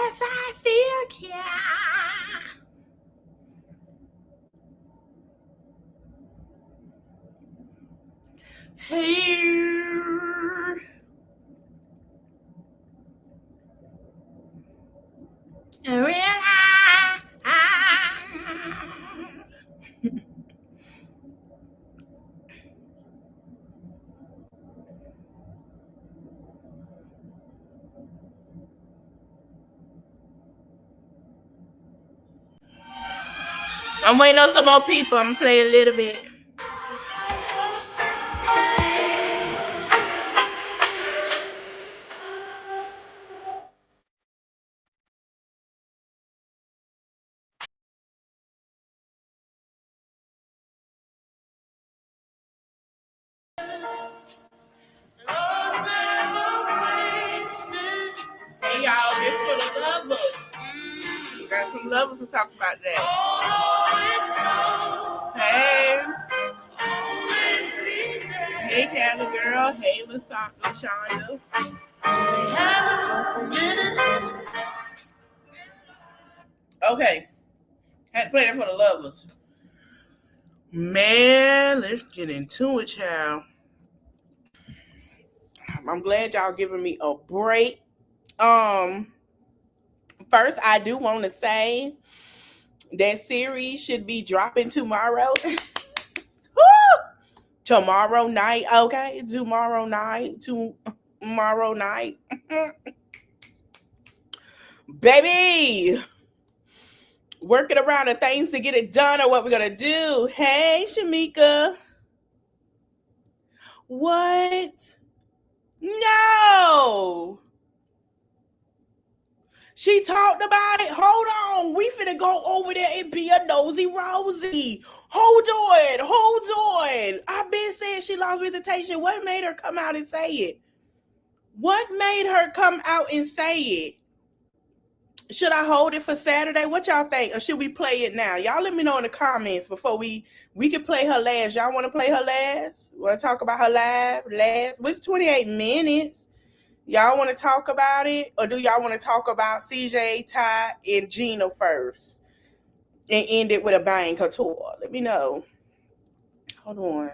yes, I still care. Hey. I'm waiting on some more people. I'm gonna play a little bit. Hey y'all, this for the lovers. Got some lovers to talk about that. Hey. Hey, Candy Girl. Hey, LaShonda. Okay. Had to play that for the lovers. Man, let's get into it, child. I'm glad y'all giving me a break. First, I do want to say that series should be dropping tomorrow. Tomorrow night, okay? Tomorrow night. Baby, working around the things to get it done or what we're going to do. Hey, Shamika. What? No. She talked about it. Hold on. We finna go over there and be a nosy Rosie. Hold on. I've been saying she lost visitation. What made her come out and say it? What made her come out and say it? Should I hold it for Saturday? What y'all think? Or should we play it now? Y'all let me know in the comments before we can play her last. Y'all want to play her last? Want to talk about her last? It's 28 minutes. Y'all want to talk about it? Or do y'all want to talk about CJ, Ty, and Gina first? And end it with a bang couture? Let me know. Hold on.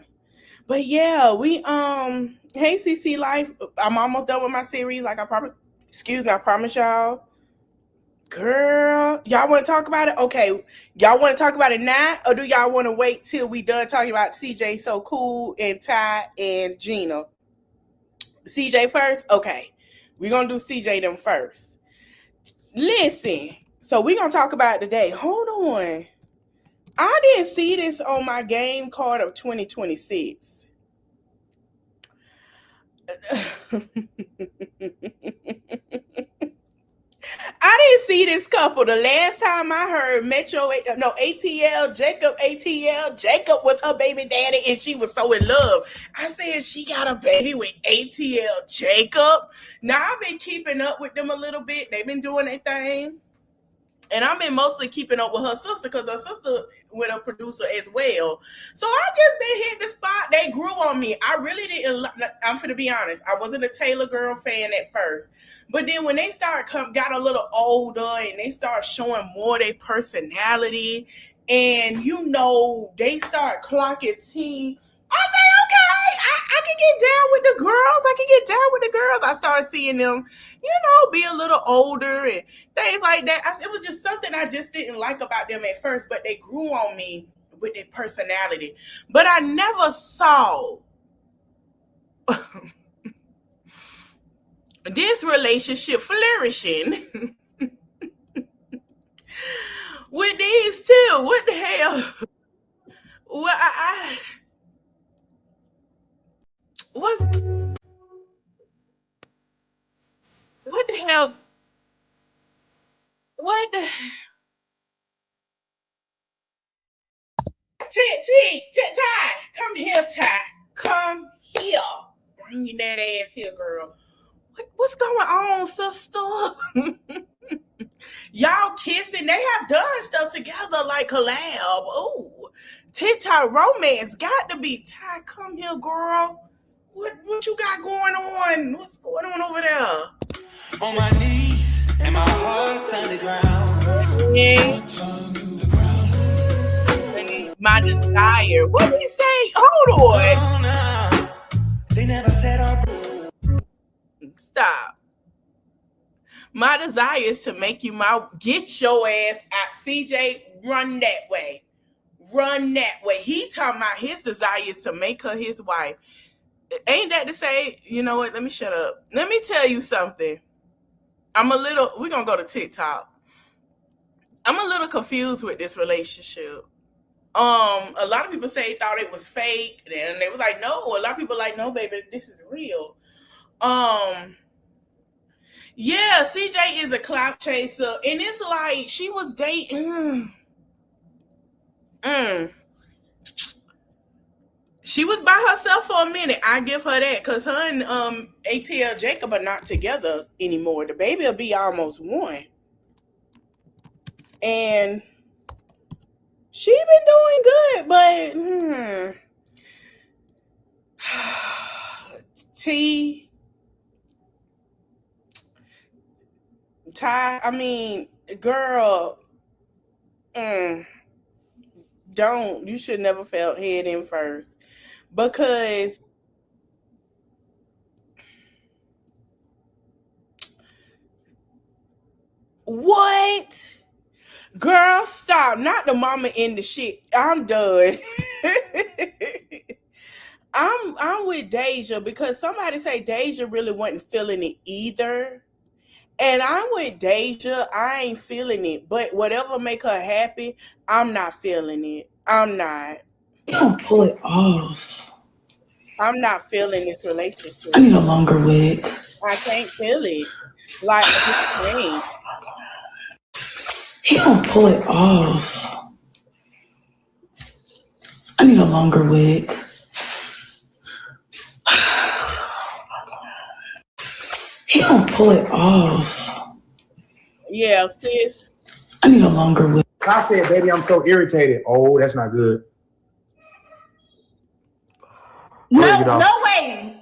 But yeah, hey CC Life. I'm almost done with my series. I promise y'all. Girl, y'all want to talk about it? Okay, y'all want to talk about it now, or do y'all want to wait till we done talking about CJ So Cool and Ty and Gina? CJ first? Okay, we're going to do CJ them first. Listen, so we're going to talk about it today. Hold on. I didn't see this on my game card of 2026. I didn't see this couple. The last time I heard ATL Jacob was her baby daddy and she was so in love. I said she got a baby with ATL Jacob. Now I've been keeping up with them a little bit. They've been doing their thing. And I've been mostly keeping up with her sister because her sister with a producer as well. So I just been hitting the spot. They grew on me. I really didn't. I'm finna be honest. I wasn't a Taylor girl fan at first. But then when they got a little older and they start showing more their personality and, they start clocking T, I say, okay, I can get down with the girls. I started seeing them, be a little older and things like that. It was just something I just didn't like about them at first, but they grew on me with their personality. But I never saw this relationship flourishing with these two. What the hell? Well, what the hell? What the Ty, come here, Ty. Come here. Bring that ass here, girl. What's going on, sister? Y'all kissing. They have done stuff together like collab. Oh, TikTok romance got to be. Ty, come here, girl. What you got going on? What's going on over there? On my knees and my heart My desire. What did he say? Hold on. They never said stop. My desire is to make you my get your ass out. CJ, run that way. Run that way. He talking about his desire is to make her his wife. Ain't that to say, you know what? Let me shut up. Let me tell you something. We're gonna go to TikTok. I'm a little confused with this relationship. A lot of people say they thought it was fake, and they was like, no. A lot of people like, no, baby, this is real. Yeah, CJ is a clout chaser, and it's like she was dating. She was by herself for a minute. I give her that, because her and ATL Jacob are not together anymore. The baby will be almost 1. And she been doing good, but Ty, I mean, girl, you should never felt head in first, because what? Girl, stop. Not the mama in the shit. I'm done. I'm with Deja, because somebody say Deja really wasn't feeling it either. And I'm with Deja. I ain't feeling it. But whatever make her happy, I'm not feeling it. I'm not. Don't pull it off. I'm not feeling this relationship. I need a longer wig. I can't feel it. Like, he don't pull it off. I need a longer wig. He don't pull it off. Yeah, sis. I need a longer wig. I said, baby, I'm so irritated. Oh, that's not good. No way.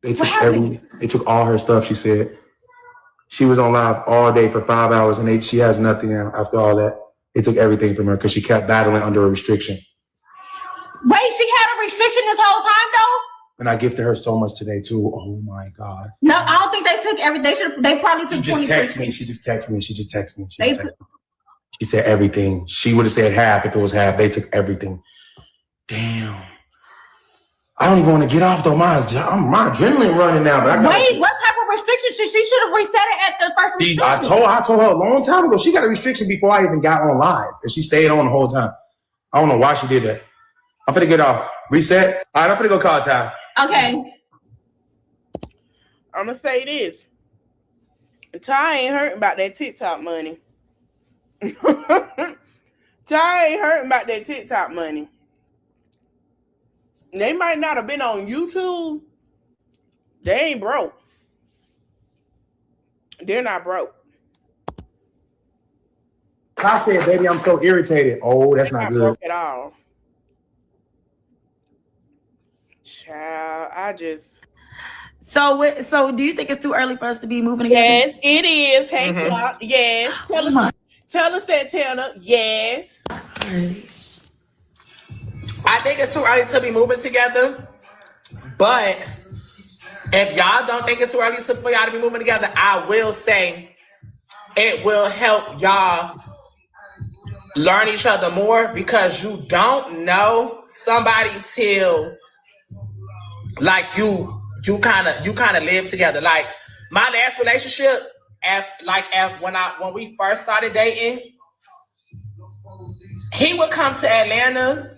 They took all her stuff, she said. She was on live all day for 5 hours, and she has nothing now after all that. They took everything from her because she kept battling under a restriction. Wait, she had a restriction this whole time, though? And I gifted her so much today, too. Oh, my God. No, I don't think they took everything. They probably took 20%. She just texted me. She said everything. She would have said half if it was half. They took everything. Damn. I don't even want to get off, though. My adrenaline running now. But wait, what type of restriction? She should have reset it at the first restriction. I told her a long time ago. She got a restriction before I even got on live. And she stayed on the whole time. I don't know why she did that. I'm finna get off. Reset. All right, I'm finna go call Ty. Okay. I'm gonna say this. Ty ain't hurting about that TikTok money. Ty ain't hurting about that TikTok money. They might not have been on YouTube. They ain't broke. They're not broke. I said, baby, I'm so irritated. Oh, that's not good. Broke at all. Child, I just. So do you think it's too early for us to be moving together? Yes, it is. Hey, Clark. Yes. Tell us, Santana. Yes. I think it's too early to be moving together, but if y'all don't think it's too early for y'all to be moving together, I will say it will help y'all learn each other more, because you don't know somebody till like you kind of live together. Like my last relationship, when we first started dating, he would come to Atlanta.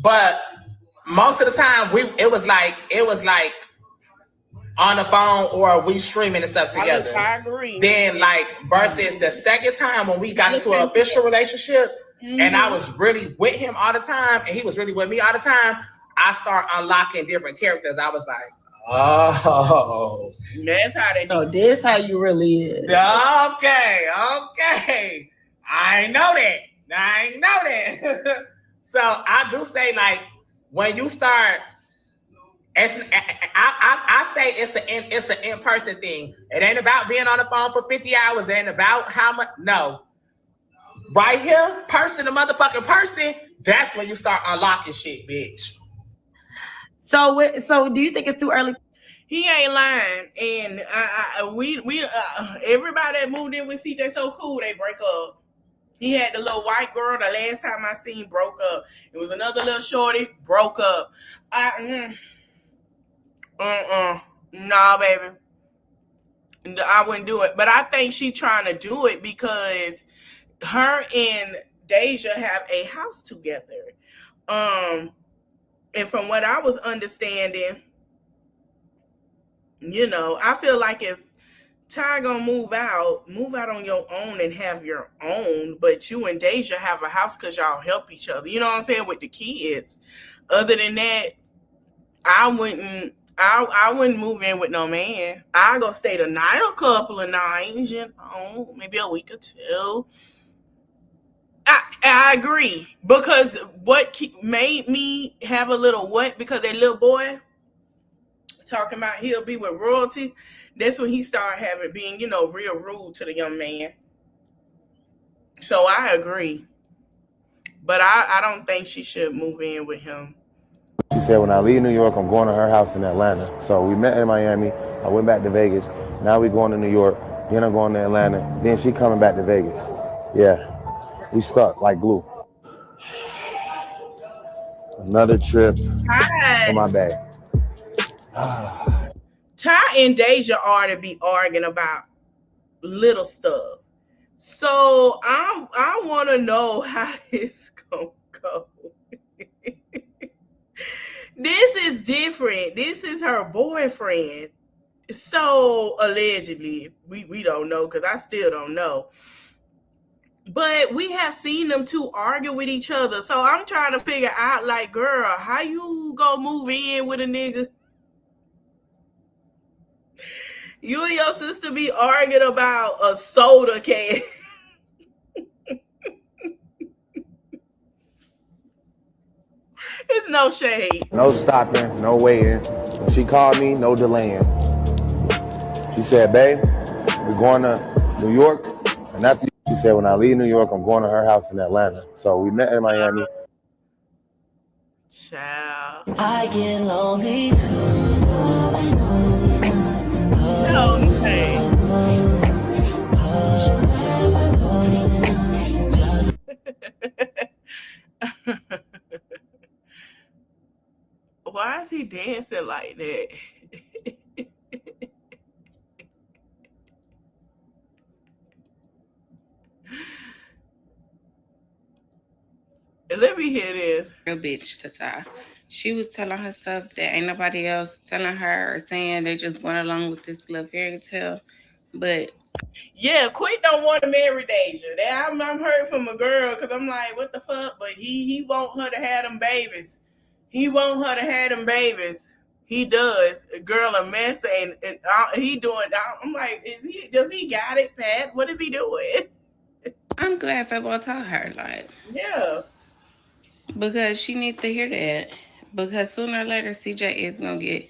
But most of the time, it was like on the phone or we streaming and stuff together. I agree. Then versus the second time when we got into an official relationship, and I was really with him all the time and he was really with me all the time, I start unlocking different characters. I was like, oh, that's how they do. So this how you really is. Okay. I ain't know that. So I do say, like, when you start, I say it's an in-person thing. It ain't about being on the phone for 50 hours. It ain't about how much. No. Right here, person to motherfucking person, that's when you start unlocking shit, bitch. So do you think it's too early? He ain't lying, and we everybody that moved in with CJ so cool they break up. He had the little white girl the last time I seen broke up. It was another little shorty broke up. Nah, baby, I wouldn't do it. But I think she trying to do it because her and Deja have a house together. And from what I was understanding, you know, I feel like if Ty gonna move out on your own and have your own, but you and Deja have a house because y'all help each other. You know what I'm saying? With the kids. Other than that, I wouldn't move in with no man. I go stay the night a couple of nights, you know, maybe a week or two. I agree, because what made me have a little what, because that little boy talking about he'll be with royalty, that's when he started being, you know, real rude to the young man. So I agree, but I don't think she should move in with him. She said, when I leave New York, I'm going to her house in Atlanta. So we met in Miami. I went back to Vegas. Now we going to New York. Then I'm going to Atlanta. Then she coming back to Vegas. Yeah, we stuck like glue. Another trip for my bag. Ty and Deja are to be arguing about little stuff. So I want to know how it's going to go. This is different. This is her boyfriend. So allegedly, we don't know, because I still don't know. But we have seen them two argue with each other. So I'm trying to figure out, like, girl, how you gonna move in with a nigga? You and your sister be arguing about a soda can. It's no shade. No stopping, no waiting. When she called me, no delaying. She said, babe, we're going to New York. And after she said, when I leave New York, I'm going to her house in Atlanta. So we met in Miami. Child. I get lonely too. No, okay. Why is he dancing like that? Let me hear this. Real bitch, Tata. She was telling her stuff that ain't nobody else telling her or saying. They just went along with this little fairy tale. But yeah, Quick don't want to marry Deja. I'm heard from a girl, because I'm like, what the fuck? But he want her to have them babies. He want her to have them babies. He does. A girl a mess, and he doing. I'm like, does he got it, Pat? What is he doing? I'm glad Fabo told her, like, yeah, because she needs to hear that. Because sooner or later, CJ is gonna get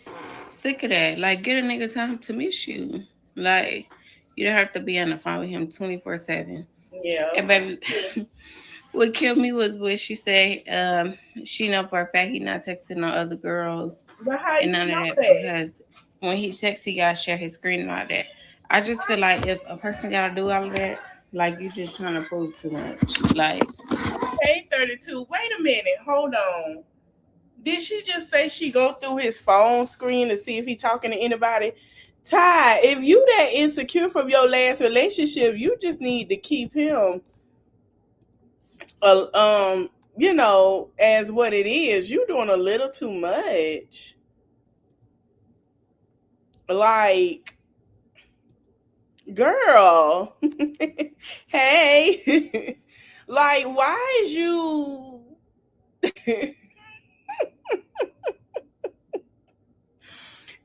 sick of that. Like, get a nigga time to miss you. Like, you don't have to be on the phone with him 24/7. Yeah. And baby, what killed me was what she said. She know for a fact he not texting no other girls and none of that, because when he texts, he gotta share his screen and all that. I just feel like if a person gotta do all of that, like, you just trying to prove too much. Like, hey, 32. Wait a minute. Hold on. Did she just say she go through his phone screen to see if he talking to anybody? Ty, if you that insecure from your last relationship, you just need to keep him, you know, as what it is. You doing a little too much. Like, girl, hey, like, why is you?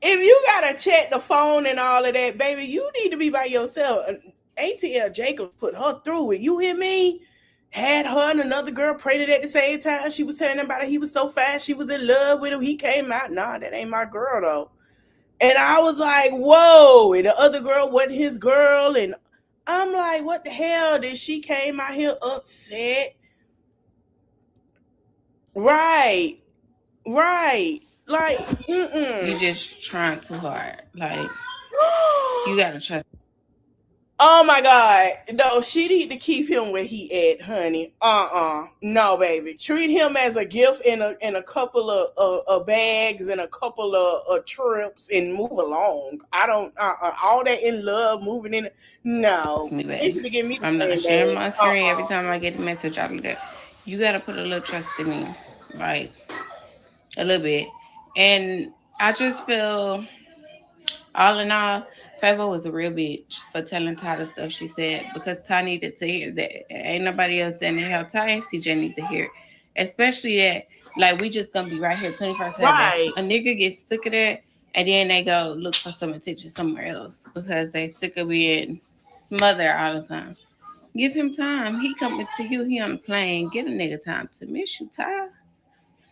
If you gotta check the phone and all of that, baby, you need to be by yourself. ATL Jacobs put her through it. You hear me? Had her and another girl pregnant at the same time. She was telling him about it. He was so fast. She was in love with him. He came out. Nah, that ain't my girl, though. And I was like, whoa. And the other girl wasn't his girl. And I'm like, what the hell? Did she came out here upset? Right. Like, You just trying too hard. Like, you gotta trust. Oh my God. No, she need to keep him where he at, honey. No, baby. Treat him as a gift in a couple of bags and a couple of trips and move along. I don't all that in love, moving in. No. Me, baby. Give me I'm not sharing my screen every time I get a message out of that. You gotta put a little trust in me. Like a little bit. And I just feel all in all, Fabo was a real bitch for telling Ty the stuff she said because Ty needed to hear that. Ain't nobody else saying it. How Ty and CJ need to hear it. Especially that, like, we just gonna be right here 24/7. Right. A nigga gets sick of that and then they go look for some attention somewhere else because they sick of being smothered all the time. Give him time. He coming to you. He on the plane. Get a nigga time to miss you, Ty.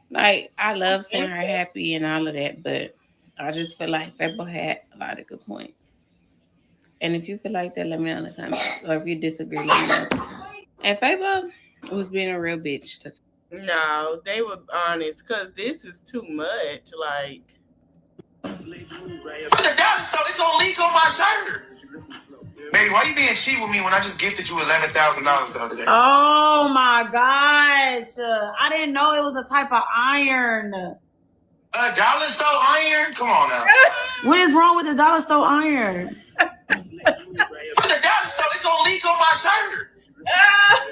Like, I love seeing her happy and all of that, but I just feel like Fabo had a lot of good points. And if you feel like that, let me know in the comments. Or if you disagree, let me know. And Fabo was being a real bitch. No, they were honest because this is too much. Like, So it's on leak on my shirt. Baby, why you being cheap with me when I just gifted you $11,000 the other day? Oh my gosh. I didn't know it was a type of iron. $1 so iron? Come on now. What is wrong with the dollar store iron? $1 so it's on leak on my shirt.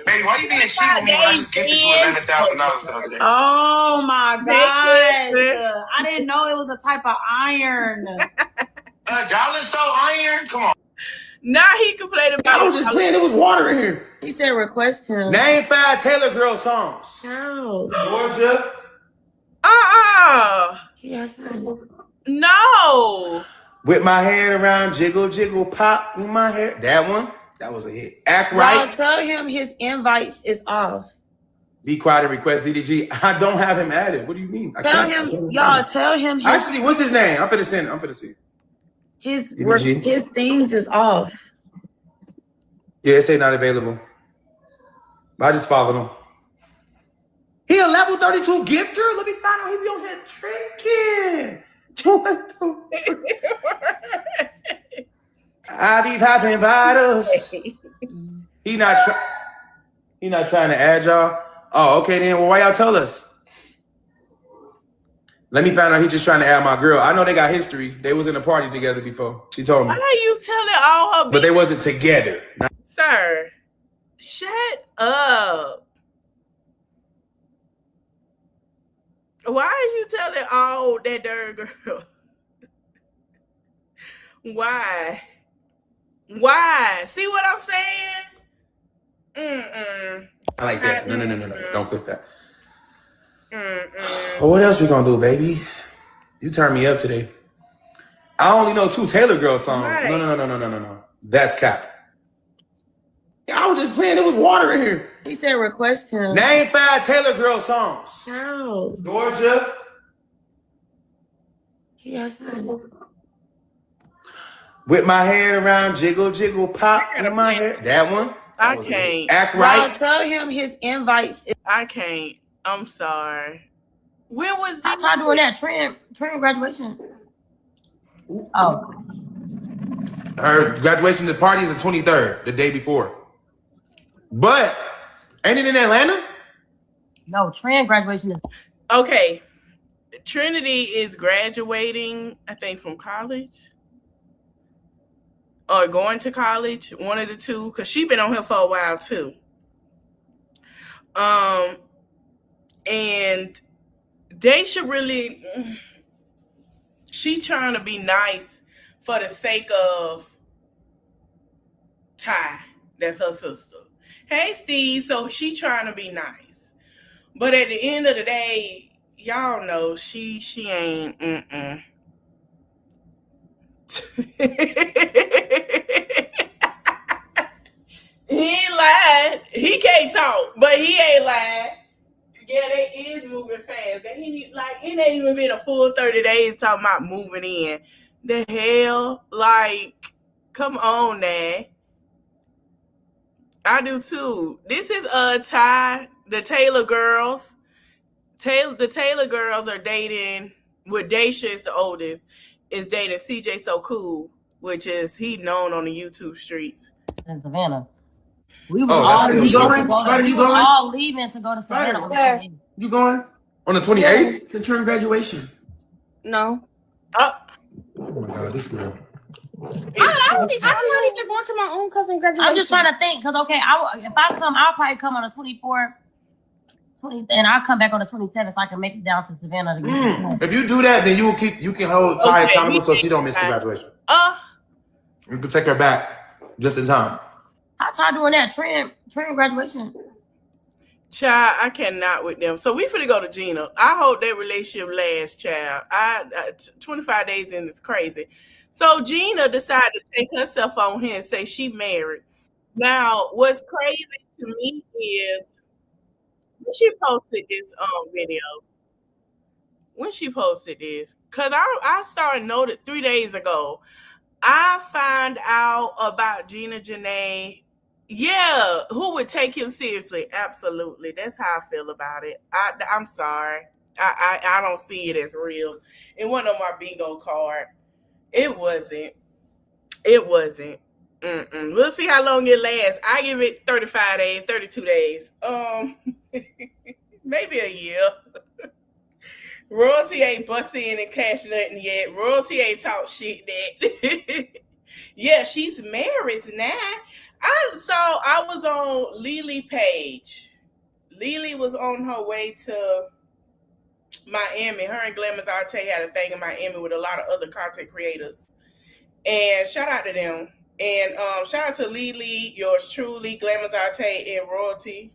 Baby, why you being cheap with me when I just gifted you $11,000 the other day? Oh my gosh. I didn't know it was a type of iron. $1 so iron? Come on. now he complained about I was just playing. There was water in here. He said request him. Name 5 Taylor Girl songs. No. Georgia. Yes. No. With my head around, jiggle, jiggle, pop in my hair. That one. That was a hit. Act right. Y'all tell him his invites is off. Be quiet and request DDG. I don't have him added. What do you mean? Tell him, y'all tell him his, Actually, what's his name? I'm finna send it. I'm finna see. his themes is off. Yeah, it say not available. I just followed him. He a level 32 gifter? Let me find out he be on here tricking. What the I be popping bottles. He not trying to add y'all. Oh, okay then. Well, why y'all tell us? Let me find out he just trying to add my girl. I know they got history. They was in a party together before. She told me. Why are you telling all her? But they wasn't together. Sir, shut up. Why are you telling all that dirty girl? Why? See what I'm saying? I like that. No. Don't click that. Well, what else we gonna do, baby? You turned me up today. I only know 2 Taylor Girl songs. Right. No. That's cap. I was just playing. There was water in here. He said request him. Name 5 Taylor Girl songs. No. Georgia. Yes. With my head around, jiggle, jiggle, pop in my hair. That one. I can't. Act Y'all right. tell him his invites is I can't. I'm sorry. When was I this? tried doing that trend graduation. Oh. Her graduation to the party is the 23rd, the day before. But ain't it in Atlanta? No, trend graduation is Okay. Trinity is graduating, I think, from college. Or going to college, one of the two, because she's been on here for a while too. And they should really, she trying to be nice for the sake of Ty. That's her sister. Hey, Steve. So she trying to be nice. But at the end of the day, y'all know she ain't, He ain't lied. He can't talk, but he ain't lied. Yeah, they is moving fast. It ain't even been a full 30 days talking about moving in. The hell? Like, come on now. I do too. This is Ty, the Taylor girls. The Taylor girls are dating, with Daisha is the oldest, is dating CJ So Cool, which is he known on the YouTube streets. In Savannah. We was all leaving to go to Savannah. Where? You going? On the 28th? The term graduation. No. Oh my God, this girl. I'm not even going to my own cousin graduation. I'm just trying to think, because if I come, I'll probably come on the 24th, 20th, and I'll come back on the 27th so I can make it down to Savannah to get If you do that, then you can hold Ty accountable so she don't miss the graduation. You can take her back just in time. How Ty doing that? Trend graduation. Child, I cannot with them. So we finna go to Gina. I hope that relationship lasts, child. 25 days in is crazy. So Gina decided to take herself on here and say she married. Now, what's crazy to me is when she posted this video. When she posted this, because I started noting 3 days ago, I found out about Gina Janae. Yeah, who would take him seriously? Absolutely. That's how I feel about it. I'm sorry. I don't see it as real. It wasn't on my bingo card. It wasn't. We'll see how long it lasts. I give it 35 days, 32 days. Maybe a year. Royalty ain't busting in and cash nothing yet. Royalty ain't talk shit that. Yeah, she's married now. I was on Lily page. Lily was on her way to Miami. Her and Glamour's Arte had a thing in Miami with a lot of other content creators. And shout out to them. And shout out to Lily, yours truly, Glamour's Arte, and Royalty.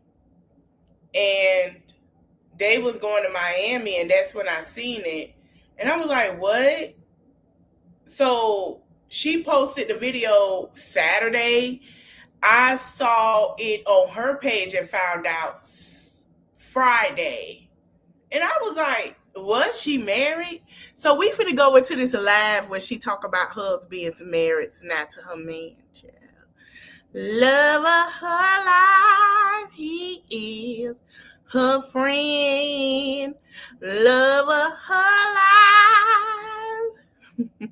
And they was going to Miami, and that's when I seen it. And I was like, what? So she posted the video Saturday. I saw it on her page and found out Friday. And I was like, what? She married? So we finna go into this live where she talk about hers being married, not to her man, child. Love of her life, he is her friend. Love of her life.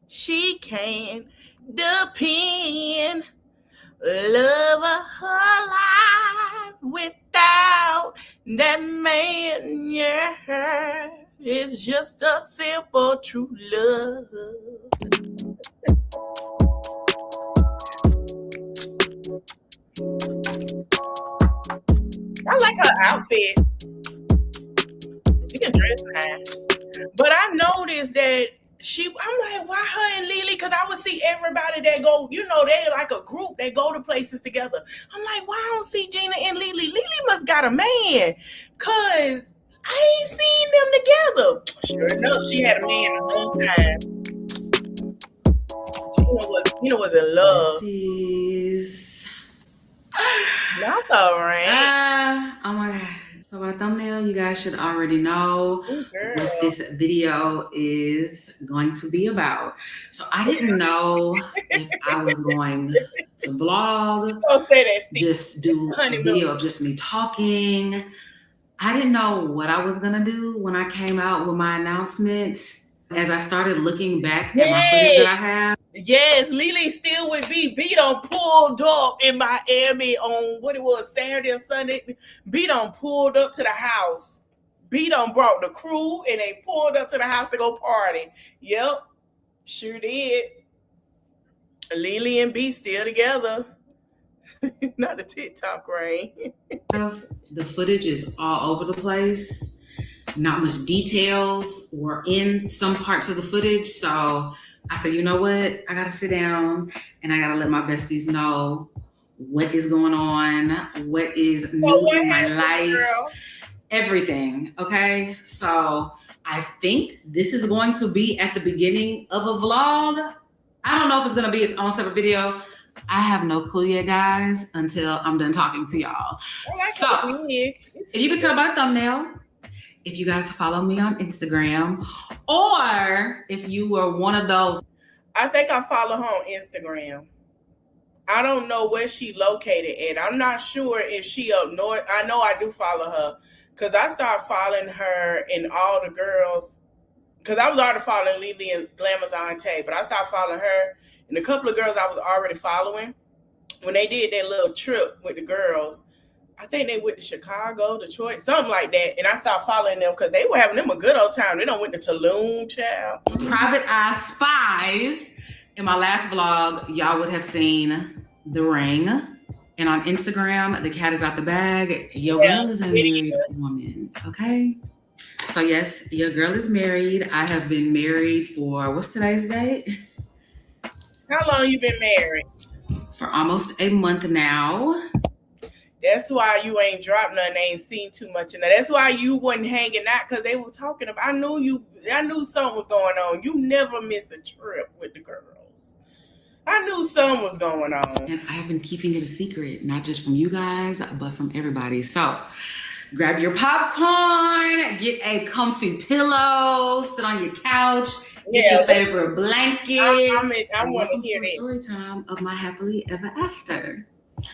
She can depend. Love of her life. Without that man, yeah, it's just a simple true love. I like her outfit. She can dress nice. But I noticed that I'm like, why her and Lily? Because I would see everybody that go, they like a group that go to places together. I'm like, why I don't see Gina and Lily? Lily must got a man. Because I ain't seen them together. Sure enough, she had a man the whole time. Gina was in love. That's all right. Oh my God. So by the thumbnail, you guys should already know what this video is going to be about. So I didn't know if I was going to vlog, just do a video of just me talking. I didn't know what I was gonna do when I came out with my announcement. As I started looking back at my footage that I have. Yes, Lily still with B. B done pulled up in Miami on what it was, Saturday or Sunday. B done pulled up to the house. B done brought the crew and they pulled up to the house to go party. Yep, sure did. Lily and B still together. Not the TikTok rain. The footage is all over the place. Not much details were in some parts of the footage. So I said, you know what? I got to sit down and I got to let my besties know what is going on, what is new in my life, everything. Okay. So I think this is going to be at the beginning of a vlog. I don't know if it's going to be its own separate video. I have no clue yet, guys, until I'm done talking to y'all. So if you can tell by the thumbnail, if you guys follow me on Instagram, or if you were one of those. I think I follow her on Instagram. I don't know where she located at. I'm not sure if she up north. I know I do follow her because I started following her and all the girls. Because I was already following Lily and Glamazon, but I started following her and a couple of girls I was already following. When they did that little trip with the girls, I think they went to Chicago, Detroit, something like that. And I started following them because they were having them a good old time. They done went to Tulum, child. Private Eye Spies. In my last vlog, y'all would have seen the ring. And on Instagram, the cat is out the bag. Your girl is a married woman, okay? So yes, your girl is married. I have been married for, what's today's date? How long you been married? For almost a month now. That's why you ain't dropped nothing, ain't seen too much of that. That's why you wasn't hanging out, because they were talking about, I knew something was going on. You never miss a trip with the girls. I knew something was going on. And I have been keeping it a secret, not just from you guys, but from everybody. So grab your popcorn, get a comfy pillow, sit on your couch, get your favorite blanket. I want to hear that. Story time of my happily ever after.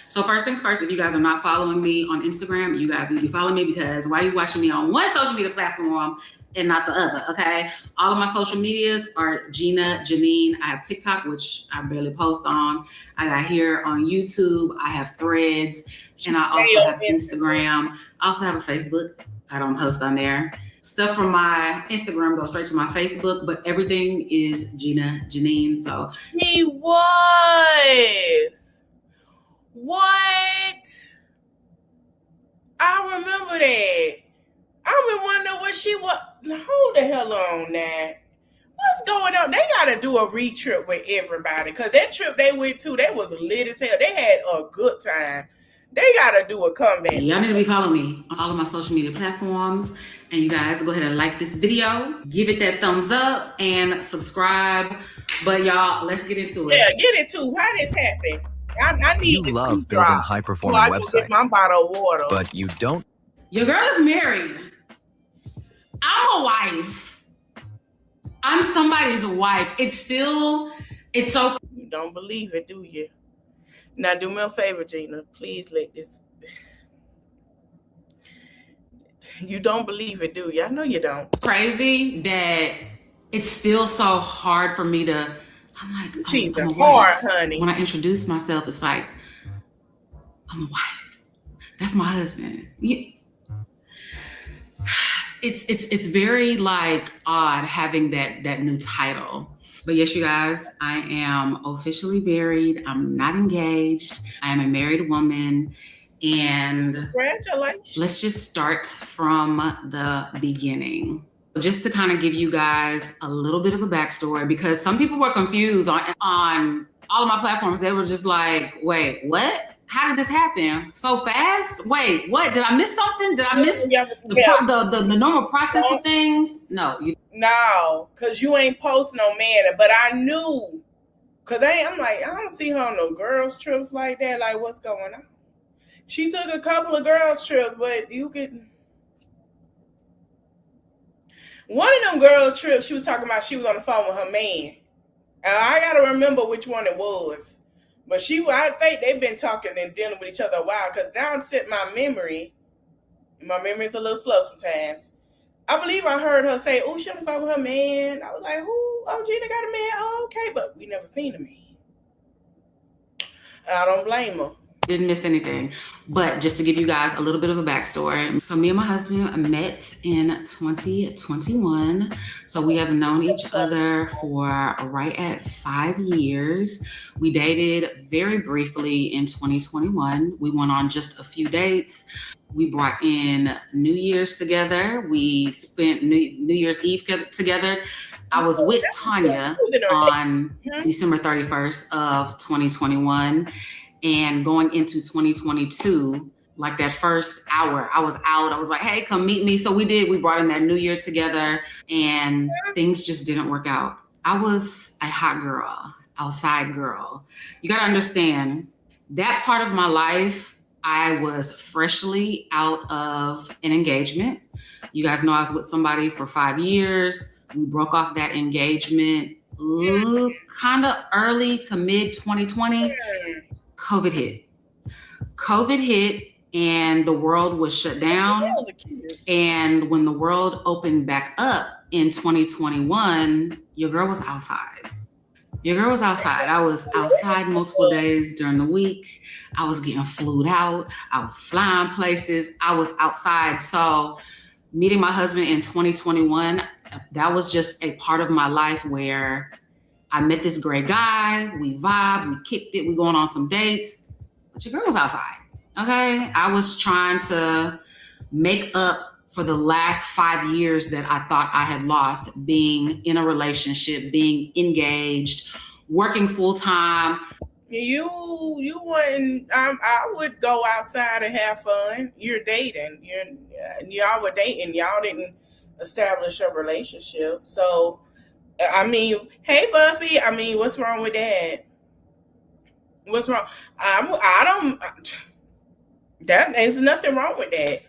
So first things first, if you guys are not following me on Instagram, you guys need to follow me, because why are you watching me on one social media platform and not the other, okay? All of my social medias are Gina, Janine. I have TikTok, which I barely post on. I got here on YouTube. I have Threads, and I also have Instagram. I also have a Facebook. I don't post on there. Stuff from my Instagram goes straight to my Facebook, but everything is Gina, Janine, so. He was. What? I remember that. I've been wondering what she was. Hold the hell on now. What's going on? They got to do a re-trip with everybody, because that trip they went to, they was lit as hell. They had a good time. They got to do a comeback. Y'all need to be following me on all of my social media platforms. And you guys go ahead and like this video. Give it that thumbs up and subscribe. But y'all, let's get into it. Yeah, get into how this happened. I need you love building high-performing websites, my bottle of water. but you don't. Your girl is married. I'm a wife. I'm somebody's wife. It's so. You don't believe it, do you? Now do me a favor, Gina. Please let this. You don't believe it, do you? I know you don't. Crazy that it's still so hard for me to. I'm like, she's I'm a hard, honey. When I introduce myself, it's like, I'm a wife. That's my husband. Yeah. It's very like odd having that new title. But yes, you guys, I am officially married. I'm not engaged. I am a married woman. And congratulations. Let's just start from the beginning. Just to kind of give you guys a little bit of a backstory, because some people were confused on all of my platforms. They were just like, wait, what? How did this happen so fast? Wait, what? Did I miss something? Did I miss the normal process of things? No. No, because you ain't post no man. But I knew, because I'm like, I don't see her on no girls trips like that. Like, what's going on? She took a couple of girls trips, but you could... One of them girl trips, she was talking about she was on the phone with her man. And I got to remember which one it was. But I think they've been talking and dealing with each other a while, because down to my memory is a little slow sometimes. I believe I heard her say, oh, she on the phone with her man. I was like, who? Oh, Gina got a man. Oh, okay. But we never seen a man. I don't blame her. Didn't miss anything. But just to give you guys a little bit of a backstory. So me and my husband met in 2021. So we have known each other for right at 5 years. We dated very briefly in 2021. We went on just a few dates. We brought in New Year's together. We spent New Year's Eve together. I was with Tanya on December 31st of 2021. And going into 2022, like that first hour, I was out. I was like, hey, come meet me. So we did. We brought in that New Year together, and things just didn't work out. I was a hot girl, outside girl. You got to understand, that part of my life, I was freshly out of an engagement. You guys know I was with somebody for 5 years. We broke off that engagement kind of early to mid 2020. COVID hit and the world was shut down. And when the world opened back up in 2021, your girl was outside. I was outside multiple days during the week. I was getting flued out. I was flying places. I was outside. So meeting my husband in 2021, that was just a part of my life where I met this great guy. We vibed, we kicked it, we going on some dates. But your girl was outside, okay? I was trying to make up for the last 5 years that I thought I had lost, being in a relationship, being engaged, working full time. You wouldn't. I would go outside and have fun. You're dating. Y'all were dating. Y'all didn't establish a relationship. So, I mean, hey Buffy. I mean, what's wrong with that? What's wrong? There's nothing wrong with that.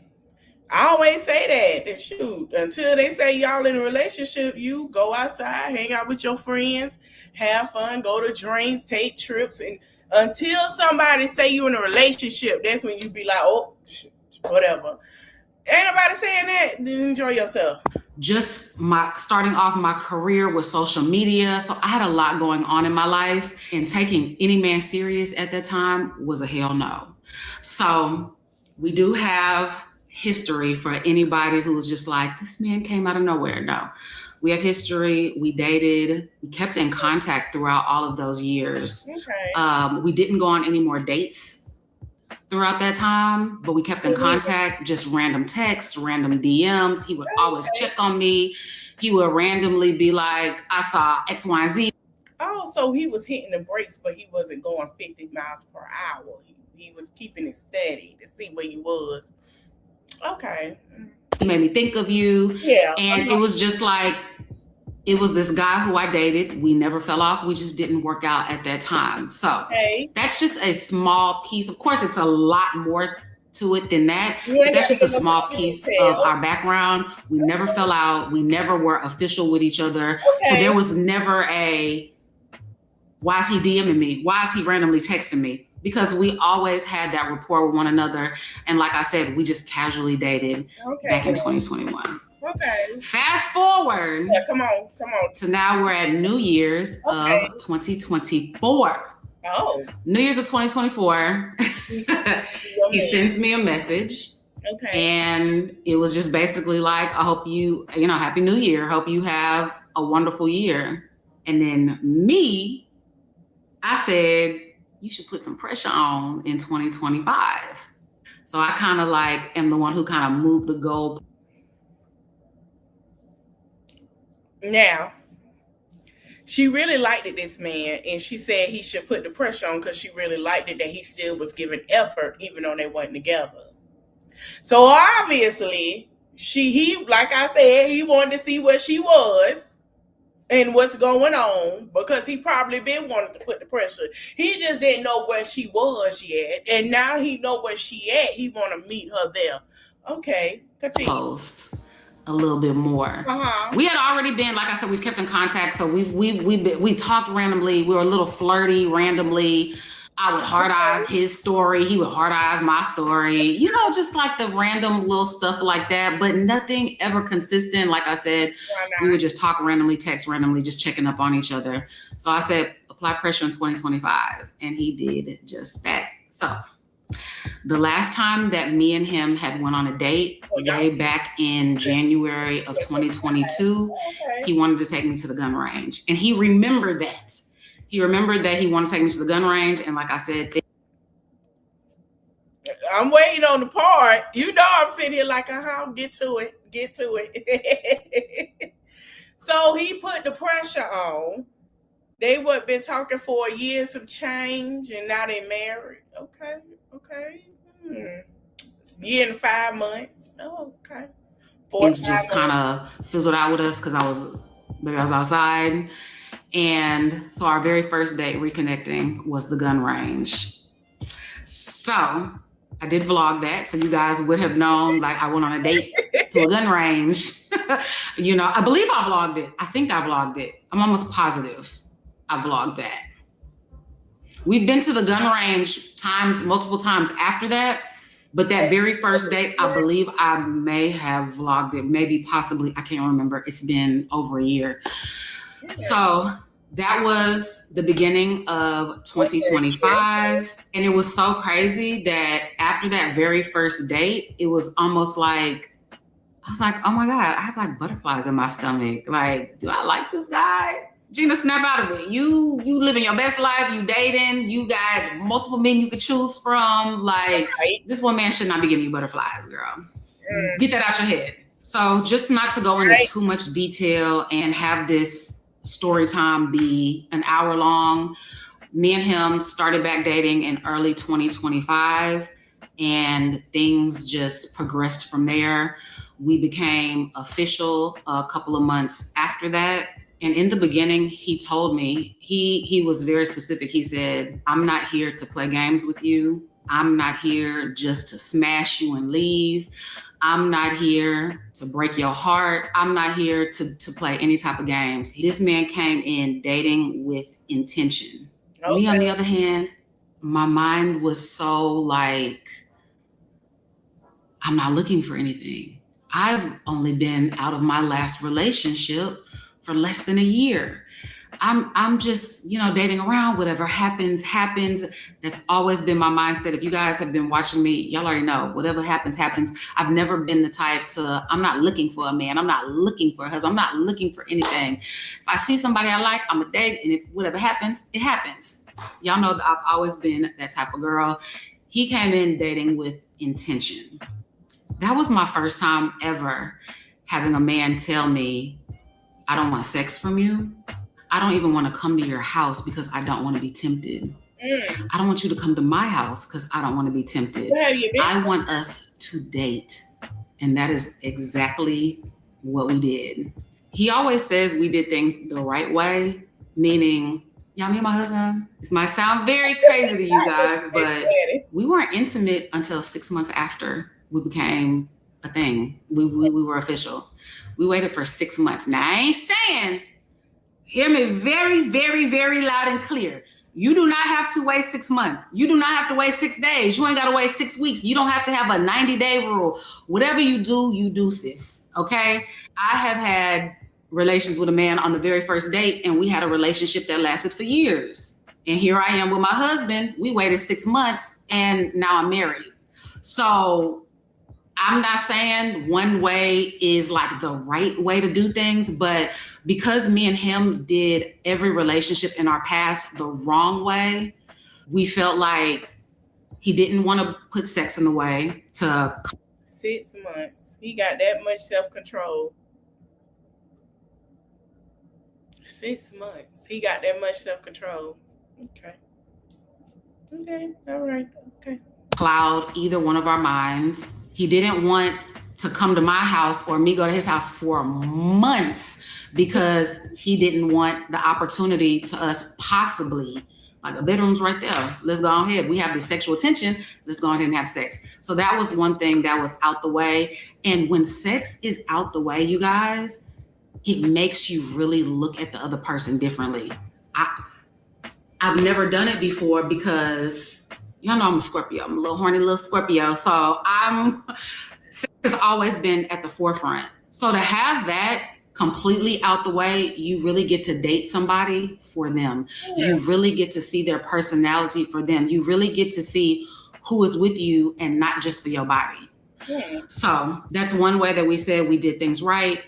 I always say that shoot, until they say y'all in a relationship, you go outside, hang out with your friends, have fun, go to drinks, take trips, and until somebody say you in a relationship, that's when you be like, oh, whatever. Ain't nobody saying that. Enjoy yourself. Just starting off my career with social media. So I had a lot going on in my life, and taking any man serious at that time was a hell no. So we do have history for anybody who was just like, this man came out of nowhere. No, we have history. We dated. We kept in contact throughout all of those years. Okay. We didn't go on any more dates throughout that time, but we kept in contact, just random texts, random DMs. He would always check on me. He would randomly be like, I saw X, Y, and Z. Oh, so he was hitting the brakes, but he wasn't going 50 miles per hour. He was keeping it steady to see where you was. Okay. He made me think of you. Yeah. And it was just like, it was this guy who I dated. We never fell off. We just didn't work out at that time. So that's just a small piece. Of course, it's a lot more to it than that. But that's just a small piece of our background. We never fell out. We never were official with each other. So there was never why is he DMing me? Why is he randomly texting me? Because we always had that rapport with one another. And like I said, we just casually dated back in 2021. Okay. Fast forward. Yeah, come on. So now we're at New Year's of 2024. Oh. New Year's of 2024. He sends me a message. Okay. And it was just basically like, I hope you know, Happy New Year. Hope you have a wonderful year. And then I said, you should put some pressure on in 2025. So I kind of like am the one who kind of moved the goal. Now, she really liked it, this man, and she said he should put the pressure on because she really liked it that he still was giving effort even though they weren't together. So obviously, he like I said, he wanted to see where she was and what's going on, because he probably been wanting to put the pressure. He just didn't know where she was yet, and now he know where she at. He want to meet her there. Okay, continue. A little bit more. We had already been, like I said, we've kept in contact. So we talked randomly. We were a little flirty randomly. I would hard eyes his story. He would hard eyes my story. You know, just like the random little stuff like that, but nothing ever consistent. Like I said, we would just talk randomly, text randomly, just checking up on each other. So I said, apply pressure in 2025. And he did just that. So the last time that me and him had went on a date, way back in January of 2022, he wanted to take me to the gun range. And he remembered that. He remembered that he wanted to take me to the gun range. And like I said, I'm waiting on the part. You know, I'm sitting here like, get to it. So he put the pressure on. They would been talking for a year, some change, and now they married. Okay. Year and 5 months. Oh, okay. Things just kind of fizzled out with us because I was outside. And so our very first date, reconnecting, was the gun range. So I did vlog that, so you guys would have known, like, I went on a date to a gun range. You know, I believe I vlogged it. I think I vlogged it. I'm almost positive I vlogged that. We've been to the gun range multiple times after that, but that very first date, I believe I may have vlogged it, maybe, possibly, I can't remember. It's been over a year. So that was the beginning of 2025. And it was so crazy that after that very first date, it was almost like, I was like, oh my God, I have like butterflies in my stomach. Like, do I like this guy? Gina, snap out of it. You living your best life, you dating, you got multiple men you could choose from. Like, this one man should not be giving you butterflies, girl. Get that out your head. So just not to go into too much detail and have this story time be an hour long, me and him started back dating in early 2025, and things just progressed from there. We became official a couple of months after that. And in the beginning, he told me, he was very specific. He said, I'm not here to play games with you. I'm not here just to smash you and leave. I'm not here to break your heart. I'm not here to play any type of games. This man came in dating with intention. Okay. Me, on the other hand, my mind was so like, I'm not looking for anything. I've only been out of my last relationship for less than a year. I'm just, dating around, whatever happens. That's always been my mindset. If you guys have been watching me, y'all already know, whatever happens. I've never been the type to, I'm not looking for a man. I'm not looking for a husband. I'm not looking for anything. If I see somebody I like, I'm a date. And if whatever happens, it happens. Y'all know that I've always been that type of girl. He came in dating with intention. That was my first time ever having a man tell me, I don't want sex from you. I don't even want to come to your house because I don't want to be tempted. I don't want you to come to my house because I don't want to be tempted. I want us to date. And that is exactly what we did. He always says we did things the right way, meaning, me and my husband, this might sound very crazy to you guys, but we weren't intimate until 6 months after we became a thing. We were official. We waited for 6 months. Now, I ain't saying, hear me very, very, very loud and clear. You do not have to wait 6 months. You do not have to wait 6 days. You ain't got to wait 6 weeks. You don't have to have a 90-day rule. Whatever you do, sis, okay? I have had relations with a man on the very first date, and we had a relationship that lasted for years. And here I am with my husband. We waited 6 months, and now I'm married. So I'm not saying one way is like the right way to do things, but because me and him did every relationship in our past the wrong way, we felt like he didn't want to put sex in the way to 6 months. He got that much self-control. 6 months. He got that much self-control. Okay. All right. Okay. Cloud either one of our minds. He didn't want to come to my house or me go to his house for months because he didn't want the opportunity to us possibly, like the bedroom's right there. Let's go ahead. We have this sexual tension. Let's go ahead and have sex. So that was one thing that was out the way. And when sex is out the way, you guys, it makes you really look at the other person differently. I've never done it before because y'all know I'm a Scorpio. I'm a little horny little Scorpio. So sex has always been at the forefront. So to have that completely out the way, you really get to date somebody for them. You really get to see their personality for them. You really get to see who is with you and not just for your body. So that's one way that we said we did things right.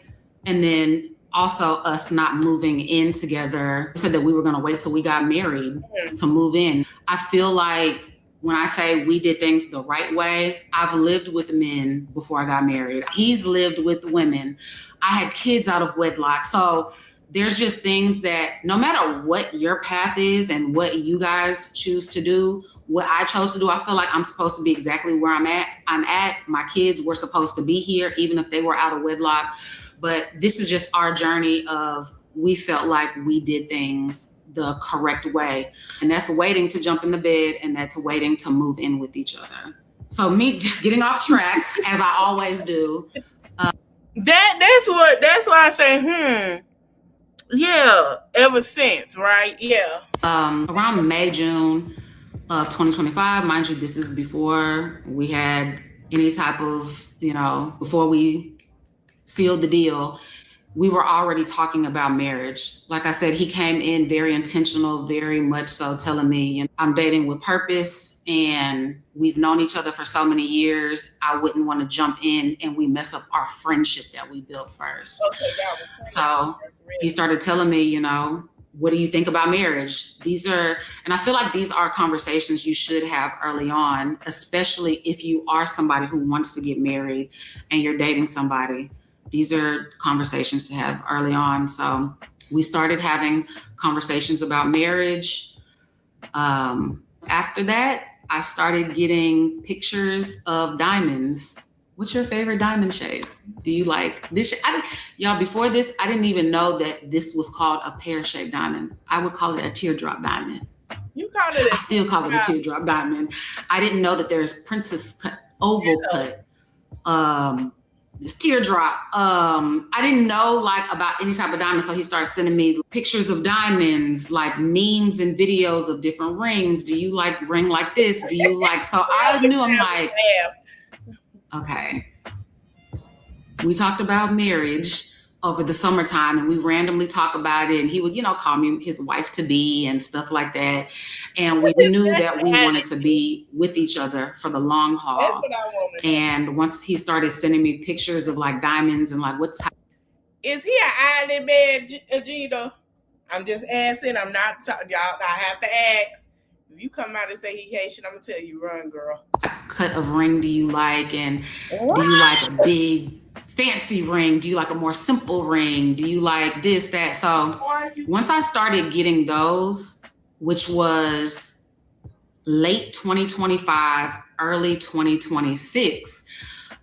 And then also us not moving in together. We said that we were going to wait till we got married to move in. I feel like when I say we did things the right way, I've lived with men before I got married. He's lived with women. I had kids out of wedlock. So there's just things that no matter what your path is and what you guys choose to do, what I chose to do, I feel like I'm supposed to be exactly where I'm at. My kids were supposed to be here, even if they were out of wedlock. But this is just our journey of we felt like we did things the correct way. And that's waiting to jump in the bed, and that's waiting to move in with each other. So me getting off track, as I always do. That's why I say, yeah, ever since, right? Yeah. Around May, June of 2025, mind you, this is before we had any type of, before we sealed the deal, we were already talking about marriage. Like I said, he came in very intentional, very much so telling me, I'm dating with purpose and we've known each other for so many years. I wouldn't want to jump in and we mess up our friendship that we built first. Okay, so he started telling me, what do you think about marriage? And I feel like these are conversations you should have early on, especially if you are somebody who wants to get married and you're dating somebody. These are conversations to have early on. So we started having conversations about marriage. After that, I started getting pictures of diamonds. What's your favorite diamond shape? Do you like this? Y'all, before this, I didn't even know that this was called a pear-shaped diamond. I would call it a teardrop diamond. You called it I still call it a teardrop diamond. I didn't know that there's princess cut, oval cut, this teardrop. I didn't know about any type of diamond. So he started sending me pictures of diamonds, like memes and videos of different rings. Do you like ring like this? Do you like, so I knew, I'm like, okay. We talked about marriage over the summertime and we randomly talk about it. And he would, call me his wife to be and stuff like that. And we knew that we wanted to be with each other for the long haul. That's what I wanted. And once he started sending me pictures of diamonds and what type. Is he an island man, Gina? I'm just asking. I'm not y'all. I have to ask. If you come out and say he Haitian, I'm gonna tell you, run, girl. Cut of ring do you like? And do you like a big fancy ring? Do you like a more simple ring? Do you like this, that? So once I started getting those, which was late 2025, early 2026,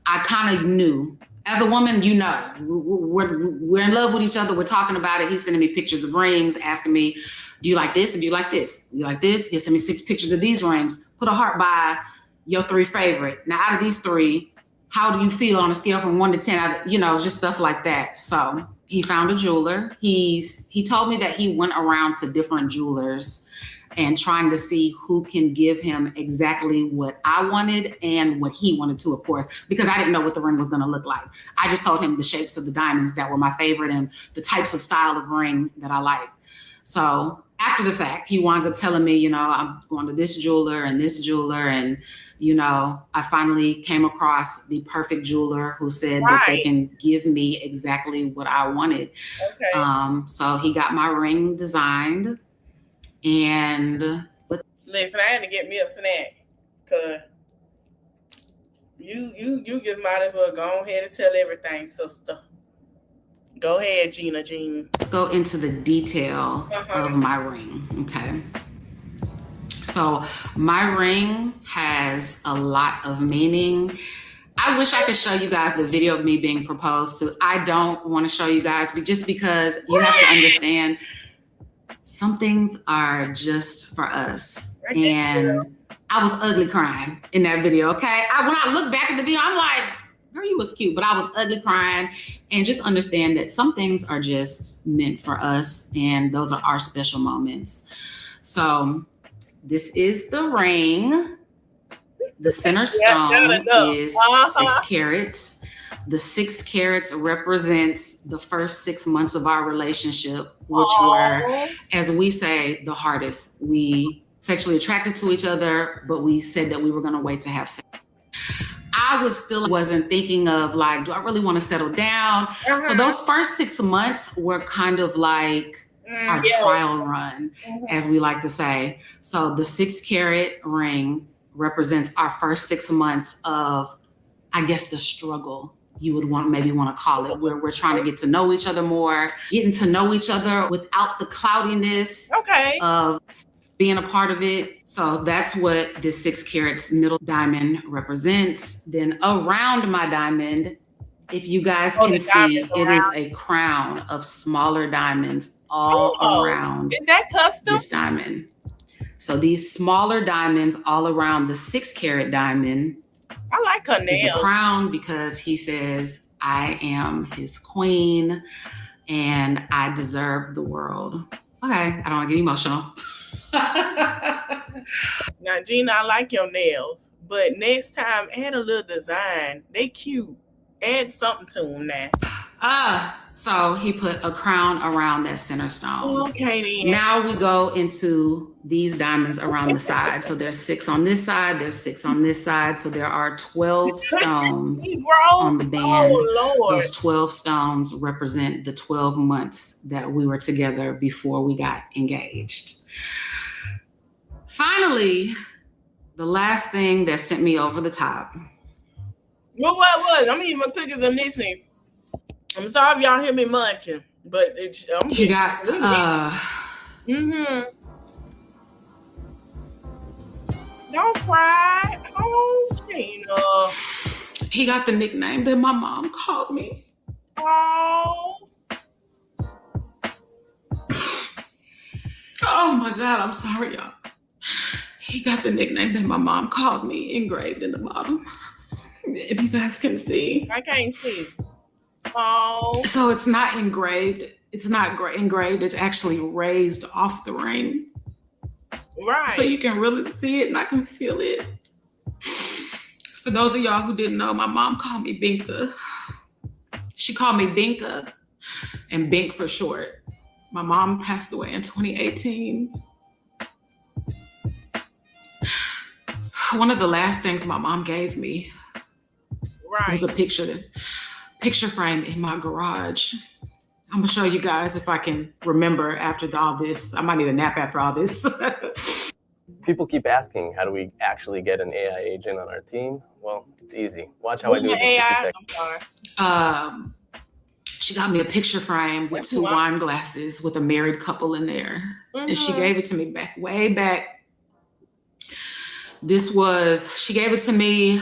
I kind of knew. As a woman, we're in love with each other. We're talking about it. He's sending me pictures of rings, asking me, do you like this? And do you like this? Do you like this? He sent me 6 pictures of these rings. Put a heart by your 3 favorite. Now, out of these 3, how do you feel on a scale from 1 to 10? Just stuff like that. So he found a jeweler. He told me that he went around to different jewelers and trying to see who can give him exactly what I wanted and what he wanted to, of course, because I didn't know what the ring was going to look like. I just told him the shapes of the diamonds that were my favorite and the types of style of ring that I like. So after the fact, he winds up telling me, I'm going to this jeweler and this jeweler. And, I finally came across the perfect jeweler who said that they can give me exactly what I wanted. Okay. So he got my ring designed. And listen, I had to get me a snack because you just might as well go ahead and tell everything, sister. Go ahead, Gina. Let's go into the detail of my ring, okay? So my ring has a lot of meaning. I wish I could show you guys the video of me being proposed to. I don't want to show you guys, but just because you have to understand some things are just for us. And I was ugly crying in that video, okay? When I look back at the video, I'm like, girl, you was cute, but I was ugly crying. And just understand that some things are just meant for us, and those are our special moments. So this is the ring. The center stone is 6 carats. The 6 carats represents the first 6 months of our relationship, which were, as we say, the hardest. We sexually attracted to each other, but we said that we were going to wait to have sex. I wasn't thinking of do I really want to settle down? So those first 6 months were kind of like our trial run, as we like to say. So the 6 carat ring represents our first 6 months of, I guess, the struggle you would maybe want to call it, where we're trying to get to know each other more, getting to know each other without the cloudiness of being a part of it. So that's what this 6 carats middle diamond represents. Then around my diamond, if you guys can see, it is a crown of smaller diamonds all around. Is that custom? This diamond. So these smaller diamonds all around the 6 carat diamond I like her It's a nails. crown because he says, I am his queen and I deserve the world. Okay, I don't want to get emotional. Now, Gina, I like your nails, but next time add a little design. They cute. Add something to them now. So he put a crown around that center stone. Okay, then. Now we go into these diamonds around the side. So there's 6 on this side, there's 6 on this side. So there are 12 stones on the band. Oh, Lord. Those 12 stones represent the 12 months that we were together before we got engaged. Finally, the last thing that sent me over the top. Well, what was? I'm eating my cookies and listening. I'm sorry if y'all hear me munching, but he got Don't cry. Oh, Gina. He got the nickname that my mom called me. Oh. Oh my God, I'm sorry, y'all. He got the nickname that my mom called me engraved in the bottom. If you guys can see. I can't see. Oh. So it's not engraved. It's not engraved. It's actually raised off the ring. Right. So you can really see it and I can feel it. For those of y'all who didn't know, my mom called me Binka. She called me Binka and Bink for short. My mom passed away in 2018. One of the last things my mom gave me was a picture frame in my garage. I'm gonna show you guys if I can remember after all this. I might need a nap after all this. People keep asking, how do we actually get an AI agent on our team? Well, it's easy. Watch how I do it in 60 seconds. I'm sorry. She got me a picture frame with 2 wine glasses with a married couple in there. And she gave it to me way back. She gave it to me.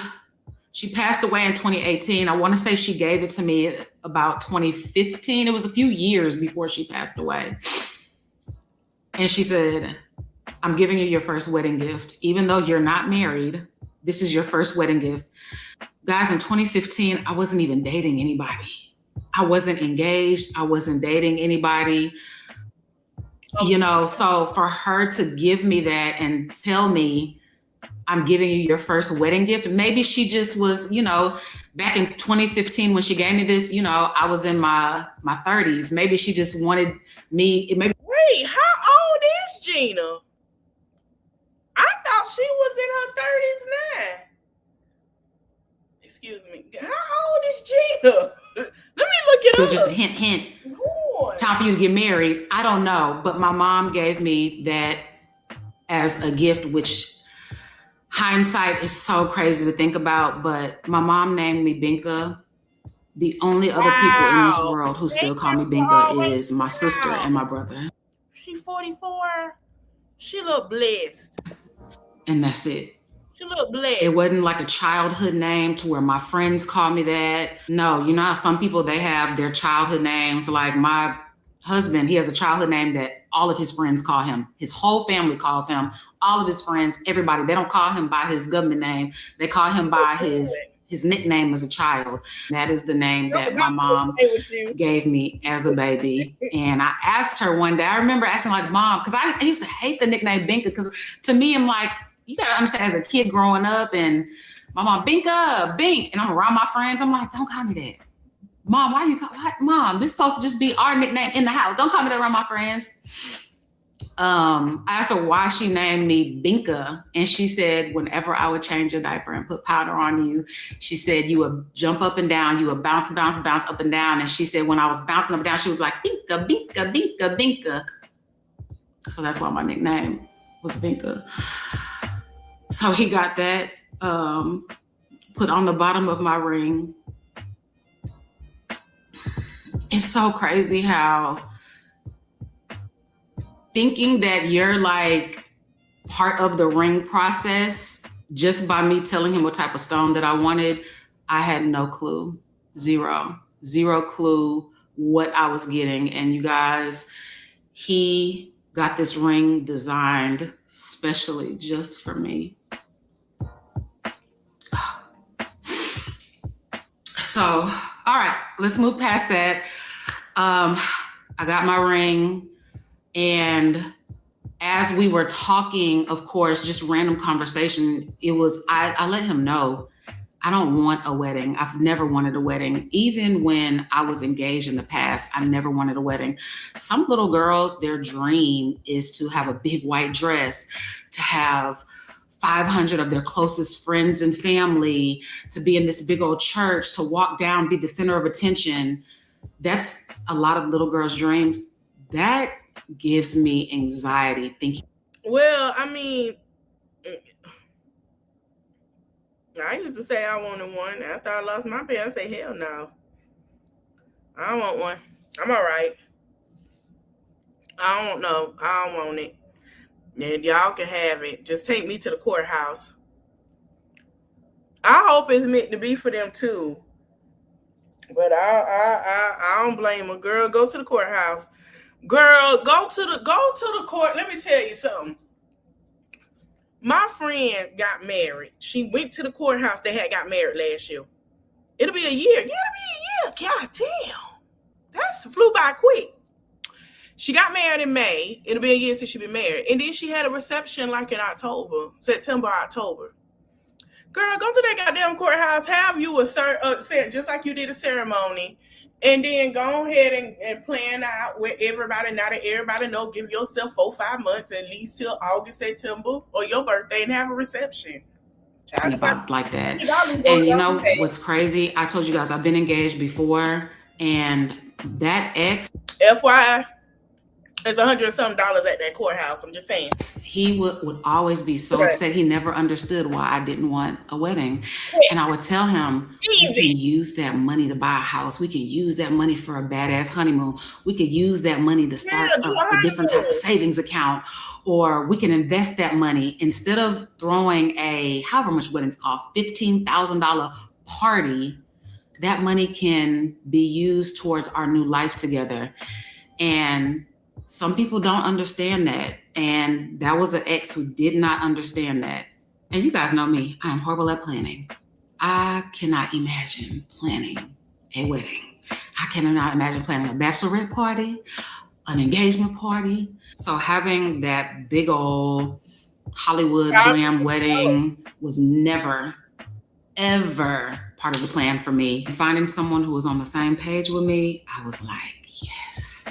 She passed away in 2018. I want to say she gave it to me about 2015. It was a few years before she passed away. And she said, I'm giving you your first wedding gift. Even though you're not married, this is your first wedding gift. Guys, in 2015, I wasn't even dating anybody. I wasn't engaged. I wasn't dating anybody. You know, so for her to give me that and tell me, I'm giving you your first wedding gift. Maybe she just was, you know, back in 2015 when she gave me this, you know, I was in my 30s. Maybe she just wanted me. Wait, how old is Gina? I thought she was in her 30s now. Excuse me. How old is Gina? Let me look it up. It was just a hint. Lord. Time for you to get married. I don't know. But my mom gave me that as a gift, which hindsight is so crazy to think about. But my mom named me Binka. The only other people in this world who still call me Binka is my sister and my brother. She 44. She look blessed. And that's it. She look blessed. It wasn't like a childhood name to where my friends call me that. No, you know how some people, they have their childhood names. Like my husband, he has a childhood name that all of his friends call him. His whole family calls him. All of his friends, everybody. They don't call him by his government name. They call him by his nickname as a child. That is the name that my mom gave me as a baby. And I asked her one day, I remember asking like, Mom, because I used to hate the nickname Binka, because to me, I'm like, you gotta understand, as a kid growing up, and my mom, Binka, Bink, and I'm around my friends, I'm like, don't call me that. Mom, why you call, what? Mom, this is supposed to just be our nickname in the house. Don't call me that around my friends. I asked her why she named me Binka, and she said whenever I would change your diaper and put powder on you, she said you would jump up and down, you would bounce up and down, and she said when I was bouncing up and down, she was like, Binka, Binka, Binka, Binka. So that's why my nickname was Binka. So he got that put on the bottom of my ring. It's so crazy how thinking that you're like part of the ring process just by me telling him what type of stone that I wanted, I had no clue. Zero clue what I was getting. And you guys, he got this ring designed specially just for me. So, all right, let's move past that. I got my ring, and as we were talking, of course, just random conversation, it was, I let him know, I don't want a wedding. I've never wanted a wedding. Even when I was engaged in the past, I never wanted a wedding. Some little girls, their dream is to have a big white dress, to have 500 of their closest friends and family, to be in this big old church, to walk down, be the center of attention. That's a lot of little girls' dreams. That gives me anxiety thinking. Well, I mean, I used to say I wanted one. After I lost my parents, I say, hell no. I don't want one. I'm all right. I don't know. I don't want it. And y'all can have it. Just take me to the courthouse. I hope it's meant to be for them too. But I don't blame a girl. Go to the courthouse. Girl, go to the court. Let me tell you something. My friend got married. She went to the courthouse. They had got married last year. It'll be a year. Yeah, it'll be a year. God damn. That's flew by quick. She got married in May. It'll be a year since she been married. And then she had a reception like in September, October. Girl, go to that goddamn courthouse. Have you just like you did a ceremony. And then go ahead and plan out with everybody. Now that everybody know, give yourself 4-5 months, at least till August, September, or your birthday, and have a reception. About like that. And you know what's crazy? I told you guys I've been engaged before, and that ex, FYI, it's $100-something at that courthouse. I'm just saying. He would always be so upset. He never understood why I didn't want a wedding. And I would tell him, we can use that money to buy a house. We can use that money for a badass honeymoon. We could use that money to start a different type of savings account, or we can invest that money instead of throwing a, however much weddings cost, $15,000 party. That money can be used towards our new life together. And some people don't understand that. And that was an ex who did not understand that. And you guys know me, I am horrible at planning. I cannot imagine planning a wedding. I cannot imagine planning a bachelorette party, an engagement party. So having that big old Hollywood glam wedding was never, ever part of the plan for me. Finding someone who was on the same page with me, I was like, yes.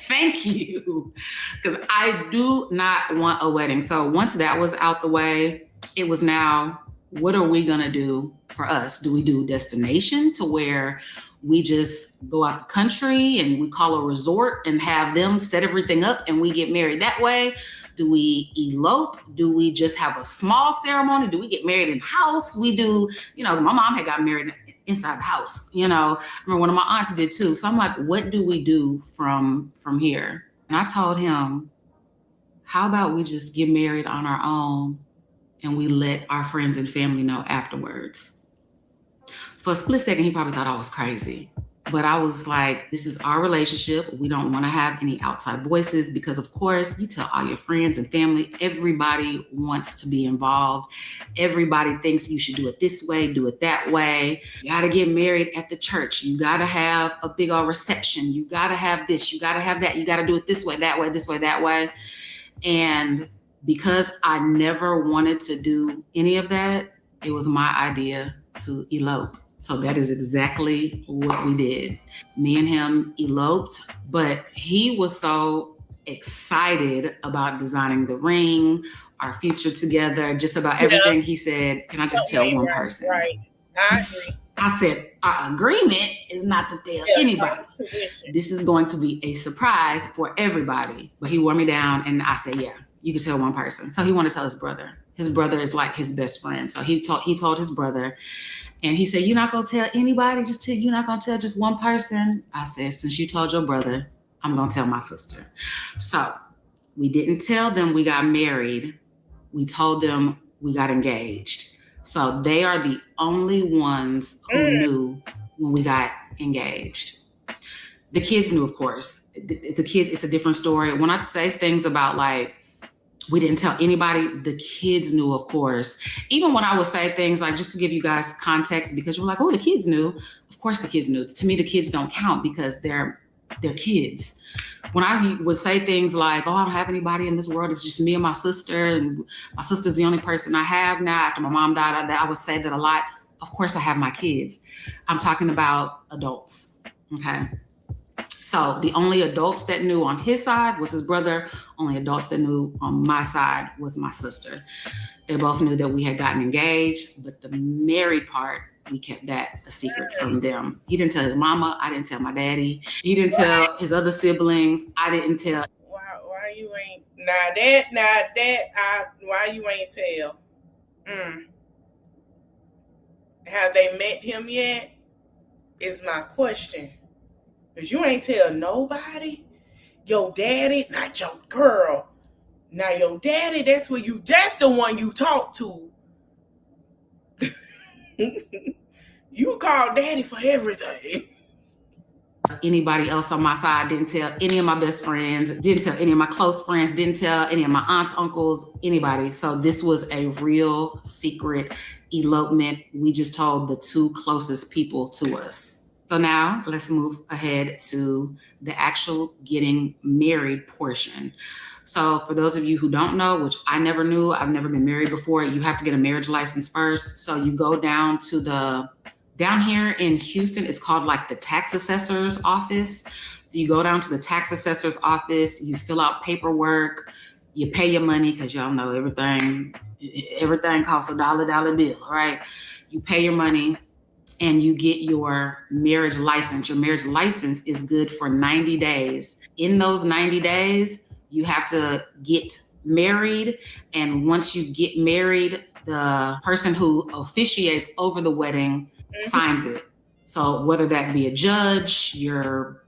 Thank you, because I do not want a wedding. So once that was out the way, it was now, what are we gonna do for us? Do we do destination to where we just go out the country and we call a resort and have them set everything up and we get married that way? Do we elope? Do we just have a small ceremony? Do we get married in house? We do, my mom had got married inside the house, I remember one of my aunts did too. So I'm like, what do we do from here? And I told him, how about we just get married on our own and we let our friends and family know afterwards? For a split second, he probably thought I was crazy. But I was like, this is our relationship. We don't want to have any outside voices because, of course, you tell all your friends and family, everybody wants to be involved. Everybody thinks you should do it this way, do it that way. You got to get married at the church. You got to have a big old reception. You got to have this. You got to have that. You got to do it this way, that way, this way, that way. And because I never wanted to do any of that, it was my idea to elope. So that is exactly what we did. Me and him eloped, but he was so excited about designing the ring, our future together, just about everything. He said, can I just tell one person? Right. I agree. I said, our agreement is not to tell anybody. This is going to be a surprise for everybody. But he wore me down and I said, yeah, you can tell one person. So he wanted to tell his brother. His brother is like his best friend. So he told his brother. And he said, you're not going to tell anybody? You're not going to tell just one person? I said, since you told your brother, I'm going to tell my sister. So we didn't tell them we got married. We told them we got engaged. So they are the only ones who knew when we got engaged. The kids knew, of course. The kids, it's a different story. When I say things about like, We didn't tell anybody. The kids knew, of course. Even when I would say things like, just to give you guys context, because you're like, oh, the kids knew. Of course the kids knew. To me, the kids don't count because they're kids. When I would say things like, oh, I don't have anybody in this world, it's just me and my sister, and my sister's the only person I have now after my mom died, I would say that a lot. Of course I have my kids. I'm talking about adults, okay? So the only adults that knew on his side was his brother. Only adults that knew on my side was my sister. They both knew that we had gotten engaged, but the married part, we kept that a secret from them. He didn't tell his mama. I didn't tell my daddy. He didn't tell his other siblings. I didn't tell. Why you ain't why you ain't tell? Have they met him yet? Is my question. Because you ain't tell nobody. Your daddy, not your girl. Now your daddy, that's the one you talk to. You call daddy for everything. Anybody else on my side, didn't tell any of my best friends, didn't tell any of my close friends, didn't tell any of my aunts, uncles, anybody. So this was a real secret elopement. We just told the two closest people to us. So now let's move ahead to the actual getting married portion. So for those of you who don't know, which I never knew, I've never been married before, you have to get a marriage license first. So you go down to down here in Houston, it's called like the tax assessor's office. So you go down to the tax assessor's office, you fill out paperwork, you pay your money, because y'all know everything costs $1 bill, right? You pay your money and you get your marriage license. Your marriage license is good for 90 days. In those 90 days, you have to get married. And once you get married, the person who officiates over the wedding signs it. So whether that be a judge, your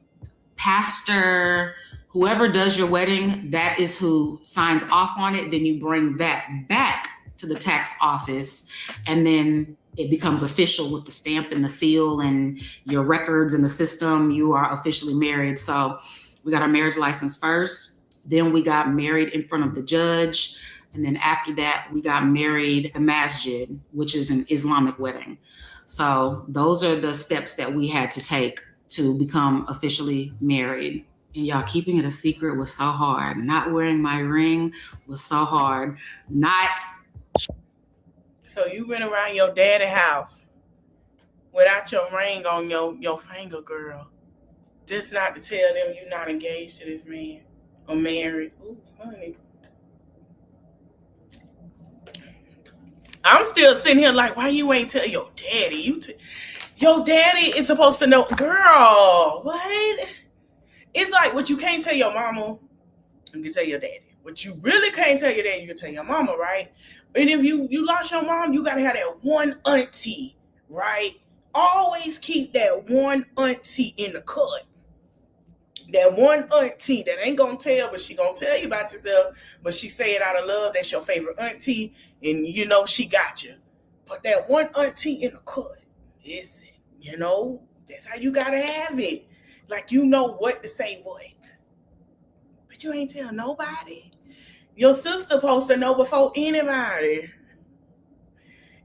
pastor, whoever does your wedding, that is who signs off on it. Then you bring that back to the tax office, and then it becomes official with the stamp and the seal and your records in the system. You are officially married. So we got our marriage license first. Then we got married in front of the judge. And then after that, we got married at the masjid, which is an Islamic wedding. So those are the steps that we had to take to become officially married. And y'all, keeping it a secret was so hard. Not wearing my ring was so hard. So you went around your daddy's house without your ring on your finger, girl. Just not to tell them you're not engaged to this man or married. Ooh, honey. I'm still sitting here like, why you ain't tell your daddy? Your daddy is supposed to know. Girl, what? It's like what you can't tell your mama, you can tell your daddy. What you really can't tell your daddy, you can tell your mama, right? And if you lost your mom, you got to have that one auntie, right? Always keep that one auntie in the cut. That one auntie that ain't going to tell, but she going to tell you about yourself, but she say it out of love. That's your favorite auntie, and you know she got you. But that one auntie in the cut, is it? You know, that's how you got to have it. Like, you know what to say what. But you ain't tell nobody. Your sister supposed to know before anybody.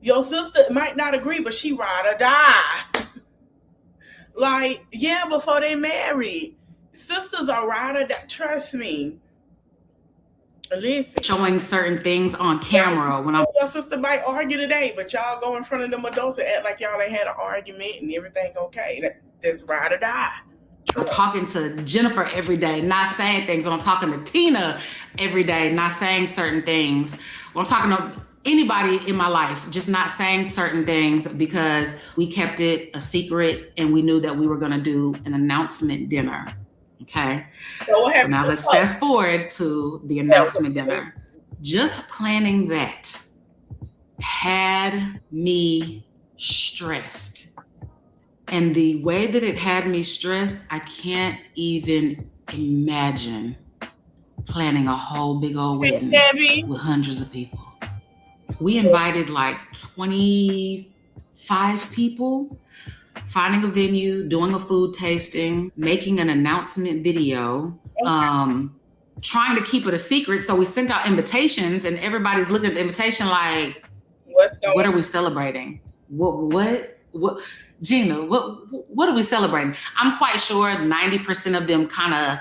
Your sister might not agree, but she ride or die. Like, yeah, before they married. Sisters are ride or die. Trust me. Listen. Showing certain things on camera. Your sister might argue today, but y'all go in front of them adults and act like y'all ain't had an argument and everything okay. That's ride or die. I'm talking to Jennifer every day, not saying things. When I'm talking to Tina every day, not saying certain things. When I'm talking to anybody in my life, just not saying certain things because we kept it a secret and we knew that we were going to do an announcement dinner. Okay. So now let's fast forward to the announcement dinner. Just planning that had me stressed. And the way that it had me stressed, I can't even imagine planning a whole big old wedding with hundreds of people. We invited like 25 people, finding a venue, doing a food tasting, making an announcement video. trying to keep it a secret. So we sent out invitations and everybody's looking at the invitation like, what are we celebrating? What, Gina, what are we celebrating? I'm quite sure 90% of them kind of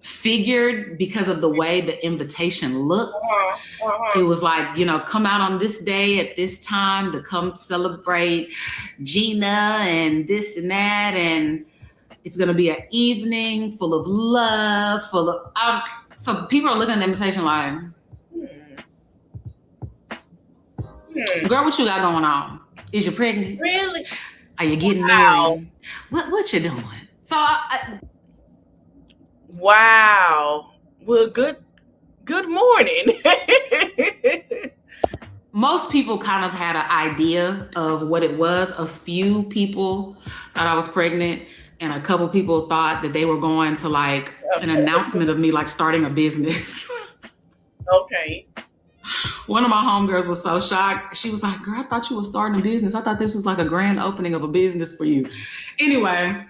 figured because of the way the invitation looked. It was like, you know, come out on this day at this time to come celebrate Gina and this and that. And it's going to be an evening full of love, full of, so people are looking at the invitation like, girl, what you got going on? Is you pregnant? Really? Are you getting married? What you doing? So wow. Well, good morning. Most people kind of had an idea of what it was. A few people thought I was pregnant, and a couple people thought that they were going to like an announcement of me like starting a business. Okay. One of my homegirls was so shocked. She was like, girl, I thought you were starting a business. I thought this was like a grand opening of a business for you. Anyway,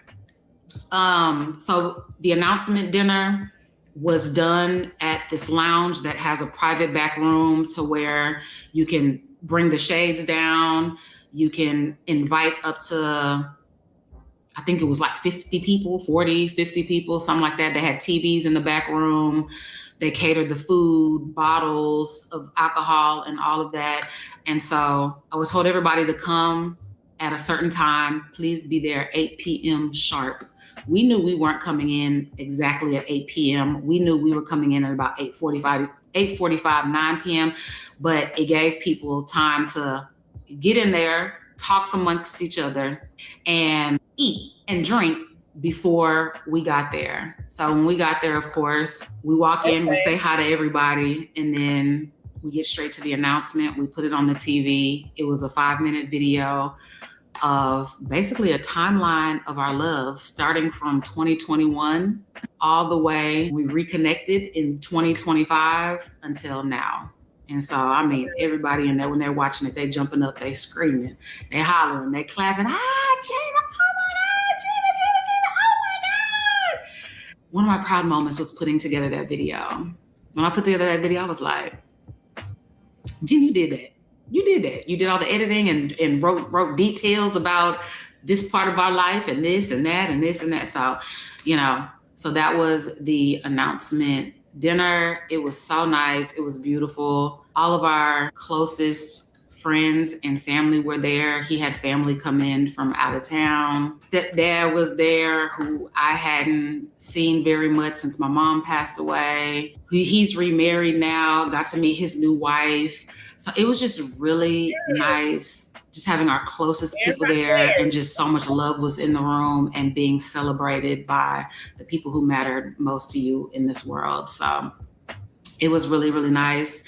so the announcement dinner was done at this lounge that has a private back room to where you can bring the shades down. You can invite up to, I think it was like 50 people, 40, 50 people, something like that. They had TVs in the back room. They catered the food, bottles of alcohol and all of that. And so I was told everybody to come at a certain time. Please be there 8 p.m. sharp. We knew we weren't coming in exactly at 8 p.m. We knew we were coming in at about 8:45, 9 p.m. But it gave people time to get in there, talk amongst each other, and eat and drink before we got there. So when we got there, of course, we walk in, we say hi to everybody, and then we get straight to the announcement. We put it on the TV. It was a 5-minute video of basically a timeline of our love, starting from 2021 all the way. We reconnected in 2025 until now. And so, I mean, everybody in there, when they're watching it, they jumping up, they screaming, they hollering, they clapping, Gina, oh my God, Gina, oh my God. One of my proud moments was putting together that video. When I put together that video, I was like, Gina, you did that. You did that. You did all the editing and wrote details about this part of our life and this and that and this and that. So, you know, so that was the announcement dinner. It was so nice. It was beautiful. All of our closest friends and family were there. He had family come in from out of town. Stepdad was there, who I hadn't seen very much since my mom passed away. He's remarried now, got to meet his new wife. So it was just really nice, just having our closest people there, and just so much love was in the room and being celebrated by the people who mattered most to you in this world. So it was really, really nice.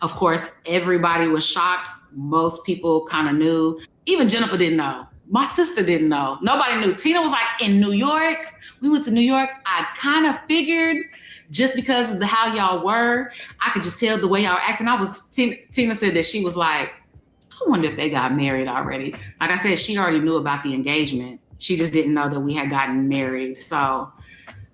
Of course, everybody was shocked. Most people kind of knew. Even Jennifer didn't know. My sister didn't know. Nobody knew. Tina was like, in New York. We went to New York. I kind of figured, just because of how y'all were, I could just tell the way y'all were acting. Tina said that she was like, I wonder if they got married already. Like I said, she already knew about the engagement. She just didn't know that we had gotten married. So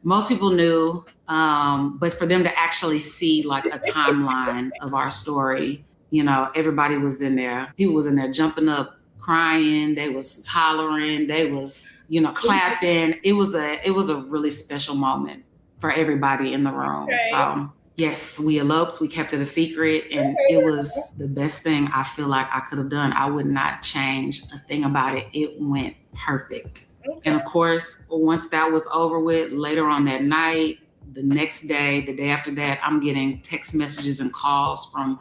most people knew, but for them to actually see like a timeline of our story, you know, everybody was in there. People was in there jumping up, crying. They was hollering. They was, you know, clapping. It was a really special moment for everybody in the room. Okay. So yes, we eloped, we kept it a secret, and it was the best thing I feel like I could have done. I would not change a thing about it. It went perfect. Okay. And of course, once that was over with, later on that night, the next day, the day after that, I'm getting text messages and calls from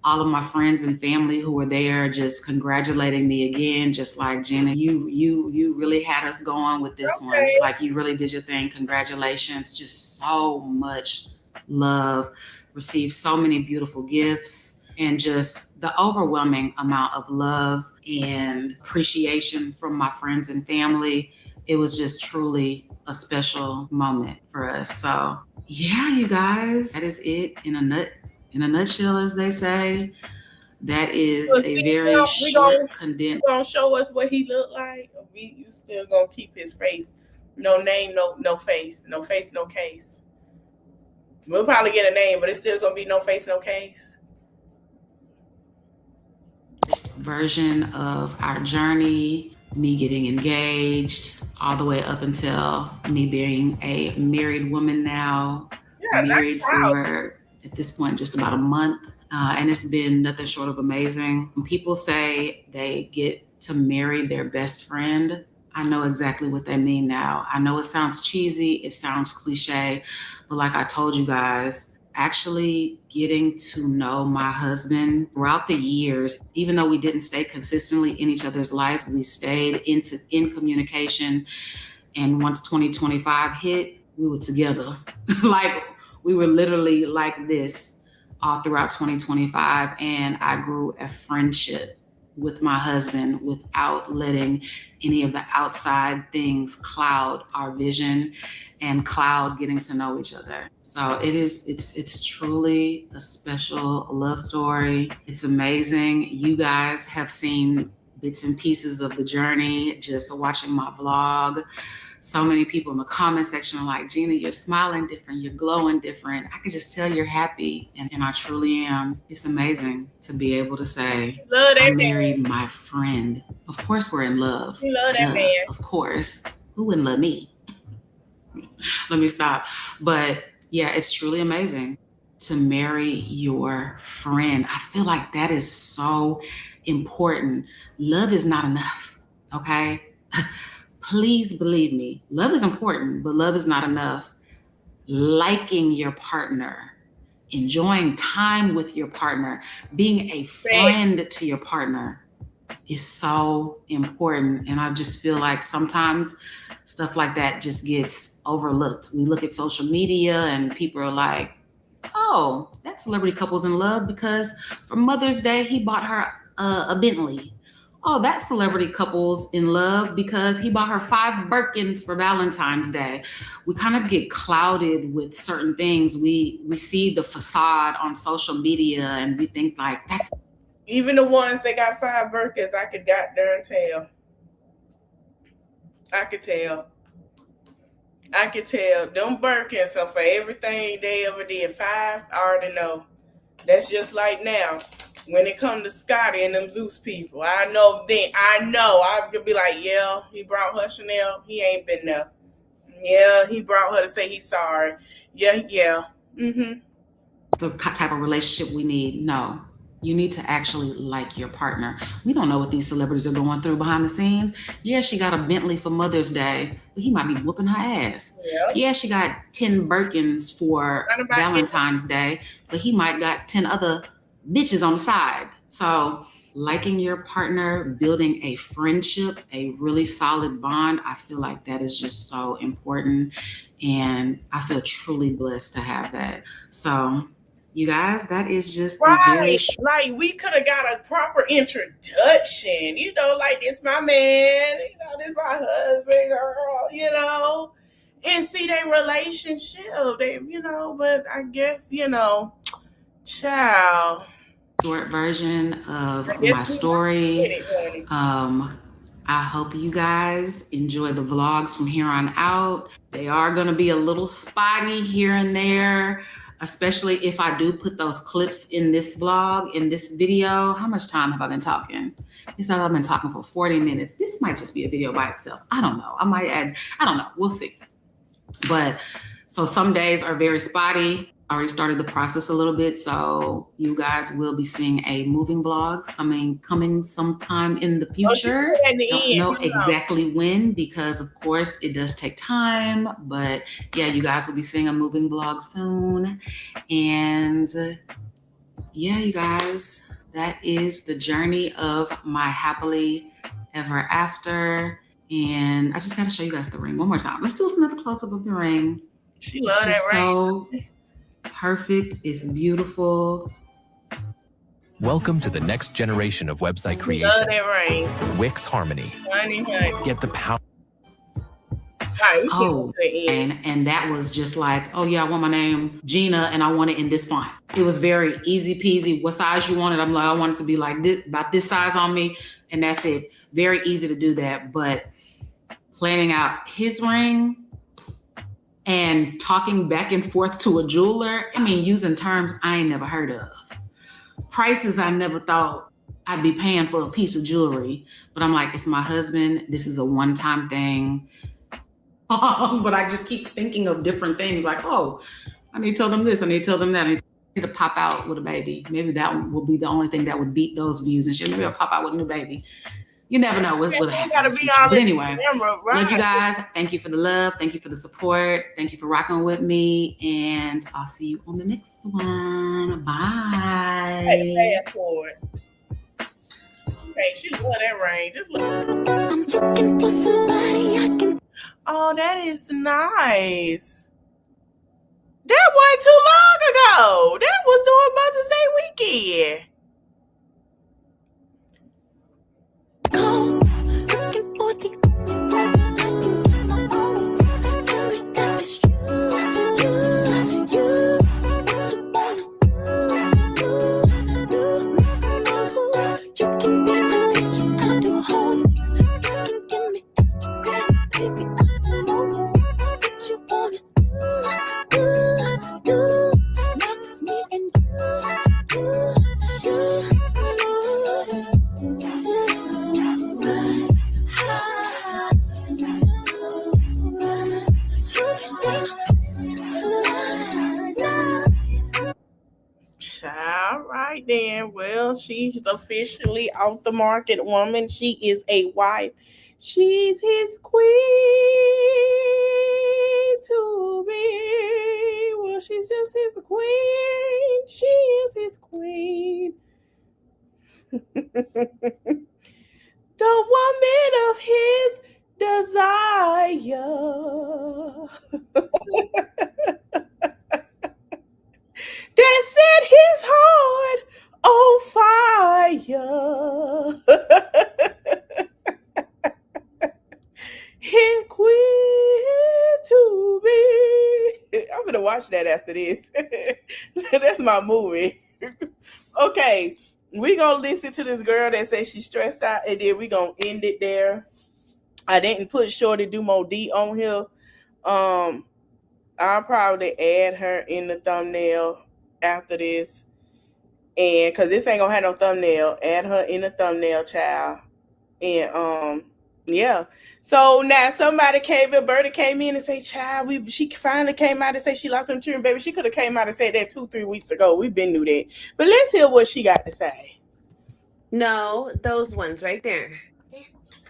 all of my friends and family who were there, just congratulating me again, just like, Gina, you really had us going with this one. Like, you really did your thing. Congratulations. Just so much love. Received so many beautiful gifts, and just the overwhelming amount of love and appreciation from my friends and family. It was just truly a special moment for us. So yeah, you guys, that is it in a nutshell, as they say. That is a very short, condensed. You gonna show us what he looked like? You still gonna keep his face? No name, no face, no face, no case. We'll probably get a name, but it's still gonna be no face, no case. Version of our journey, me getting engaged, all the way up until me being a married woman now. Yeah, married for, at this point, just about a month. And it's been nothing short of amazing. When people say they get to marry their best friend, I know exactly what they mean now. I know it sounds cheesy, it sounds cliche, but like I told you guys, actually getting to know my husband throughout the years, even though we didn't stay consistently in each other's lives, we stayed in communication. And once 2025 hit, we were together. Like, we were literally like this all throughout 2025. And I grew a friendship with my husband without letting any of the outside things cloud our vision and cloud getting to know each other. So it's truly a special love story. It's amazing. You guys have seen bits and pieces of the journey just watching my vlog. So many people in the comment section are like, Gina, you're smiling different, you're glowing different. I can just tell you're happy, and I truly am. It's amazing to be able to say, I married my friend. Of course we're in love. You love that man. Of course. Who wouldn't love me? Let me stop. But yeah, it's truly amazing to marry your friend. I feel like that is so important. Love is not enough, okay? Please believe me, love is important, but love is not enough. Liking your partner, enjoying time with your partner, being a friend to your partner is so important. And I just feel like sometimes stuff like that just gets overlooked. We look at social media and people are like, oh, that celebrity couple's in love because for Mother's Day, he bought her a Bentley. Oh, that celebrity couple's in love because he bought her 5 Birkins for Valentine's Day. We kind of get clouded with certain things. We see the facade on social media and we think like that's... Even the ones that got 5 Birkins, I could goddamn tell. I could tell. Them Birkins are for everything they ever did. 5, I already know. That's just like now. When it comes to Scotty and them Zeus people, I know I could be like, yeah, he brought her Chanel. He ain't been there. Yeah, he brought her to say he's sorry. Yeah. Mm-hmm. The type of relationship we need. No, you need to actually like your partner. We don't know what these celebrities are going through behind the scenes. Yeah, she got a Bentley for Mother's Day, but he might be whooping her ass. Yeah, she got 10 Birkins for Valentine's Day, but he might got 10 other bitches on the side. So liking your partner, building a friendship, a really solid bond, I feel like that is just so important. And I feel truly blessed to have that. So you guys, that is just right. Like we could have got a proper introduction, like this my man, this my husband, girl, and see their relationship, but I guess, child. Short version of my story. I hope you guys enjoy the vlogs from here on out. They are going to be a little spotty here and there, especially if I do put those clips in this vlog, in this video. How much time have I been talking? I've been talking for 40 minutes. This might just be a video by itself. I don't know. I might add, I don't know. We'll see. But so some days are very spotty. I already started the process a little bit, so you guys will be seeing a moving vlog, coming sometime in the future. Don't know exactly when, because of course it does take time, but yeah, you guys will be seeing a moving vlog soon. And yeah, you guys, that is the journey of my happily ever after. And I just gotta show you guys the ring one more time. Let's do another close-up of the ring. She loves that ring. So perfect. It's beautiful. Welcome to the next generation of website creation. Love that ring. Wix Harmony. Honey. Get the power. And that was just like, oh yeah, I want my name Gina and I want it in this font. It was very easy peasy. What size you wanted? I'm like, I want it to be like this, about this size on me, and that's it. Very easy to do that. But planning out his ring, and talking back and forth to a jeweler. I mean, using terms I ain't never heard of. Prices I never thought I'd be paying for a piece of jewelry. But I'm like, it's my husband. This is a one-time thing. But I just keep thinking of different things like, oh, I need to tell them this. I need to tell them that. I need to pop out with a baby. Maybe that will be the only thing that would beat those views and shit. Maybe I'll pop out with a new baby. You never know what happens. But anyway, love you guys. Thank you for the love. Thank you for the support. Thank you for rocking with me. And I'll see you on the next one. Bye. Hey, for it. Hey, she love that rain. Just look. I'm looking for somebody I can. Oh, that is nice. That wasn't too long ago. That was during Mother's Day weekend. Looking for the all right then. Well, she's officially off the market woman. She is a wife. She's his queen to be. Well, she's just his queen. She is his queen. The woman of his desire. That set his heart on fire. His queen to be. I'm gonna watch that after this. That's my movie. Okay, we gonna listen to this girl that says she's stressed out, and then we gonna end it there. I didn't put Shorty Do More D on here. I'll probably add her in the thumbnail after this, and because this ain't gonna have no thumbnail, add her in the thumbnail, child. And yeah. So now Bertie came in and say, child, she finally came out and say she lost them children, baby. She could have came out and said that 2-3 weeks ago. We've been knew that. But let's hear what she got to say. No, those ones right there.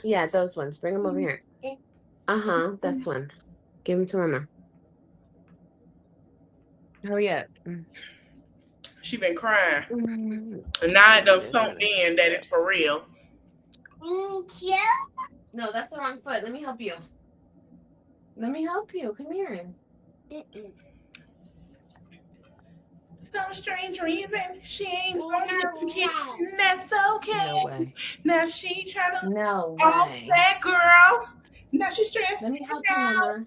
Yeah, those ones. Bring them over here. That's one. Give them to Mama. Hurry up. She been crying. And now I done sunk in that it's for real. No, that's the wrong foot. Let me help you. Let me help you. Come here. Some strange reason she ain't gonna get. That's okay. No way. Now she trying to off that girl. Now she's stressed. Let me help you, Mama.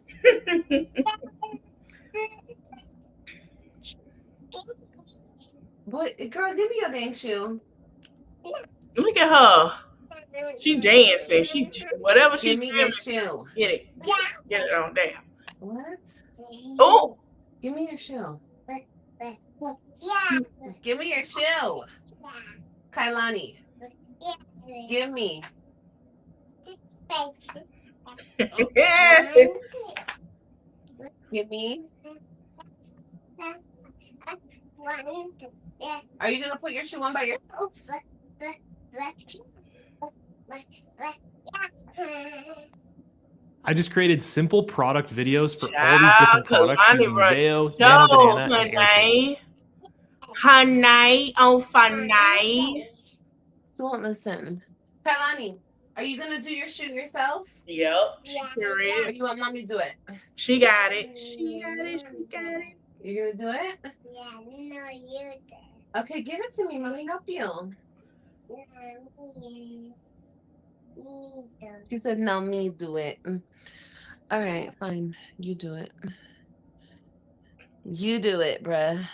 Boy, girl, give me your dang shoe. Look at her. She dancing. She whatever she. Give me your shoe. Get it. Get it on down. What? Oh. Give me your shoe. Give me your shoe. Kailani. Give me. Give me. Are you gonna put your shoe on by yourself? I just created simple product videos for all these different products using Veo, Nano Banana, and Airtable. Honey, oh funny. Don't listen. Kailani, are you gonna do your shoe yourself? Yep, she sure is. Or you want Mommy to do it? She got it. She got it. She got it. You're gonna do it? Yeah, no, you do. Okay, give it to me. Let me help you. She said, no, me do it. All right, fine. You do it. You do it, bruh.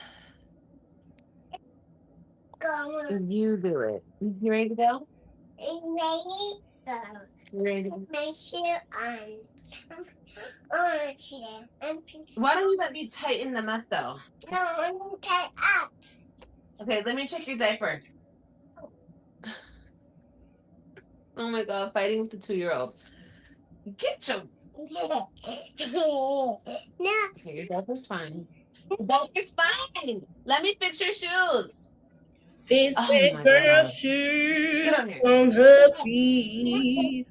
You do it. You ready to go? Ready? Go. You ready? My shoe on. Why don't you let me tighten them up though? No, I'm tied up. Okay, let me check your diaper. Oh my god, fighting with the 2-year-old. Get your No. Okay, your diaper's fine. Your diaper's fine. Let me fix your shoes. Fix Oh that my girl's god. shoes Get on here. from her feet.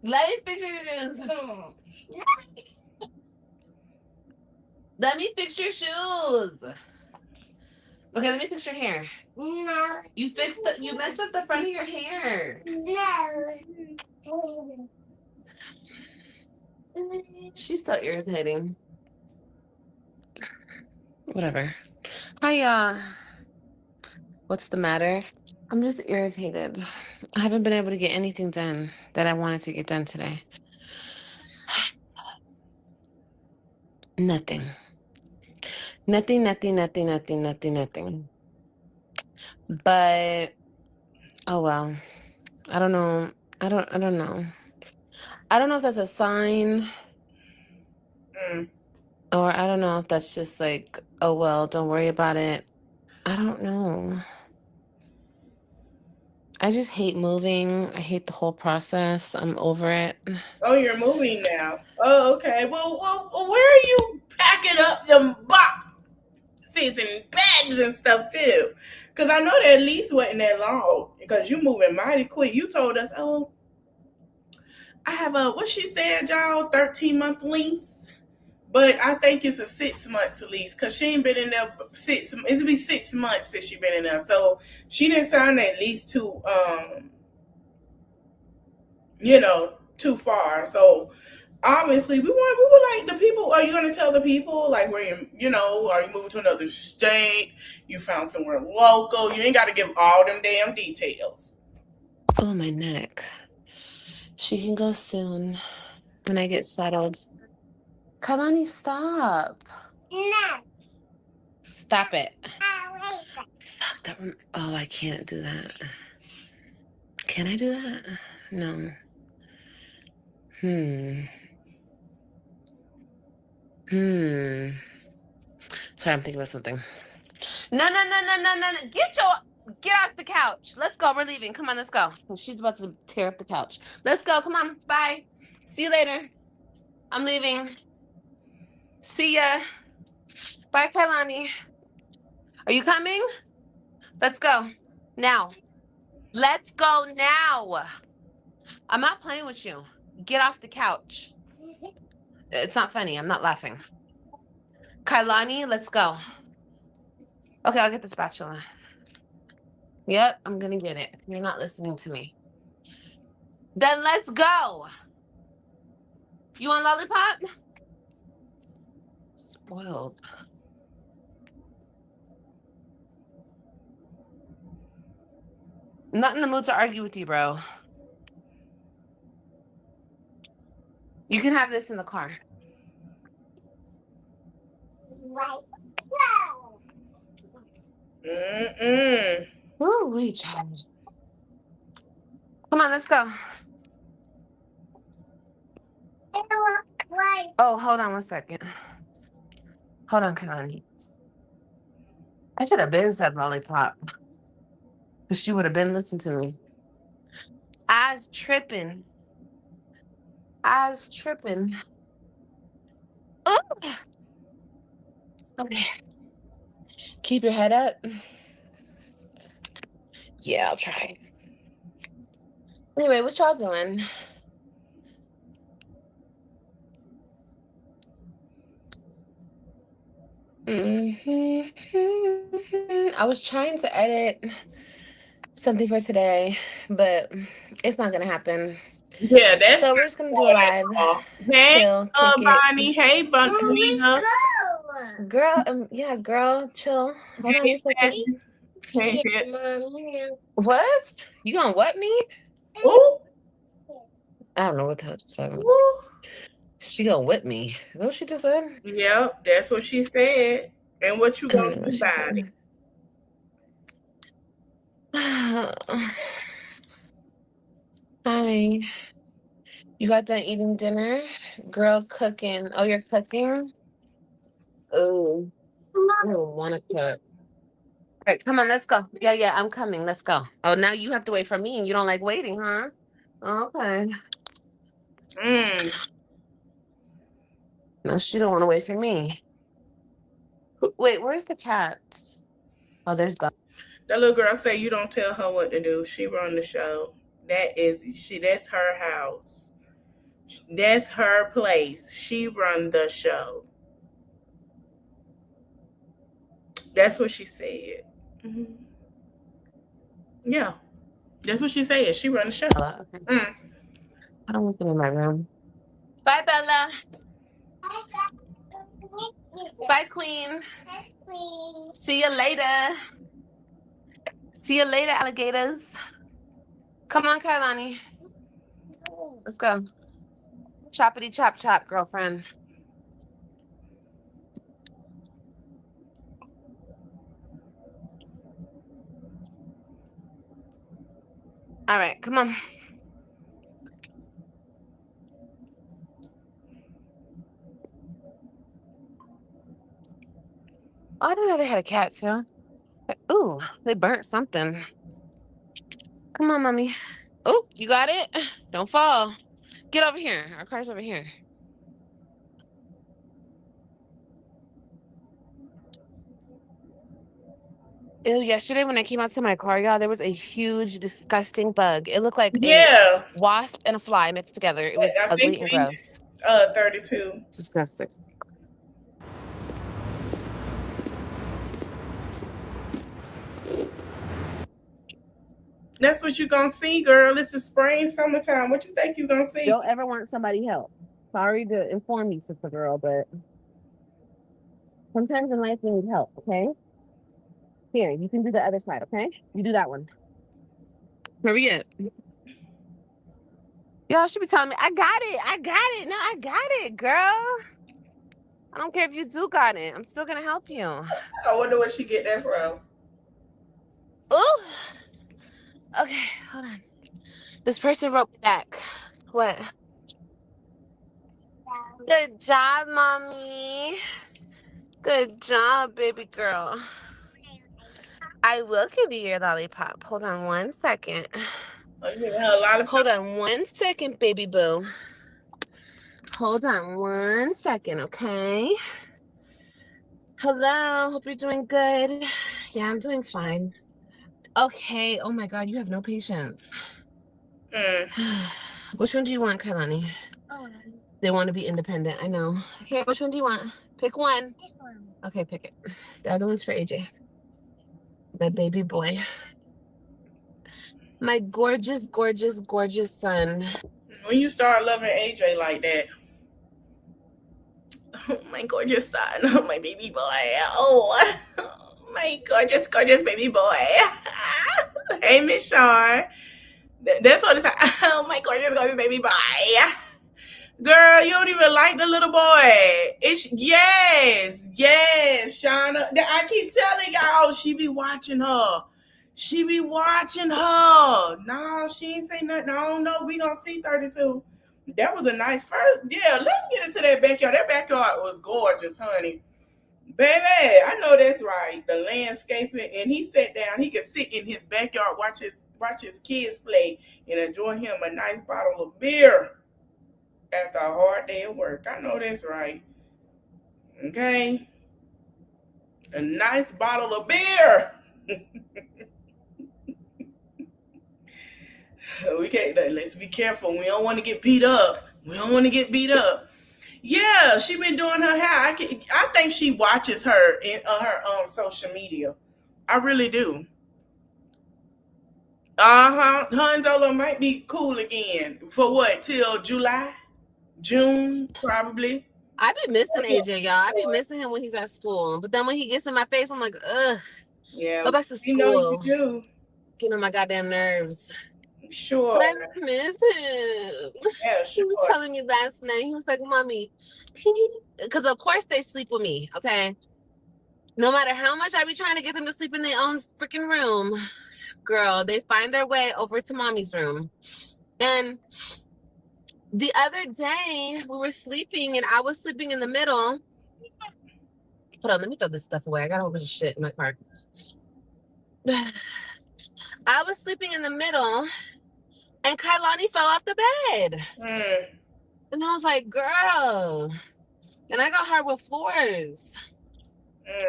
Let me fix your shoes. Let me fix your shoes. Okay, let me fix your hair. No. You messed up the front of your hair. No. She's still irritating. Whatever. Hi, what's the matter? I'm just irritated. I haven't been able to get anything done that I wanted to get done today. Nothing. Nothing. But oh well. I don't know. I don't know. I don't know if that's a sign. Or I don't know if that's just like, oh well, don't worry about it. I don't know. I just hate moving. I hate the whole process. I'm over it. Oh, you're moving now. Oh, okay. Well, where are you packing up them boxes and bags and stuff too? Because I know that lease wasn't that long. Because you moving mighty quick. You told us, oh, I have what she said, y'all, 13-month lease. But I think it's a 6 months lease because she ain't been in there it'll be 6 months since she been in there. So she didn't sign that lease too too far. So obviously we would like the people. Are you gonna tell the people like where are you moving to another state? You found somewhere local. You ain't gotta give all them damn details. Oh, my neck. She can go soon when I get settled. Kalani, stop. No. Stop it. Fuck that. Oh, I can't do that. Can I do that? No. Sorry, I'm thinking about something. No. Get off the couch. Let's go. We're leaving. Come on, let's go. She's about to tear up the couch. Let's go. Come on. Bye. See you later. I'm leaving. See ya. Bye, Kailani. Are you coming? Let's go. Now. Let's go now. I'm not playing with you. Get off the couch. It's not funny. I'm not laughing. Kailani, let's go. Okay, I'll get the spatula. Yep, I'm gonna get it. You're not listening to me. Then let's go. You want lollipop? Spoiled. I'm not in the mood to argue with you, bro. You can have this in the car. Holy child. Come on, let's go. Oh, hold on 1 second. Hold on, Kalani. I should have been said lollipop. Because she would have been listening to me. I was tripping. Ooh. Okay. Keep your head up. Yeah, I'll try. Anyway, what y'all doing? I was trying to edit something for today, but it's not gonna happen. Yeah, that's so we're just gonna do a live. Hey, chill, kick Bonnie. it. Hey, Bonita. Girl, yeah, girl, chill. Hold on a second. What? You gonna what me? Ooh. I don't know what the hell she's talking about. She gonna whip me. Is that what she just said? Yep, that's what she said. And what you gonna do about it? Hi. You got done eating dinner? Girls cooking. Oh, you're cooking? Oh, I don't want to cook. All right, come on, let's go. Yeah, I'm coming. Let's go. Oh, now you have to wait for me and you don't like waiting, huh? Okay. No, she don't want to wait for me. Wait, where's the cats? Oh, there's Bella. That little girl say you don't tell her what to do. She run the show. That's her house. That's her place. She run the show. That's what she said. Mm-hmm. Yeah. That's what she said. She run the show. Okay. I don't want them in my room. Bye, Bella. Bye, Queen. See you later. See you later, alligators. Come on, Kailani. Let's go. Choppity chop chop, girlfriend. All right, come on. Oh, I didn't know they had a cat too. Ooh, they burnt something. Come on, mommy. Oh, you got it? Don't fall. Get over here. Our car's over here. Ew, yesterday when I came out to my car, y'all, there was a huge, disgusting bug. It looked like a wasp and a fly mixed together. It was ugly and gross. 32. Disgusting. That's what you gonna see, girl. It's the spring, summertime. What you think you gonna see? Don't ever want somebody help. Sorry to inform you, sister girl, but sometimes in life we need help, okay? Here, you can do the other side, okay? You do that one. Hurry up. Y'all should be telling me, I got it. No, I got it, girl. I don't care if you do got it. I'm still gonna help you. I wonder where she get that from. Ooh. Okay, hold on. This person wrote me back. What? Good job, mommy. Good job, baby girl. I will give you your lollipop. Hold on 1 second. Hold on 1 second, baby boo. Hold on 1 second, okay? Hello, hope you're doing good. Yeah, I'm doing fine. Okay, oh my God, you have no patience. Which one do you want, Kailani? They want to be independent, I know. Here, which one do you want? Pick one. Okay, pick it. The other one's for AJ. The baby boy. My gorgeous, gorgeous, gorgeous son. When you start loving AJ like that. Oh, my gorgeous son. Oh, my baby boy. Oh, my gorgeous, gorgeous baby boy. Hey, Miss Shawn. That's what it's like. Oh, my gorgeous, gorgeous baby boy. Girl, you don't even like the little boy. It's yes, Shauna. I keep telling y'all, she be watching her. She be watching her. No, she ain't say nothing. I don't know. We gonna see 32. That was a nice first. Yeah, let's get into that backyard. That backyard was gorgeous, honey. Baby, I know that's right. The landscaping, and he sat down. He could sit in his backyard, watch his kids play, and enjoy him a nice bottle of beer after a hard day of work. I know that's right. Okay? A nice bottle of beer. We can't, let's be careful. We don't want to get beat up. Yeah, she been doing her hair. I think she watches her in her social media. I really do. Hanzola might be cool again. For what? Till July? June, probably. I be missing AJ, y'all. I be missing him when he's at school. But then when he gets in my face, I'm like, ugh. Yeah. Go back to school. You know you do. Getting on my goddamn nerves. Sure. But I miss him. Yeah, sure. He was telling me last night. He was like, Mommy, can you... Because of course they sleep with me, okay? No matter how much I be trying to get them to sleep in their own freaking room, girl, they find their way over to Mommy's room. And the other day we were sleeping and I was sleeping in the middle. Hold on, let me throw this stuff away. I got a whole bunch of shit in my car. I was sleeping in the middle and Kailani fell off the bed. And I was like, girl. And I got hard with floors.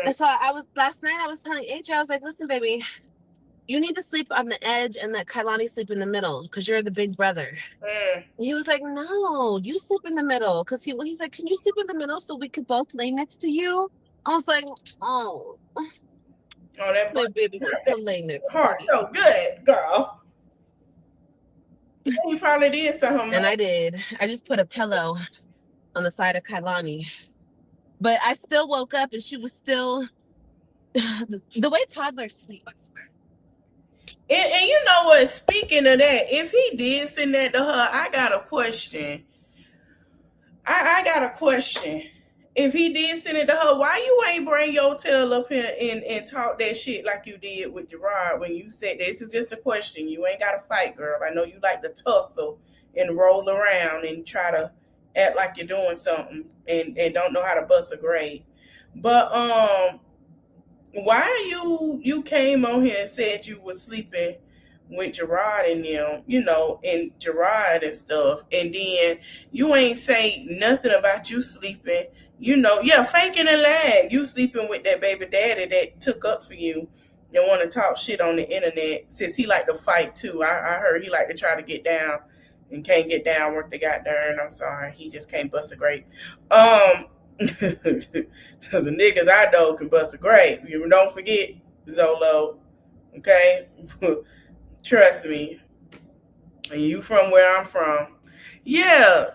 And so last night I was telling H, I was like, listen, baby, you need to sleep on the edge and let Kailani sleep in the middle because you're the big brother. He was like, no, you sleep in the middle. Because he's like, can you sleep in the middle so we could both lay next to you? I was like, oh. Oh, that my baby wants to lay next to heart me. so good, girl. You probably did something. And I did. I just put a pillow on the side of Kailani. But I still woke up and she was still the way toddlers sleep, I swear. And you know what? Speaking of that, if he did send that to her, I got a question. I got a question. If he did send it to her, why you ain't bring your tail up here and talk that shit like you did with Gerard when you said this is just a question. You ain't got to fight, girl. I know you like to tussle and roll around and try to act like you're doing something and don't know how to bust a grade. But why you came on here and said you was sleeping with Gerard and them, you know, and Gerard and stuff, and then you ain't say nothing about you sleeping, you know, faking a lag. You sleeping with that baby daddy that took up for you and want to talk shit on the internet since he like to fight too. I heard he like to try to get down and can't get down worth the goddamn. I'm sorry, he just can't bust a grape. Because the niggas I know can bust a grape. You don't forget, Zolo. Okay? Trust me. And you from where I'm from. Yeah.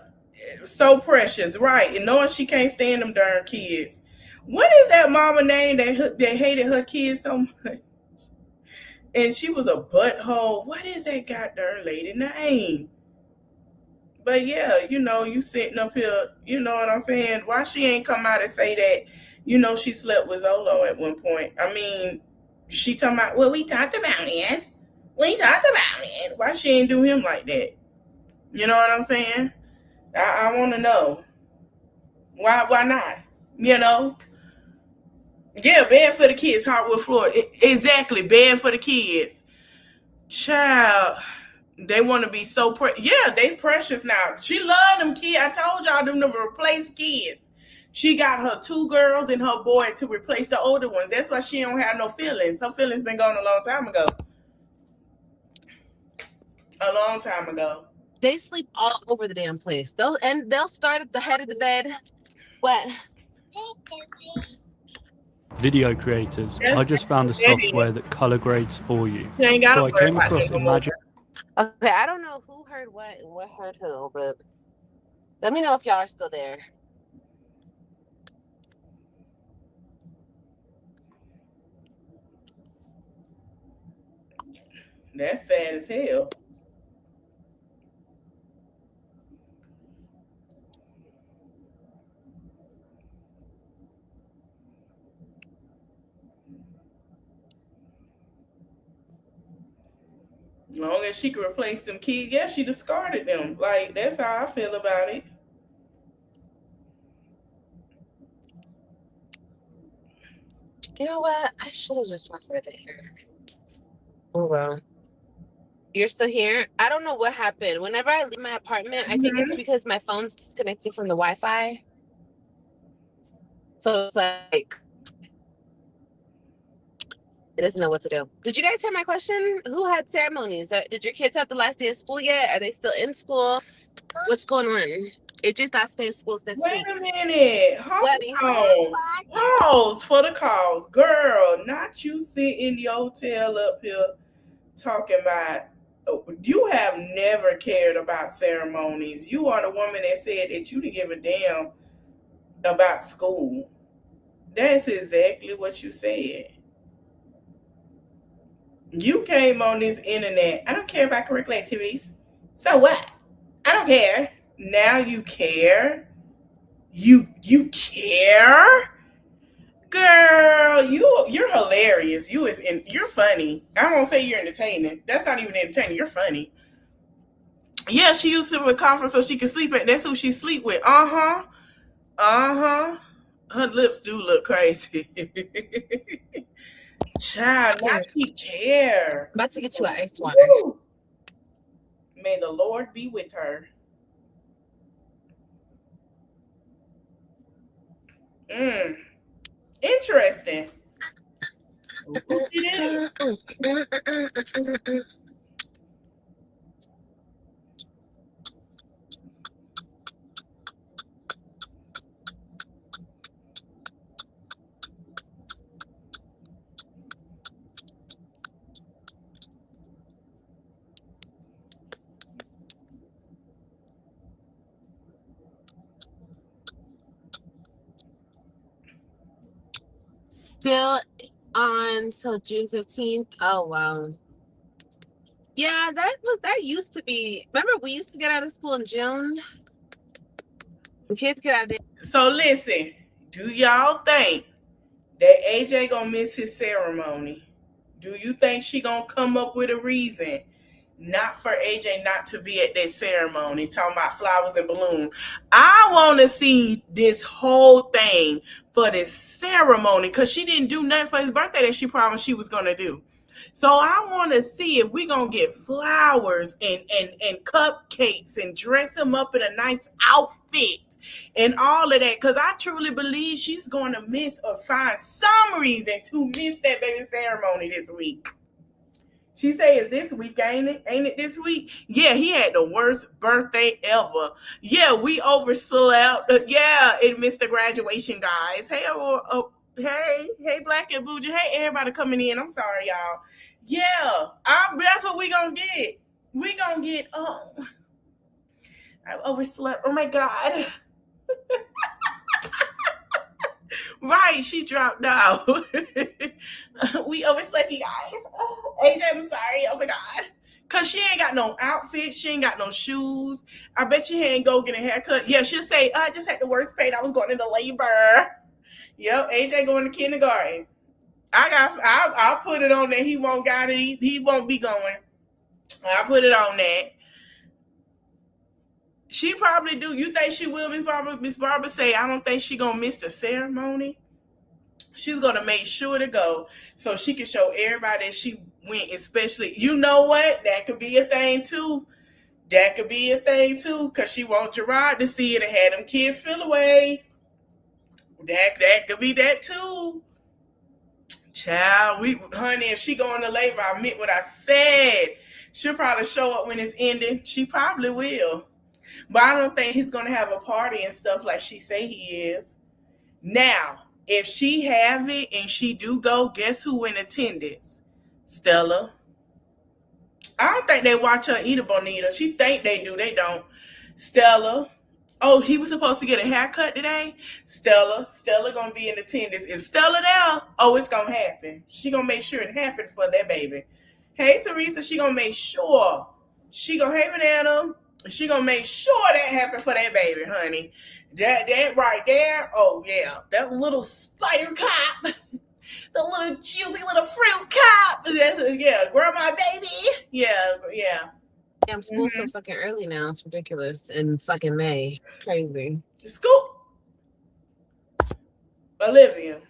So precious, right. And knowing she can't stand them darn kids. What is that mama name that hated her kids so much? And she was a butthole. What is that goddamn lady name? But yeah, you know, you sitting up here, you know what I'm saying? Why she ain't come out and say that, you know, she slept with Zolo at one point? I mean, she talking about, well, we talked about it. We talked about it. Why she ain't do him like that? You know what I'm saying? I want to know. Why not? You know? Yeah, bad for the kids, hardwood floor. Exactly, bad for the kids. Child. They want to be so they precious now. She love them kids. I told y'all them to replace kids. She got her 2 girls and her boy to replace the older ones. That's why she don't have no feelings. Her feelings been gone a long time ago. A long time ago. They sleep all over the damn place. They'll start at the head of the bed. What? Video creators. I just found a software that color grades for you. So I came across Imagine. Okay, I don't know who heard what and what heard who, but let me know if y'all are still there. That's sad as hell. As long as she could replace them kids, yeah, she discarded them. Like, that's how I feel about it. You know what? I should have just went for it here. Oh, well. You're still here? I don't know what happened. Whenever I leave my apartment, I think it's because my phone's disconnected from the Wi-Fi. So it's like, it doesn't know what to do. Did you guys hear my question? Who had ceremonies? Did your kids have the last day of school yet? Are they still in school? What's going on? It just last day of school next week. Wait a minute. Hold on. Pause for the cause. Girl, not you sitting your tail up here talking about, you have never cared about ceremonies. You are the woman that said that you didn't give a damn about school. That's exactly what you said. You came on this internet. I don't care about curricular activities. So what? I don't care. Now you care. You care? Girl, you're hilarious. You're funny. I won't say you're entertaining. That's not even entertaining. You're funny. Yeah, she used to have a conference so she could sleep at. That's who she sleep with. Her lips do look crazy. Child, not she care. I'm about to get you an ice water. Woo. May the Lord be with her. Interesting. Who did it? Still on till June 15th. Oh wow. Yeah, that used to be. Remember, we used to get out of school in June. The kids get out of there. So listen, do y'all think that AJ gonna miss his ceremony? Do you think she gonna come up with a reason not for AJ not to be at that ceremony? Talking about flowers and balloons. I want to see this whole thing for this ceremony because she didn't do nothing for his birthday that she promised she was gonna do. So I want to see if we gonna get flowers and cupcakes and dress him up in a nice outfit and all of that, because I truly believe she's going to miss or find some reason to miss that baby ceremony this week. She say it's this week, ain't it? Ain't it this week? Yeah, he had the worst birthday ever. Yeah, we overslept. Yeah, it missed the graduation, guys. Hey, hey, Black and Bougie. Hey, everybody coming in. I'm sorry, y'all. Yeah, that's what we gonna get. We gonna get. I overslept. Oh my God. Right, she dropped out. We overslept, you guys. AJ, I'm sorry. Oh my God. Because she ain't got no outfit. She ain't got no shoes. I bet she ain't go get a haircut. Yeah, she'll say, I just had the worst pain. I was going into labor. Yep, AJ going to kindergarten. I'll put it on that he won't got it. He won't be going. I'll put it on that. She probably do. You think she will, Miss Barbara? Miss Barbara say, I don't think she gonna miss the ceremony. She's gonna make sure to go so she can show everybody that she went, especially, you know what? That could be a thing too. That could be a thing too, because she want Gerard to see it and have them kids feel away. That could be that too. Child, honey, if she going to labor, I meant what I said. She'll probably show up when it's ending. She probably will. But I don't think he's going to have a party and stuff like she say he is. Now, if she have it and she do go, guess who in attendance? Stella. I don't think they watch her eat a bonita. She think they do. They don't. Stella. Oh, he was supposed to get a haircut today? Stella going to be in attendance. If Stella there, oh, it's going to happen. She going to make sure it happen for that baby. Hey, Teresa, she going to make sure. She going to, hey, Banana. She gonna make sure that happened for that baby, honey. That right there. Oh yeah, that little spider cop, the little juicy little fruit cop. Yeah, grow my baby. Yeah. Damn, school's so fucking early now. It's ridiculous. In fucking May, it's crazy. School. Olivia.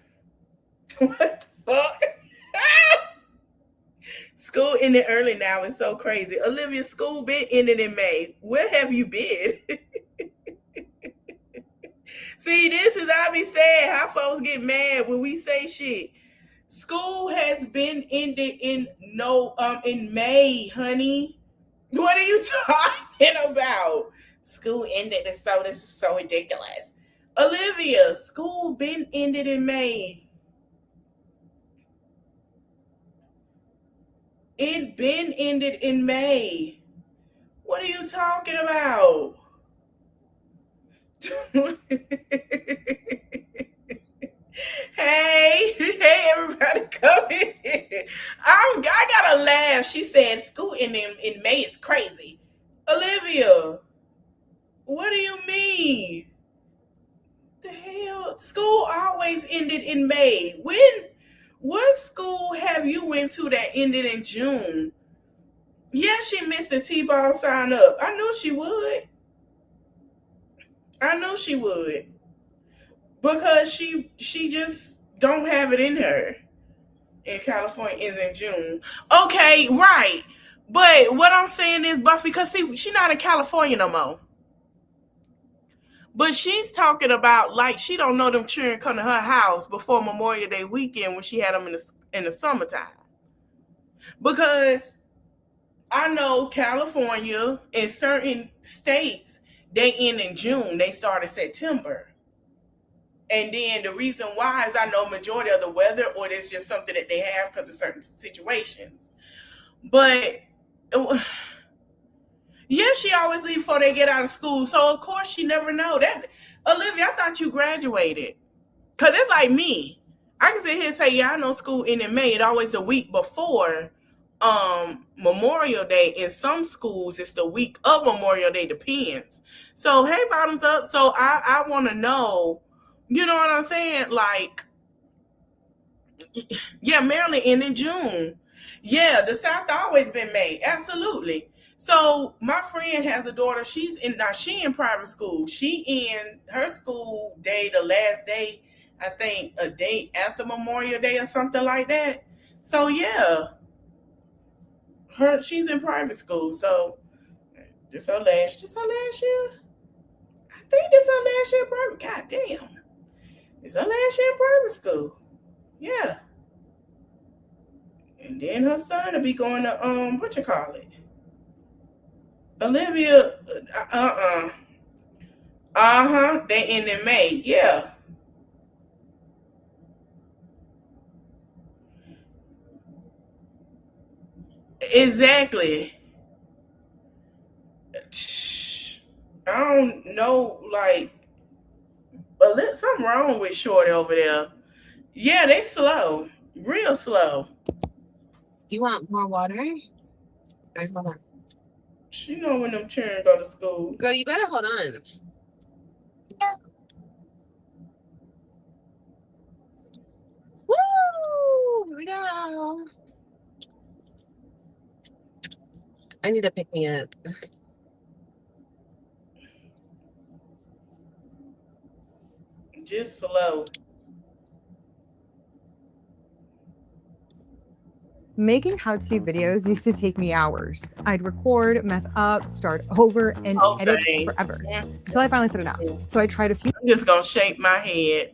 What the fuck? School ended early now. It's so crazy. Olivia, school been ended in May. Where have you been? See, this is I be saying how folks get mad when we say shit. School has been ended in May, honey. What are you talking about? School ended, this is so ridiculous. Olivia, school been ended in May. It been ended in May. What are you talking about? Hey, everybody come in. I gotta laugh. She said school in May is crazy. Olivia, what do you mean? The hell? School always ended in May. What school have you went to that ended in June? Yeah, she missed the T-ball sign up. I knew she would. Because she just don't have it in her. And California is in June. Okay, right. But what I'm saying is, Buffy, because see, she's not in California no more. But she's talking about like she don't know them children come to her house before Memorial Day weekend when she had them in the summertime. Because I know California in certain states, they end in June. They start in September. And then the reason why is I know majority of the weather, or it's just something that they have because of certain situations. But yeah, she always leave before they get out of school. So of course she never know that. Olivia, I thought you graduated. Cause it's like me. I can sit here and say, yeah, I know school ended in May. It's always the week before Memorial Day. In some schools, it's the week of Memorial Day, depends. So hey, bottoms up. So I want to know, you know what I'm saying? Like, yeah, Maryland ended in June. Yeah, the South always been May. Absolutely. So my friend has a daughter. She in private school. She in her school day, the last day, I think a day after Memorial Day or something like that. So yeah, she's in private school. So this her last year. I think this her last year in private. God damn, it's her last year in private school. Yeah, and then her son will be going to what you call it. Olivia, they end in May. Yeah. Exactly. I don't know, like, but something wrong with Shorty over there. Yeah, they slow. Real slow. Do you want more water? There's one. She know when them children go to school. Girl, you better hold on. Woo! Here we go. I need to pick me up. Just slow. Making how-to videos used to take me hours. I'd record, mess up, start over, and edit forever until I finally set it out. So I tried a few. I'm just gonna shake my head.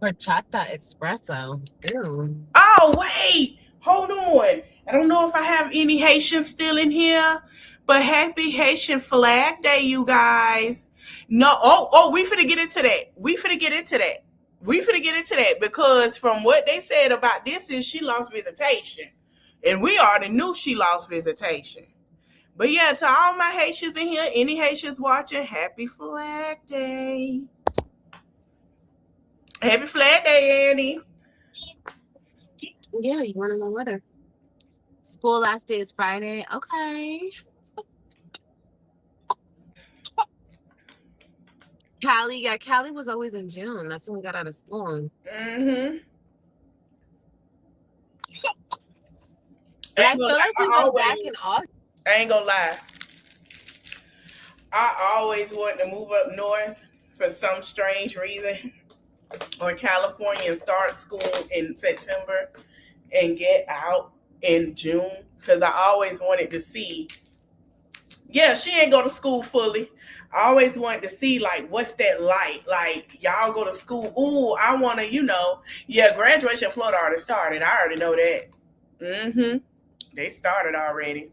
Horchata espresso. Ew. Oh, wait. Hold on. I don't know if I have any Haitians still in here, but happy Haitian Flag Day, you guys. No, we finna get into that. Because from what they said about this is she lost visitation. And we already knew she lost visitation. But yeah, to all my Haitians in here, any Haitians watching, happy Flag Day. Happy Flag Day, Annie. Yeah, you want to know what? School last day is Friday. Okay. Cali was always in June. That's when we got out of school. Mm-hmm. I feel like we went back in August. I ain't gonna lie. I always wanted to move up north for some strange reason, or California, and start school in September and get out in June, because I always wanted to see. Yeah, she ain't go to school fully. I always wanted to see, like, what's that like? Like, y'all go to school. Ooh, I want to, yeah, graduation in Florida already started. I already know that. Mm-hmm. They started already.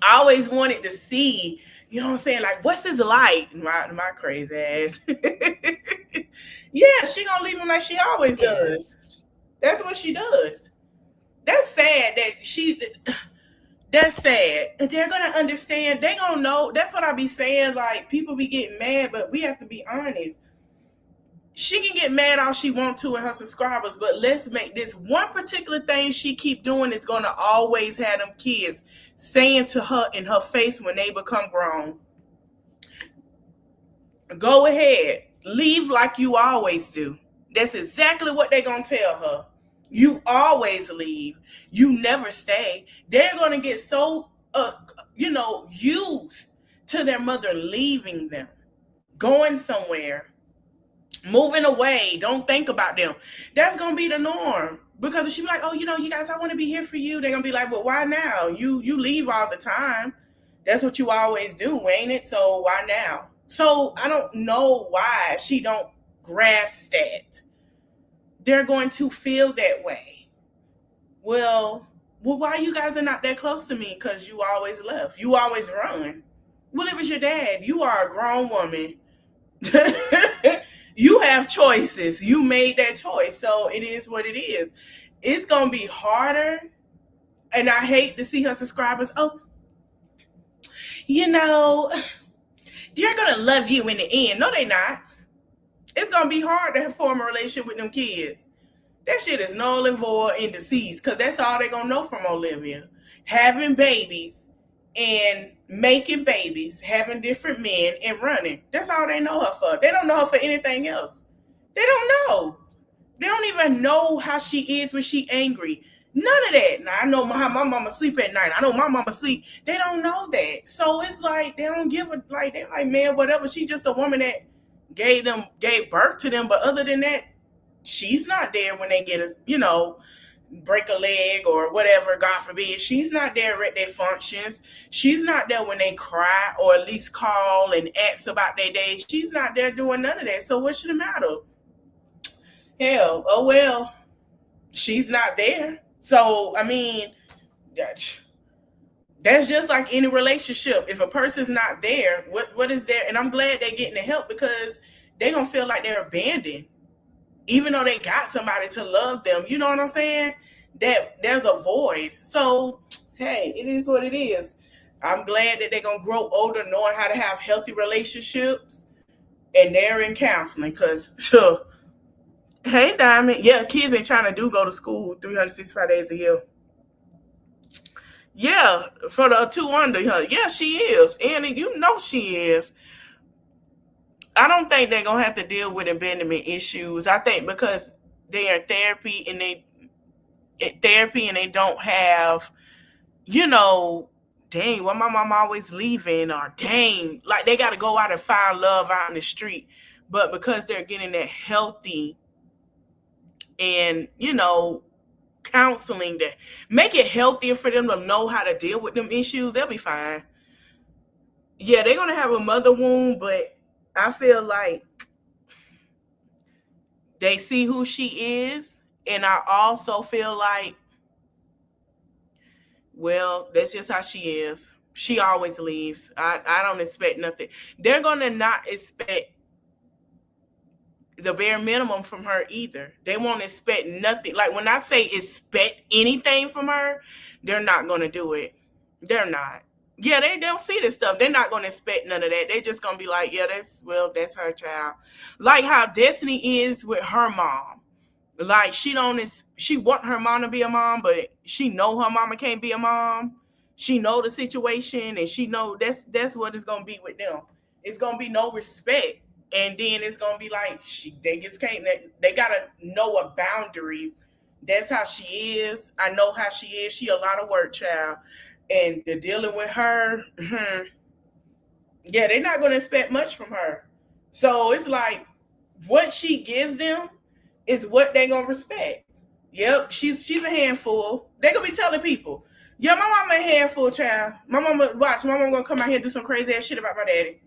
I always wanted to see, you know what I'm saying? Like, what's this like? My crazy ass. Yeah, she gonna leave him like she always does. That's what she does. That's sad that's sad. They're gonna understand. They gonna know. That's what I be saying. Like, people be getting mad, but we have to be honest. She can get mad all she want to and her subscribers, but let's make this one particular thing she keep doing is gonna always have them kids saying to her in her face when they become grown, go ahead, leave like you always do. That's exactly what they're gonna tell her. You always leave. You never stay. They're gonna get so used to their mother leaving them, going somewhere, moving away, don't think about them. That's gonna be the norm. Because she be like, oh, you guys, I want to be here for you. They're gonna be like, well, why now? You leave all the time. That's what you always do, ain't it? So why now? So I don't know why she don't grasp that. They're going to feel that way. Well, why you guys are not that close to me? Because you always left. You always run. Well, it was your dad. You are a grown woman. You have choices. You made that choice. So it is what it is. It's going to be harder. And I hate to see her subscribers. Oh, they're going to love you in the end. No, they not. It's going to be hard to form a relationship with them kids. That shit is null and void and deceased, because that's all they're going to know from Olivia. Having babies and making babies, having different men and running. That's all they know her for. They don't know her for anything else. They don't know. They don't even know how she is when she angry. None of that. Now, I know how my mama sleep at night. I know my mama sleep. They don't know that. So it's like they don't give a, like, they're like, man, whatever. She just a woman that gave birth to them. But other than that, she's not there when they get a, break a leg or whatever, God forbid. She's not there at their functions. She's not there when they cry or at least call and ask about their day. She's not there doing none of that. So what's the matter? Hell, oh well, she's not there. So, I mean, that's just like any relationship. If a person's not there, what is there? And I'm glad they're getting the help, because they're going to feel like they're abandoned. Even though they got somebody to love them, you know what I'm saying? That there's a void. So, hey, it is what it is. I'm glad that they're going to grow older knowing how to have healthy relationships, and they're in counseling, because, hey, Diamond, yeah, kids ain't trying to go to school 365 days a year. Yeah, for the 2 under, yeah, she is. And she is. I don't think they're going to have to deal with abandonment issues. I think because they are in therapy and they don't have, dang, why my mom always leaving, or dang, like they got to go out and find love out in the street. But because they're getting that healthy and, counseling, that make it healthier for them to know how to deal with them issues, they'll be fine. Yeah, they're going to have a mother wound, but I feel like they see who she is. And I also feel like, well, that's just how she is. She always leaves. I don't expect nothing. They're going to not expect the bare minimum from her either. They won't expect nothing. Like when I say expect anything from her, they're not going to do it. They're not. Yeah, they don't see this stuff. They're not going to expect none of that. They're just going to be like, yeah, that's her child. Like how Destiny is with her mom. Like she want her mom to be a mom, but she know her mama can't be a mom. She know the situation, and she know that's what it's going to be with them. It's going to be no respect. And then it's going to be like, they got to know a boundary. That's how she is. I know how she is. She a lot of work, child. And they're dealing with her. Yeah, they're not going to expect much from her. So it's like what she gives them is what they're going to respect. Yep, she's a handful. They're going to be telling people, yeah, my mama a handful, child. My mama going to come out here and do some crazy ass shit about my daddy.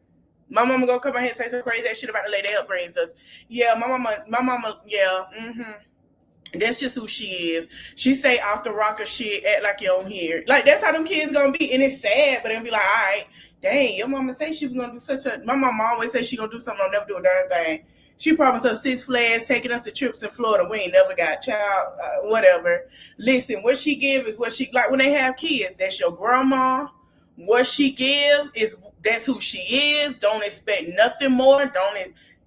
My mama gonna come out here and say some crazy ass shit about the lady that helped raise us. Yeah, my mama, yeah, That's just who she is. She say off the rocker shit, act like you don't hear. Like that's how them kids gonna be, and it's sad, but they'll be like, all right, dang, your mama say she was gonna do such a. My mama always say she gonna do something, I'll never do a darn thing. She promised us 6 Flags, taking us to trips in Florida. We ain't never got child, whatever. Listen, what she give is what she like when they have kids. That's your grandma. What she give is that's who she is. Don't expect nothing more.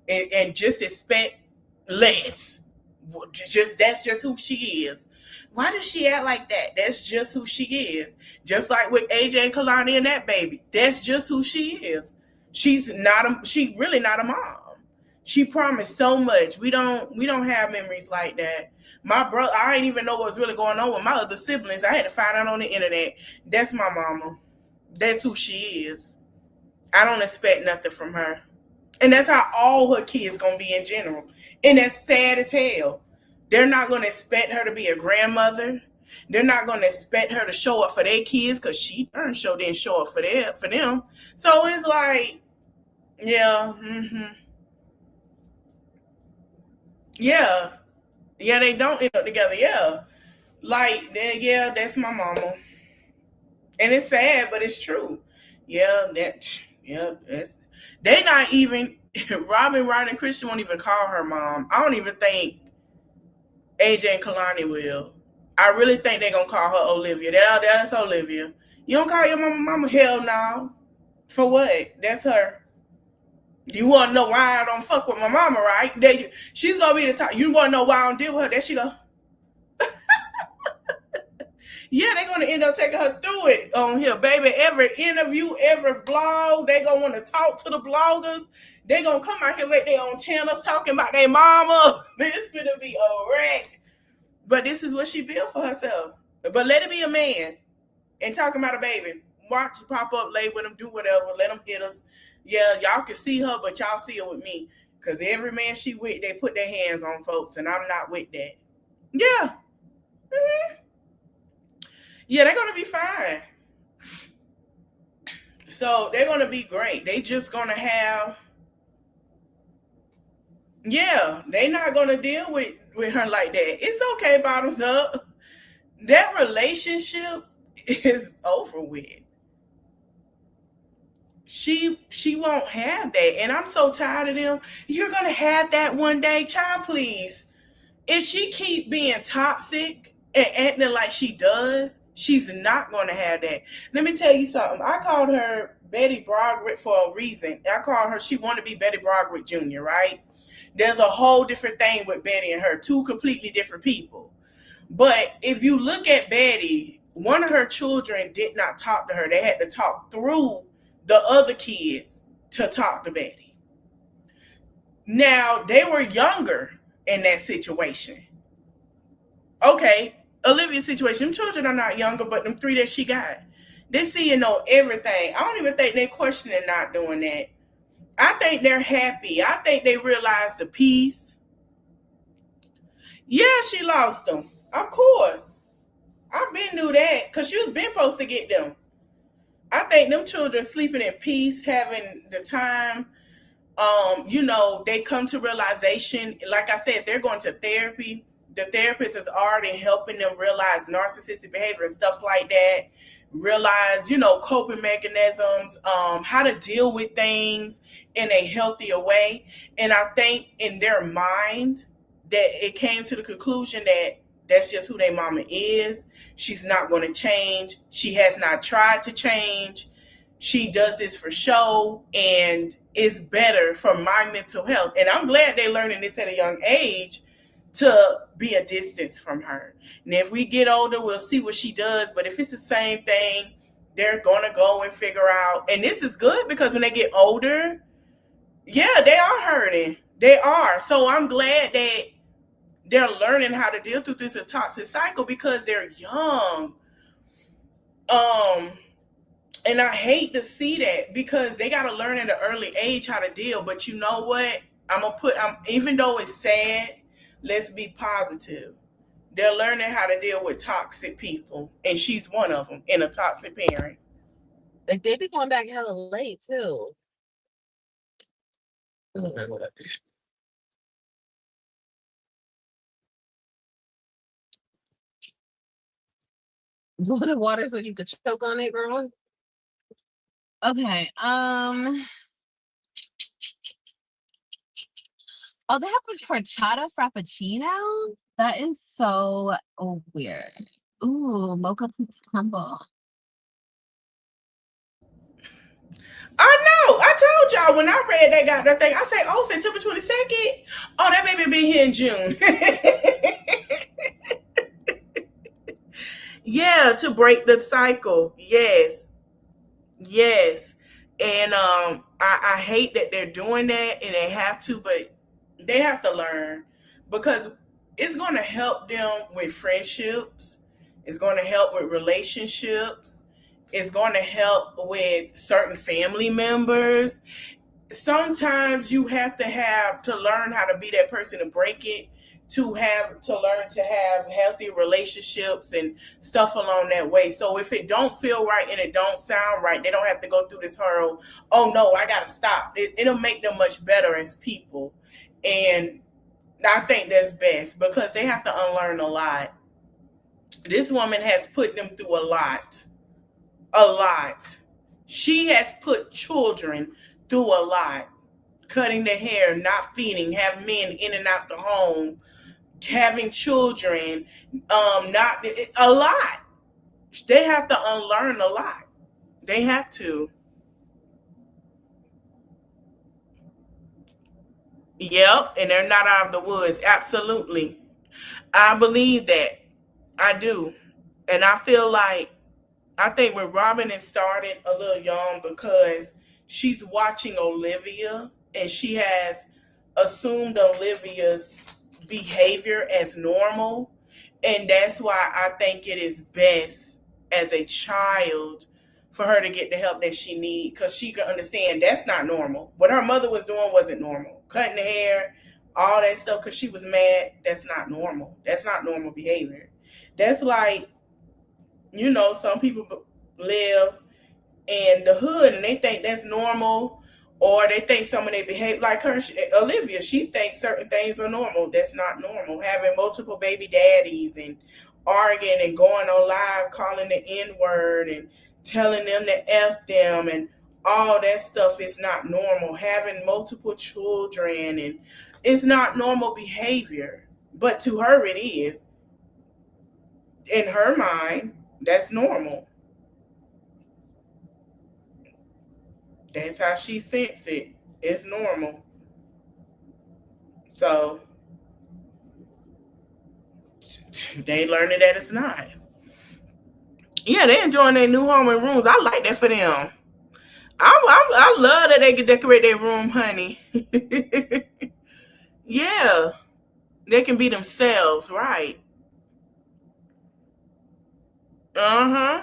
And just expect less. That's just who she is. Why does she act like that? That's just who she is. Just like with AJ and Kalani and that baby. That's just who she is. She really not a mom. She promised so much. We don't have memories like that. My brother, I didn't even know what was really going on with my other siblings. I had to find out on the internet. That's my mama. That's who she is. I don't expect nothing from her. And that's how all her kids gonna be in general. And that's sad as hell. They're not gonna expect her to be a grandmother. They're not gonna expect her to show up for their kids because she didn't show up for them. So it's like, yeah, yeah, they don't end up together. Yeah, like, yeah, that's my mama, and it's sad, but it's true. Yeah, that's they not even Robin, Ryan, and Christian won't even call her mom. I don't even think AJ and Kalani will. I really think they're gonna call her Olivia. That's Olivia. You don't call your mama? Hell no. For what? That's her. You want to know why I don't fuck with my mama, right? She's gonna be the top. You want to know why I don't deal with her? There she go. Yeah, they're gonna end up taking her through it on here, baby. Every interview, every blog, they gonna want to talk to the bloggers. They gonna come out here with their own channels talking about their mama. This gonna be a wreck. But this is what she built for herself. But let it be a man and talking about a baby. Watch pop up, lay with him, do whatever, let them hit us. Yeah, y'all can see her, but y'all see her with me. Because every man she with, they put their hands on folks, and I'm not with that. Yeah. Mm-hmm. Yeah, they're going to be fine. So they're going to be great. They just going to have, yeah, they're not going to deal with her like that. It's okay, bottoms up. That relationship is over with. She won't have that. And I'm so tired of them. You're going to have that one day. Child, please. If she keep being toxic and acting like she does, she's not going to have that. Let me tell you something. I called her Betty Broderick for a reason. I called her, she wanted to be Betty Broderick Jr., right? There's a whole different thing with Betty and her. Two completely different people. But if you look at Betty, one of her children did not talk to her. They had to talk through the other kids to talk to Betty. Now, they were younger in that situation. Okay, Olivia's situation, them children are not younger, but them three that she got, they see and know everything. I don't even think they're questioning not doing that. I think they're happy. I think they realize the peace. Yeah, she lost them. Of course. I've been knew that because she was been supposed to get them. I think them children sleeping in peace, having the time. They come to realization. Like I said, they're going to therapy. The therapist is already helping them realize narcissistic behavior and stuff like that. Realize, coping mechanisms, how to deal with things in a healthier way. And I think in their mind that it came to the conclusion that that's just who their mama is. She's not going to change. She has not tried to change. She does this for show, and it's better for my mental health. And I'm glad they're learning this at a young age to be a distance from her. And if we get older, we'll see what she does. But if it's the same thing, they're going to go and figure out. And this is good because when they get older, yeah, they are hurting. They are. So I'm glad that they're learning how to deal through this toxic cycle because they're young. And I hate to see that because they got to learn at an early age how to deal. But you know what? Even though it's sad, let's be positive. They're learning how to deal with toxic people. And she's one of them, and a toxic parent. Like, they be going back hella late, too. You wanted water so you could choke on it, girl? Okay. Oh, they have a horchata frappuccino? That is so weird. Ooh, mocha crumble. I know. I told y'all when I read that got that thing, I say, oh, September 22nd. Oh, that baby be here in June. Yeah, to break the cycle. Yes. And I hate that they're doing that, and they have to, but they have to learn because it's going to help them with friendships. It's going to help with relationships. It's going to help with certain family members. Sometimes you have to learn how to be that person to break it, to learn to have healthy relationships and stuff along that way. So if it don't feel right and it don't sound right, they don't have to go through this hurdle. Oh no, I gotta stop. It'll make them much better as people. And I think that's best because they have to unlearn a lot. This woman has put them through a lot. She has put children through a lot. Cutting their hair, not feeding, have men in and out the home, having children, not a lot. They have to unlearn a lot. They have to. Yep, and they're not out of the woods. Absolutely. I believe that. I do. And I think when Robin has started a little young because she's watching Olivia and she has assumed Olivia's behavior as normal. And that's why I think it is best as a child for her to get the help that she needs because she can understand that's not normal. What her mother was doing wasn't normal. Cutting the hair, all that stuff because she was mad, that's not normal. That's not normal behavior. That's like, some people live in the hood and they think that's normal, or they think some of their behavior, like her, Olivia, she thinks certain things are normal. That's not normal. Having multiple baby daddies and arguing and going on live, calling the N-word and telling them to F them and all that stuff is not normal. Having multiple children and it's not normal behavior, but to her it is. In her mind, that's normal. That's how she senses it. It's normal. So they learning that it's not. Yeah, they enjoying their new home and rooms. I like that for them. I love that they can decorate their room, honey. Yeah, they can be themselves, right? Uh-huh.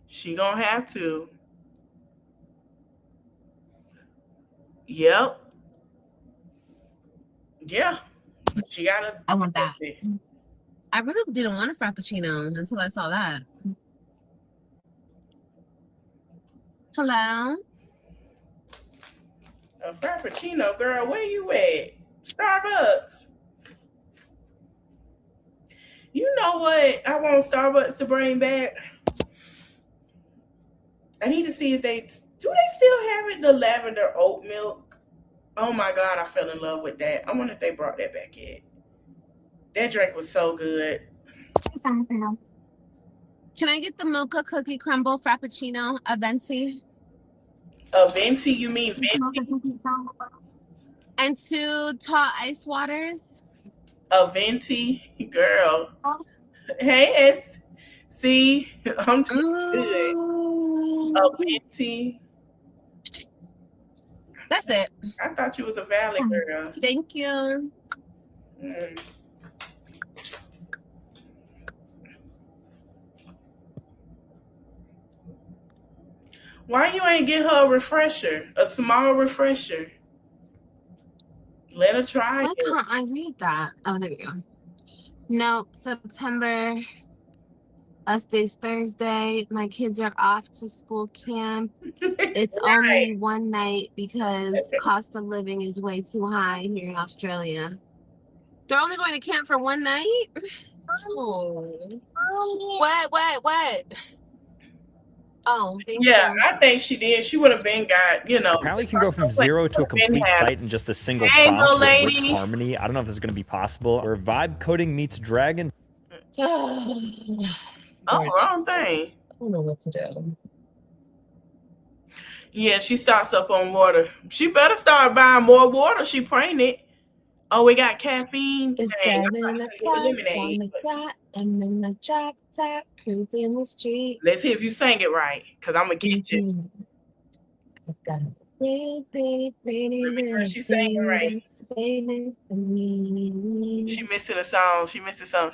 She gonna have to. Yep. Yeah. She gotta. I want that. I really didn't want a frappuccino until I saw that. Hello? A frappuccino, girl, where you at? Starbucks. You know what I want Starbucks to bring back? I need to see if they still have it, the lavender oat milk. Oh my God, I fell in love with that. I wonder if they brought that back yet. That drink was so good. Can I get the mocha cookie crumble frappuccino, a venti? A venti? You mean venti? And 2 tall ice waters. A venti? Girl. Hey, see, I'm good. A venti. That's it. I thought you was a Valley girl. Thank you. Why you ain't get her a refresher? A small refresher. Let her try Why can't I read that? Oh, there we go. Nope. September. Us days Thursday. My kids are off to school camp. It's only one night because cost of living is way too high here in Australia. They're only going to camp for one night? Oh. What? Oh, thank you. I think she did. She would have been got, Apparently, you can go from 0 to a complete site in just a single prompt with Rick's Harmony. I don't know if this is going to be possible. Or vibe coding meets dragon. Wrong thing. I don't know what to do. Yeah, she stocks up on water. She better start buying more water. She pregnant. Oh, we got caffeine. It's 7 o'clock on the dot. I'm in my drop top, cruising the street. Let's see if you sang it right, because I'm going to get you. I've got a pretty little she sang it right. waiting for me. She missed the song. She missed the song.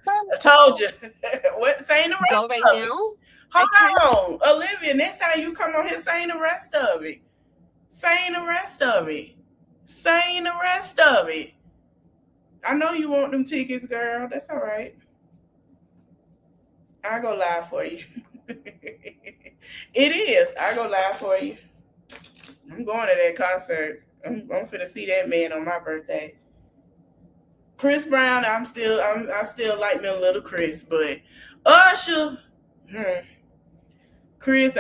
Mama I told you. What? Saying the rest Go right of it. now. Hold on, Olivia. Next time you come on here, saying the rest of it. Saying the rest of it. Saying the rest of it. I know you want them tickets, girl. That's all right. I'll go live for you. It is. I'll go live for you. I'm going to that concert. I'm finna see that man on my birthday. Chris Brown, I still like me a little Chris, but Usher, Chris,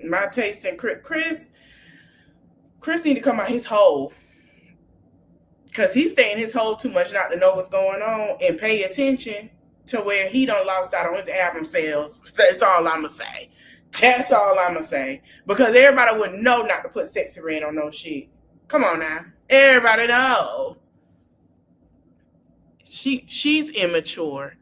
my taste in Chris need to come out his hole. Because he's staying in his hole too much not to know what's going on and pay attention to where he done lost out on his album sales. That's all I'm going to say. That's all I'm going to say. Because everybody would know not to put Sexy Red on no shit. Come on now. Everybody know. She's immature.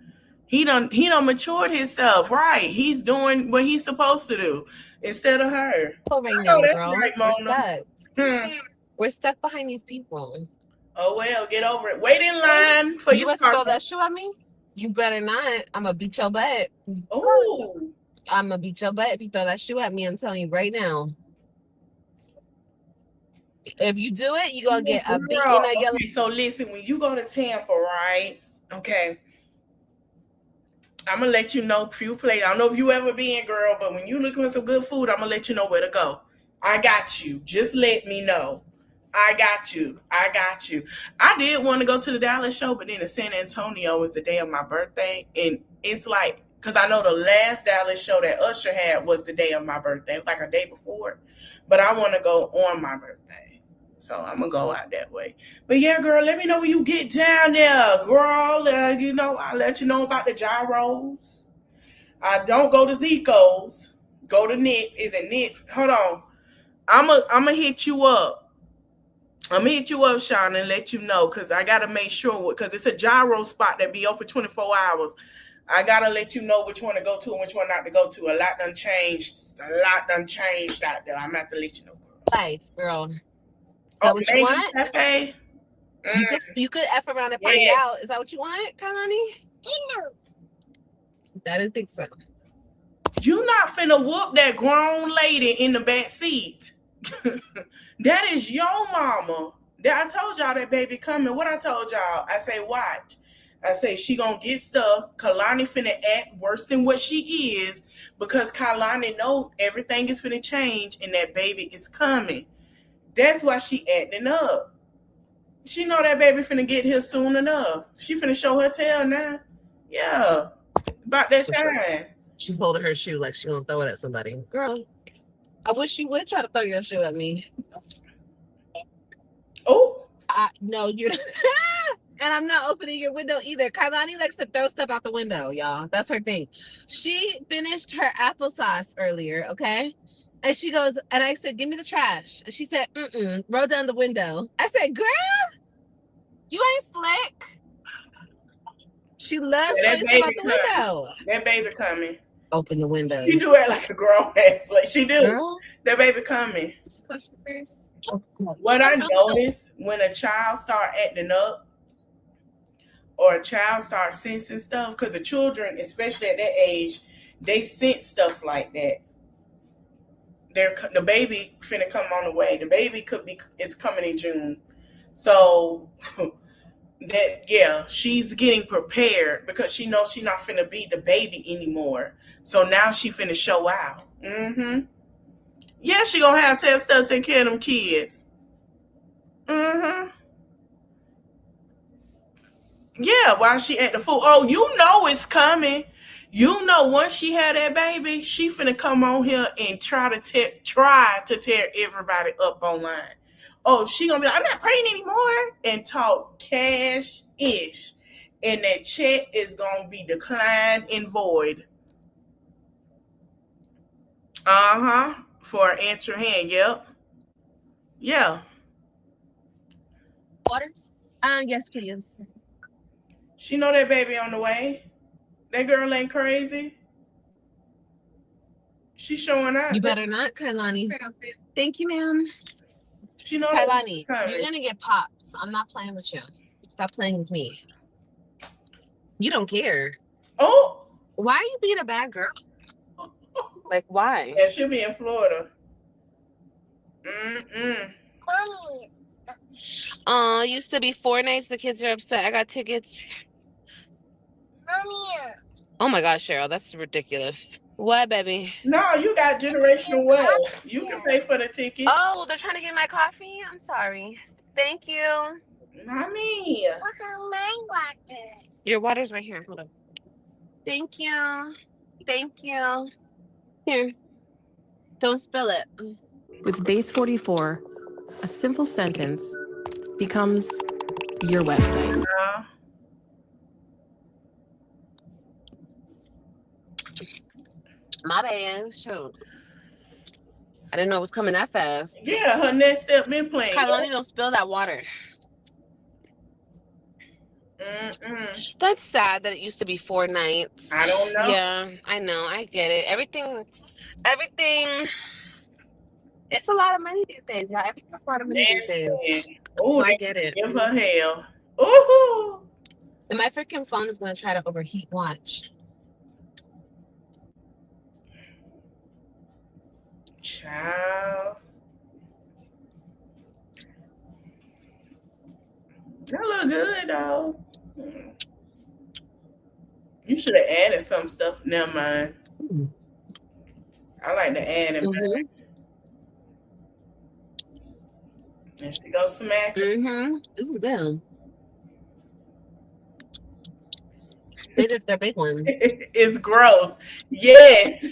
He done matured himself, right? He's doing what he's supposed to do instead of her. Oh, right now, that's girl. right, Mona. We're stuck. We're stuck behind these people. Oh well, get over it. Wait in line for you. You about to throw that shoe at me? You better not. I'm gonna beat your butt. Oh, I'm gonna beat your butt if you throw that shoe at me. I'm telling you right now. If you do it, you're gonna get a beat in that yellow. So listen, when you go to Tampa, right? Okay. I'm gonna let you know few places. I don't know if you ever been, girl, but when you looking for some good food, I'm gonna let you know where to go. I got you. Just let me know. I got you. I did want to go to the Dallas show, but then the San Antonio was the day of my birthday. And it's like, because I know the last Dallas show that Usher had was the day of my birthday. It was like a day before. But I want to go on my birthday. So I'm going to go out that way. But yeah, girl, let me know when you get down there, girl. I'll let you know about the gyros. I don't go to Zico's. Go to Nick's. Is it Nick's? Hold on. I'm going to hit you up. I'm going to hit you up, Sean, and let you know, because I got to make sure, because it's a gyro spot that be open 24 hours. I got to let you know which one to go to and which one not to go to. A lot done changed. out there. I'm going to have to let you know, girl. Nice, girl. Is that what you want? Cafe? You could F around and find out. Is that what you want, Kalani? No. I didn't think so. You not finna whoop that grown lady in the back seat. That is your mama. I told y'all that baby coming. What I told y'all? I say, watch. I say, she gonna get stuff. Kalani finna act worse than what she is because Kalani know everything is finna change and that baby is coming. That's why she acting up. She know that baby finna get here soon enough. She finna show her tail now. Yeah. About that time. She holding her shoe like she gonna throw it at somebody. Girl, I wish you would try to throw your shoe at me. Oh. No, you're not. And I'm not opening your window either. Kailani likes to throw stuff out the window, y'all. That's her thing. She finished her applesauce earlier, okay? And she goes, and I said, give me the trash. And she said, roll down the window. I said, girl, you ain't slick. She loves throwing stuff out the window. That baby coming. Open the window. She do it like a grown ass. Like she do. Girl. That baby coming. What I noticed when a child start acting up or a child start sensing stuff, because the children, especially at that age, they sense stuff like that. The baby finna come on the way. The baby is coming in June. So she's getting prepared because she knows she's not finna be the baby anymore. So now she finna show out. Yeah, she gonna have to stuff take care of them kids. Yeah, while she at the food. Oh, you know it's coming. You know once she had that baby, she finna come on here and try to tear everybody up online. Oh, she gonna be like, I'm not praying anymore, and talk cash-ish. And that check is gonna be declined and void. For an extra hand, yep. Yeah. Waters? Yes, please. She know that baby on the way. That girl ain't crazy. She's showing out. You better not, Kailani. Thank you, ma'am. She know Kailani, you're gonna get popped. So I'm not playing with you. Stop playing with me. You don't care. Oh, why are you being a bad girl? Like, why? Yeah, she'll be in Florida. Used to be 4 nights. The kids are upset. I got tickets. Oh my gosh, Cheryl, that's ridiculous. What, baby? No, you got generational wealth. You can pay for the ticket. Oh, they're trying to get my coffee? I'm sorry. Thank you. Not me. Your water's right here. Hold on. Thank you. Thank you. Here. Don't spill it. With Base 44, a simple sentence becomes your website. My bad. Shoot. I didn't know it was coming that fast. Yeah, her next step been playing. Kailani, don't spill that water. That's sad that it used to be 4 nights. I don't know. Yeah, I know. I get it. Everything. It's a lot of money these days, y'all. Everything's a lot of money these days. Oh, So I get it. Give her hell. Ooh. And my freaking phone is going to try to overheat. Watch. Child. That look good, though. You should have added some stuff. Never mind. I like to add it. There she goes, smack. This is good. They did their big one. It's gross. Yes.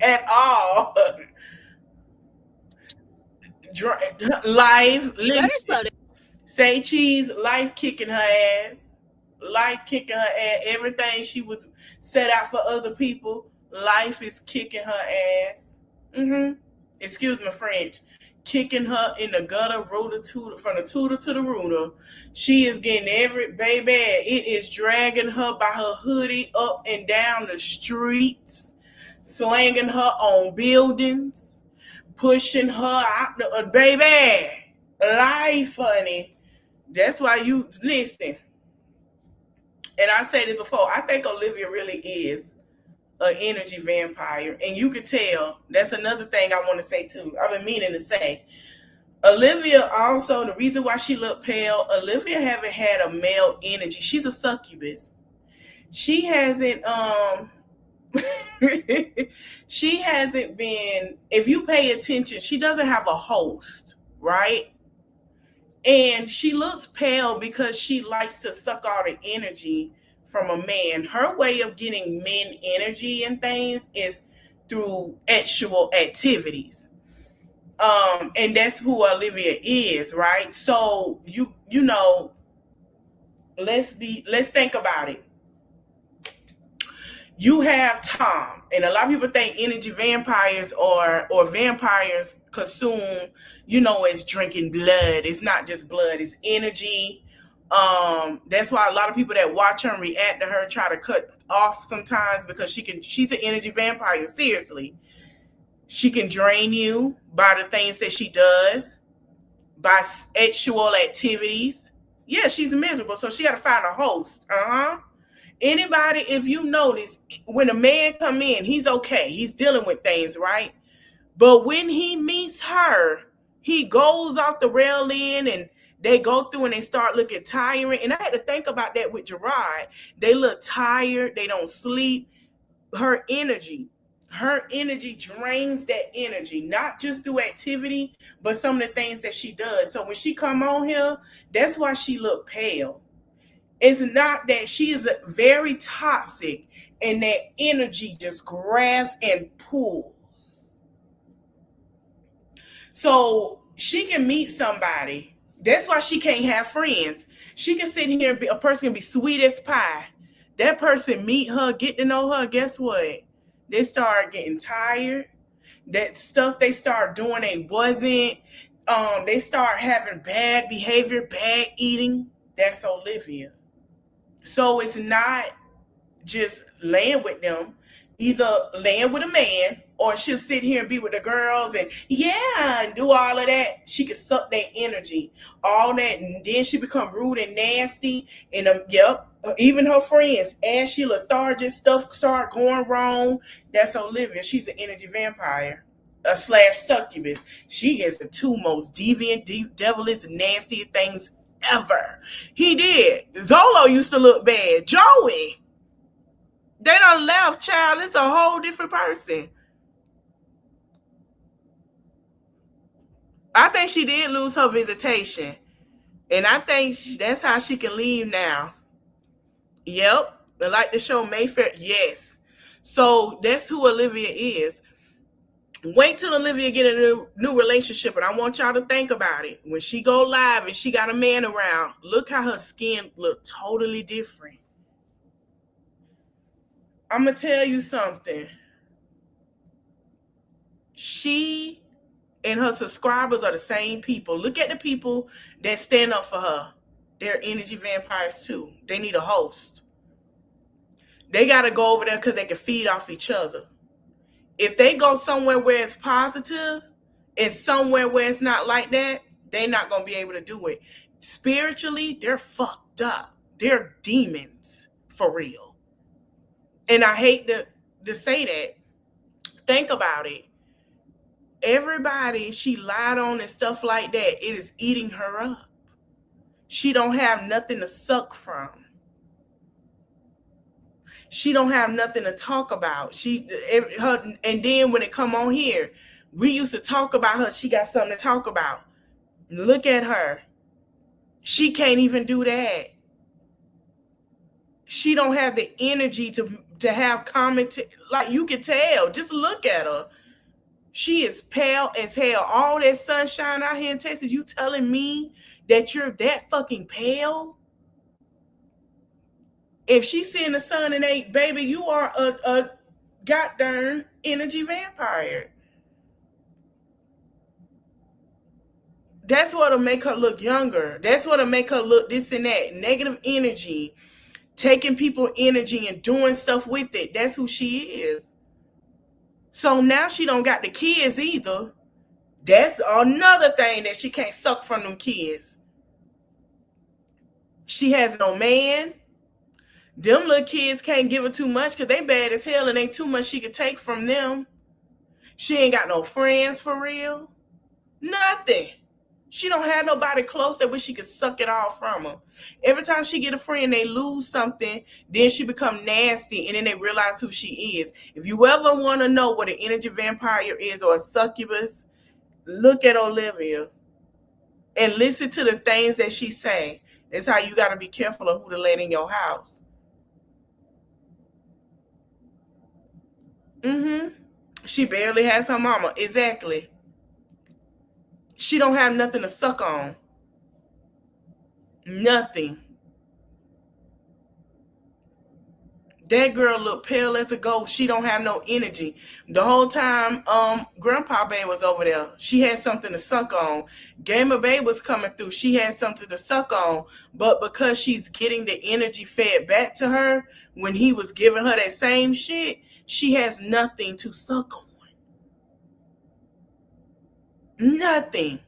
At all. Life. Say cheese. Life kicking her ass. Life kicking her ass. Everything she was set out for other people. Life is kicking her ass. Excuse my French. Kicking her in the gutter, from the tutor to the rooter. She is getting every baby. It is dragging her by her hoodie up and down the streets, slanging her on buildings, pushing her out the baby. Life, honey. That's why you listen. And I said this before. I think Olivia really is an energy vampire, and you could tell. That's another thing I want to say too. I've been meaning to say. Olivia also, the reason why she looked pale, Olivia haven't had a male energy. She's a succubus. She hasn't she hasn't been, if you pay attention, she doesn't have a host, right? And she looks pale because she likes to suck all the energy from a man. Her way of getting men energy and things is through actual activities. And that's who Olivia is, right? So you know, let's think about it. You have Tom, and a lot of people think energy vampires or vampires consume, as drinking blood. It's not just blood, it's energy. That's why a lot of people that watch her and react to her try to cut off sometimes, because she's an energy vampire, seriously. She can drain you by the things that she does, by sexual activities. Yeah, she's miserable, so she got to find a host. Anybody, if you notice, when a man come in, he's okay. He's dealing with things, right? But when he meets her, he goes off the rail end, and they go through and they start looking tiring. And I had to think about that with Gerard. They look tired. They don't sleep. Her energy drains that energy, not just through activity, but some of the things that she does. So when she come on here, that's why she look pale. It's not that she is very toxic and that energy just grabs and pulls. So she can meet somebody. That's why she can't have friends. She can sit here and a person can be sweet as pie. That person meet her, get to know her. Guess what? They start getting tired. That stuff they start doing, they start having bad behavior, bad eating. That's Olivia. So it's not just laying with them. Either laying with a man or she'll sit here and be with the girls and and do all of that. She can suck their energy, all that, and then she become rude and nasty. And even her friends, as she lethargic, stuff start going wrong. That's Olivia. She's an energy vampire, / succubus. She is the two most deviant, devilish, nastiest things ever. He did. Zolo used to look bad. Joey, they done left, child. It's a whole different person. I think she did lose her visitation. And I think that's how she can leave now. Yep. Like the show Mayfair. Yes. So that's who Olivia is. Wait till Olivia get a new relationship, and I want y'all to think about it. When she go live and she got a man around, look how her skin look totally different. I'm going to tell you something. She and her subscribers are the same people. Look at the people that stand up for her. They're energy vampires too. They need a host. They got to go over there because they can feed off each other. If they go somewhere where it's positive and somewhere where it's not like that, they're not going to be able to do it. Spiritually, they're fucked up. They're demons for real. And I hate to say that. Think about it. Everybody she lied on and stuff like that, it is eating her up. She don't have nothing to suck from. She don't have nothing to talk about. And then when it come on here, we used to talk about her. She got something to talk about. Look at her. She can't even do that. She don't have the energy to have comment. Like you can tell. Just look at her. She is pale as hell. All that sunshine out here in Texas, you telling me that you're that fucking pale? If she's seeing the sun and ain't, baby, you are a goddamn energy vampire. That's what'll make her look younger. That's what'll make her look this and that. Negative energy, taking people's energy and doing stuff with it. That's who she is. So now she don't got the kids either. That's another thing that she can't suck from them kids. She has no man. Them little kids can't give her too much because they bad as hell and ain't too much she could take from them. She ain't got no friends for real. Nothing. She don't have nobody close that wish she could suck it all from her. Every time she get a friend, they lose something. Then she become nasty and then they realize who she is. If you ever want to know what an energy vampire is or a succubus, look at Olivia and listen to the things that she say. That's how you got to be careful of who to let in your house. She barely has her mama. Exactly. She don't have nothing to suck on. Nothing. That girl look pale as a ghost. She don't have no energy. The whole time Grandpa Bay was over there, she had something to suck on. Gamer Bay was coming through. She had something to suck on. But because she's getting the energy fed back to her when he was giving her that same shit, she has nothing to suck on. Nothing.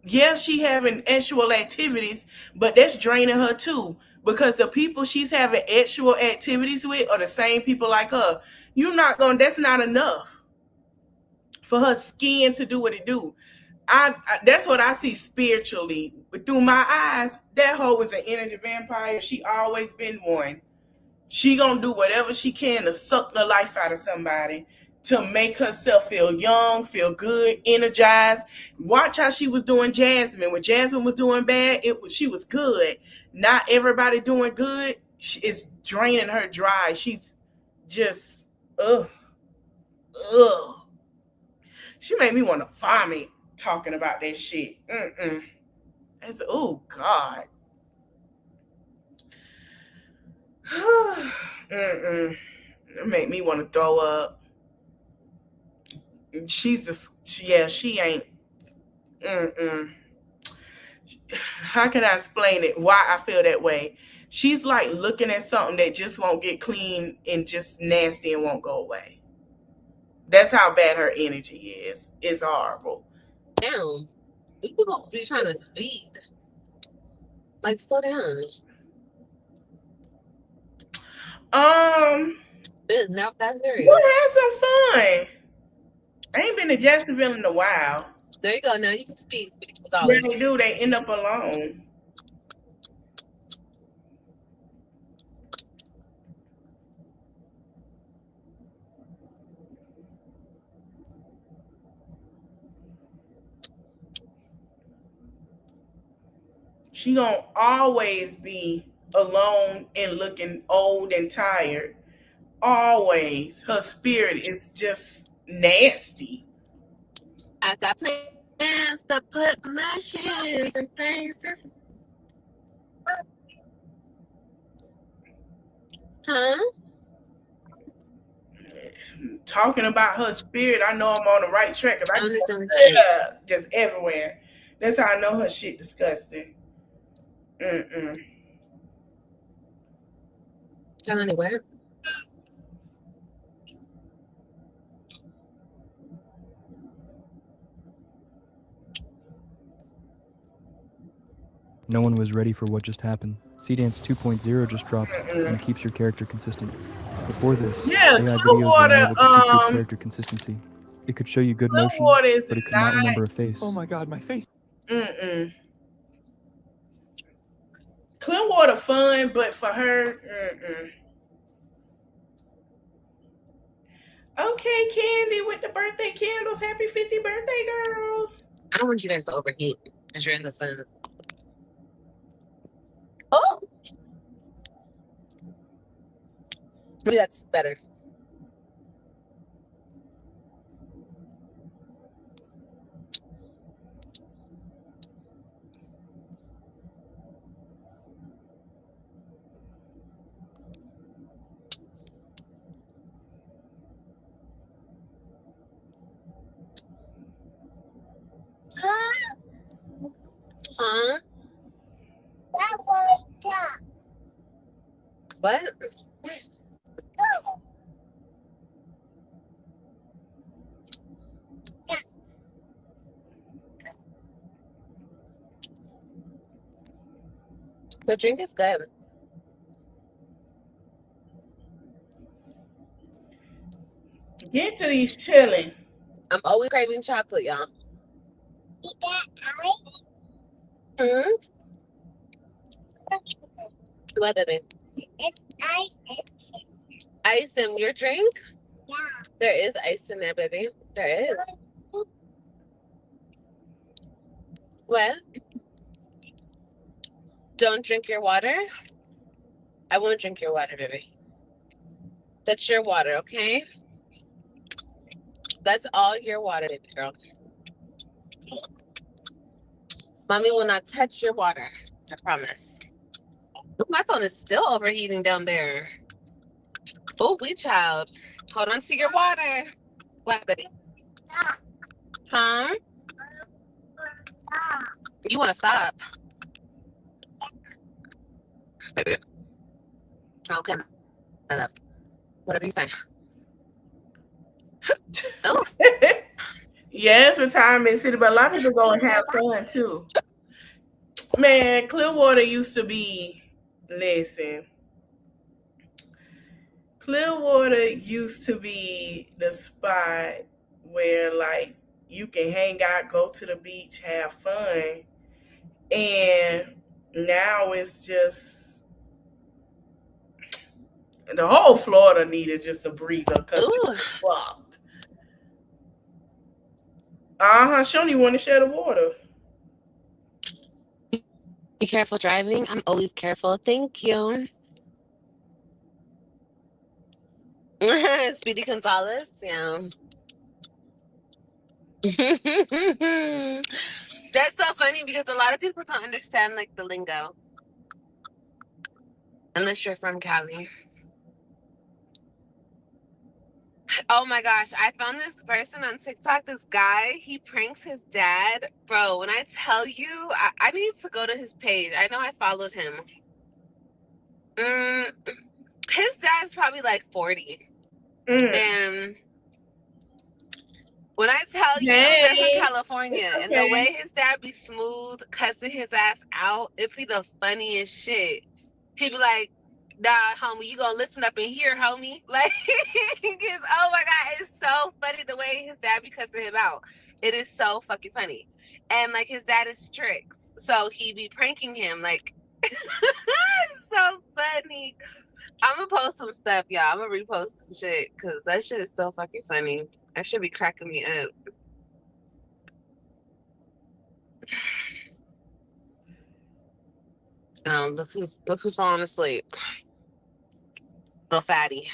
Yeah, she having actual activities, but that's draining her too. Because the people she's having actual activities with are the same people like her. That's not enough for her skin to do what it do. That's what I see spiritually. Through my eyes, that hoe is an energy vampire. She always been one. She gonna do whatever she can to suck the life out of somebody to make herself feel young, feel good, energized. Watch how she was doing Jasmine. When Jasmine was doing bad, she was good. Not everybody doing good. It's draining her dry. She's just, She made me want to vomit talking about that shit. That's, oh, God. It made me want to throw up. She ain't. How can I explain it? Why I feel that way? She's like looking at something that just won't get clean and just nasty and won't go away. That's how bad her energy is. It's horrible. Damn. People be trying to speed. Like, slow down. It's not that serious. We'll have some fun. I ain't been to Jacksonville in a while. There you go. Now you can speak. Yeah, they do. They end up alone. She gonna always be alone and looking old and tired. Always. Her spirit is just nasty. I got plans to put my hands in places. Huh? Talking about her spirit, I know I'm on the right track because just everywhere. That's how I know her shit disgusting. Tell anywhere. No one was ready for what just happened. Dance 2.0 just dropped and it keeps your character consistent. Before this, AI videos were unable to keep good character consistency. It could show you good motion, but it could not remember a face. Oh my god, my face. Clearwater fun, but for her, Okay, Candy with the birthday candles. Happy 50th birthday, girl. I don't want you guys to overheat as you're in the sun. Oh! Maybe that's better. Huh? What? The drink is good. Get to these chilling. I'm always craving chocolate, y'all. Hmm? What is it? It's ice. Ice in your drink? Yeah. There is ice in there, baby. There is. What? Don't drink your water? I won't drink your water, baby. That's your water, okay? That's all your water, baby girl. Mommy will not touch your water. I promise. My phone is still overheating down there. Oh, we child. Hold on to your water. What, baby? Huh? You want to stop? Baby. Okay. I love. Whatever you say. Oh. Yes, retirement city, but a lot of people go and have fun too. Man, Clearwater used to be, listen, Clearwater used to be the spot where like you can hang out, go to the beach, have fun. And now it's just the whole Florida needed just a breather because it was fucked. She don't even want to share the water. Be careful driving. I'm always careful. Thank you. Speedy Gonzalez, yeah. That's so funny because a lot of people don't understand like the lingo. Unless you're from Cali. Oh my gosh, I found this person on TikTok, this guy, he pranks his dad. Bro, when I tell you, I need to go to his page. I know I followed him. His dad's probably like 40. And When I tell you they're from California, and the way his dad be smooth, cussing his ass out, it be the funniest shit. He be like, nah, homie, you gonna listen up and hear, homie. Like, oh my God, it's so funny the way his dad be cussing him out. It is so fucking funny. And like, his dad is strict, so he be pranking him. Like, it's so funny. I'm gonna post some stuff, y'all. I'm gonna repost the shit because that shit is so fucking funny. That should be cracking me up. Look who's falling asleep. Little fatty.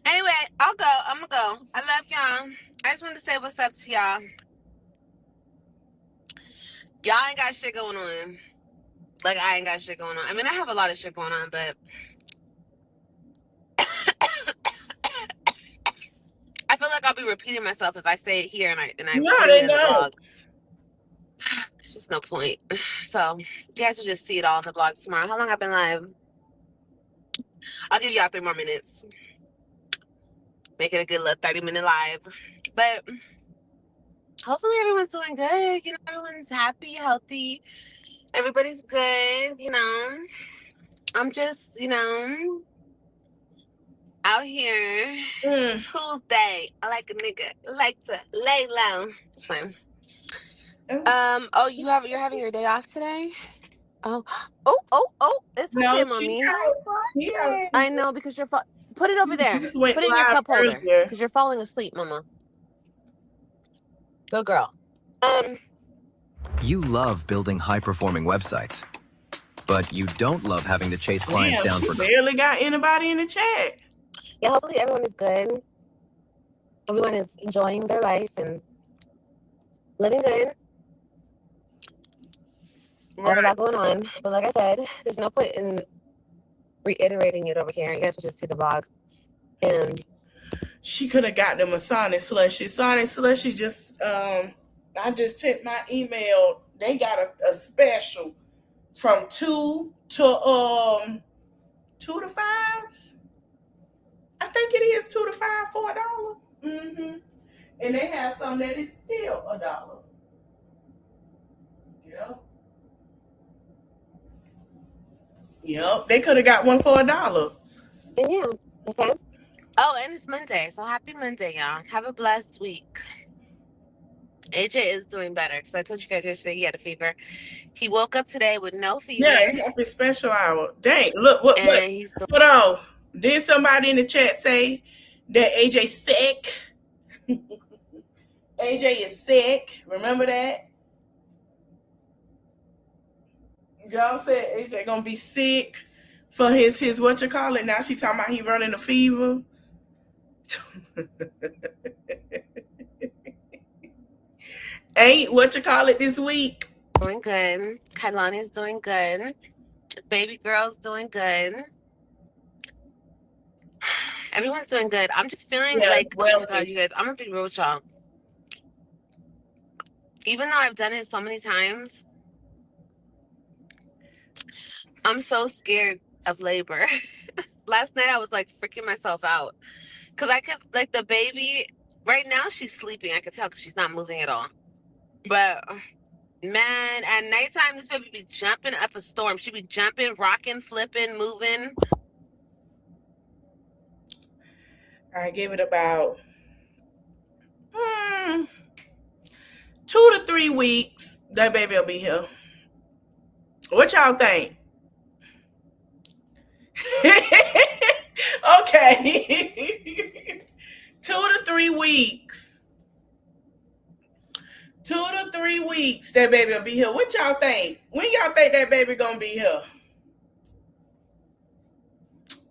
Anyway, I'll go. I'm gonna go. I love y'all. I just wanted to say what's up to y'all. Y'all ain't got shit going on. Like, I ain't got shit going on. I mean, I have a lot of shit going on, but I feel like I'll be repeating myself if I say it here and I No, put they it in the don't. blog. It's just no point. So you guys will just see it all in the blog tomorrow. How long I've been live? I'll give y'all 3 more minutes. Make it a good little 30-minute live. But hopefully everyone's doing good. You know, everyone's happy, healthy. Everybody's good, you know. I'm just, you know, out here. Tuesday. I like a nigga. Like to lay low. Just fine. Oh, you're having your day off today? Oh. It's okay, mommy. I know, because you're put it over there. Put it in your cup holder because you're falling asleep, mama. Good girl. You love building high-performing websites, but you don't love having to chase clients down for. Barely got anybody in the chat. Yeah, hopefully everyone is good. Everyone is enjoying their life and living good. Got a lot going on, but like I said, there's no point in reiterating it over here. You guys will just see the vlog. And she could have got them a Sonic Slushy. Sonic Slushy just I just checked my email. They got a special from 2 to 2 to 5. I think it is 2 to 5 for $1. And they have some that is still $1. Yep. They could have got one for $1. Yeah. Okay. Oh, and it's Monday, so happy Monday, y'all. Have a blessed week. AJ is doing better because I told you guys yesterday he had a fever. He woke up today with no fever. Yeah, he got his special hour. Dang, look, what? Hold on. Did somebody in the chat say that AJ's sick? AJ is sick. Remember that? Y'all said AJ gonna be sick for his what you call it. Now she talking about he running a fever. Ain't what you call it this week? Doing good. Kailani's doing good. Baby girl's doing good. Everyone's doing good. I'm just feeling like, oh my God, you guys, I'm gonna be real with y'all. Even though I've done it so many times, I'm so scared of labor. Last night I was like freaking myself out because I could, like, the baby right now, she's sleeping. I could tell because she's not moving at all. But man, at nighttime, this baby be jumping up a storm. She be jumping, rocking, flipping, moving. I give it about 2 to 3 weeks. That baby will be here. What y'all think? Okay. 2 to 3 weeks. 2 to 3 weeks, that baby will be here. What y'all think? When y'all think that baby gonna be here?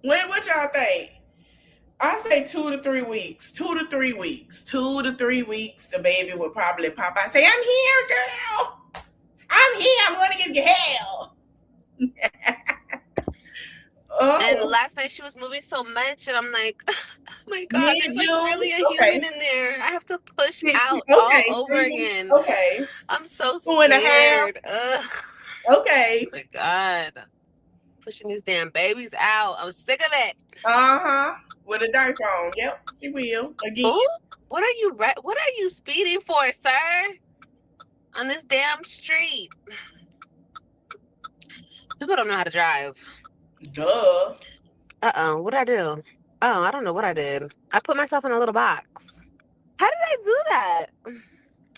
What y'all think? I say 2 to 3 weeks. 2 to 3 weeks. 2 to 3 weeks, the baby will probably pop out and say, I'm here, girl. I'm here. I'm going to give you hell. And last night she was moving so much, and I'm like, oh my God, there's like really a human in there. I have to push out all over again. I'm so scared. Ugh. Okay. Oh my God. pushing these damn babies out. I'm sick of it. With a diaper on. Yep, she will. Again. Ooh, what are you speeding for, sir? On this damn street. People don't know how to drive. Duh. What'd I do? Oh, I don't know what I did. I put myself in a little box. How did I do that?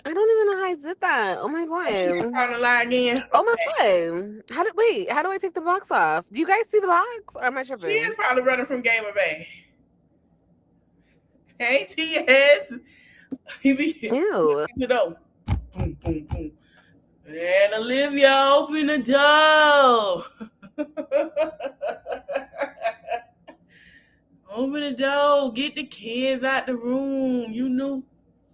I don't even know how I did that. Oh my god. On the line again. Oh my god. How do I take the box off? Do you guys see the box? Or am I tripping? She is probably running from Gamer Bay. Hey, TS. Ew. Boom, boom, boom. And Olivia, open the door. Open the door. Get the kids out the room. You knew.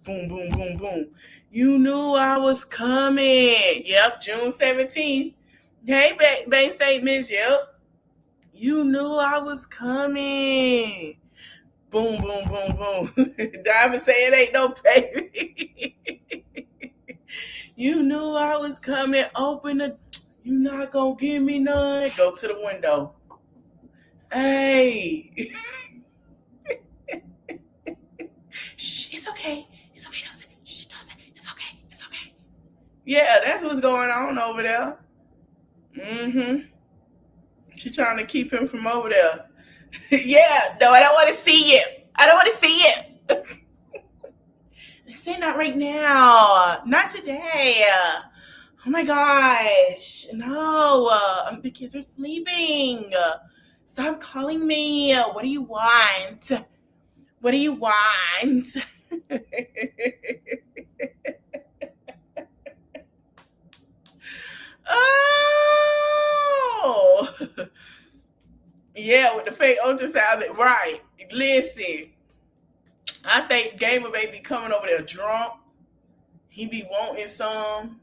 Boom, boom, boom, boom. You knew I was coming. Yep, June 17th. Hey, bank statements. Yep. You knew I was coming. Boom, boom, boom, boom. Diamond saying ain't no baby. You knew I was coming. Open the. You not gonna give me none. Go to the window. Hey. Shh, it's okay. It's okay. Don't say. Shh, don't say. It's okay. It's okay. Yeah, that's what's going on over there. She's trying to keep him from over there. Yeah, no, I don't want to see it. I don't want to see it. They say not right now. Not today. Oh my gosh. No, the kids are sleeping. Stop calling me. What do you want? What do you want? Oh. Yeah, with the fake ultrasound. Right. Listen. I think Gamer Bay be coming over there drunk. He be wanting some.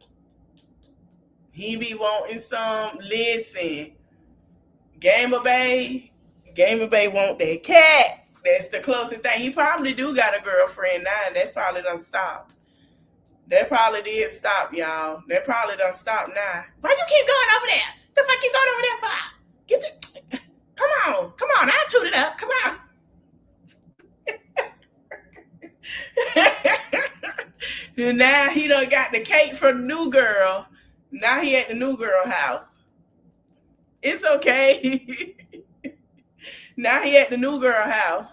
Listen. Gamer Bay want that cat. That's the closest thing. He probably do got a girlfriend now. That's probably done stopped. That probably did stop, y'all. That probably done stopped now. Why you keep going over there? The fuck you going over there for? Get the... Come on. I'll toot it up. Come on. Now he done got the cake from the new girl. Now he at the new girl house. It's okay. Now he at the new girl house.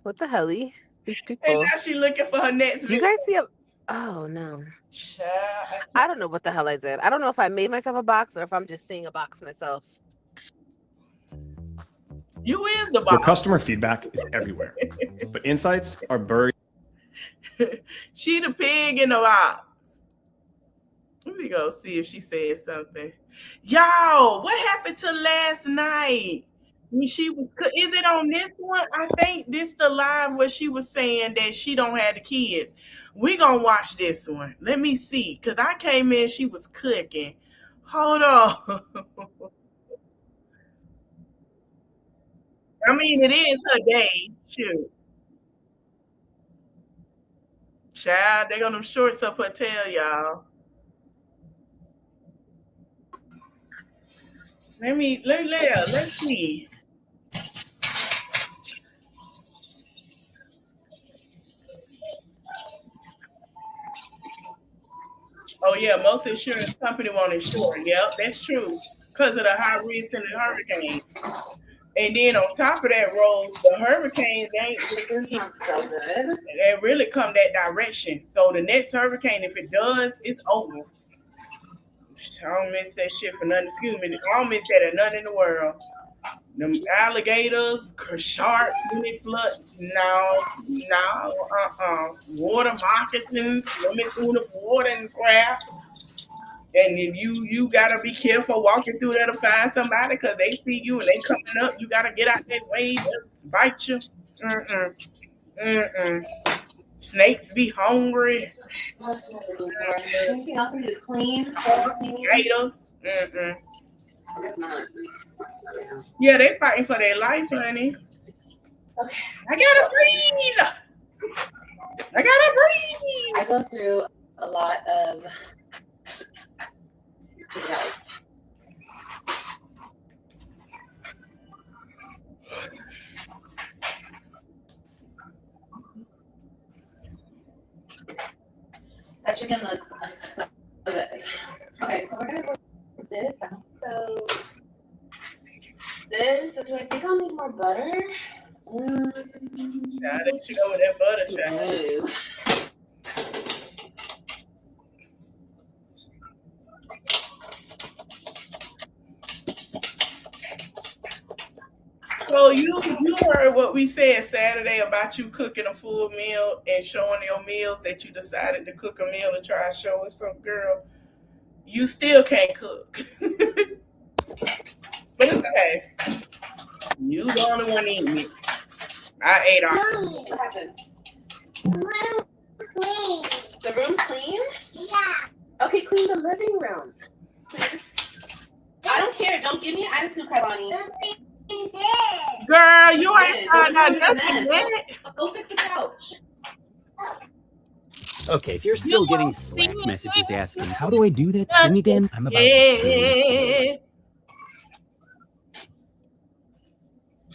What the helly? These people. And now she looking for her next. Do you guys see Oh no. I don't know what the hell I did. I don't know if I made myself a box or if I'm just seeing a box myself. You is the box. Your customer feedback is everywhere, but insights are buried. She the pig in the box. Let me go see if she said something. Y'all, what happened to last night? When she was, is it on this one? I think this the live where she was saying that she don't have the kids. We gonna watch this one. Let me see, cause I came in, she was cooking. Hold on. I mean, it is her day. Shoot. Child, they got them shorts up her tail, y'all. Let's see. Oh yeah, most insurance company won't insure. Yep, that's true. Because of the high risk in the hurricane. And then on top of that, Rose, the hurricanes ain't so good. They really come that direction. So the next hurricane, if it does, it's over. I don't miss that shit for nothing. Excuse me. I don't miss that at nothing in the world. Them alligators, sharks, when it flood. No. Water moccasins, swimming through the water and crap. And if you gotta be careful walking through there to find somebody because they see you and they coming up, you gotta get out that way, they'll bite you. Snakes be hungry. Gators. Yeah, they fighting for their life, honey. Okay. I gotta breathe. I go through a lot of chicken looks so good. Okay, so we're gonna go with this. So this. Do I think I'll need more butter? Child, they should go with that butter, child. So you heard what we said Saturday about you cooking a full meal and showing your meals that you decided to cook a meal and try to show us some girl. You still can't cook. But it's okay. You the only one eating it. I ate all. What happened? The room's clean? Yeah. Okay, clean the living room. Please. I don't care. Don't give me an attitude, Kailani. Girl, you ain't found out nothing yet. Go fix the couch. Okay, if you're still getting Slack messages asking, how do I do that thing again? I'm about to.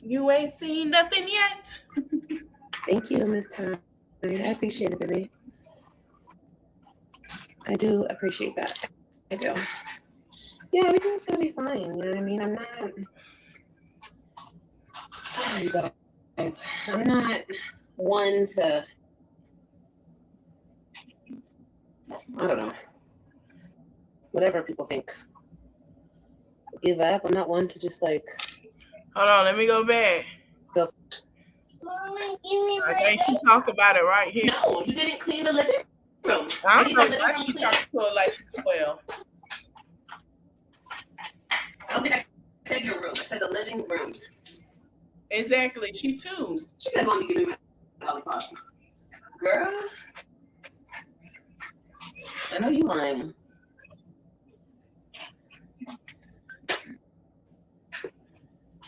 You ain't seen nothing yet. Thank you, Miss Time. I appreciate it, baby. I do appreciate that. I do. Yeah, everything's gonna be fine. You know what I mean? I'm not. Oh, you guys, I'm not one to. I don't know. Whatever people think. Give up. I'm not one to just like. Hold on, let me go back. I think she talk about it right here. No, you didn't clean the living room. I don't know why she talking to her like she's 12. I don't think I said your room. I said the living room. Exactly. She too. She said, "Mommy, give me my lollipop." Girl, I know you lying.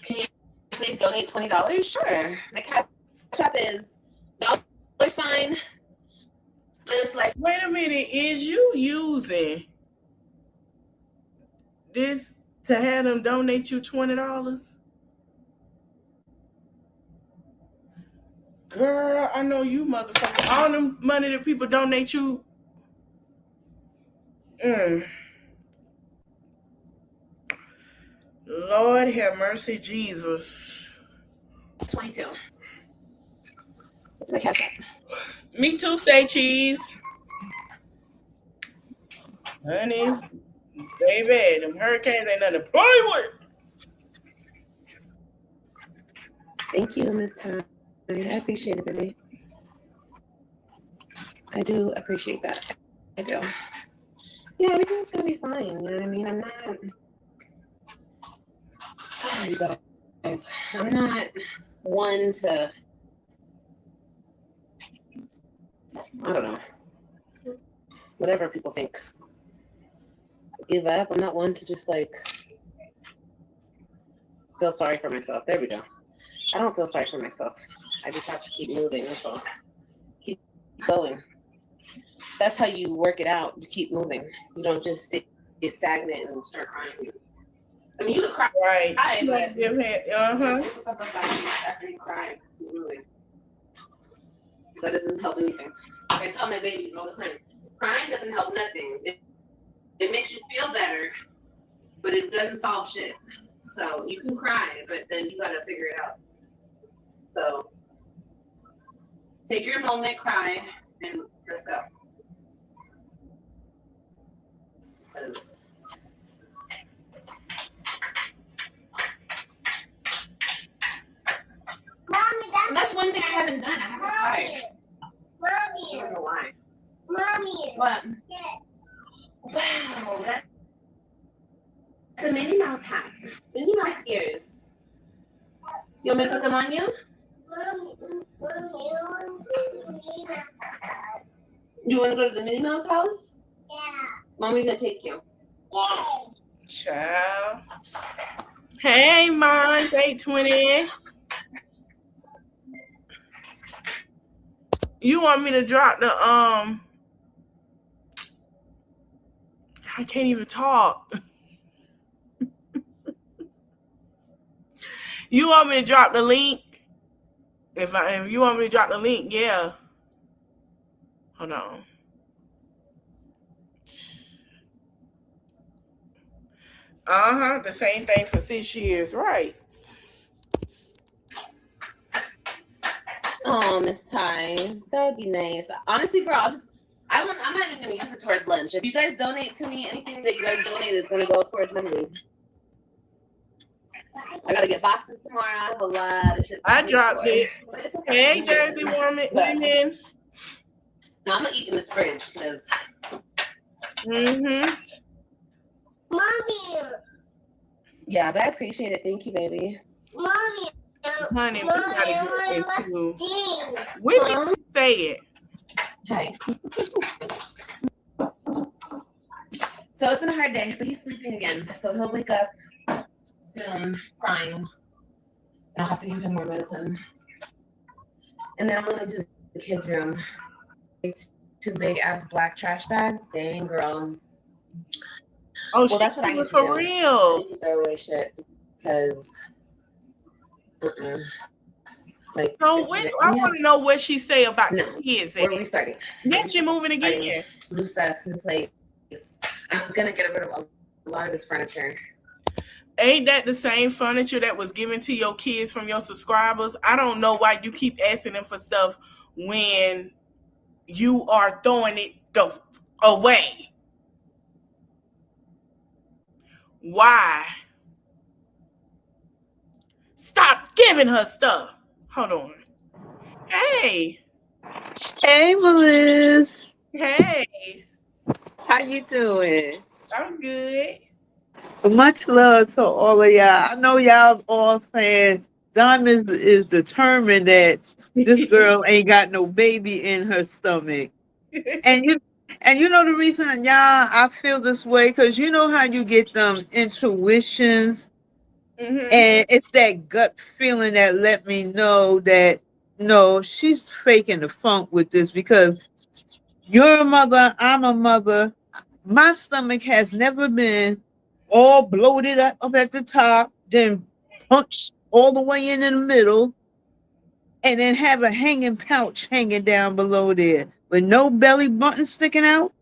Can you please donate $20? Sure. My cash app is $sign. Wait a minute. Is you using this to have them donate you $20? Girl, I know you motherfucker. All them money that people donate you. Lord have mercy, Jesus. 22. What's my cash app? Me too, say cheese. Honey, baby, them hurricanes ain't nothing to play with. Thank you, Miss Time. I appreciate it, baby. I do appreciate that. I do. Yeah, everything's gonna be fine. You know what I mean? I'm not. Oh, you guys, I'm not one to. I don't know. Whatever people think. Give up. I'm not one to just like feel sorry for myself. There we go. I don't feel sorry for myself. I just have to keep moving. That's all. Keep going. That's how you work it out. You keep moving. You don't just stay stagnant and start crying. I mean, you can cry. Right. But after you cry, keep moving. That doesn't help anything. I tell my babies all the time, crying doesn't help nothing. It makes you feel better, but it doesn't solve shit. So you can cry, but then you gotta figure it out. So take your moment, cry, and let's go. And that's one thing I haven't done. I haven't cried. Mommy. I don't know why. Mommy. What? Wow, that's a Minnie Mouse hat. Minnie Mouse ears. You want me to put them on you? You want to go to the Minnie Mouse house? Yeah. Mommy's gonna take you. Yeah. Child. Hey, Mom, 820. You want me to drop the I can't even talk. You want me to drop the link? If you want me to drop the link, yeah. Hold on. The same thing for 6 years, right? Oh, Miss Ty, that would be nice. Honestly, girl, I'm not even gonna use it towards lunch. If you guys donate to me, anything that you guys donate is gonna go towards my food. I gotta get boxes tomorrow. I have a lot of shit. I dropped it. Hey, Jersey women. No, I'm gonna eat in this fridge because. Mommy. Yeah, but I appreciate it. Thank you, baby. Mommy. Honey, we gotta get into. When did you say it? Hey. So it's been a hard day, but he's sleeping again. So he'll wake up soon, crying. And I'll have to give him more medicine. And then I'm gonna do the kids' room. Two big ass black trash bags. Dang, girl. Oh, well, that's what I need for to do. real. I need to throw away shit because. Like, so I want to know what she say about the kids. We're restarting. Yeah, she moving again. New stuff in place. I'm gonna get rid of a lot of this furniture. Ain't that the same furniture that was given to your kids from your subscribers? I don't know why you keep asking them for stuff when you are throwing it away. Why? Stop giving her stuff. Hold on. Hey. Hey, Melissa. Hey. How you doing? I'm good. Much love to all of y'all. I know y'all all saying Diamond is determined that this girl ain't got no baby in her stomach. And you know the reason, y'all, I feel this way, because you know how you get them intuitions, and it's that gut feeling that let me know that no, she's faking the funk with this, because you're a mother, I'm a mother. My stomach has never been all bloated up at the top, then punched all the way in the middle, and then have a hanging pouch hanging down below there with no belly button sticking out.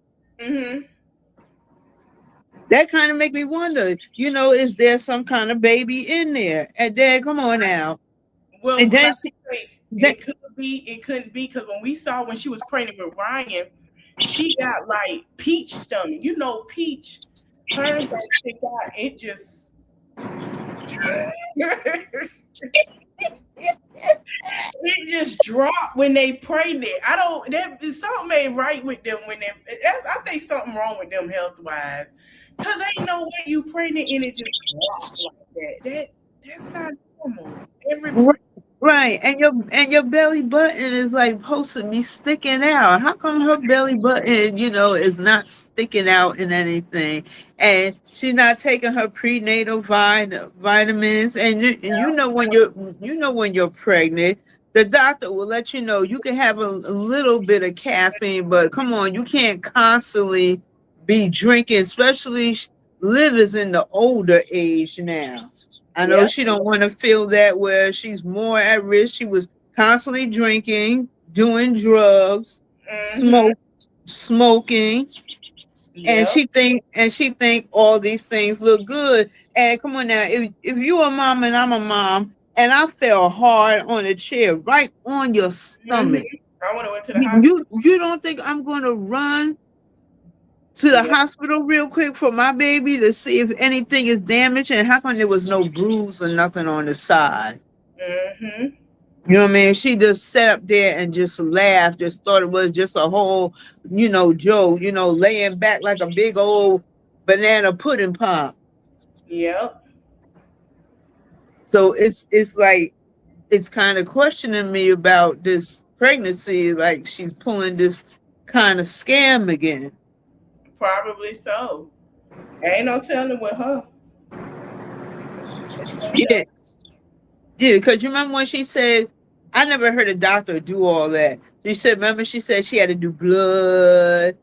That kind of make me wonder, you know, is there some kind of baby in there? And then, come on now. Well, and then it could be, it couldn't be, because when she was pregnant with Ryan, she got like Peach stomach. You know, Peach, hers don't stick out. It just it just dropped when they pregnant. Something ain't right with them when I think something wrong with them health wise. Cause ain't no way you pregnant and it just dropped like that. That's not normal. Right, and your belly button is like supposed to be sticking out. How come her belly button, you know, is not sticking out in anything? And she's not taking her prenatal vitamins. And you know when you're pregnant, the doctor will let you know you can have a little bit of caffeine, but come on, you can't constantly be drinking. Especially Liv is in the older age now. I know she don't want to feel that where she's more at risk. She was constantly drinking, doing drugs, smoking, and she think all these things look good. And come on now, if you're a mom and I'm a mom, and I fell hard on a chair right on your stomach, I want to went to the hospital. You don't think I'm going to run to the hospital real quick for my baby to see if anything is damaged? And how come there was no bruise or nothing on the side? You know what I mean? She just sat up there and just laughed, just thought it was just a whole, you know, joke, you know, laying back like a big old banana pudding pop. So it's like, it's kind of questioning me about this pregnancy, like she's pulling this kind of scam again. Probably so. Ain't no telling with her. Yeah, because you remember when she said, I never heard a doctor do all that. She said she had to do blood.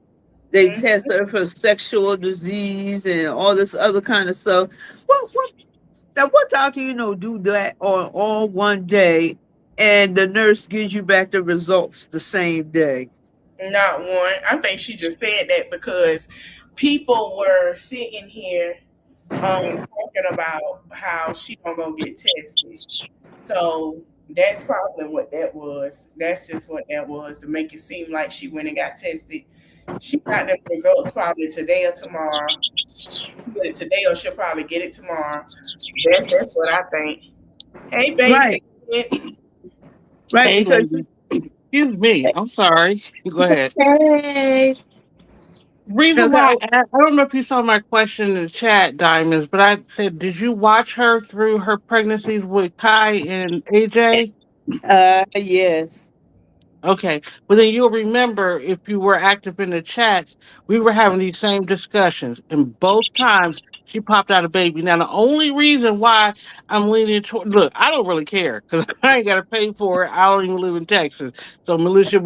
They test her for sexual disease and all this other kind of stuff. What doctor, you know, do that all one day and the nurse gives you back the results the same day? Not one. I think she just said that because people were sitting here talking about how she gonna go get tested. So that's probably what that was. That's just what that was to make it seem like she went and got tested. She got them results probably today or tomorrow. She get it today or she'll probably get it tomorrow. That's what I think. Hey, basic. Right, Hey, because lady. Excuse me. I'm sorry. Go ahead. hey, Reason why I don't know if you saw my question in the chat, Diamonds, but I said, did you watch her through her pregnancies with Kai and AJ? yes. Okay. Well, then you'll remember if you were active in the chats, we were having these same discussions, and both times she popped out a baby. Now, the only reason why I'm leaning toward look, I don't really care because I ain't got to pay for it. I don't even live in Texas. So, Melissa,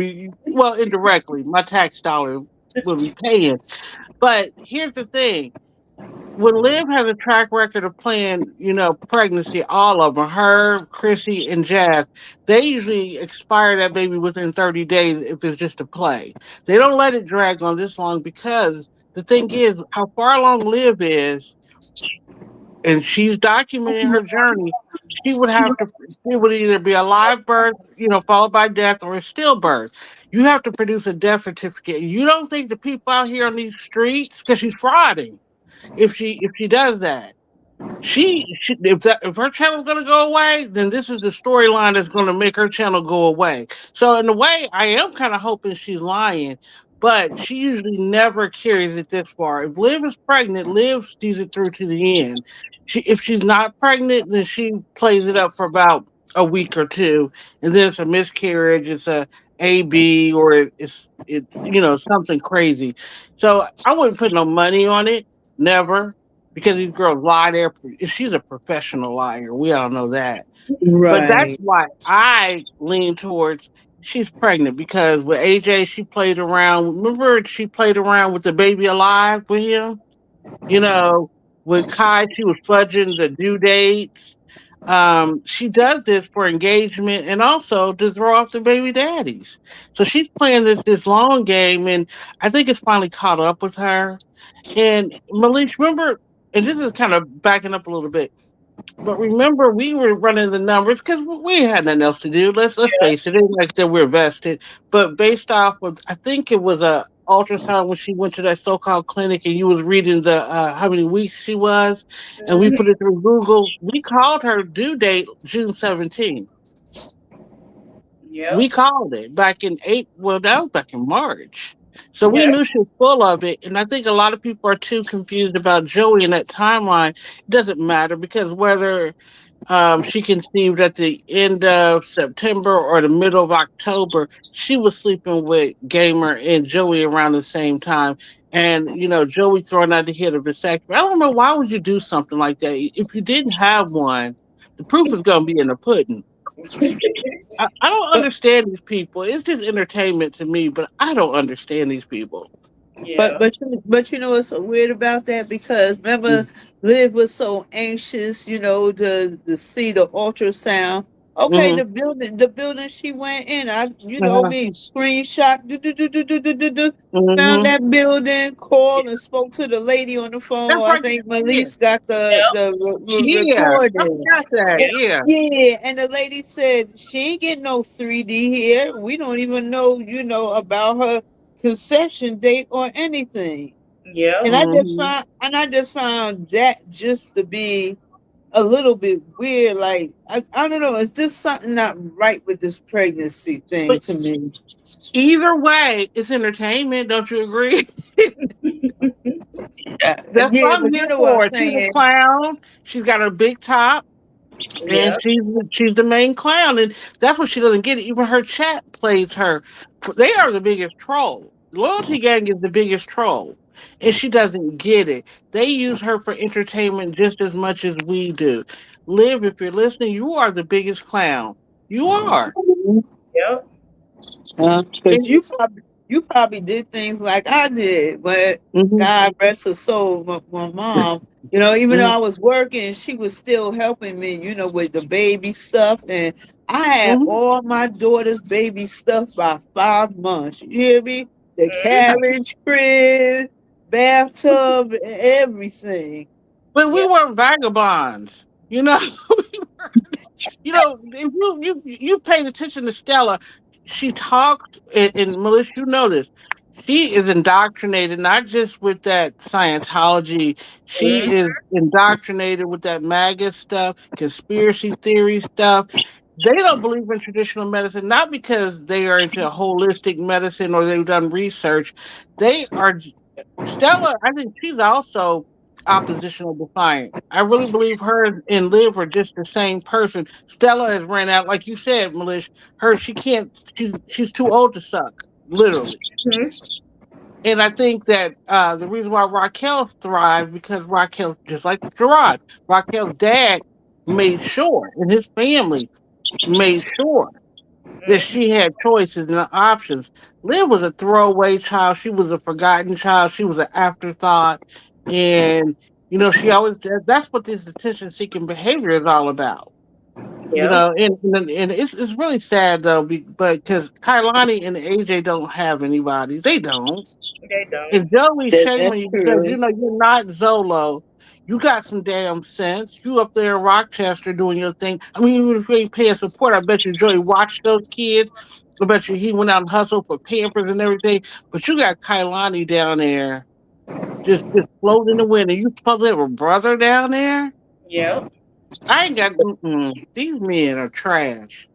well, indirectly, my tax dollar will be paying. But here's the thing. When Liv has a track record of playing, pregnancy, all of them, her, Chrissy, and Jazz, they usually expire that baby within 30 days if it's just a play. They don't let it drag on this long because the thing is, how far along Liv is, and she's documenting her journey, she would have to, it would either be a live birth, followed by death, or a stillbirth. You have to produce a death certificate. You don't think the people out here on these streets, because she's frauding, if she does that. If her channel's gonna go away, then this is the storyline that's gonna make her channel go away. So in a way, I am kind of hoping she's lying, but she usually never carries it this far. If Liv is pregnant, Liv sees it through to the end. If she's not pregnant, then she plays it up for about a week or two, and then it's a miscarriage, it's a AB, or it's something crazy. So I wouldn't put no money on it, never, because these girls lie there. She's a professional liar. We all know that. But that's Right. why I lean towards she's pregnant, because with AJ, she played around. Remember, she played around with the baby alive with him? With Kai, she was fudging the due dates. She does this for engagement and also to throw off the baby daddies. So she's playing this long game, and I think it's finally caught up with her. And Malish, remember, and this is kind of backing up a little bit, but remember we were running the numbers because we had nothing else to do. Let's face it, it ain't like that we're vested. But based off of, I think it was a ultrasound when she went to that so-called clinic, and you was reading the how many weeks she was, and we put it through Google. We called her due date June 17th. Yeah. We called it back in that was back in March. So we knew she was full of it. And I think a lot of people are too confused about Joey in that timeline. It doesn't matter, because whether she conceived at the end of September or the middle of October, she was sleeping with Gamer and Joey around the same time. And, Joey throwing out the hit of vasectomy. I don't know, why would you do something like that? If you didn't have one, the proof is going to be in the pudding. I don't understand these people. It's just entertainment to me, but I don't understand these people. Yeah. But you know what's so weird about that? Because remember, Liv was so anxious, to see the ultrasound. Okay, the building she went in, screenshot, found that building, called and spoke to the lady on the phone. I think Melise got the recording. I got that. Yeah, and the lady said she ain't getting no 3D here. We don't even know, about her conception date or anything. Yeah. And I just found that just to be a little bit weird. Like I don't know, it's just something not right with this pregnancy thing to me. Either way, it's entertainment. Don't you agree? That's what I'm here for. She's a clown. She's got her big top. And she's the main clown, and that's what she doesn't get. Even her chat plays her. They are the biggest troll. Loyalty Gang is the biggest troll, and she doesn't get it. They use her for entertainment just as much as we do. Liv, if you're listening, you are the biggest clown. You are. Yep. Because you probably did things like I did, but God rest her soul, my mom. Even though I was working, she was still helping me, with the baby stuff. And I had all my daughter's baby stuff by 5 months. You hear me? The carriage crib, bathtub, everything. But we weren't vagabonds, you know. You know, if you paid attention to Stella, she talked, and Melissa, you know this. She is indoctrinated not just with that Scientology. She is indoctrinated with that MAGA stuff, conspiracy theory stuff. They don't believe in traditional medicine, not because they are into holistic medicine or they've done research. They are Stella. I think she's also oppositional defiant. I really believe her and Liv are just the same person. Stella has ran out, like you said, Malish. She can't. She's too old to suck, literally. And I think that the reason why Raquel thrived because Raquel, just like Gerard, Raquel's dad made sure, and his family made sure that she had choices and options. Liv was a throwaway child. She was a forgotten child. She was an afterthought. And, you know, she always, that's what this attention seeking behavior is all about. You know, and it's really sad though, but because Kailani and AJ don't have anybody. They don't. They don't. And Joey's shaming That's you because, true. you know, you're not Zolo. You got some damn sense. You up there in Rochester doing your thing. I mean, even if you ain't paying support, I bet you Joey watched those kids. I bet you he went out and hustled for Pampers and everything. But you got Kailani down there just floating in the wind. And you supposed to have a brother down there? Yep. I ain't got, these men are trash.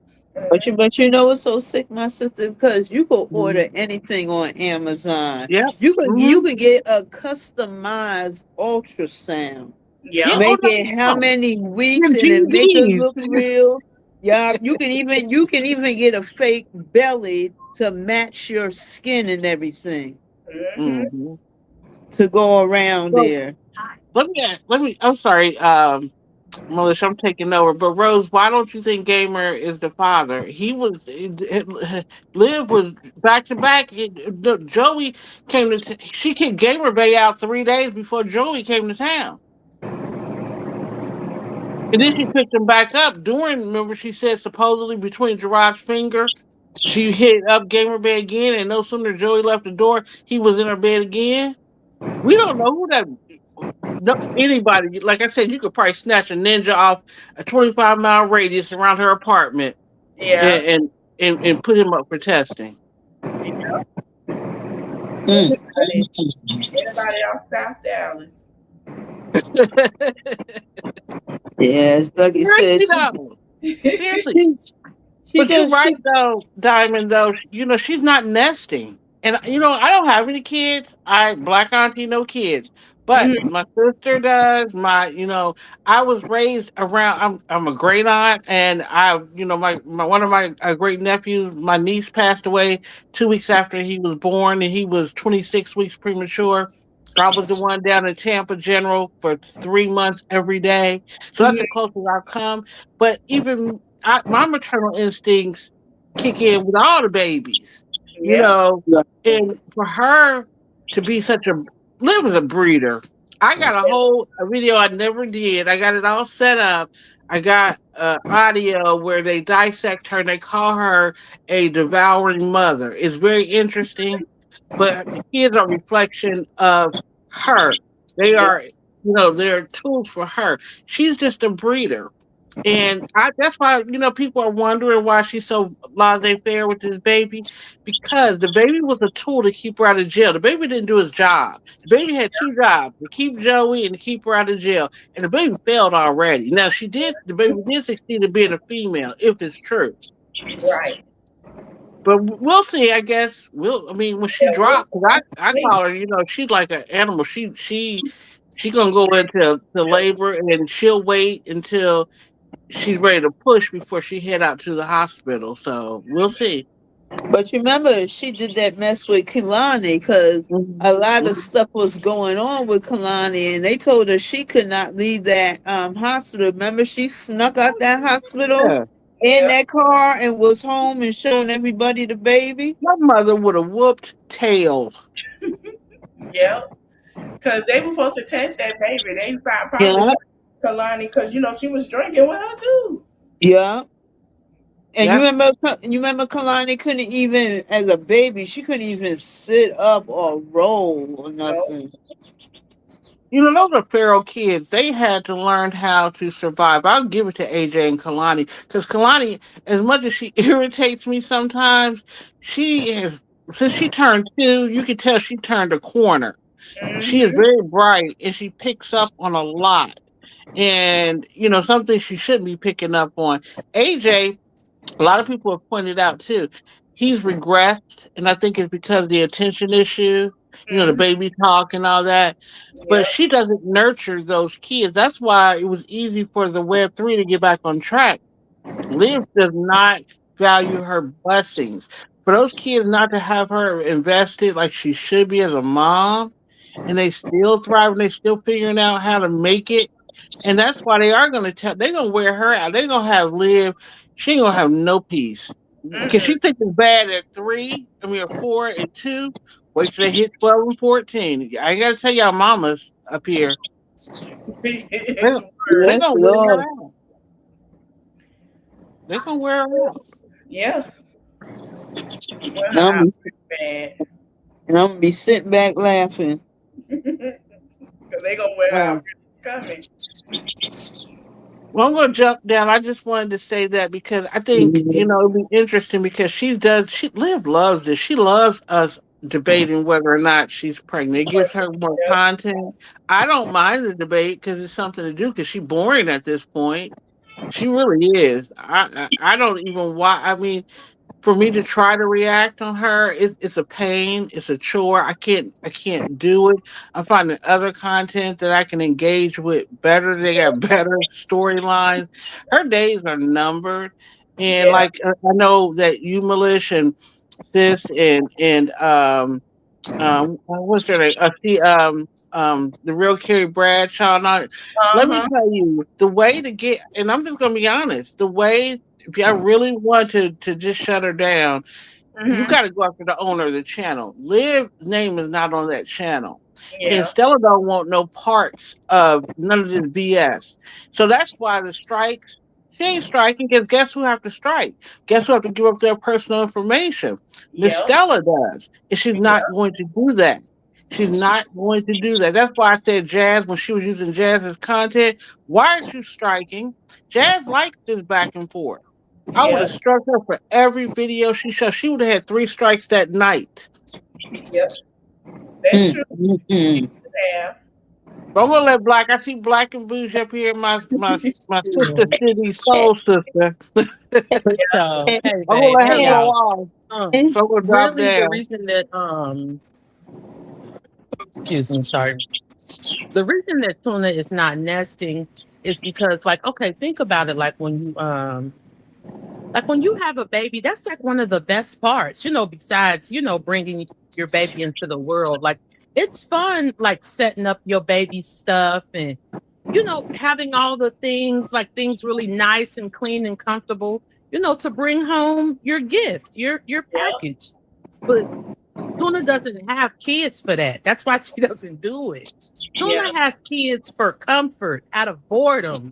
But you know what's so sick, my sister? Because you could order anything on Amazon. Yeah. You can get a customized ultrasound. Yeah. Make it how many weeks and then make it look real. Yeah, you can even get a fake belly to match your skin and everything. To go around there. Let me I'm sorry, Melissa, I'm taking over. But Rose, why don't you think Gamer is the father? Liv was back to back. Joey came to she kicked Gamer Bay out 3 days before Joey came to town. And then she picked him back up remember she said supposedly between Gerard's finger, she hit up Gamer Bay again, and no sooner Joey left the door, he was in her bed again. We don't know who that anybody, like I said, you could probably snatch a ninja off a 25-mile radius around her apartment, and put him up for testing. Everybody out South Dallas. Yes, like you said. Seriously. But you're right though, Diamond. Though you know she's not nesting, and you know I don't have any kids. Black auntie, no kids. But my sister does. I was raised around. I'm a great aunt, and my one of my great nephews. My niece passed away 2 weeks after he was born, and he was 26 weeks premature. I was the one down in Tampa General for 3 months every day. So that's the closest I've come. But even my maternal instincts kick in with all the babies, you know. And for her to be Liv is a breeder. I got a video I never did. I got it all set up. I got audio where they dissect her and they call her a devouring mother. It's very interesting, but the kids are a reflection of her. They are, they're tools for her. She's just a breeder. And that's why, people are wondering why she's so laissez-faire with this baby, because the baby was a tool to keep her out of jail. The baby didn't do his job. The baby had 2 jobs, to keep Joey and to keep her out of jail. And the baby failed already. Now, the baby did succeed in being a female, if it's true. Right. But we'll see, I guess. When she drops, I call her, she's like an animal. She's going to go into labor, and she'll wait until she's ready to push before she head out to the hospital. So we'll see. But you remember she did that mess with Kalani because a lot of stuff was going on with Kalani, and they told her she could not leave that hospital. Remember, she snuck out that hospital in that car and was home and showing everybody the baby. My mother would have whooped tail. Yep. Because they were supposed to test that baby. They found probably Kalani because she was drinking with her too. Yeah. And you remember Kalani couldn't even, as a baby, she couldn't even sit up or roll or nothing. You know, those are feral kids. They had to learn how to survive. I'll give it to AJ and Kalani because Kalani, as much as she irritates me sometimes, she has since she turned 2. You can tell she turned a corner. She is very bright and she picks up on a lot, and you know something she shouldn't be picking up on. AJ, a lot of people have pointed out too, he's regressed, and I think it's because of the attention issue. You know, the baby talk and all that. But she doesn't nurture those kids. That's why it was easy for the Web3 to get back on track. Liv does not value her blessings. For those kids not to have her invested like she should be as a mom, and they still thrive and they still figuring out how to make it. And that's why they are gonna tell they're gonna wear her out. They're gonna have Liv, she ain't gonna have no peace. Because she thinks it's bad at 3, I mean at 4 and 2. Wait till they hit 12 and 14. I ain't gotta tell y'all mamas up here. They're gonna wear her out. They're gonna wear her out. Yeah. And I'm gonna be sitting back laughing. Because they gonna wear out coming. Well, I'm gonna jump down. I just wanted to say that because I think you know it'd be interesting because Liv loves this. She loves us debating whether or not she's pregnant. It gives her more content. I don't mind the debate because it's something to do because she's boring at this point. She really is. I don't even why. I mean, for me to try to react on her, it's a pain. It's a chore. I can't do it. I'm finding other content that I can engage with better. They got better storylines. Her days are numbered, and like I know that you, Milish, and Sis, and what's her name? The real Carrie Bradshaw. And all. Let me tell you, the way to get, and I'm just gonna be honest, the way if I really want to just shut her down, you got to go after the owner of the channel. Liv's name is not on that channel. And Stella don't want no parts of none of this BS. So that's why the strikes, she ain't striking because guess who have to strike? Guess who have to give up their personal information? Miss Stella does. And she's not going to do that. She's not going to do that. That's why I said Jazz, when she was using Jazz's content, why aren't you striking? Jazz likes this back and forth. I would have struck her for every video she shot. She would have had 3 strikes that night. Yep. That's true. Yeah. But I'm gonna let Black. I see Black and Bougie up here, my sister City soul sister. So, hey, I'm gonna let her go off. So I'm gonna drop really, down. the reason that excuse me, sorry. The reason that tuna is not nesting is because, like, okay, think about it. Like when you have a baby, that's like one of the best parts, you know, besides, you know, bringing your baby into the world. Like, it's fun, like setting up your baby's stuff and, you know, having all the things, like things really nice and clean and comfortable, you know, to bring home your gift, your package. But Tuna doesn't have kids for that. That's why she doesn't do it. Tuna has kids for comfort, out of boredom,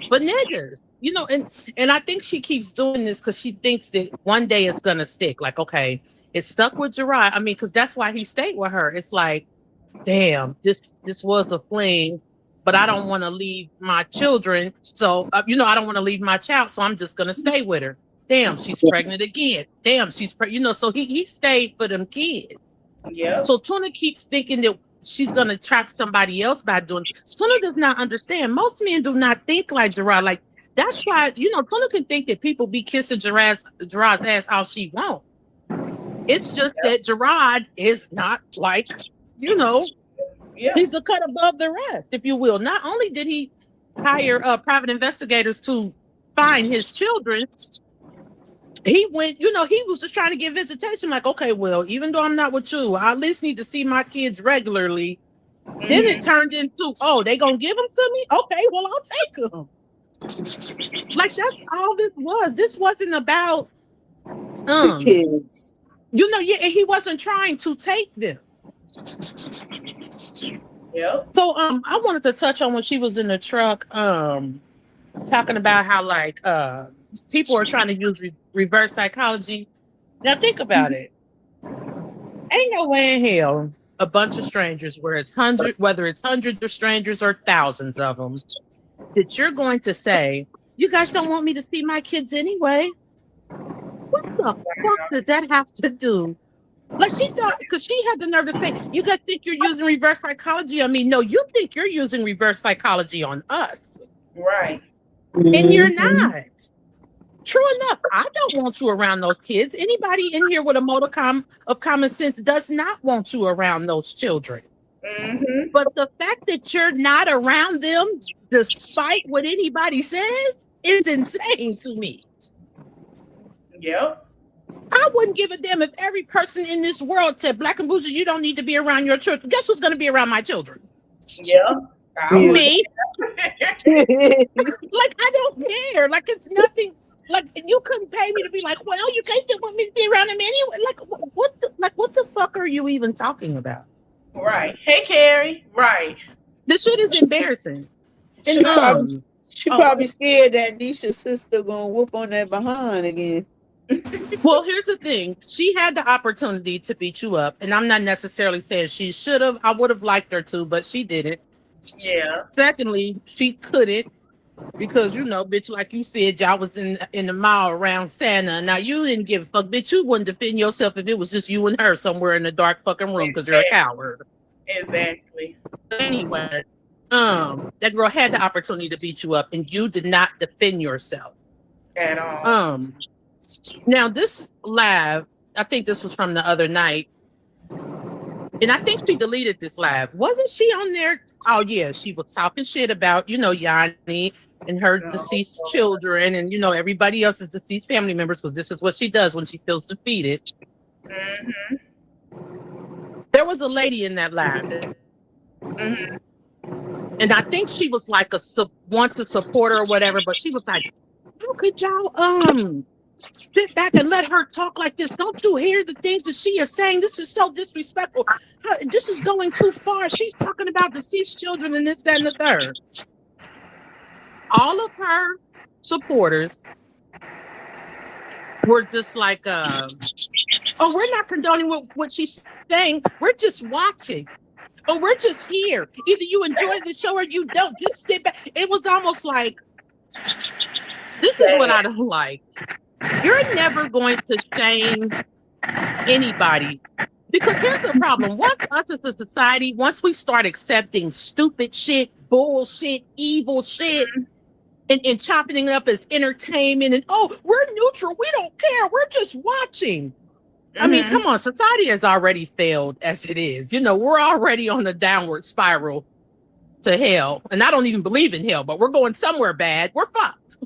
for niggas. You know, and I think she keeps doing this because she thinks that one day it's gonna stick. Like, okay, it stuck with Gerard. I mean, because that's why he stayed with her. It's like, damn, this was a fling, but I don't want to leave my children. So, you know, I don't want to leave my child. So I'm just gonna stay with her. Damn, she's pregnant again. Damn, she's pregnant. You know, so he stayed for them kids. Yeah. So Tuna keeps thinking that she's gonna trap somebody else by doing. Tuna does not understand. Most men do not think like Gerard. Like, that's why, you know, Tuna can think that people be kissing Gerard's ass how she won't. It's just that Gerard is not like, you know, he's a cut above the rest, if you will. Not only did he hire private investigators to find his children, he went, you know, he was just trying to get visitation. Like, okay, well, even though I'm not with you, I at least need to see my kids regularly. Then it turned into, oh, they gonna give them to me? Okay, well, I'll take them. Like, that's all this was. This wasn't about the kids. You know, he wasn't trying to take them. Yeah. So I wanted to touch on when she was in the truck, talking about how like people are trying to use reverse psychology. Now think about it. Ain't no way in hell a bunch of strangers, whether it's hundreds of strangers or thousands of them, that you're going to say, you guys don't want me to see my kids anyway. What the fuck does that have to do? Like, she thought, because she had the nerve to say, you guys think you're using reverse psychology on me. No, you think you're using reverse psychology on us. Right. And you're not. True enough, I don't want you around those kids. Anybody in here with a modicum of common sense does not want you around those children. Mm-hmm. But the fact that you're not around them, despite what anybody says, is insane to me. Yep. I wouldn't give a damn if every person in this world said, Black and Bougie, you don't need to be around your children. Guess who's going to be around my children? Yeah. Me. Like, I don't care. Like, it's nothing. Like, you couldn't pay me to be like, well, you guys didn't want me to be around him anyway. What the fuck are you even talking about? Right. Hey, Carrie. Right. This shit is embarrassing. She probably scared that Nisha's sister gonna whoop on that behind again. Well, here's the thing. She had the opportunity to beat you up, and I'm not necessarily saying she should have. I would have liked her to, but she didn't. Yeah. Secondly, she couldn't because, you know, bitch, like you said, y'all was in the mall around Santa. Now, you didn't give a fuck, bitch. You wouldn't defend yourself if it was just you and her somewhere in a dark fucking room because you're a coward. Exactly. Anyway, that girl had the opportunity to beat you up, and you did not defend yourself at all. Now this live, I think this was from the other night, and I think she deleted this live. Wasn't she on there? Oh yeah, she was talking shit about, you know, Yanni and her deceased children, and you know, everybody else's deceased family members, because this is what she does when she feels defeated. Mm-hmm. There was a lady in that live. Mm-hmm. And I think she was like once a supporter or whatever, but she was like, how could y'all sit back and let her talk like this? Don't you hear the things that she is saying? This is so disrespectful. This is going too far. She's talking about deceased children and this, that, and the third. All of her supporters were just like, oh, we're not condoning what she's saying. We're just watching. Oh, we're just here. Either you enjoy the show or you don't. Just sit back. It was almost like, this is what I don't like. You're never going to shame anybody. Because here's the problem. Once us as a society, once we start accepting stupid shit, bullshit, evil shit, and chopping it up as entertainment, and oh, we're neutral. We don't care. We're just watching. I mean, come on, society has already failed as it is. You know, we're already on a downward spiral to hell. And I don't even believe in hell, but we're going somewhere bad. We're fucked.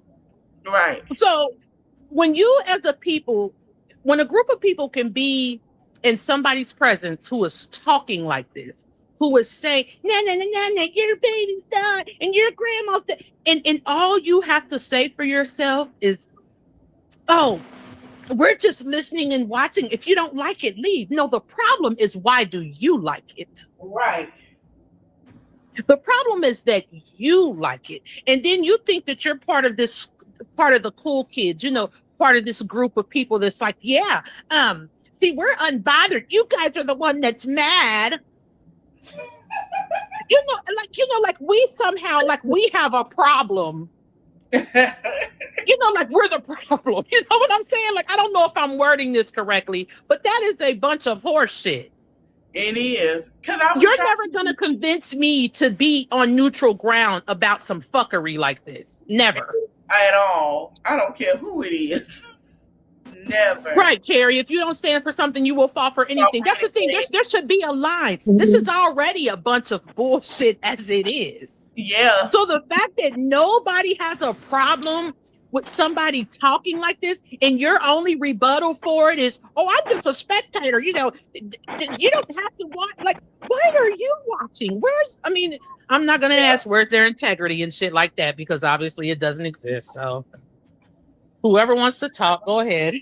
Right. So when you as a people, when a group of people can be in somebody's presence who is talking like this, who is saying, no, your baby's died and your grandma's dead. And all you have to say for yourself is, oh, we're just listening and watching. If you don't like it, leave. No, the problem is, why do you like it? Right. The problem is that you like it. And then you think that you're part of this, part of the cool kids, you know, part of this group of people that's like, yeah, see, we're unbothered. You guys are the one that's mad. Like we somehow, like we have a problem. You know, like we're the problem. You know what I'm saying? Like, I don't know if I'm wording this correctly, but that is a bunch of horse shit. It is. You're never going to convince me to be on neutral ground about some fuckery like this. Never. At all. I don't care who it is. Never. Right, Carrie. If you don't stand for something, you will fall for anything. That's the thing. There should be a line. This is already a bunch of bullshit as it is. Yeah. So the fact that nobody has a problem with somebody talking like this, and your only rebuttal for it is, oh, I'm just a spectator. You know, you don't have to watch. Like, why are you watching? I'm not going to ask where's their integrity and shit like that, because obviously it doesn't exist. So whoever wants to talk, go ahead.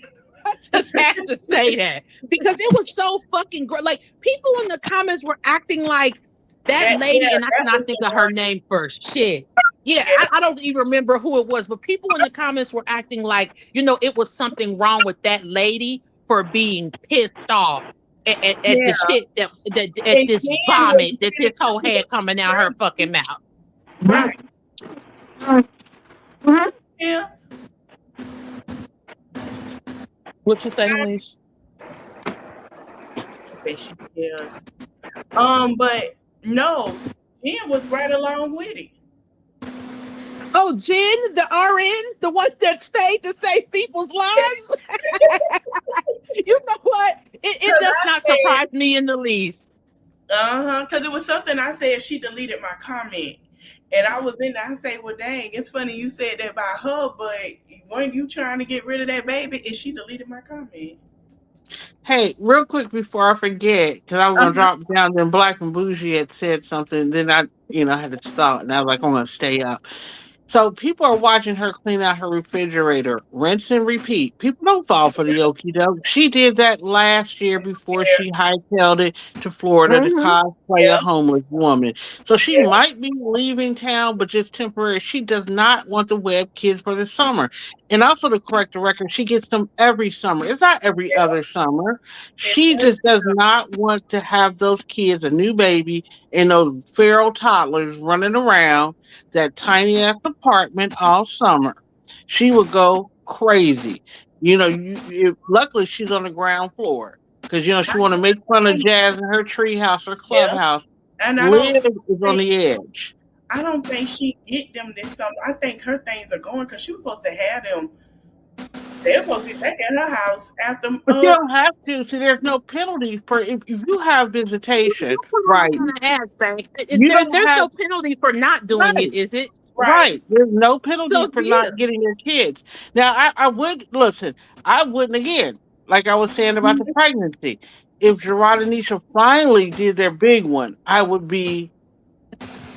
I just had to say that because it was so fucking great. Like, people in the comments were acting like that lady, and I cannot think of her name first. Shit. Yeah, I don't even remember who it was, but people in the comments were acting like, you know, it was something wrong with that lady for being pissed off at the shit that at this vomit that this hoe had coming out her fucking mouth. Right. Yes. What you say, Alicia? She is. But no, Jen was right along with it. Oh, Jen, the RN, the one that's paid to save people's lives. You know what? It does not surprise me in the least. Because it was something I said. She deleted my comment, and I was in there. I say, "Well, dang, it's funny you said that about her, but weren't you trying to get rid of that baby?" And she deleted my comment. Hey, real quick before I forget, because I was gonna drop down. Then Black and Bougie had said something. Then I had to stop, and I was like, I'm gonna stay up. So people are watching her clean out her refrigerator, rinse and repeat. People don't fall for the okie doke. She did that last year before she hightailed it to Florida to cosplay a homeless woman. So she might be leaving town, but just temporary. She does not want to web kids for the summer. And also to correct the record, she gets them every summer. It's not every other summer. She just does not want to have those kids, a new baby, and those feral toddlers running around that tiny ass apartment all summer. She would go crazy. Luckily she's on the ground floor because she want to make fun of Jazz in her treehouse or clubhouse. And Liv is on the edge. I don't think she get them this summer. I think her things are going because she was supposed to have them. They're supposed to be back at her house after. But you don't have to. See, there's no penalty for if you have visitation, right? There's no penalty for not doing it, is it? Right. There's no penalty for not getting your kids. Now, I would listen. I wouldn't again, like I was saying about the pregnancy. If Gerard and Nisha finally did their big one, I would be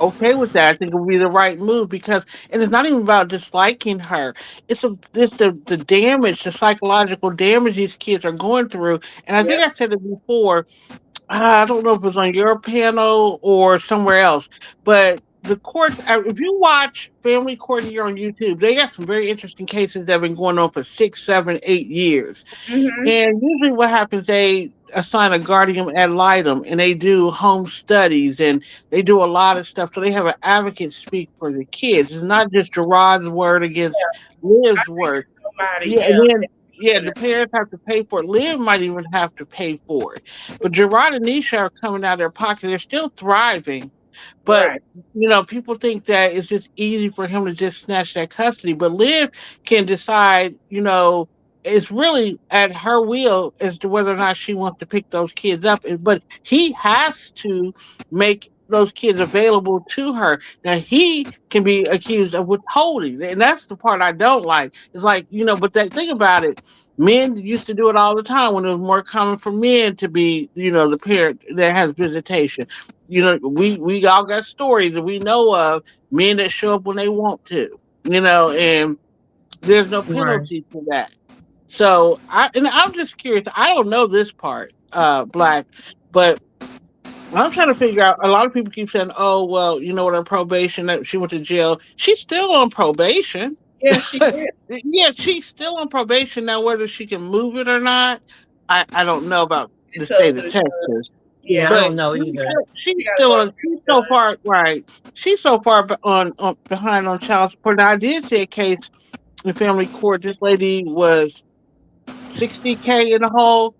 okay with that. I think it would be the right move because, and it's not even about disliking her. It's the damage, the psychological damage these kids are going through. And I think I said it before. I don't know if it was on your panel or somewhere else, but the courts, if you watch Family Court here on YouTube, they got some very interesting cases that have been going on for 6, 7, 8 years. And usually what happens, they assign a guardian ad litem and they do home studies and they do a lot of stuff. So they have an advocate speak for the kids. It's not just Gerard's word against Liv's word. The parents have to pay for it. Liv might even have to pay for it. But Gerard and Nisha are coming out of their pocket. They're still thriving. But, people think that it's just easy for him to just snatch that custody. But Liv can decide, it's really at her will as to whether or not she wants to pick those kids up. But he has to make those kids available to her. Now, he can be accused of withholding. And that's the part I don't like. It's like, but think about it. Men used to do it all the time when it was more common for men to be, the parent that has visitation. We all got stories that we know of men that show up when they want to, and there's no penalty for that. So I'm just curious. I don't know this part, Black, but I'm trying to figure out. A lot of people keep saying, "Oh, well, with her probation, that she went to jail. She's still on probation." Yeah, she did. Yeah, she's still on probation now. Whether she can move it or not, I don't know about the state of Texas. Yeah, but I don't know either. She's still on. She's so far right. She's so far on behind on child support. Now, I did see a case in family court. This lady was $60K in the hole,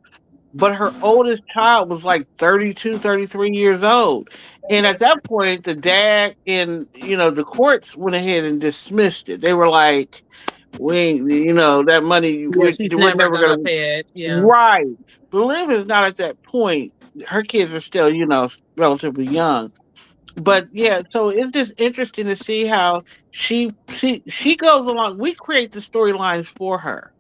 but her oldest child was like 32, 33 years old. And at that point, the dad and, the courts went ahead and dismissed it. They were like, that money, we're never going to pay it. Yeah. Right. But Liv is not at that point. Her kids are still, relatively young. But yeah, so it's just interesting to see how she goes along. We create the storylines for her.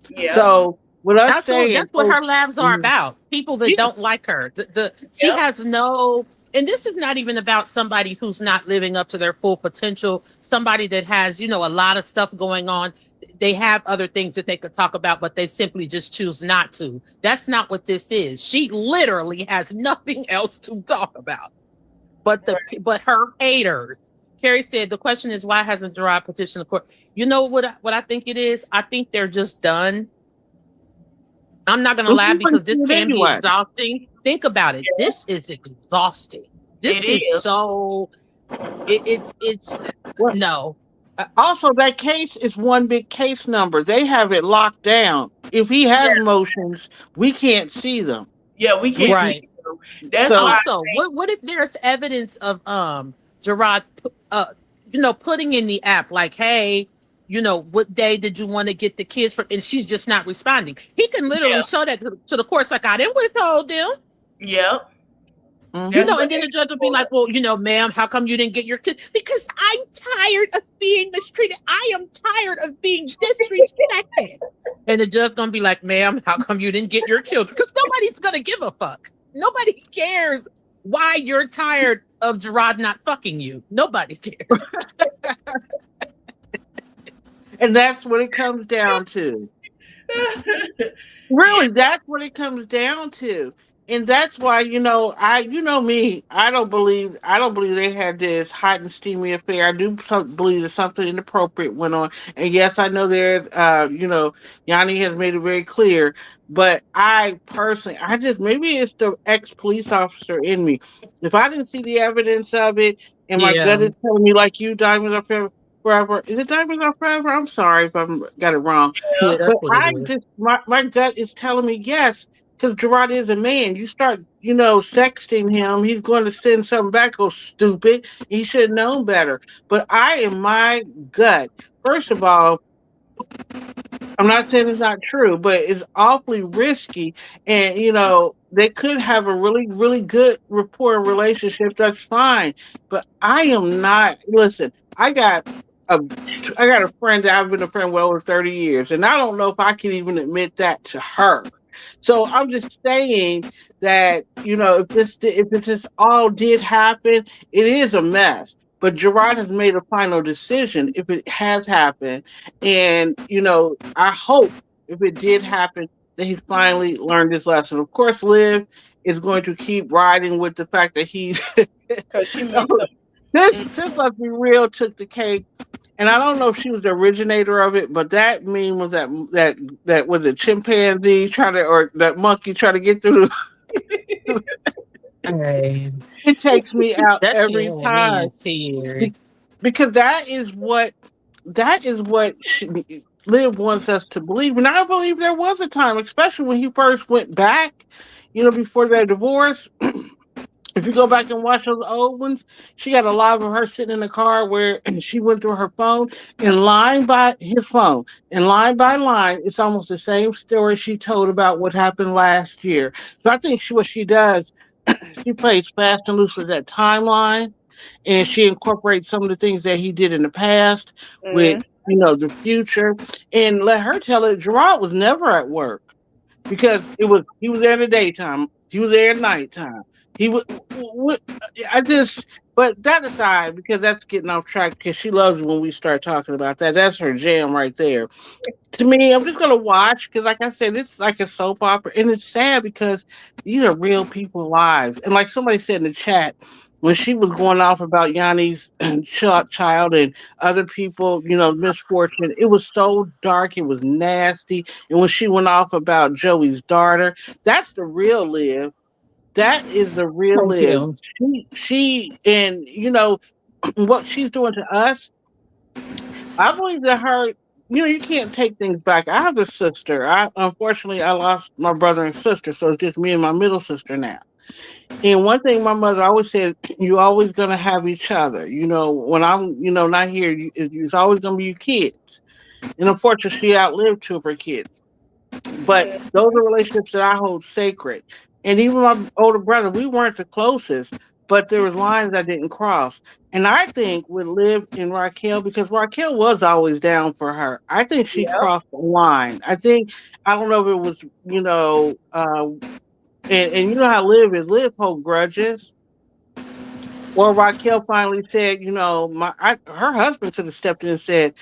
Yeah. So that's what her labs are about. People that don't like her. She has no, and this is not even about somebody who's not living up to their full potential. Somebody that has, a lot of stuff going on. They have other things that they could talk about, but they simply just choose not to. That's not what this is. She literally has nothing else to talk about. But her haters. Carrie said the question is, why hasn't Gerard petitioned the court? You know what I think it is? I think they're just done. I'm not gonna lie, because this can be exhausting. Think about it. This is exhausting. This is so. It's no. Also, that case is one big case number. They have it locked down. If he has motions, we can't see them. Yeah, we can't. Right. That's also what if there's evidence of Gerard putting in the app like, hey, what day did you want to get the kids from, and she's just not responding. He can literally show that to the courts like, I didn't withhold them. Yep. And then the judge will be like, well, ma'am, how come you didn't get your kids? Because I'm tired of being mistreated. I am tired of being disrespected. And the judge gonna be like, ma'am, how come you didn't get your children? Because nobody's gonna give a fuck. Nobody cares why you're tired of Gerard not fucking you. Nobody cares. And that's what it comes down to. Really, that's what it comes down to. And that's why, me, I don't believe they had this hot and steamy affair. I do believe that something inappropriate went on. And yes, I know there's, Yanni has made it very clear, but I personally, maybe it's the ex-police officer in me. If I didn't see the evidence of it, and my gut is telling me, like you, diamonds are forever. Is it diamonds are forever? I'm sorry if I got it wrong. Yeah, but my gut is telling me yes. Because Gerard is a man. You start, sexting him, he's going to send something back. Oh, stupid. He should have known better. But my gut, first of all, I'm not saying it's not true, but it's awfully risky. And, they could have a really, really good rapport and relationship. That's fine. But I am not, listen, I got a friend that I've been a friend well over 30 years. And I don't know if I can even admit that to her. So I'm just saying that, if this all did happen, it is a mess. But Gerard has made a final decision if it has happened. And, I hope if it did happen that he finally learned his lesson. Of course, Liv is going to keep riding with the fact that he's because she this Let's Be Real took the cake. And I don't know if she was the originator of it, but that meme was that was a chimpanzee or that monkey trying to get through. It takes me out every time. Because that is what Liv wants us to believe. And I believe there was a time, especially when he first went back, before their divorce. If you go back and watch those old ones, she got a lot of her sitting in the car where she went through her phone and line by his phone and line by line, it's almost the same story she told about what happened last year. So I think what she does, she plays fast and loose with that timeline, and she incorporates some of the things that he did in the past with, the future, and let her tell it. Gerard was never at work because he was there in the daytime. He was there at nighttime. But that aside, because that's getting off track, because she loves it when we start talking about that. That's her jam right there. To me, I'm just going to watch, because like I said, it's like a soap opera, and it's sad because these are real people's lives. And like somebody said in the chat, when she was going off about Yanni's child and other people, misfortune, it was so dark, it was nasty. And when she went off about Joey's daughter, that's the real Liv. That is the real Liv. She and what she's doing to us. I believe that her. You can't take things back. I have a sister. Unfortunately I lost my brother and sister, so it's just me and my middle sister now. And one thing my mother always said, you're always gonna have each other. When I'm not here, it's always gonna be your kids. And unfortunately, she outlived two of her kids. But those are relationships that I hold sacred. And even my older brother, we weren't the closest, but there was lines I didn't cross. And I think with Liv and Raquel, because Raquel was always down for her, I think she crossed the line. I don't know if it was, and you know how Liv hold grudges. Or Raquel finally said, her husband could have stepped in and said,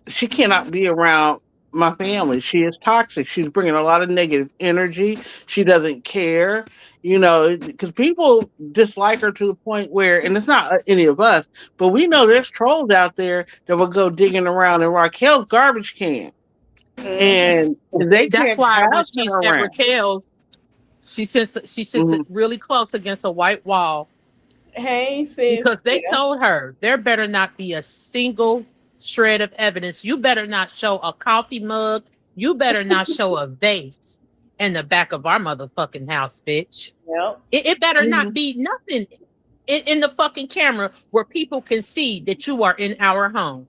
she cannot be around my family. She is toxic. She's bringing a lot of negative energy. She doesn't care, because people dislike her to the point where, and it's not any of us, but we know there's trolls out there that will go digging around in Raquel's garbage can. And they That's can't why have when her she's at around. Raquel's, she sits it really close against a white wall. Hey, sis. Because they told her there better not be a single shred of evidence. You better not show a coffee mug. You better not show a vase in the back of our motherfucking house, bitch. Yep. It better not be nothing in the fucking camera where people can see that you are in our home.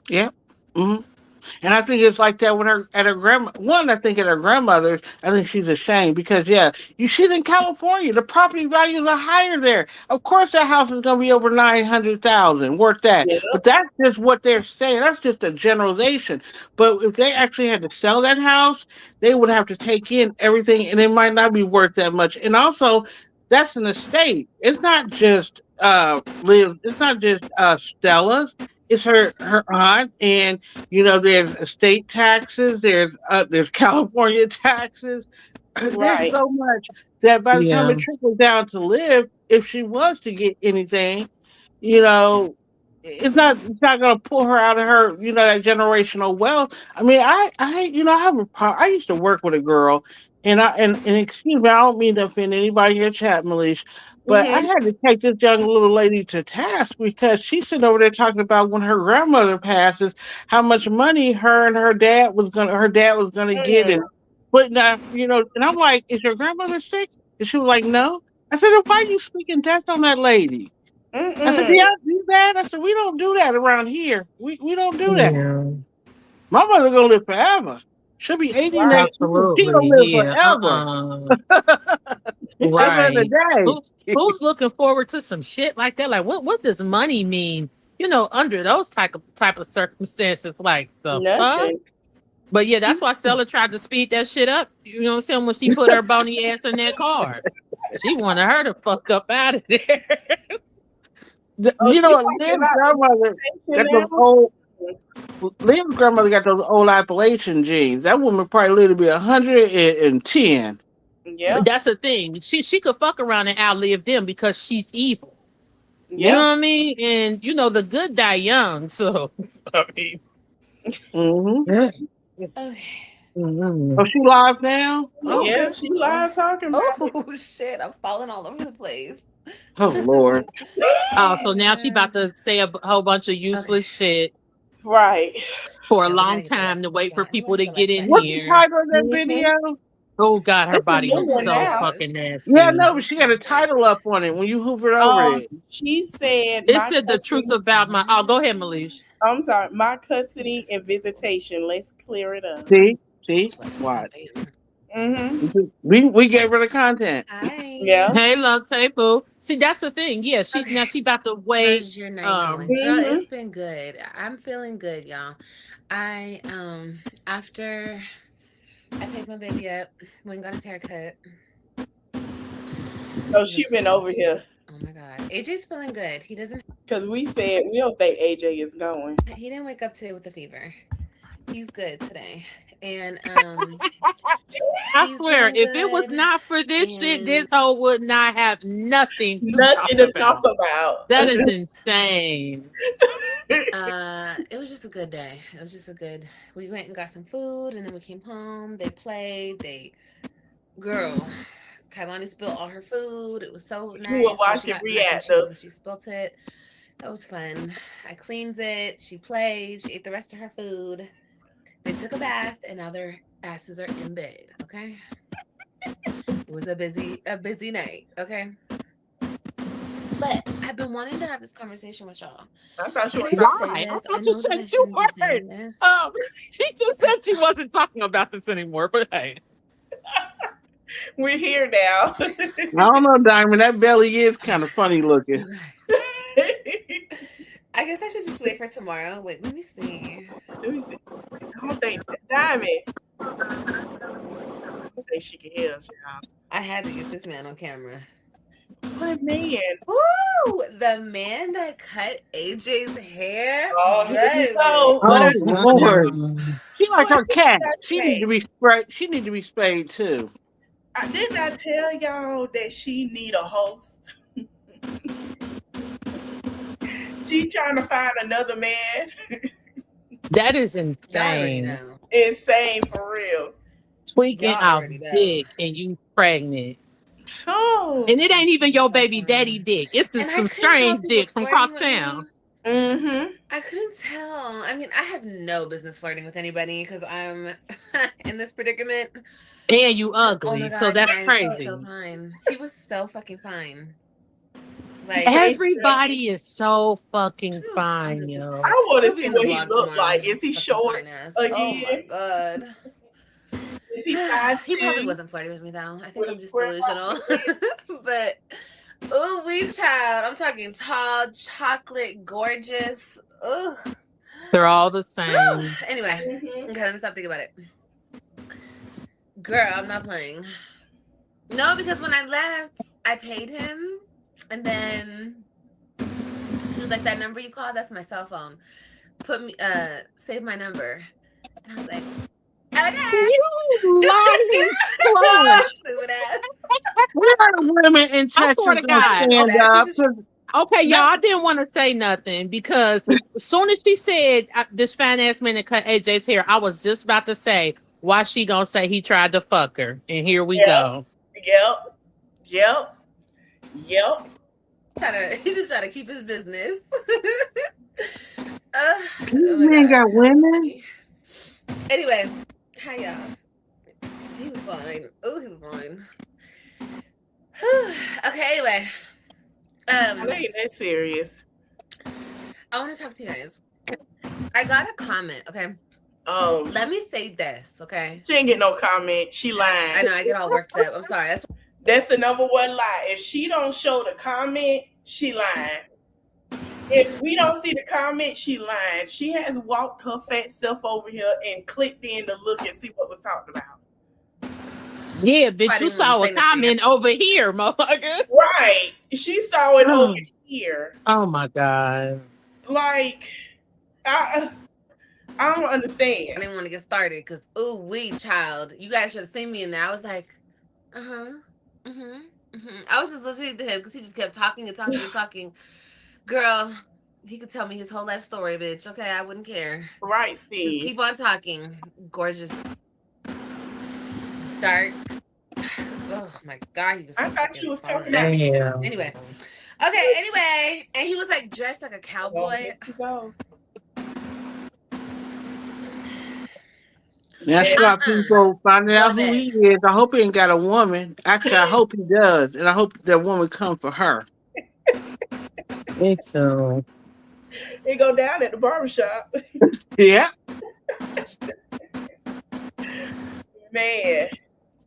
Yep. And I think it's like that with her at her grandma. One, I think at her grandmother's, I think she's ashamed because she's in California. The property values are higher there. Of course, that house is gonna be over $900,000 worth that. Yep. But that's just what they're saying. That's just a generalization. But if they actually had to sell that house, they would have to take in everything, and it might not be worth that much. And also, that's an estate. It's not just Liv. It's not just Stella's. It's her aunt, and there's estate taxes, there's California taxes. There's so much that by the time it trickles down to Liv, if she was to get anything, it's not going to pull her out of her, that generational wealth. I mean, I have a problem. I used to work with a girl, and excuse me, I don't mean to offend anybody in your chat, Malish, but I had to take this young little lady to task because she's sitting over there talking about when her grandmother passes, how much money her dad was gonna get, and but now, and I'm like, is your grandmother sick? And she was like, no. I said, why are you speaking death on that lady? I said, do y'all do that? I said, we don't do that around here. We don't do that. My mother gonna live forever. She'll be 80 next year. She gonna live forever. Right. Who's looking forward to some shit like that? Like, what does money mean? Under those type of circumstances, like the fuck. But yeah, that's why Stella tried to speed that shit up. You know what I'm saying? When she put her bony ass in that car, she wanted her to fuck up out of there. Liv's grandmother got those old. Liv's grandmother got those old Appalachian genes. That woman probably lived to be 110. Yeah, that's the thing. She could fuck around and outlive them because she's evil. You know what I mean? And the good die young. So I mean, Oh, she live now? Oh, yeah, she live talking about Oh shit, I'm falling all over the place. Oh Lord. So now she about to say a whole bunch of useless shit. Right. For a long time to wait for people to get in What's here. the title of that video? Oh God, her body is so fucking nasty. Yeah, no, but she got a title up on it when you hoover over it. She said it said the truth about my go ahead, Malish. I'm sorry, my custody and visitation. Let's clear it up. See? What? We gave her the content. Hi. Yeah. Hey, love, hey, boo. See, that's the thing. Yeah, now she about to wait. How's your night going? Girl, it's been good. I'm feeling good, y'all. I after I picked my baby up, went and got his haircut. Oh, she been over here. Oh my God, AJ's feeling good. He doesn't. Because we said we don't think AJ is going. He didn't wake up today with a fever. He's good today. And I swear, if it was not for this shit, this hoe would not have nothing to talk about. That is insane. It was just a good day. We went and got some food, and then we came home. They played. Kailani spilled all her food. It was so nice. You were watching React, and she spilled it. That was fun. I cleaned it. She played. She ate the rest of her food. They took a bath, and now their asses are in bed. Okay, it was a busy night. Okay, but I've been wanting to have this conversation with y'all. I thought you were Why? I thought you said you weren't. She just said she wasn't talking about this anymore. But hey, we're here now. I don't know, Diamond. That belly is kind of funny looking. I guess I should just wait for tomorrow. Wait, let me see. I don't think Diamond. I don't think she can hear us, y'all. I had to get this man on camera. What man? Woo! The man that cut AJ's hair. Oh, Lord. She like her cat. She need to be sprayed. She need to be sprayed too. Didn't I tell y'all that she need a host? She trying to find another man. That is Y'all already insane. know. Insane for real. Tweaking Y'all out already know. dick and you pregnant. Oh. And it ain't even your baby daddy dick. It's just some strange dick from Crosstown. Mm-hmm. I couldn't tell. I mean, I have no business flirting with anybody because I'm in this predicament. And you ugly, Oh my God, so that's guys, crazy. he was so fine. He was so fucking fine. Like everybody is so fucking fine, yo. I want to He'll be see in the what he vlog look tomorrow. like. Is he short again? Oh my God. Is he 5'2"? He probably wasn't flirting with me though. I think I'm just delusional. But ooh, we child. I'm talking tall, chocolate, gorgeous. Ugh. They're all the same. Anyway, okay, let me stop thinking about it. Girl, I'm not playing. No, because when I left, I paid him, and then he was like, "That number you called, that's my cell phone. Save my number." And I was like, "Okay." You lying close. Stupid ass. Where are the women in I Texas swear to gonna God. stand up? Okay, y'all, I didn't want to say nothing because as soon as she said this fine ass man that cut AJ's hair, I was just about to say, why she gonna say he tried to fuck her? And here we go. Yep. He's just trying to keep his business. You ain't got women. Anyway, hi y'all. He was fine. Oh, he was fine. Okay, anyway. It ain't that serious. I want to talk to you guys. I got a comment, okay? Oh. Let me say this, okay? She ain't get no comment. She lying. I know, I get all worked up. I'm sorry. That's the number one lie. If she don't show the comment, she lying. If we don't see the comment, she lying. She has walked her fat self over here and clicked in to look and see what was talked about. Yeah, bitch, you saw a comment over here, motherfucker. Right. She saw it over here. Oh my God. Like, I don't understand. I didn't want to get started because, ooh, wee, child. You guys should have seen me in there. I was like, I was just listening to him because he just kept talking and talking and talking. Girl, he could tell me his whole life story, bitch. Okay, I wouldn't care. Right, see. Just keep on talking. Gorgeous. Dark. Oh my God, he was so I thought you was talking about Anyway. Okay, anyway. And he was like dressed like a cowboy. That's why people finding out who he is. I hope he ain't got a woman. Actually, I hope he does. And I hope that woman come for her. Think so. It go down at the barbershop. Yeah. Man.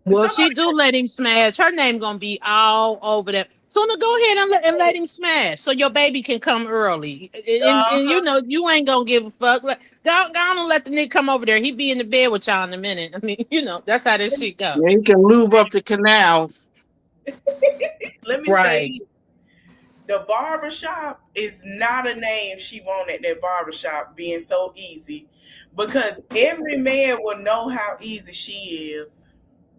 Well, if she do let him smash, her name gonna be all over that. So go ahead and let him smash so your baby can come early. And you know, you ain't gonna give a fuck. Like, go on and let the nigga come over there. He be in the bed with y'all in a minute. I mean, you know, that's how this shit go. Yeah, he can lube up the canal. Let me say, the barbershop is not a name she wanted, that barbershop being so easy, because every man will know how easy she is.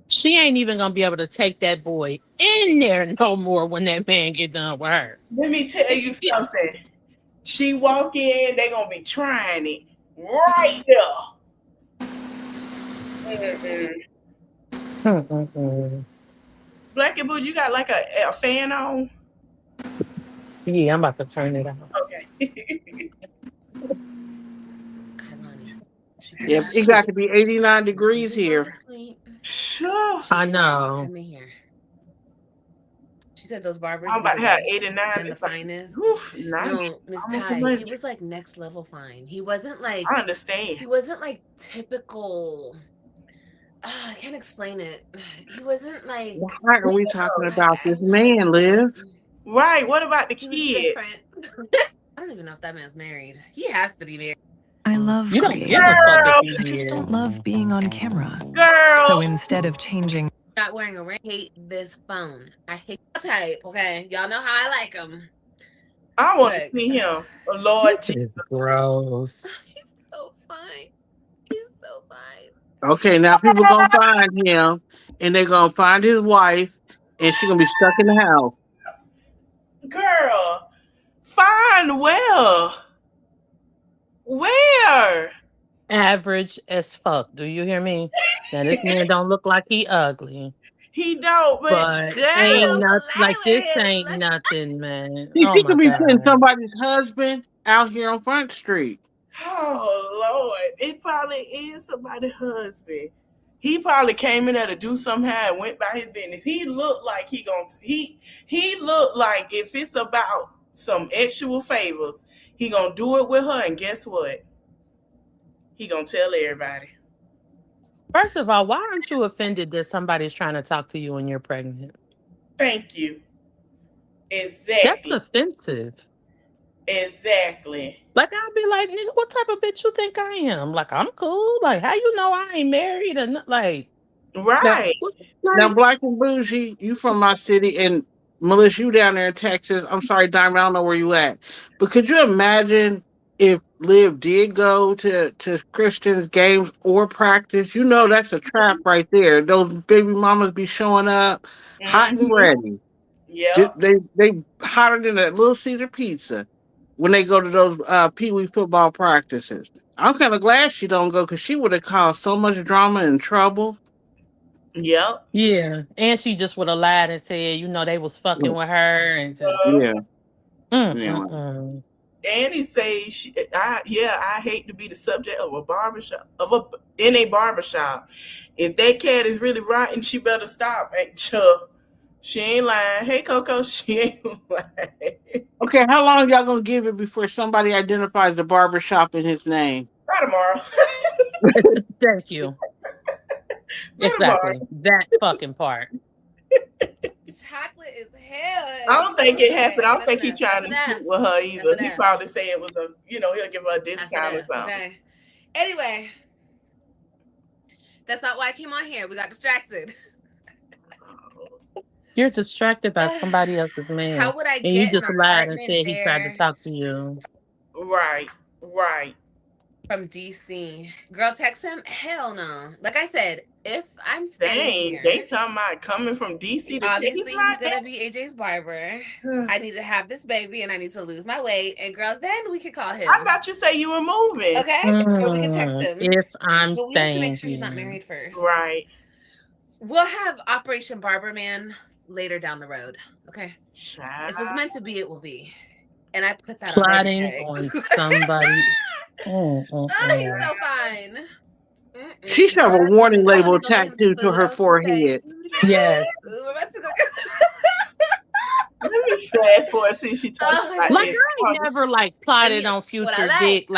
She ain't even gonna be able to take that boy in there no more when that man get done with her. Let me tell you something. She walk in, they gonna be trying it right there. Black and Boots, you got like a fan on? Yeah, I'm about to turn it off. Okay. Yep, it got to be 89 degrees here. Sure. I know. Come in here. She said those barbers. I'm about to have 89 and the finest. Nice. No, Miss Ty, he was like next level fine. He wasn't like. I understand. He wasn't like typical. I can't explain it. He wasn't like. Why are we talking about this man, Liv? Right. What about the kid? Different. I don't even know if that man's married. He has to be married. I love you don't creating. give a fuck if I he just is. don't love being on camera. Girl. So instead of changing. Not wearing a ring. I hate this phone. I hate the type. Okay, y'all know how I like him. I want to see him. Oh, Lord Jesus. Gross. He's so fine. He's so fine. Okay, now people gonna find him, and they're gonna find his wife, and she's gonna be stuck in the house. Girl, fine. Where? average as fuck. Do you hear me? Now this man don't look like he ugly. He don't, but ain't nothing like this. Ain't nothing, man. She Oh my could be putting god. somebody's husband out here on Front Street. Oh Lord, it probably is somebody's husband. He probably came in there to do something and went by his business. He looked like he looked like if it's about some actual favors, he gonna do it with her, and guess what? He gonna tell everybody. First of all, why aren't you offended that somebody's trying to talk to you when you're pregnant? Thank you. Exactly. That's offensive. Exactly. Like, I'd be like, nigga, what type of bitch you think I am? Like, I'm cool. Like, how you know I ain't married? And like, right. Now, Black and Bougie, you from my city, and Melissa, you down there in Texas. I'm sorry, Diamond, I don't know where you at. But could you imagine if Liv did go to Kristen's games or practice? You know that's a trap right there. Those baby mamas be showing up hot and ready. Yeah. They hotter than a Little Caesar pizza when they go to those Pee Wee football practices. I'm kind of glad she don't go because she would have caused so much drama and trouble. Yep. Yeah. And she just would have lied and said, you know, they was fucking with her and just yeah. Annie say I hate to be the subject of a barbershop in a barbershop. If that cat is really rotten, she better stop. She ain't lying. Hey Coco, she ain't lying. Okay, how long y'all gonna give it before somebody identifies the barbershop in his name? By tomorrow. Thank you. Exactly. That fucking part. Chocolate is hell. I don't think it happened. I don't think he's trying to shoot with her either. He probably say it was he'll give her a discount or something. Okay. Anyway, that's not why I came on here. We got distracted. You're distracted by somebody else's man. How would I and you get just an lied and apartment said he tried to there? talk to you. Right. From DC. Girl, text him? Hell no. Like I said, if I'm staying here. They talking about coming from DC to obviously he's gonna be AJ's barber. I need to have this baby and I need to lose my weight. And girl, then we can call him. I thought you say you were moving. Okay? Or we can text him. If I'm but we have to make sure he's not married first. Right. We'll have Operation Barberman later down the road. Okay. Child. If it's meant to be, it will be. And I put that plotting on somebody. Oh, he's so fine. She should have a warning label tattooed to her forehead. Yes. We're about to go. Let me fast forward see she talks about like this. I never plotted on future dick,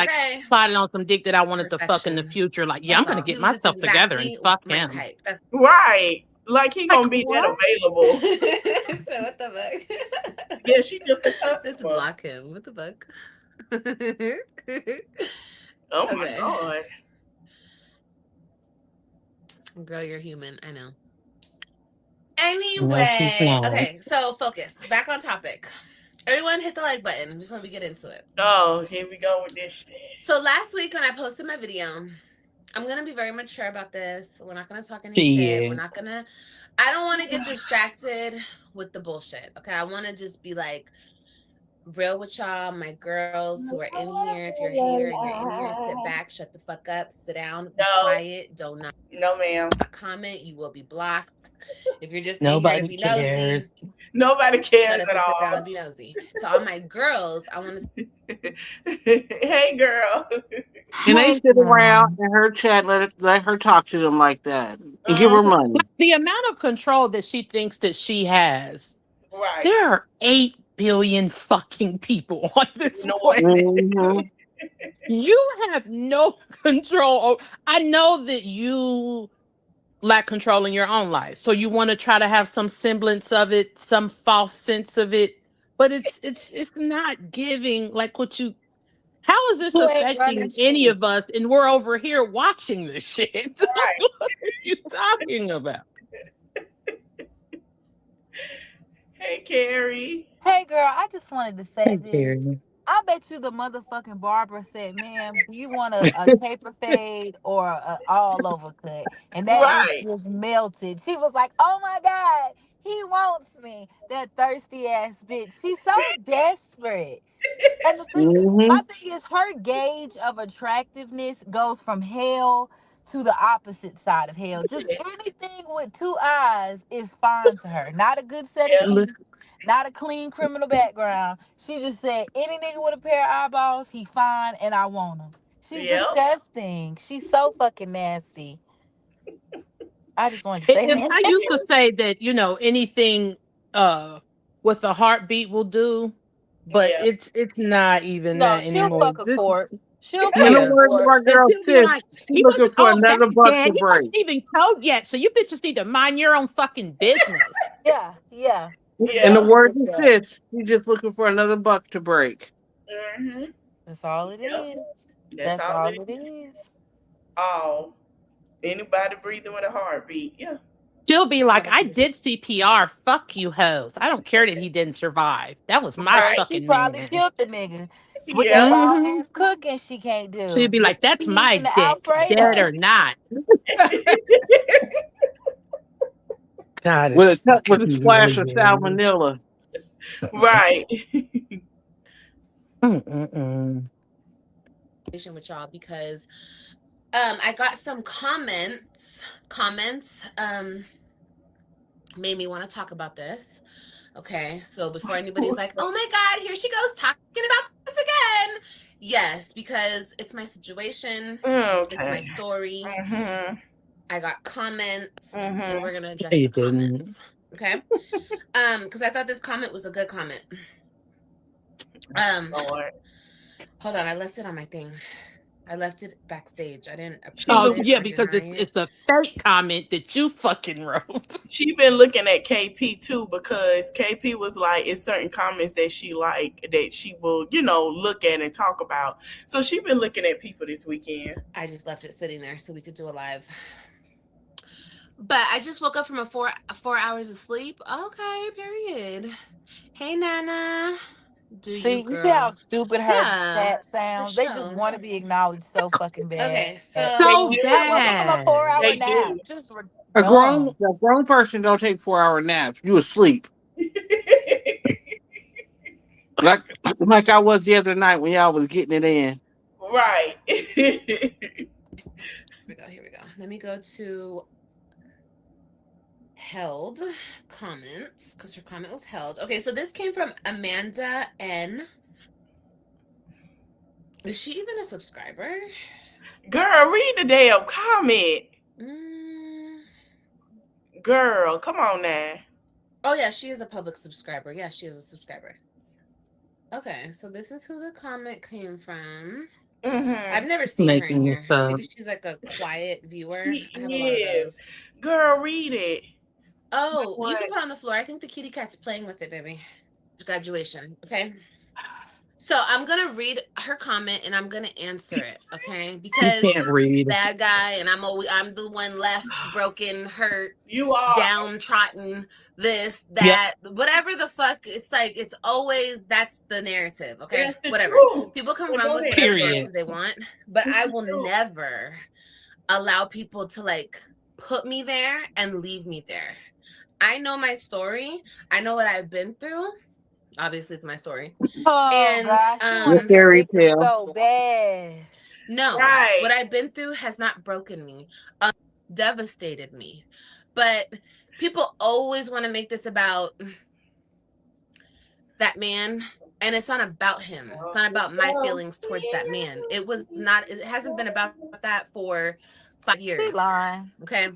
plotted on some dick that I wanted to fuck in the future. Like, yeah, I'm gonna get myself together and fuck him. Right. Like he gonna be that available. So what the fuck? Yeah, she just a customer. Just block him. What the fuck? Oh my god. Girl, you're human. I know. Anyway, okay, so focus. Back on topic. Everyone hit the like button before we get into it. Oh, here we go with this shit. So last week when I posted my video, I'm going to be very mature about this. We're not going to talk any shit. We're not going to... I don't want to get distracted with the bullshit, okay? I want to just be real with y'all, my girls who are in here. If you're a hater and you're in here, sit back, shut the fuck up, sit down, be quiet, don't not. No, ma'am. Comment, you will be blocked. If you're just nobody in here to be cares. nosy, nobody cares shut up at and all. sit down and be nosy. To all my girls, I want to. Hey, girl. And they sit around in her chat, let her talk to them like that, and give her money. The amount of control that she thinks that she has. Right. There are 8 billion fucking people on this planet. You have no control. I know that you lack control in your own life, so you want to try to have some semblance of it, some false sense of it, but it's not giving like what you. How is this affecting any of us? And we're over here watching this shit. Right. What are you talking about? Hey, Carrie. Hey, girl, I just wanted to say this. Carrie. I bet you the motherfucking barber said, ma'am, do you want a taper fade or a all over cut? And that bitch just melted. She was like, oh my God, He wants me. That thirsty ass bitch. She's so desperate. And the thing, my thing is, her gauge of attractiveness goes from hell to the opposite side of hell. Just anything with two eyes is fine to her. Not a good set of teeth, not a clean criminal background. She just said, any nigga with a pair of eyeballs, he fine and I want him. She's disgusting. She's so fucking nasty. I just wanted to say that. I used to say that, anything with a heartbeat will do, but it's not even that she'll anymore. fuck a corpse. She'll fuck In the a words of our corpse. girl She'll be sis, like, she's he looking wasn't for all that another buck dead. to He break. wasn't even told yet. So you bitches need to mind your own fucking business. Yeah. In the words of sis, she's just looking for another buck to break. Mm-hmm. That's all it is. That's all it is. Oh, anybody breathing with a heartbeat? Yeah. She'll be like, I did CPR. Fuck you, hoes. I don't care that he didn't survive. That was my fucking She probably man. killed the nigga. With that wild ass cooking she can't do. She'd be like, that's my dick, dead or not. God, With a splash of salmonella. Right. With y'all because I got some comments made me want to talk about this. Okay, so before anybody's like, oh my god, here she goes talking about this again. Yes, because it's my situation. It's my story. I got comments and we're gonna address the comments. Okay. Because I thought this comment was a good comment. Hold on, I left it on my thing. I left it backstage. I didn't approve it. Yeah, because it's a fake comment that you fucking wrote. She been looking at KP too because KP was like, it's certain comments that she like that she will, look at and talk about. So she been looking at people this weekend. I just left it sitting there so we could do a live. But I just woke up from a 4 hours of sleep. Okay, period. Hey, Nana. You see how stupid her chat sounds? They just want to be acknowledged so fucking bad. Okay, so bad. Give them a 4-hour nap. Just a grown person don't take 4-hour naps. You asleep. like I was the other night when y'all was getting it in. Right. Here we go. Let me go to held comments because her comment was held. Okay, so this came from Amanda N. Is she even a subscriber? Girl, read the damn comment. Girl, come on now. Oh yeah, she is a public subscriber. Yeah, she is a subscriber. Okay, so this is who the comment came from. I've never seen her in here. Maybe she's like a quiet viewer. I have a lot of those. Girl, read it. Oh, you can put it on the floor. I think the kitty cat's playing with it, baby. Graduation. Okay. So I'm gonna read her comment and I'm gonna answer it, okay? Because you can't read. Bad guy, and I'm the one left, broken, hurt, you are downtrodden, this, that, whatever the fuck. It's like it's always that's the narrative, okay? Whatever. Truth. People can run with whatever narrative they want, but I will never allow people to like put me there and leave me there. I know my story. I know what I've been through. Obviously, it's my story. And fairy tale. So bad. No, what I've been through has not broken me, devastated me. But people always want to make this about that man, and it's not about him. It's not about my feelings towards that man. It was not. It hasn't been about that for 5 years. Okay.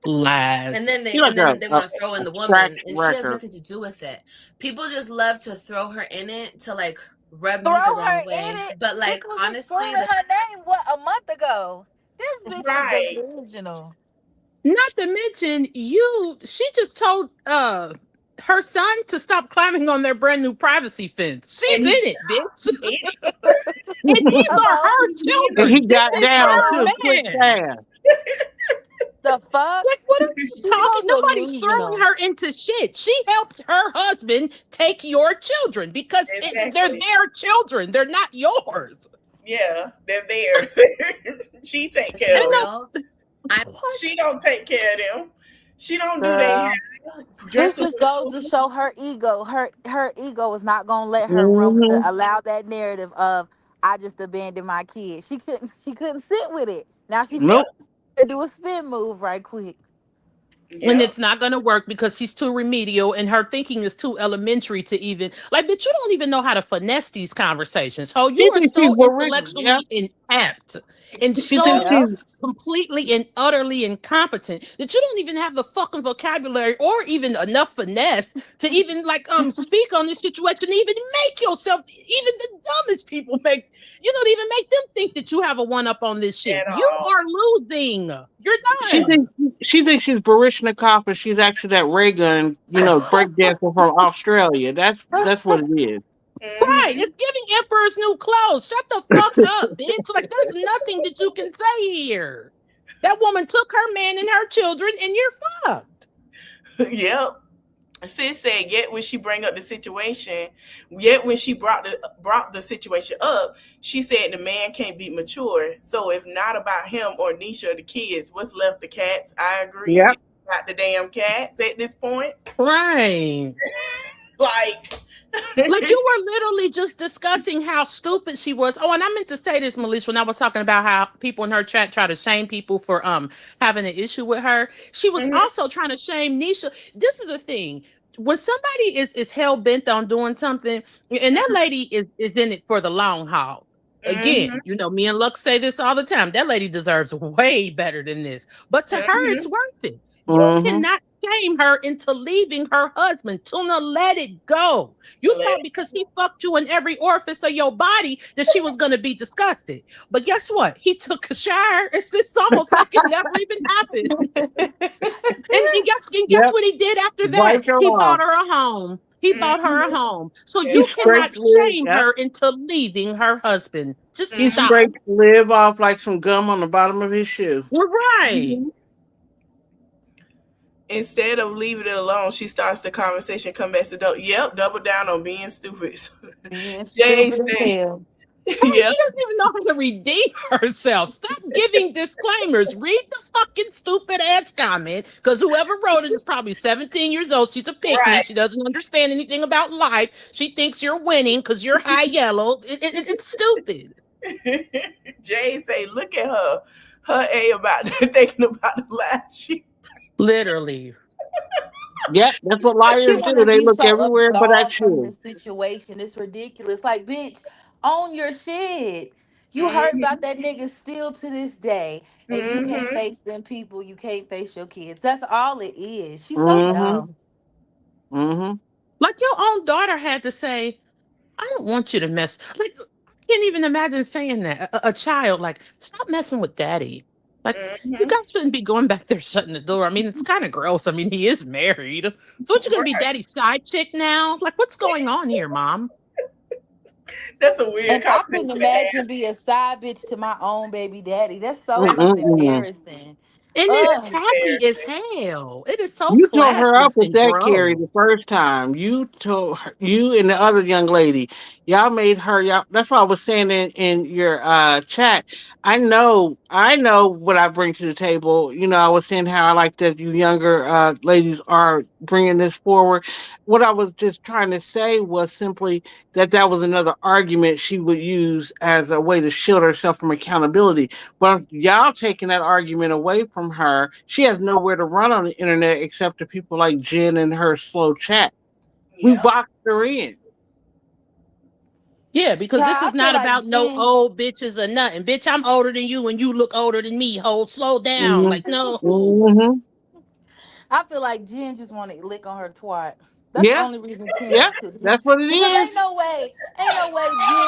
Lies. And then they want to throw in the woman, and she has nothing to do with it. People just love to throw her in it to like rub me the wrong way. But like honestly, her name a month ago. This bitch is delusional. Not to mention, she just told her son to stop climbing on their brand new privacy fence. She's in it, bitch. And these are her children. And he got down too quick fast. The fuck? Like, what are you talking? Nobody's throwing her into shit. She helped her husband take your children because they're their children. They're not yours. Yeah, they're theirs. She take care of them. She don't take care of them. She don't do that. This just goes to show her ego. Her ego is not gonna let her run with allow that narrative of I just abandoned my kid. She couldn't sit with it. Now she Nope. do a spin move right quick. And it's not going to work because she's too remedial and her thinking is too elementary to even like, bitch, you don't even know how to finesse these conversations. Oh, you are so intellectually inept and so completely and utterly incompetent that you don't even have the fucking vocabulary or even enough finesse to even like speak on this situation, even make yourself, even the dumbest people make, you don't even make them think that you have a one up on this shit. You are losing. You're done. She thinks she's Barishnikov, and she's actually that ray gun, breakdancer from Australia. That's what it is. Right. It's giving Emperor's New Clothes. Shut the fuck up, bitch. Like, there's nothing that you can say here. That woman took her man and her children, and you're fucked. Yep. Sis said, yet when she bring up the situation, yet when she brought the situation up, she said the man can't be mature. So if not about him or Nisha or the kids, what's left? The cats. I agree. Yep. Got the damn cats at this point. Right. Like you were literally just discussing how stupid she was. Oh, and I meant to say this, Melissa, when I was talking about how people in her chat try to shame people for having an issue with her. She was also trying to shame Nisha. This is the thing. When somebody is hell bent on doing something, and that lady is in it for the long haul. Again, me and Lux say this all the time. That lady deserves way better than this. But to her, it's worth it. You cannot shame her into leaving her husband. Tuna, let it go. You thought because he fucked you in every orifice of your body that she was going to be disgusted. But guess what? He took a shower. It's almost like it never even happened. and guess what he did after that? He bought her a home. He bought her a home. So you cannot shame her into leaving her husband. Just he stop. scraped live off like some gum on the bottom of his shoe. Right. Instead of leaving it alone, she starts the conversation, come back to double down on being stupid. Jay said, She doesn't even know how to redeem herself. Stop giving disclaimers. Read the fucking stupid ass comment, because whoever wrote it is probably 17 years old. She's a pick me. She doesn't understand anything about life. She thinks you're winning because you're high yellow. It's stupid. Jay say, look at her. Her A about thinking about the last sheep. Literally. Yep, that's what liars do. They look everywhere but at you. Situation. It's ridiculous. Like, bitch, own your shit. You heard about that nigga still to this day. And you can't face them people. You can't face your kids. That's all it is. She's so dumb. Like your own daughter had to say, I don't want you to mess. Like, I can't even imagine saying that. A child, like, stop messing with daddy. Like, you guys shouldn't be going back there shutting the door. I mean, it's kind of gross. I mean, he is married. So what, you going to be daddy's side chick now? Like, what's going on here, mom? That's a weird and I couldn't imagine be a side bitch to my own baby daddy. That's so embarrassing. And it's tacky as hell. It is so You told her up with that, gross. Carrie, the first time. You told her, you and the other young lady, y'all made her, that's what I was saying in your chat. I know what I bring to the table. I was saying how I like that you younger ladies are bringing this forward. What I was just trying to say was simply that was another argument she would use as a way to shield herself from accountability. But y'all taking that argument away from her, she has nowhere to run on the internet except to people like Jen and her slow chat. We boxed her in. Yeah, because this is not about no old bitches or nothing. Bitch, I'm older than you and you look older than me. Ho, slow down. Like, no. I feel like Jen just want to lick on her twat. That's the only reason Jen took it. That's what it is. Ain't no way Jen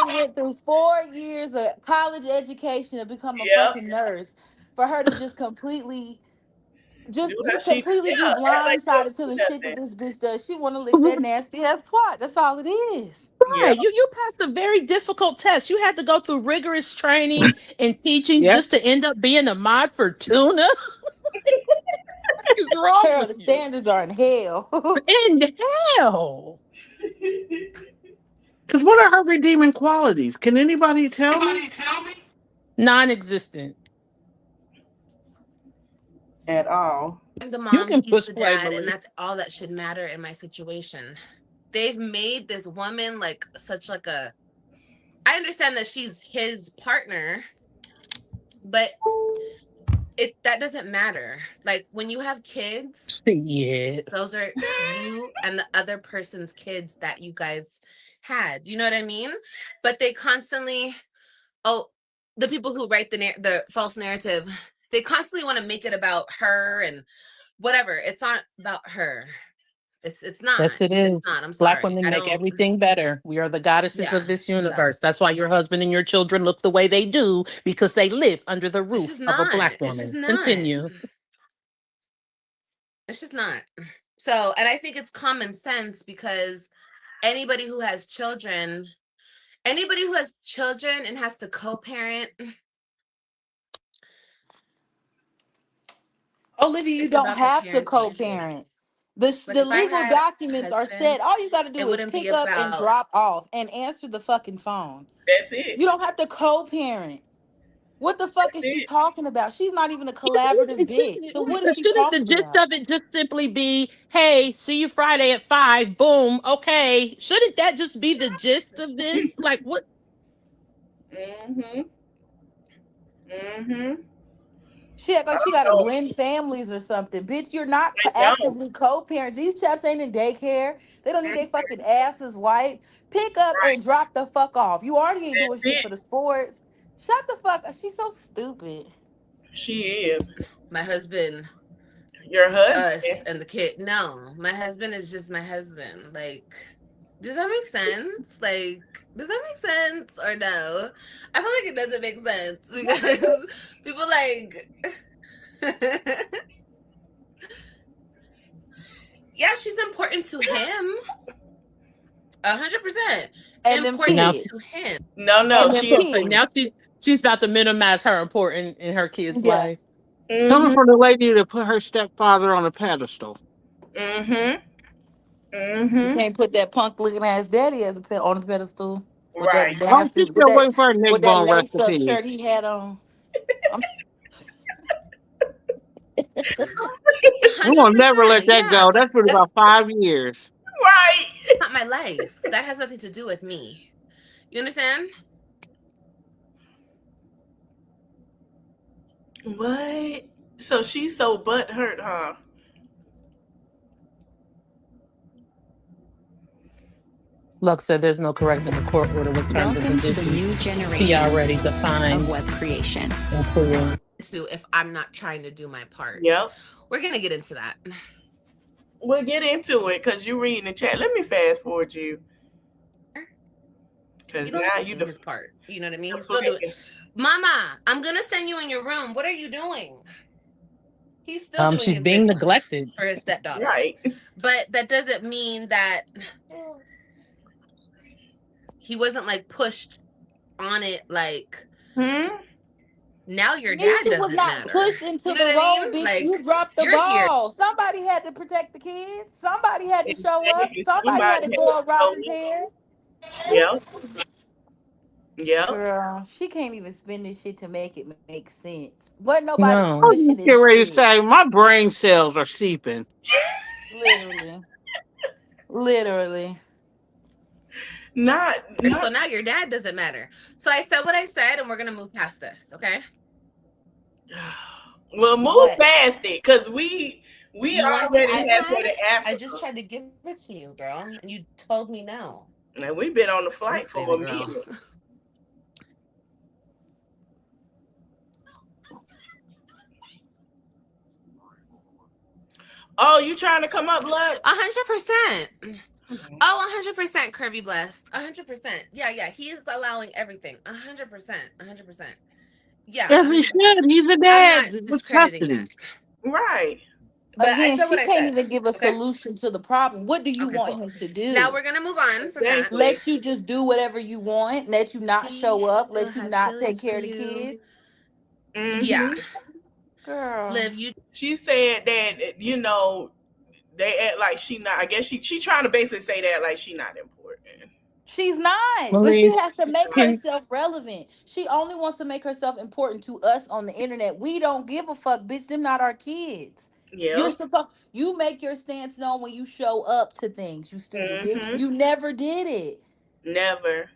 went through 4 years of college education to become a fucking nurse for her to just completely be blindsided to the shit that this bitch does. She want to lick that nasty ass twat. That's all it is. Right. You passed a very difficult test. You had to go through rigorous training and teachings just to end up being a mod for tuna. What is wrong Girl, the standards are in hell. In hell. Because what are her redeeming qualities? Can anybody tell me? Non-existent. At all. I'm the You mom, can he's push the play, dad, and Marie. that's all that should matter in my situation. They've made this woman like such like a, I understand that she's his partner, but that doesn't matter. Like when you have kids, Yeah. those are you and the other person's kids that you guys had. You know what I mean? But they constantly, the people who write the false narrative, they constantly want to make it about her and whatever. It's not about her. It's not. Yes, it is. It's not. I'm Black sorry. women I make don't. everything better. We are the goddesses Yeah. of this universe. That's why your husband and your children look the way they do, because they live under the It's roof just of a not. Black It's just woman. not. Continue. It's just not. So, and I think it's common sense because anybody who has children and has to co-parent. Olivia, you It's don't about the have to parent co-parent. Like The if I legal had documents a are husband, set. All you got to it do is wouldn't be pick up and about. drop off and answer the fucking phone. That's it. You don't have to co-parent. What the fuck is That's she it. talking about? She's not even a It collaborative bitch. So what is she shouldn't the talking gist about? of it just simply be, hey, see you Friday at 5, boom, okay. Shouldn't that just be the gist of this? Like what? Mm-hmm. Mm-hmm. She act like she got to blend families or something. Bitch, you're not They don't. actively co-parent. These chaps ain't in daycare. They don't need Mhm. their fucking asses wiped. Pick up Right. and drop the fuck off. You already ain't doing That's shit it. for the sports. Shut the fuck up. She's so stupid. She is. My husband, Your us, husband. and the kid. No, my husband is just my husband. Like, does that make sense? Like, does that make sense or no? I feel like it doesn't make sense because people like. Yeah, she's important to him. 100% And them important kids. to him. No, And them she So kids. now she's about to minimize her importance in her kid's Yeah. life. Coming Mm-hmm. from the lady that put her stepfather on a pedestal. Mm-hmm. You Mm-hmm. can't put that punk looking ass daddy as on the pedestal with that Right. Oh, nasty she's still waiting for her neck with that bone lace up recipe. shirt he had on. I'm We will never let 100%. that Yeah, go. but That's been that's about 5 years. Right. not my life. That has nothing to do with me. You understand? What? So she's so butthurt, huh? Lux said there's no correcting the court order with terms and Welcome to the conditions. new She generation already of defined web creation. and clear. So if I'm not trying to do my part, Yep. we're gonna get into that. We'll get into it because you reading the chat. Let me fast forward you. Because You don't now have you his part. You know what I mean? He's still doing. Mama, I'm gonna send you in your room. What are you doing? He's still doing She's his being big one neglected. for his stepdaughter. Right. But that doesn't mean that he wasn't like pushed on it. Like now your dad Nisha was doesn't not matter. pushed into You know the what I role, mean? bitch. Like You dropped the you're here. ball. Somebody had to protect the kids. Somebody had to show up. Exactly. Somebody had Somebody to had go to up show Robin's up. hair. Yep. Yep. Girl, she can't even spin this shit to make it make sense. Wasn't nobody No. I was pushing just getting this ready to shit. say my brain cells are seeping. Literally. Literally. Not. So now your dad doesn't matter. So I said what I said, and we're gonna move past this, okay? Well, move What? past it because we You want already the have iPad? for the Africa. I just tried to give it to you, girl, and you told me no. Now we've been on the flight Yes, for baby a girl. minute. Oh, you trying to come up, Lux? 100%. Oh, 100% curvy blessed. 100%. Yeah. He is allowing everything. 100%. 100%. Yeah. As he 100%. should. He's the I'm dad not with discrediting custody. that. Right. But I Again, said what she I can't said. even give a Okay. solution to the problem. What do you Okay, want cool. him to Now do? we're gonna move on from that. Exactly. Let you just do whatever you want, let you not He show up, still let you has not take feelings care for of the you. kids. Yeah. Girl. Liv, you She said that they act like she not. I guess she trying to basically say that like she not important. She's not, but she Marie, has to make can herself relevant. She only wants to make herself important to us on the internet. We don't give a fuck, bitch. Them not our kids. Yeah. You make your stance known when you show up to things, you stupid bitch. You never did it. Never.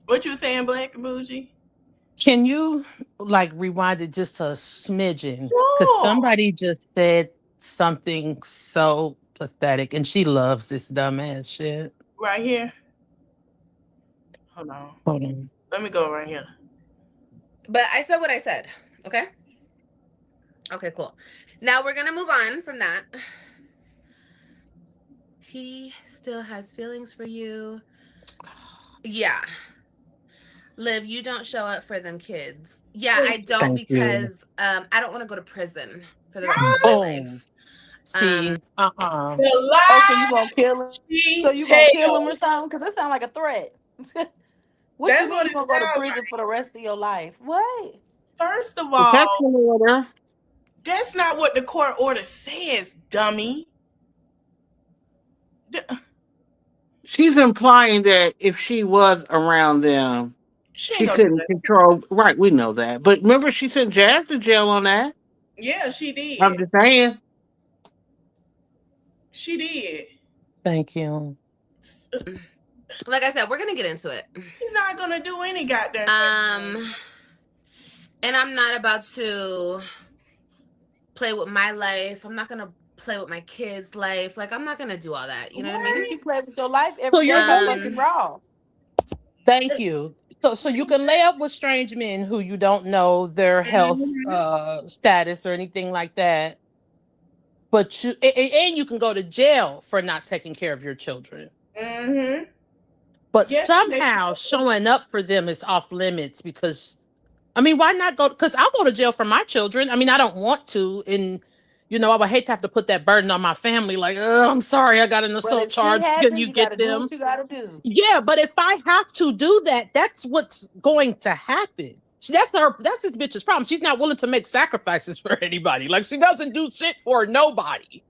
What you saying, Black and Bougie? Can you like rewind it just a smidgen? Because Sure. somebody just said something so pathetic, and she loves this dumbass shit. Right here. Hold on. Hold on. Let me go right here. But I said what I said. Okay. Okay, cool. Now we're gonna move on from that. He still has feelings for you. Yeah. Liv, you don't show up for them kids. Yeah, I don't. Thank you. Because I don't want to go to prison for the rest of my life. See, The lie Oh, so you gonna kill him? she So you gonna kill him or tells. something? Because that sounds like a threat. What That's you mean what you it gonna go to sounds prison for the rest of your life? What? First of Protection all, order. that's not what the court order says, dummy. She's implying that if she was around them, She she ain't gonna do couldn't that. control. Right, we know that. But remember, she sent Jazz to jail on that. Yeah, she I'm did. just saying. She did. thank you. Like I said, we're gonna get into it. He's not gonna do any goddamn thing. And I'm not about to play with my life. I'm not gonna play with my kids' life. Like, I'm not gonna do all that. You know what I mean? You play with your life So every day you're so going. fucking raw. Thank you. So you can lay up with strange men who you don't know their health status or anything like that. But and you can go to jail for not taking care of your children. But somehow showing up for them is off limits because, I mean, why not go? Because I'll go to jail for my children. I mean, I don't want to. And, I would hate to have to put that burden on my family. Like, I'm sorry, I got an assault charge. Can you get them? Do what you gotta do. Yeah, but if I have to do that, that's what's going to happen. That's this bitch's problem. She's not willing to make sacrifices for anybody. Like, she doesn't do shit for nobody.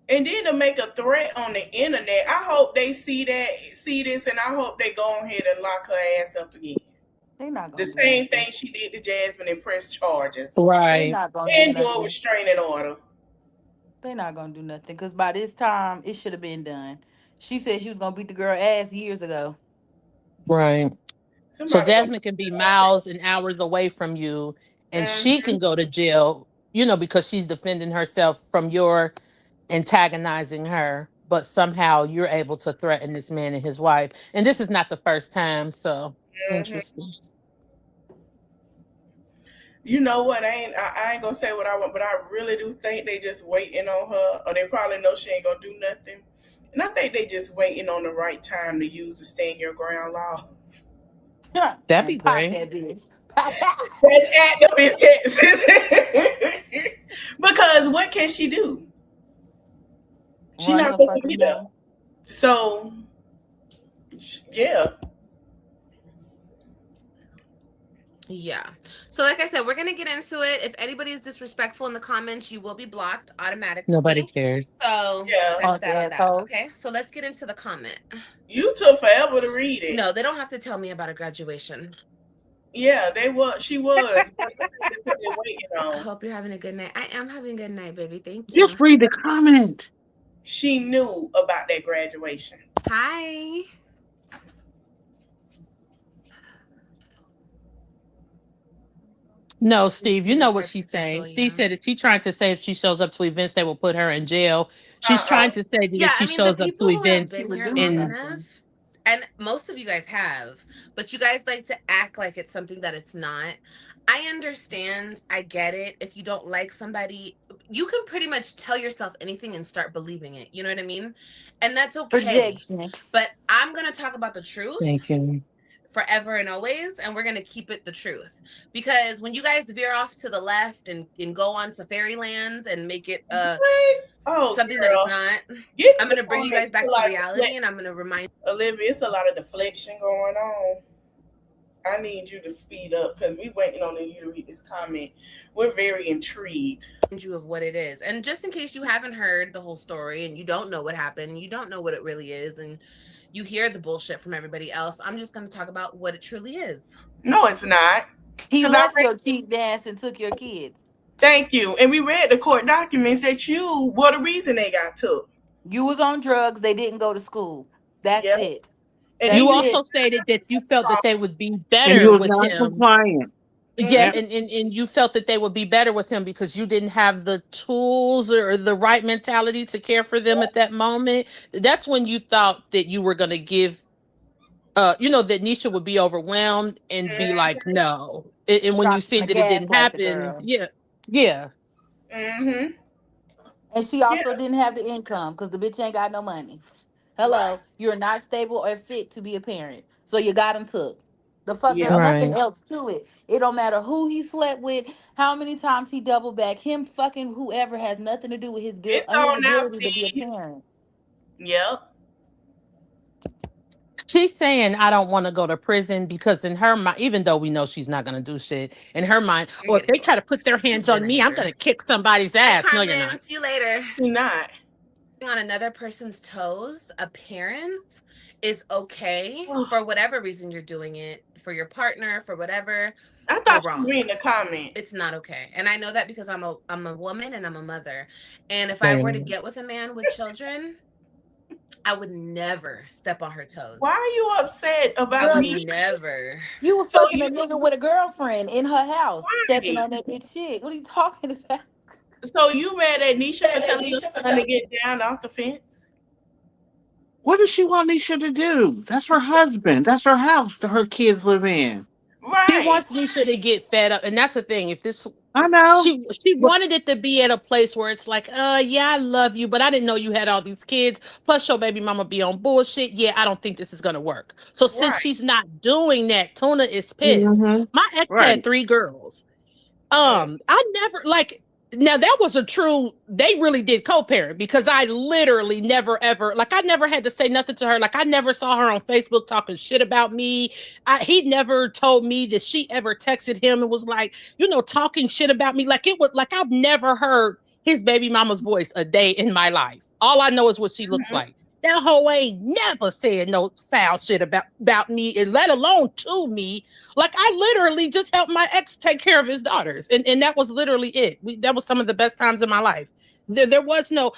And then to make a threat on the internet, I hope they see this, and I hope they go ahead and lock her ass up again. They not gonna the same thing she did to Jasmine and press charges. Right. And do a restraining order. They're not gonna do nothing because by this time it should have been done. She said she was gonna beat the girl ass years ago. Right. So Jasmine can be miles and hours away from you, and she can go to jail, because she's defending herself from your antagonizing her. But somehow you're able to threaten this man and his wife. And this is not the first time, so interesting. You know what? I ain't gonna say what I want, but I really do think they just waiting on her, or they probably know she ain't gonna do nothing. And I think they just waiting on the right time to use the stand your ground law. That'd be great. That bitch. That's active in Texas. Because what can she do? She not gonna get up. So, yeah. Yeah. So like I said, we're going to get into it. If anybody is disrespectful in the comments, you will be blocked automatically. Nobody cares. So that's that on that. Okay. So let's get into the comment. You took forever to read it. No, they don't have to tell me about a graduation. Yeah, she was. I hope you're having a good night. I am having a good night, baby. Thank you. Just read the comment. She knew about that graduation. Hi. No, Steve, you know what she's saying. Steve said, is she trying to say if she shows up to events, they will put her in jail? She's trying to say that if she shows up to events enough, and most of you guys have, but you guys like to act like it's something that it's not. I understand. I get it. If you don't like somebody, you can pretty much tell yourself anything and start believing it. You know what I mean? And that's okay. Projection. But I'm going to talk about the truth. Thank you. Forever and always, and we're going to keep it the truth. Because when you guys veer off to the left and go on to fairylands and make it something that it's not, I'm going to bring you guys back to reality, and I'm going to remind Olivia, it's a lot of deflection going on. I need you to speed up because we're waiting on you to read this comment. We're very intrigued. You of what it is. And just in case you haven't heard the whole story and you don't know what happened, you don't know what it really is, and you hear the bullshit from everybody else, I'm just going to talk about what it truly is. No, it's not. He left your cheap dance and took your kids. Thank you. And we read the court documents that you were the reason they got took. You was on drugs. They didn't go to school. That's it. And You then also stated that you felt that they would be And you better was with him. non-compliant. Yeah, Yep. and you felt that they would be better with him because you didn't have the tools or the right mentality to care for them at that moment. That's when you thought that you were going to give, that Nisha would be overwhelmed and be like, no. And when you seen that it didn't happen, yeah. Mm-hmm. And she also didn't have the income because the bitch ain't got no money. Hello, you're not stable or fit to be a parent, so you got him took. The fuck, there's nothing else to it. It don't matter who he slept with, how many times he doubled back. Him fucking whoever has nothing to do with his It's on now, ability to be a parent. Yep. She's saying I don't want to go to prison because in her mind, even though we know she's not going to do shit, in her mind, or if they try to put their hands on me, I'm going to kick somebody's ass. Bye, No, Carmen. you're not. See you later. You're not. On another person's toes, a parent is okay for whatever reason you're doing it, for your partner, for whatever. I thought you were reading the comment. It's not okay. And I know that because I'm a woman and I'm a mother. And if I were to get with a man with children, I would never step on her toes. Why are you upset about me? Never. You was fucking a nigga with a girlfriend in her house, stepping on that bitch shit. What are you talking about? So you mad at Nisha for telling her son to get down off the fence? What does she want Nisha to do? That's her husband. That's her house that her kids live in. Right. She wants Nisha to get fed up, and that's the thing. If this, I know she wanted it to be at a place where it's like, yeah, I love you, but I didn't know you had all these kids. Plus, your baby mama be on bullshit. Yeah, I don't think this is gonna work. So since she's not doing that, Tuna is pissed. Mm-hmm. My ex had 3 girls. I never now that was a true, they really did co-parent because I literally never ever, I never had to say nothing to her. I never saw her on Facebook talking shit about me. He never told me that she ever texted him and was talking shit about me. I've never heard his baby mama's voice a day in my life. All I know is what she looks like. That hoe ain't never said no foul shit about me, and let alone to me. I literally just helped my ex take care of his daughters. And that was literally it. That was some of the best times in my life. There was no,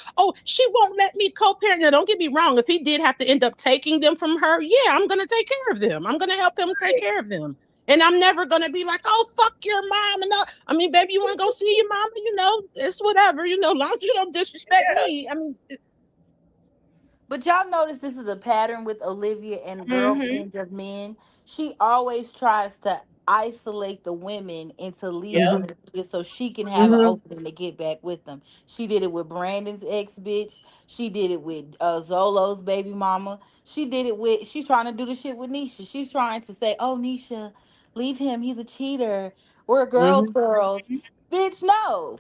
she won't let me co-parent. Now, don't get me wrong. If he did have to end up taking them from her, yeah, I'm going to take care of them. I'm going to help him take care of them. And I'm never going to be like, oh, fuck your mom. And I mean, baby, you want to go see your mama? It's whatever, as long as you don't disrespect me. I mean, but y'all notice this is a pattern with Olivia and girlfriends of men. She always tries to isolate the women into leaving the niggas so she can have an opening to get back with them. She did it with Brandon's ex bitch. She did it with Zolo's baby mama. She's trying to do the shit with Nisha. She's trying to say, oh, Nisha, leave him. He's a cheater. We're girls. Bitch, no.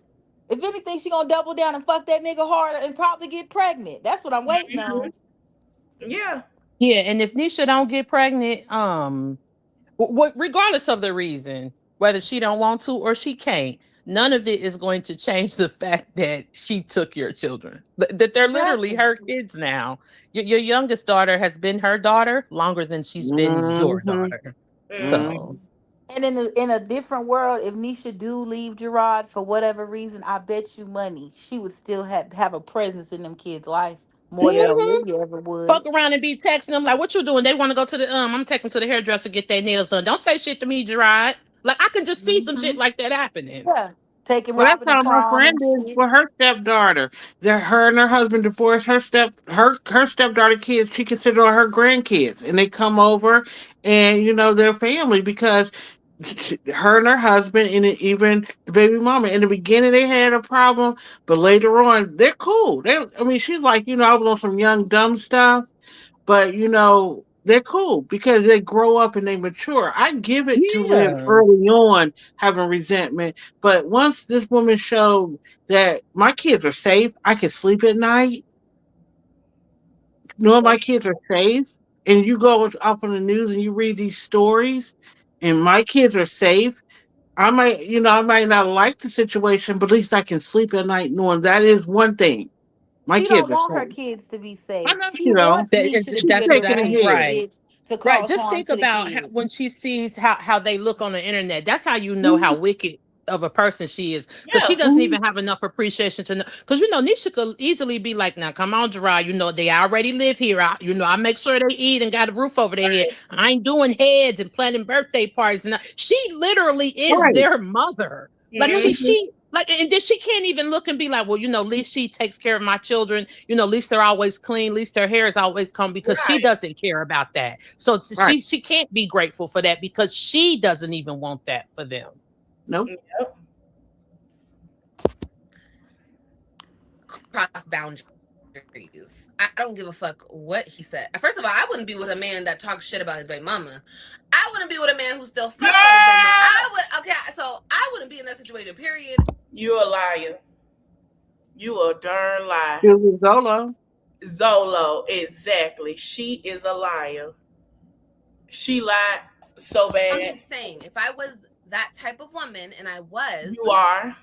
If anything, she gonna double down and fuck that nigga harder and probably get pregnant. That's what I'm waiting on. Yeah. Yeah, and if Nisha don't get pregnant, regardless of the reason, whether she don't want to or she can't, none of it is going to change the fact that she took your children. That they're literally her kids now. Your youngest daughter has been her daughter longer than she's been your daughter. So. And in a different world, if Nisha do leave Gerard for whatever reason, I bet you money she would still have a presence in them kids' life more than Olivia ever would. Fuck around and be texting them like, what you doing? They want to go to the I'm taking them to the hairdresser, get their nails done. Don't say shit to me, Gerard. I can just see some shit like that happening. Yeah. Taking Well, that's Robin how to my prom friend and is shit. for her stepdaughter. That her and her husband divorced. Her stepdaughter kids she considered her grandkids, and they come over, and their family because her and her husband and even the baby mama. In the beginning, they had a problem, but later on, they're cool. She's like, I was on some young dumb stuff, but they're cool because they grow up and they mature. I give it to Liv early on having resentment, but once this woman showed that my kids are safe, I can sleep at night, knowing my kids are safe, and you go up on the news and you read these stories, and my kids are safe. I might not like the situation, but at least I can sleep at night knowing that is one thing. My She kids don't are want her safe. kids to be safe. I know She wants Nisha to be a deranged right. bitch to Right. cause Just harm think to the about kids. when she sees how they look on the internet. That's how you know how wicked of a person she is, because she doesn't even have enough appreciation to know. Because Nisha could easily be like, "Now come on, Gerard. They already live here. I make sure they eat and got a roof over their head. I ain't doing heads and planning birthday parties." And she literally is their mother. Like she like, and then she can't even look and be like, "Well, at least she takes care of my children. At least they're always clean. At least their hair is always combed," because she doesn't care about that. So she can't be grateful for that because she doesn't even want that for them. Nope. Cross boundaries. I don't give a fuck what he said. First of all, I wouldn't be with a man that talks shit about his baby mama. I wouldn't be with a man who still fucks on his baby mama. So I wouldn't be in that situation, period. You're a liar. You a darn liar. Zolo, exactly. She is a liar. She lied so bad. I'm just saying, if I was that type of woman, and I was. You are.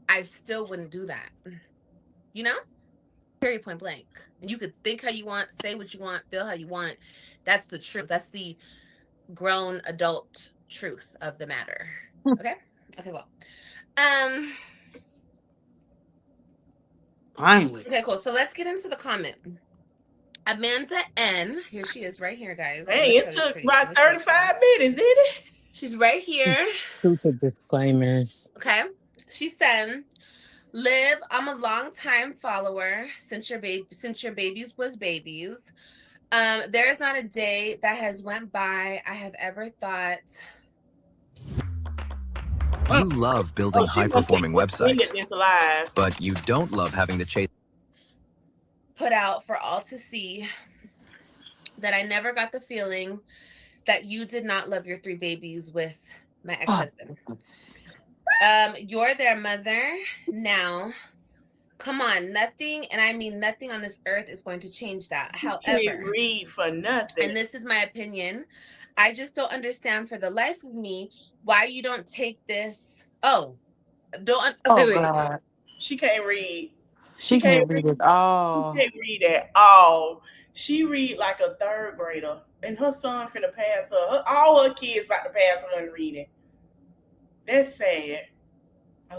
I still wouldn't do that. Period, point blank. And you could think how you want, say what you want, feel how you want. That's the truth. That's the grown adult truth of the matter. Okay? Okay, well. Finally. Okay, cool. So let's get into the comment. Amanda N. Here she is right here, guys. Hey, it took about 35 minutes, did it? She's right here. Stupid disclaimers. Okay. She said, "Liv, I'm a long-time follower since your babies was babies. There is not a day that has went by I have ever thought." You love building high-performing websites, but you don't love having to chase. Put out for all to see that I never got the feeling that you did not love your 3 babies with my ex-husband. You're their mother now. Come on, nothing, and I mean nothing on this earth is going to change that. However, can't read for nothing. And this is my opinion. I just don't understand for the life of me why you don't take this. God. She can't read. She can't read at all. She can't read at all. She read like a 3rd grader, and her son finna pass her. All her kids about to pass her in reading. That's sad.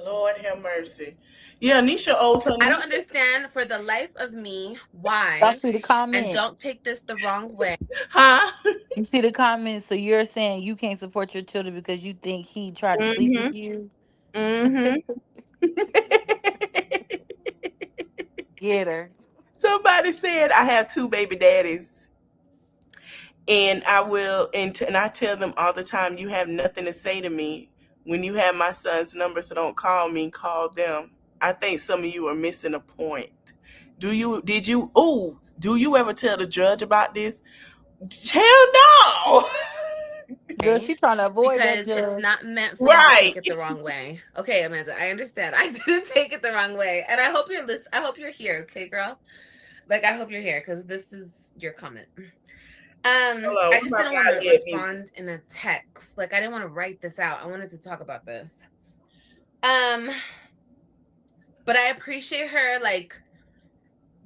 Lord have mercy. Yeah, Nisha owes her. I don't understand for the life of me why. I see the comment. And don't take this the wrong way. Huh? You see the comment? So you're saying you can't support your children because you think he tried to sleep with you? Get her. Somebody said I have 2 baby daddies, and I tell them all the time, you have nothing to say to me. When you have my son's number, so don't call me, call them. I think some of you are missing a point. Do you ever tell the judge about this? Hell no. Girl, she's trying to avoid because that judge. It's not meant for you to take it the wrong way. Okay, Amanda, I understand. I didn't take it the wrong way, and I hope you're listening. I hope you're here, okay, girl. Like, I hope you're here because this is your comment. Hello, I just didn't want to respond in a text. Like, I didn't want to write this out. I wanted to talk about this. But I appreciate her, like,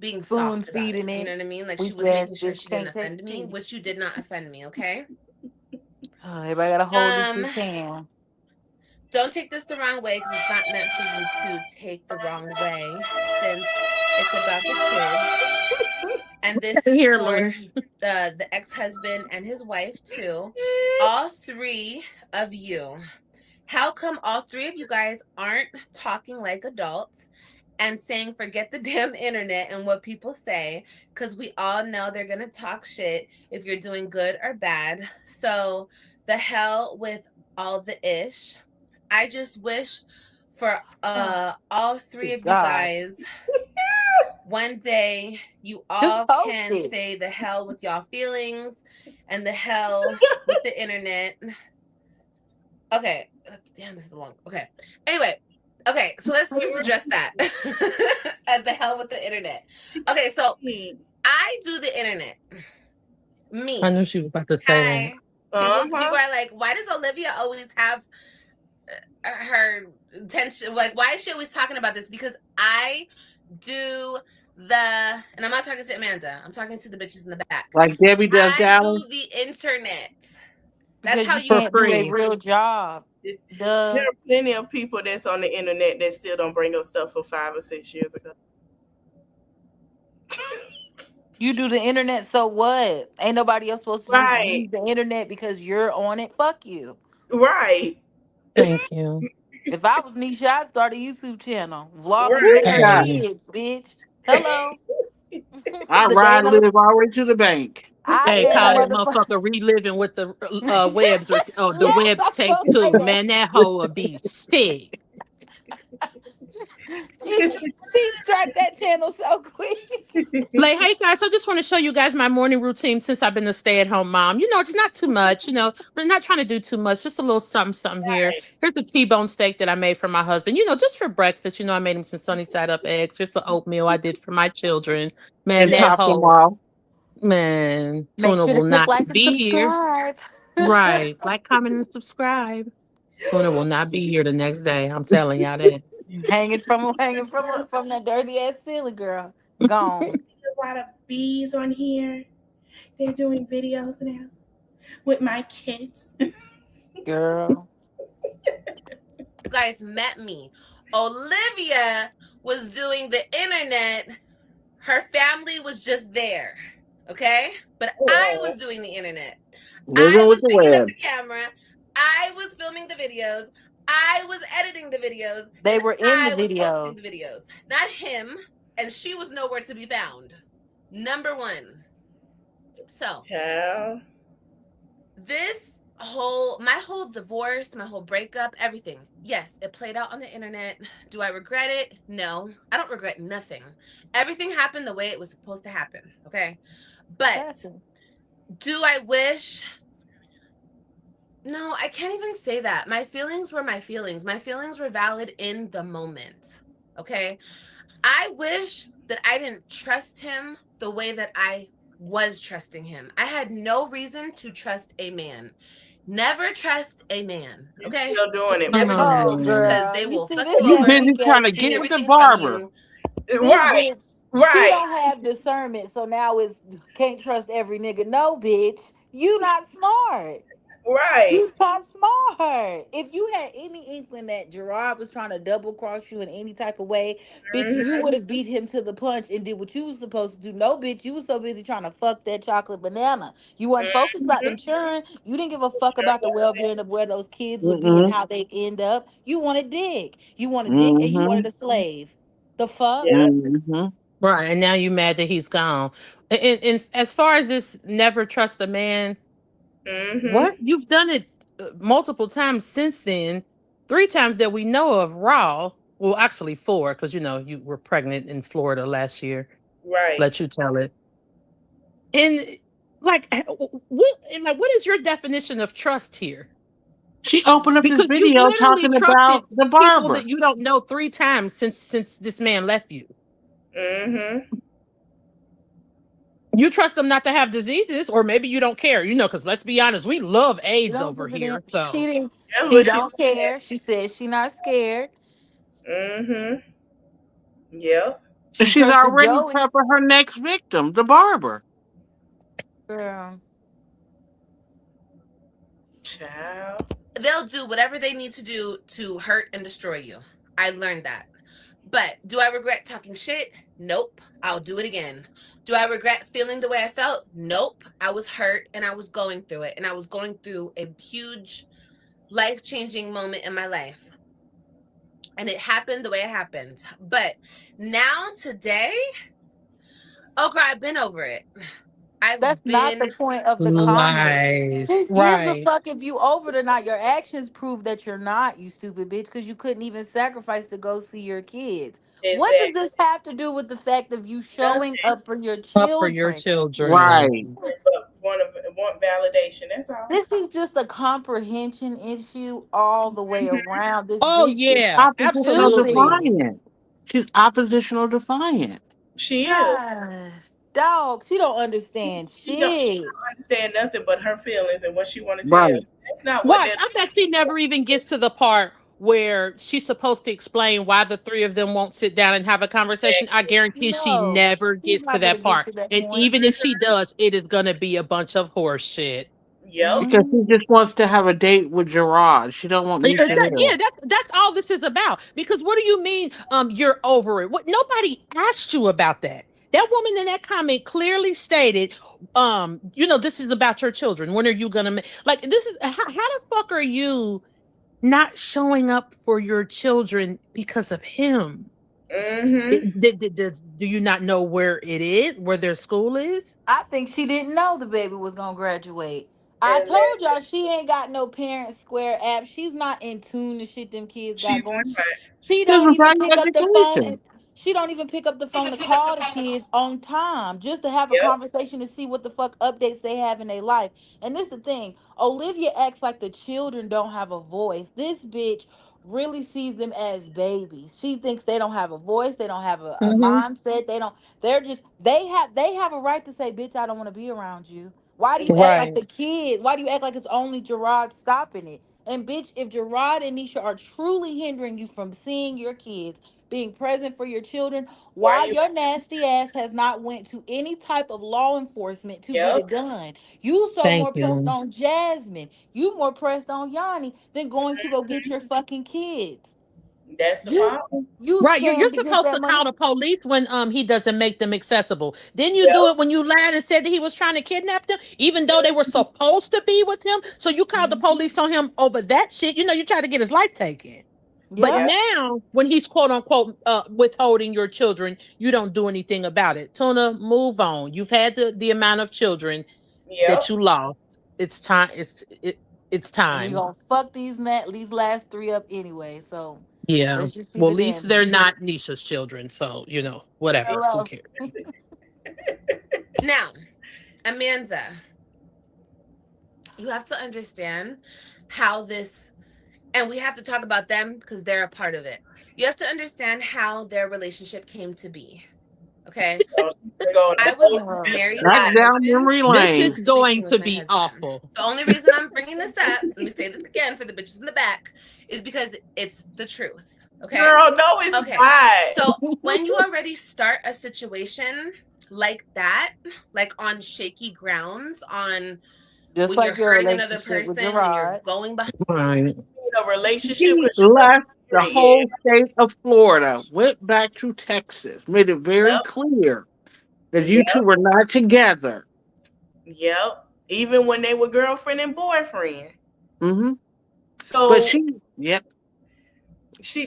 being soft about it. You know what I mean? Like, she was making sure she didn't offend me, which you did not offend me, okay? Everybody got to hold this hand. Don't take this the wrong way because it's not meant for you to take the wrong way since it's about the kids. And this is for the ex-husband and his wife too. All 3 of you. How come all 3 of you guys aren't talking like adults and saying forget the damn internet and what people say? Because we all know they're going to talk shit if you're doing good or bad. So the hell with all the ish. I just wish for all 3 of you guys, one day you all can say the hell with y'all feelings and the hell with the internet. Okay. Damn, this is long. Okay. Anyway. Okay, so let's just address that. And the hell with the internet. Okay, so I do the internet. Me. I knew she was about to say that. People are like, why does Olivia always have her attention? Like, why is she always talking about this? Because I do and I'm not talking to Amanda. I'm talking to the bitches in the back. Like Debbie does Dallas. I do the internet. That's how you can't do a real job. There are plenty of people that's on the internet that still don't bring up stuff for 5 or 6 years ago. You do the internet, so what? Ain't nobody else supposed to use the internet because you're on it. Fuck you. Right. Thank you. If I was Nisha, I'd start a YouTube channel. Vlogging with her kids, bitch. Hello. I ride live all the way to the bank. Hey, call that motherfucker reliving with the webs or the webs take two. Man, that hoe will be sick. She struck that channel so quick. Like, hey guys, I just want to show you guys my morning routine since I've been a stay-at-home mom. You know, it's not too much. You know, we're not trying to do too much. Just a little something here. Here's the T-bone steak that I made for my husband. You know, just for breakfast. You know, I made him some sunny side up eggs. Here's the oatmeal I did for my children. Man, And that top them hoe. off. Man, Make Tuna sure will to not click, like, and be here. subscribe. Right. Like, comment, and subscribe. Tuna will not be here the next day. I'm telling y'all that. hanging from that dirty ass ceiling, girl. Gone. A lot of bees on here. They're doing videos now with my kids. Girl. You guys met me. Olivia was doing the internet. Her family was just there. Okay? But I was doing the internet. I was picking up the camera. I was filming the videos. I was editing the videos. They were in the I was posting videos. the videos. Not him. And she was nowhere to be found. Number one. So, my whole divorce, my whole breakup, everything. Yes, it played out on the internet. Do I regret it? No, I don't regret nothing. Everything happened the way it was supposed to happen. Okay. But do I wish? No, I can't even say that. My feelings were my feelings. My feelings were valid in the moment. Okay. I wish that I didn't trust him the way that I was trusting him. I had no reason to trust a man. Never trust a man. Okay. Still doing it. Never do that. Because they will fuck you over. Busy trying to get with the barber. Right. He don't have discernment, so now it's can't trust every nigga. No, bitch. You not smart. Right. You not smart. If you had any inkling that Gerard was trying to double cross you in any type of way, bitch, you would have beat him to the punch and did what you was supposed to do. No, bitch, you was so busy trying to fuck that chocolate banana. You weren't focused about them children. You didn't give a fuck about the well-being of where those kids would be and how they'd end up. You wanted dick. You wanted dick and you wanted a slave. The fuck? Right. And now you mad that he's gone. And as far as this never trust a man, what? You've done it multiple times since then. 3 times that we know of raw. Well, actually 4, because, you know, you were pregnant in Florida last year. Right. Let you tell it. And what is your definition of trust here? She opened up Because this video talking about the barber. People that you don't know 3 times since this man left you. You trust them not to have diseases, or maybe you don't care, you know, because let's be honest, we love AIDS over here. So She don't care. She says she not scared. Yeah. She's already prepping her next victim, the barber. Girl. Child. They'll do whatever they need to do to hurt and destroy you. I learned that. But do I regret talking shit? Nope. I'll do it again. Do I regret feeling the way I felt? Nope. I was hurt and I was going through it. And I was going through a huge life-changing moment in my life. And it happened the way it happened. But now, today, oh, girl, I've been over it. That's not the point of the comment. Who gives a fuck if you over it or not? Your actions prove that you're not, you stupid bitch, because you couldn't even sacrifice to go see your kids. Exactly. What does this have to do with the fact of you showing up for your children? Up for your children. Right. Want validation. That's all. This is just a comprehension issue all the way around. This Absolutely. Defiant. She's oppositional defiant. She is. Dog, she don't understand she don't understand nothing but her feelings and what she want to tell. Right. That's not what I bet she never even gets to the part where she's supposed to explain why the 3 of them won't sit down and have a conversation. I guarantee she never gets to that part. And even if she does, it is going to be a bunch of horse shit. Yep. Because she just wants to have a date with Gerard. She don't want Nisha there. Yeah, that's all this is about. Because what do you mean you're over it? What, nobody asked you about that. That woman in that comment clearly stated, this is about your children. When are you gonna like this is how the fuck are you not showing up for your children because of him? Do you not know where it is, where their school is? I think she didn't know the baby was gonna graduate. I told y'all she ain't got no parent square app. She's not in tune to shit them kids got She's going. not. She She has don't a even private pick up the phone. education. She don't even pick up the phone to call the kids on time just to have a Yep. conversation to see what the fuck updates they have in their life. And this the thing. Olivia acts like the children don't have a voice. This bitch really sees them as babies. She thinks they don't have a voice. They don't have a mindset. They don't. They're just. They have a right to say, "Bitch, I don't want to be around you." Why do you act like Right. the kids? Why do you act like it's only Gerard stopping it? And bitch, if Gerard and Nisha are truly hindering you from seeing your kids, being present for your children, Why why you? your nasty ass has not went to any type of law enforcement to get Yep. it done? You so Thank more pressed you. on Jasmine. You more pressed on Yanni than going to go get your fucking kids. That's the You problem. you Right, you're scared to get supposed that to money? call the police when he doesn't make them accessible. Didn't you do Yep. it when you lied and said that he was trying to kidnap them, even though they were supposed to be with him? So you called the police on him over that shit. You tried to get his life taken. But Yep. Yep. now, when he's quote unquote withholding your children, you don't do anything about it. Tuna, move on. You've had the amount of children that Yep. you lost. It's time. It's And he time. gonna fuck these last three up anyway. So Yeah. let's just see Well, the at least they're damage. not Nisha's children. So, whatever. Who Hello. cares? Now, Amanda, you have to understand how this, and we have to talk about them because they're a part of it. You have to understand how their relationship came to be. Okay. I was married to Back my down husband. memory This I is lane. was sleeping going with to my be husband. awful. The only reason I'm bringing this up, let me say this again for the bitches in the back, is because it's the truth. Okay. Girl, no, it's Okay. not. So when you already start a situation like that, like on shaky grounds, on Just when you're like your hurting another relationship with person, when you're Gerard. going behind. Right. A relationship He because you wasn't left the married yet. whole state of Florida, went back to Texas, made it very Yep. clear that you two Yep. were not together. Yep. Even when they were girlfriend and boyfriend. Mm-hmm. But So yep.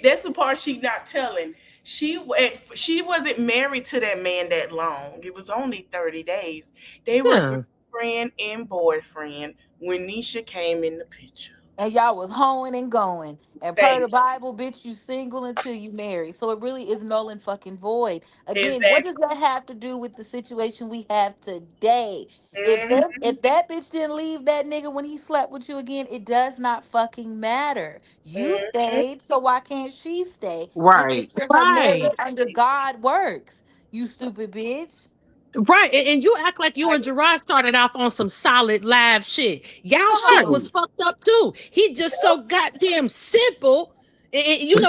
that's the part she not telling. She wasn't married to that man that long. It was only 30 days. They were Yeah. girlfriend and boyfriend when Nisha came in the picture. And y'all was hoeing and going. And per the Thank Bible, bitch, you single until you marry. So it really is null and fucking void. you. Again, what Exactly. does that have to do with the situation we have today? If Mhm. that, if that bitch didn't leave that nigga when he slept with you again, it does not fucking matter. You Mhm. stayed, so why can't she stay and make Right. sure her Right. marriage under God works? You stupid bitch. Right. And you act like you and Gerard started off on some solid live shit. Y'all shit Right. was fucked up too. He just so goddamn simple.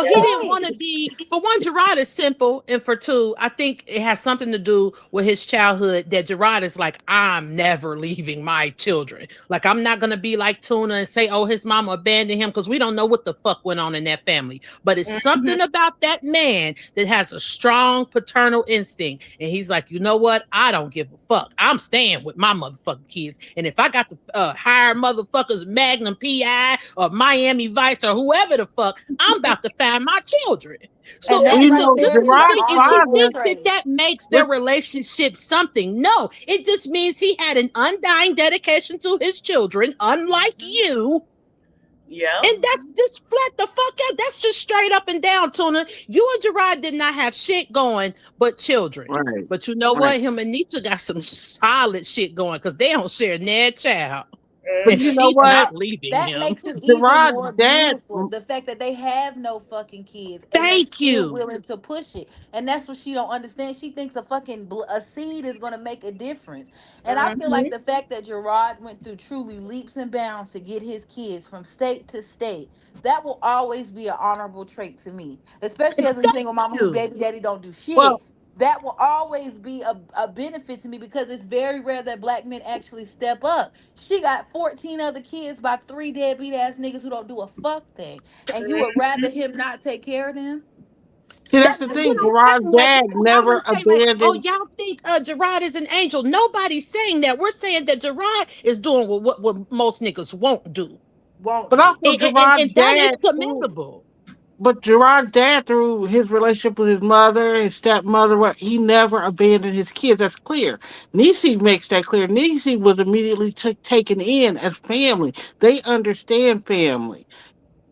He didn't Right. want to be, for one, Gerard is simple. And for two, I think it has something to do with his childhood that Gerard is like, I'm never leaving my children. Like, I'm not going to be like Tuna and say, oh, his mama abandoned him because we don't know what the fuck went on in that family. But it's Mhm. something about that man that has a strong paternal instinct. And he's like, you know what? I don't give a fuck. I'm staying with my motherfucking kids. And if I got to hire motherfuckers Magnum PI or Miami Vice or whoever the fuck, I'm about to find my children. So, And And that right so this there is the is an thing. Gerard's And she honorable father thinks that trait. that makes was their relationship something. No, it just means he had an undying dedication to his children, unlike you. Yep. And that's just flat the fuck out. That's just straight up and down, Tuna. You and Gerard did not have shit going but children. right. But you know Right. what? Him and Nita got some solid shit going because they don't share their child. But And you Mhm. know she's what? not leaving That him. makes it even Gerard's more dad. beautiful. The fact that they have no fucking kids and they're Thank still you. willing to push it. And that's what she don't understand. She thinks a fucking a seed is going to make a difference. And I feel like Mhm. the fact that Gerard went through truly leaps and bounds to get his kids from state to state, that will always be an honorable trait to me, especially Thank as a single mama who you. baby daddy don't do Well, shit. that will always be a benefit to me because it's very rare that black men actually step up. She got 14 other kids by 3 deadbeat ass niggas who don't do a fuck thing. And you would rather him not take care of them? See, that's the That's what thing. I'm Gerard's saying. Like, dad people never always say, like, oh, abandoned. y'all think Gerard is an angel. Nobody's saying that. We're saying that Gerard is doing what most niggas won't do. Won't But do. also Gerard's And that is dad, commendable. but Gerard's dad, through his relationship with his mother, his stepmother, he never abandoned his kids. That's clear. Niecy makes that clear. Niecy was immediately taken in as family. They understand family.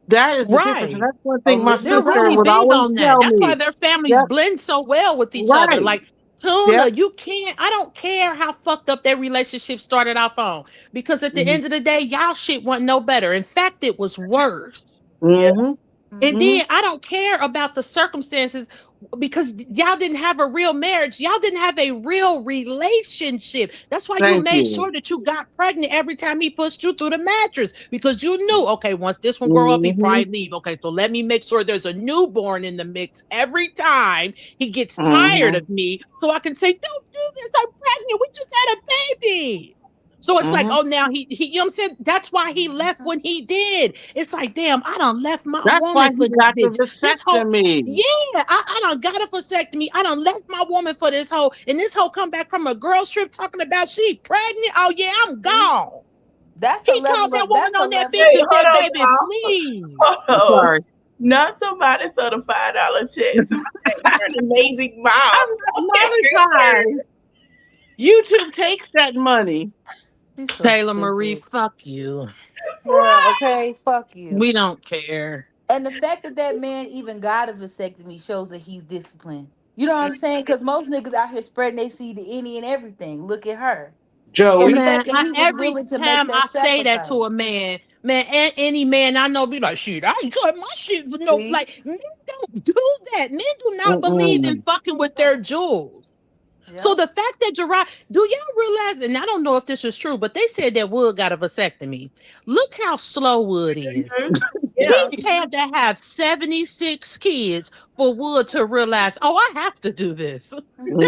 That is the difference. And Right. that's one thing my They're sister really would big always on that. tell That's why me. their families Yep, blend so well with each other. right. Like, Tuna, Yep. you can't, I don't care how fucked up their relationship started off on. Because at the Mm-hmm. end of the day, y'all shit wasn't no better. In fact, it was worse. Mm-hmm. And Mm-hmm. then I don't care about the circumstances because y'all didn't have a real marriage. Y'all didn't have a real relationship. That's why you Thank made you. sure that you got pregnant every time he pushed you through the mattress because you knew, okay, once this one grow up, he Mm-hmm. probably leave. Okay, so let me make sure there's a newborn in the mix every time he gets tired Mm-hmm. of me so I can say, don't do this. I'm pregnant. We just had a baby. So it's like, Mm-hmm. oh, now he, you know what I'm saying? That's why he left when he did. It's like, damn, I done left my That's why woman he for this got the bitch. This whole, vasectomy. yeah, I done got a vasectomy. I done left my woman for this hoe. And this hoe come back from a girls trip talking about she pregnant. Oh, yeah, I'm gone. That's a He called level that of woman that's a on that level. bitch Hey, and hold said, on, baby, y'all. please. I'm Hold on. sorry. Not somebody sort of $5 check. Super you're an amazing mom. Monetize. YouTube takes that money. She's so Taylor Marie, stupid. fuck you. Yeah, okay, fuck you. We don't care. And the fact that that man even got a vasectomy shows that he's disciplined. You know what I'm saying? Because most niggas out here spreading they seed to any and everything. Look at her. So the Joey. Man, fact that he was every willing to make time I that say that sacrifice. to a man, any man I know be like, shit, I ain't cut my shit for no, See? like, men don't do that. Men do not believe in Mm-mm. fucking with their jewels. So Yeah. the fact that Gerard, do y'all realize, and I don't know if this is true, but they said that Wood got a vasectomy. Look how slow Wood is. Mhm. He Yeah. had to have 76 kids for Wood to realize, oh, I have to do this.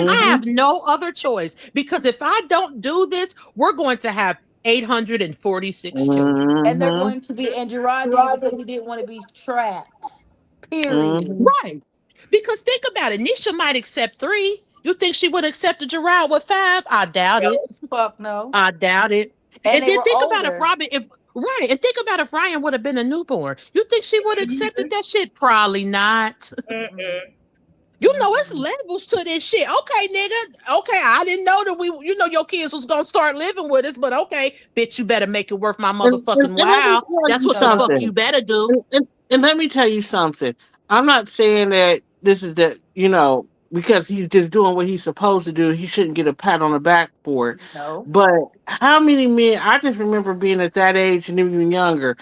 I Mm-hmm. have no other choice because if I don't do this, we're going to have 846 children. And they're Mm-hmm. going to be, and Gerard did it because he didn't want to be trapped. Period. Mm-hmm. Right. Because think about it. Nisha might accept 3. You think she would accept a Gerard with 5? I doubt it. Fuck no. I doubt it. And And they then were think about if older. Robin, if right, and think about if Ryan would have been a newborn. You think she would have accepted that shit? Probably not. You know, it's levels to this shit. Okay, nigga. Okay, I didn't know that your kids was gonna start living with us, but okay, bitch, you better make it worth my motherfucking And let me while. tell That's you what the fuck something. you better do. And let me tell you something. I'm not saying that this is because he's just doing what he's supposed to do, he shouldn't get a pat on the back for it. No. But how many men, I just remember being at that age and even younger,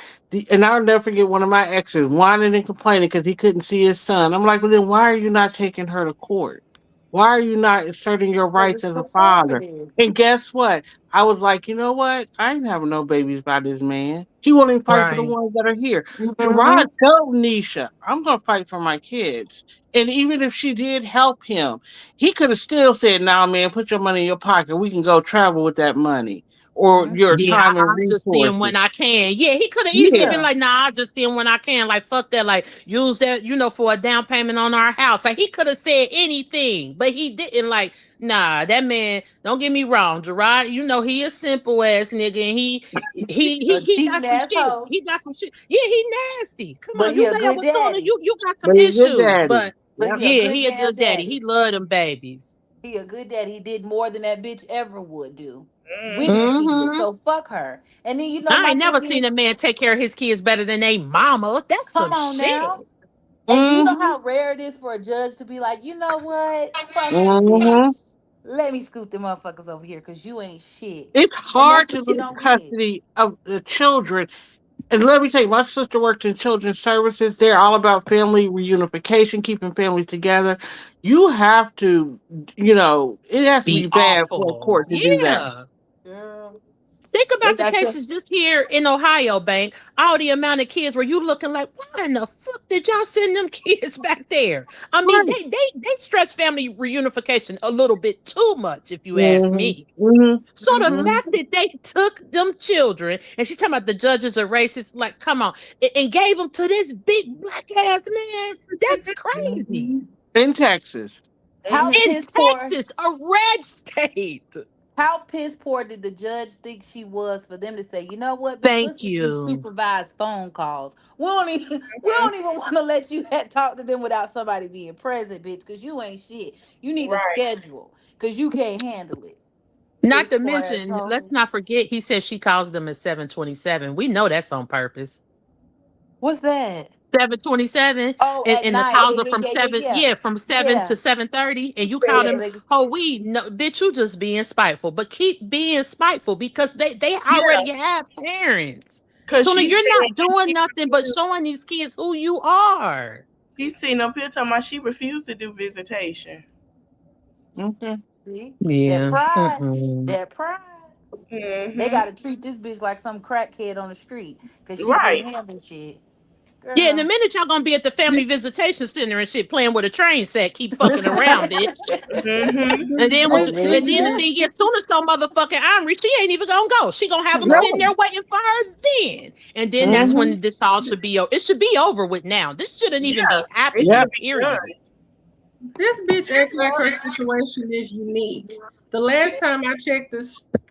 and I'll never forget one of my exes whining and complaining because he couldn't see his son. I'm like, well, then why are you not taking her to court? Why are you not asserting your Because rights it's as a father? performative. And guess what? I was like, you know what? I ain't having no babies by this man. He won't even fight for the Right. ones that are here. Mhm. Gerard told Nisha, I'm going to fight for my kids. And even if she did help him, he could have still said, nah, man, put your money in your pocket. We can go travel with that money or your Yeah, time and I'll just see him resources. when I can. Yeah, he could have easily been Yeah. like, nah, I'll just see him when I can. Like, fuck that. Like, use that, for a down payment on our house. Like, he could have said anything, but he didn't. Like, nah, that man, don't get me wrong, Gerard, he a simple ass nigga and A he cheating got some shit. asshole. He got some shit. Yeah, he nasty. Come But on, he you a lay up good with Tuna, daddy. you got some But he's a good issues. daddy. But But Yep. he a yeah, good he a damn good daddy. daddy. He love them babies. He a good daddy. He did more than that bitch ever would do with the kids. Mm-hmm. So fuck her. And then I my ain't never thing seen is, a man take care of his kids better than a mama. That's come some on now. shit. And do you know Mm-hmm. how rare it is for a judge to be like, you know what? Fuck you, Mm-hmm. bitch. Let me scoop them motherfuckers over here because you ain't shit. It's And that's hard to what you lose don't get. custody of the children. And let me tell you, my sister worked in children's services. They're all about family reunification, keeping families together. You have to, it has to Be be bad for a awful. court to do that. Yeah. Girl. Think about the cases just here in Ohio, Bank. All the amount of kids where you looking like, why in the fuck did y'all send them kids back there? I mean, they stress family reunification a little bit too much, if you ask me. So the fact that they took them children, and she talking about the judges are racist, like, come on, and gave them to this big black ass man, that's crazy. In Texas. How in Texas, a red state. How piss poor did the judge think she was for them to say, you know what, bitch, Thank let's you. do supervised phone calls. We don't even want to let you talk to them without somebody being present, bitch, because you ain't shit. You need a schedule because you can't handle it. Not to mention, let's not forget, he said she calls them at 7:27. We know that's on purpose. What's that? 7:27. Oh, and the calls are from 7 from 7 to 7:30, and you call them bitch, you just being spiteful, but keep being spiteful because they already have parents. So you're not doing nothing but showing these kids who you are. He's sitting up here talking about she refused to do visitation. Okay. See? Yeah. That pride. They gotta treat this bitch like some crackhead on the street because she can't handle shit. Girl. Yeah, in a minute y'all gonna be at the family visitation center and shit, playing with a train set, keep fucking around, bitch. And then the thing is, soon as some motherfucking Omri, she ain't even gonna go. She gonna have them sitting there waiting for her then. And then that's when this all should be over. It should be over with now. This shouldn't even be happening. Period. This bitch acts like her situation is unique. The last time I checked the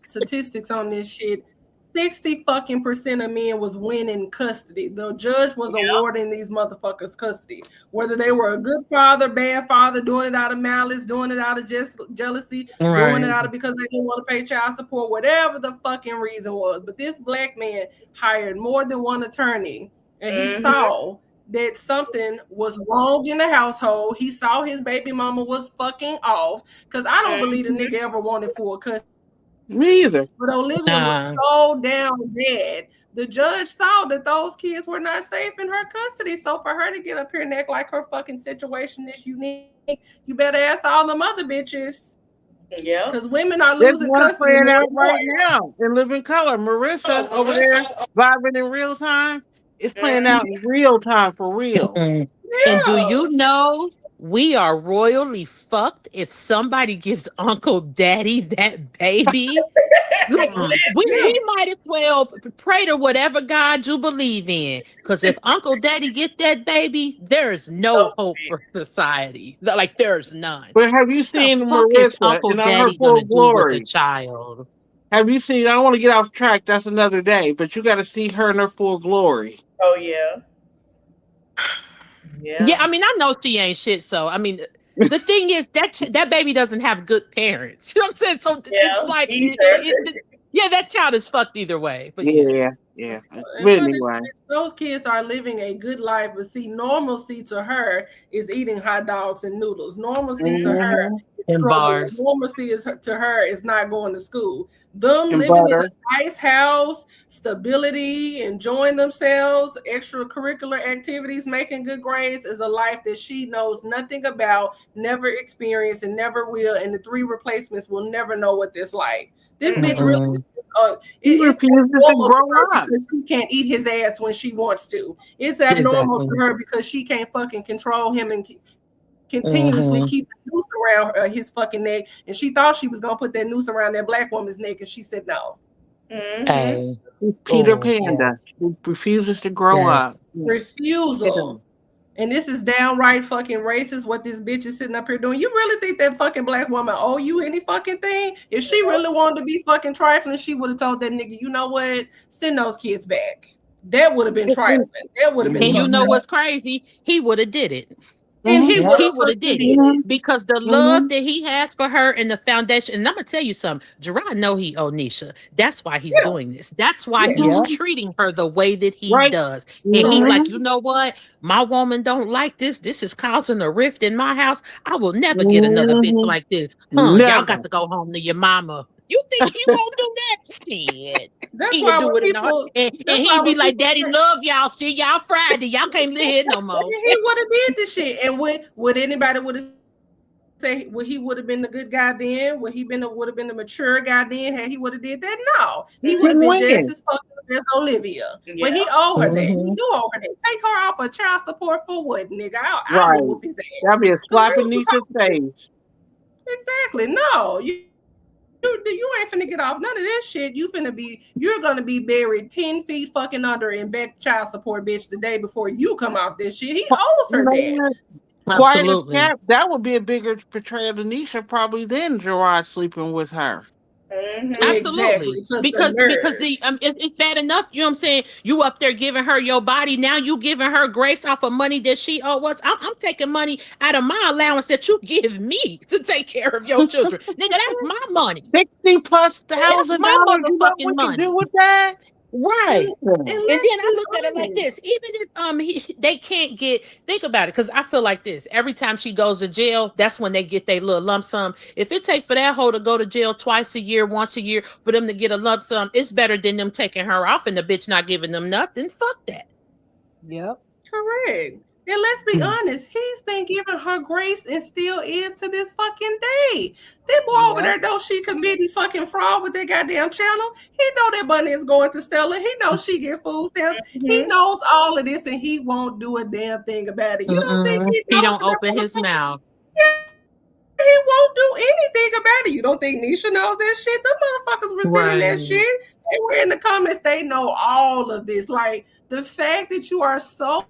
statistics on this shit, 60% of men was winning custody. The judge was awarding these motherfuckers custody. Whether they were a good father, bad father, doing it out of malice, doing it out of jealousy, doing it out of because they didn't want to pay child support, whatever the fucking reason was. But this black man hired more than one attorney, and he saw that something was wrong in the household. He saw his baby mama was fucking off, because I don't believe the nigga ever wanted full custody. Me either. But Olivia was so down bad. The judge saw that those kids were not safe in her custody. So for her to get up here and act like her fucking situation is unique, you better ask all them other bitches. Yeah. Because women are losing custody. Playing out right now in living color. Marissa over there vibing in real time. It's playing out in real time for real. And do you know we are royally fucked if somebody gives Uncle Daddy that baby? we might as well pray to whatever God you believe in. Because if Uncle Daddy get that baby, there's no hope for society. Like, there's none. But have you seen Marissa in her full glory? The child. Have you seen? I don't want to get off track. That's another day. But you got to see her in her full glory. Oh yeah. Yeah, I mean, I know she ain't shit. So I mean, the thing is that baby doesn't have good parents. You know what I'm saying? So it's like, that child is fucked either way. But yeah. But anyway, those kids are living a good life, but see, normalcy to her is eating hot dogs and noodles. Normalcy to her is bars. Normalcy to her is not going to school. Them living in a nice house, stability, enjoying themselves, extracurricular activities, making good grades is a life that she knows nothing about, never experienced, and never will. And the 3 replacements will never know what this like. This bitch really he refuses to grow up. She can't eat his ass when she wants to. It's abnormal for her because she can't fucking control him and continuously keep the noose around his fucking neck. And she thought she was gonna put that noose around that black woman's neck, and she said no. Hey. Peter Panda who refuses to grow up. Refusal. And this is downright fucking racist what this bitch is sitting up here doing. You really think that fucking black woman owe you any fucking thing? If she really wanted to be fucking trifling, she would have told that nigga, you know what? Send those kids back. That would have been trifling. That would have been. And you know what's crazy? He would have did it. And he would have did it because the love that he has for her and the foundation. And I'm gonna tell you something. Gerard know he owed Nisha. That's why he's doing this. That's why he's treating her the way that he does. And he like, you know what? My woman don't like this. This is causing a rift in my house. I will never get another bitch like this. Y'all got to go home to your mama. You think he won't do that? Shit. That's why do it people, and he'd be like, Daddy, love y'all. See y'all Friday. Y'all can't live here no more. He would have did the shit. And would anybody would have say, well, he would have been the good guy then? Would he would have been the mature guy then? Had he would have did that? No, he would have been just as fucked up as Olivia. Yeah. But he owe her that. He do owe her that. Take her off of child support for what, nigga? I would whoop his ass. That'd be a slap in Nisha's face. Exactly. No, you ain't finna get off none of this shit. You're gonna be buried 10 feet fucking under in back child support, bitch, the day before you come off this shit. He owes her that. Absolutely. That would be a bigger betrayal to Nisha probably than Gerard sleeping with her. Absolutely. Exactly. Because it's bad enough, you know what I'm saying? You up there giving her your body, now you giving her grace off of money that she owes us. I'm taking money out of my allowance that you give me to take care of your children. Nigga, that's my money. $60,000. You know what you do with that? Right. And then I look at it like this. Even if they can't think about it, because I feel like this. Every time she goes to jail, that's when they get their little lump sum. If it takes for that hoe to go to jail twice a year, once a year, for them to get a lump sum, it's better than them taking her off and the bitch not giving them nothing. Fuck that. Yep. Correct. And let's be honest, he's been giving her grace and still is to this fucking day. That boy over there knows she committing fucking fraud with that goddamn channel. He know that money is going to Stella. He knows she get food stamps. He knows all of this and he won't do a damn thing about it. You don't think he don't open his mouth? Yeah, he won't do anything about it. You don't think Nisha knows that shit? The motherfuckers were sending that shit. They were in the comments. They know all of this. Like the fact that you are so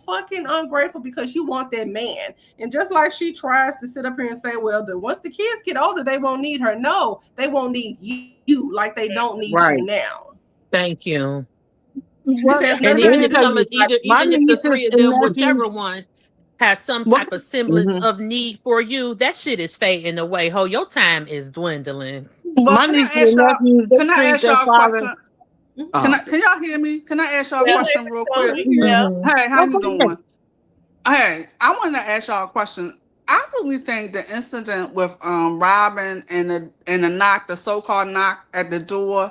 fucking ungrateful because you want that man. And just like she tries to sit up here and say, well, once the kids get older, they won't need her. No, they won't need you like they don't need you now. Thank you. And even if the three of them, whichever one has some type of semblance of need for you, that shit is fading away. Ho, your time is dwindling. Well, can I ask y'all a question? Can y'all hear me? Can I ask y'all a question real quick? Hey, how you doing? Hey, I want to ask y'all a question. I really think the incident with Robin and the knock, the so-called knock at the door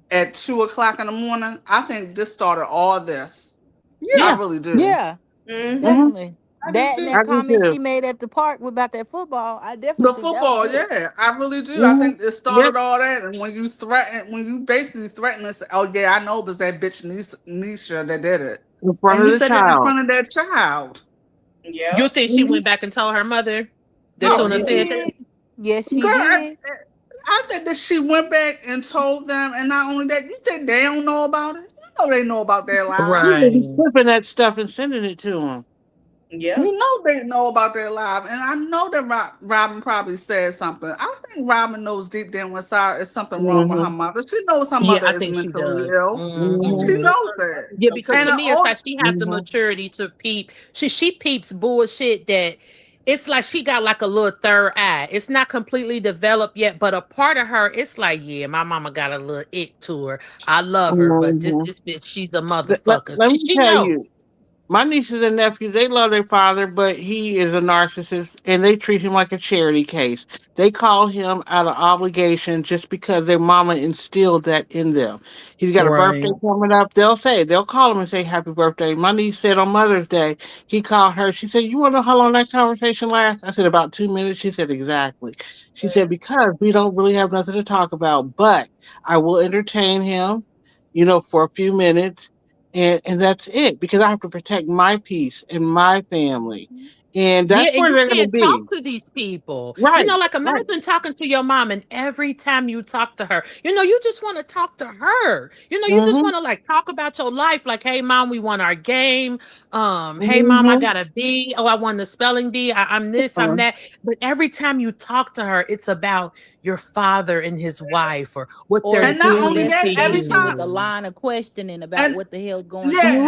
at 2:00 in the morning, I think this started all this. Yeah, I really do. Yeah, definitely. That comment she made at the park about that football, I definitely the football, I really do. I think it started all that, and when you basically threaten us, oh yeah, I know it was that bitch Nisha that did it. In front of the child. In front of that child. Yeah. You think she went back and told her mother that Tuna said that? Yes, she did. I think that she went back and told them, and not only that, you think they don't know about it? You know they know about their lives. Right. Flipping that stuff and sending it to them. Yeah, you know they know about their life, and I know that Robin probably said something. I think Robin knows deep down inside is something wrong with her mother. She knows her mother is mentally ill. She knows that. Yeah, because to me, it's like she has the maturity to peep. She peeps bullshit that it's like she got like a little third eye. It's not completely developed yet, but a part of her, it's like, yeah, my mama got a little ick to her. I love her, but this bitch, she's a motherfucker. Let me tell you. My nieces and nephews, they love their father, but he is a narcissist, and they treat him like a charity case. They call him out of obligation just because their mama instilled that in them. He's got a birthday coming up. They'll call him and say, happy birthday. My niece said on Mother's Day, he called her. She said, you want to know how long that conversation lasts? I said, about 2 minutes. She said, exactly. She said, because we don't really have nothing to talk about, but I will entertain him, for a few minutes. And that's it, because I have to protect my peace and my family. And that's where they're going to be. Talk to these people. Right. Like imagine talking to your mom, and every time you talk to her, you just want to talk to her. You just want to like talk about your life. Like, hey, mom, we won our game. Hey, mom, I got a B. Oh, I won the spelling bee. I'm this, I'm that. But every time you talk to her, it's about your father and his wife or what they're doing. And not only that, every time with a line of questioning about what the hell's going on. Yeah, and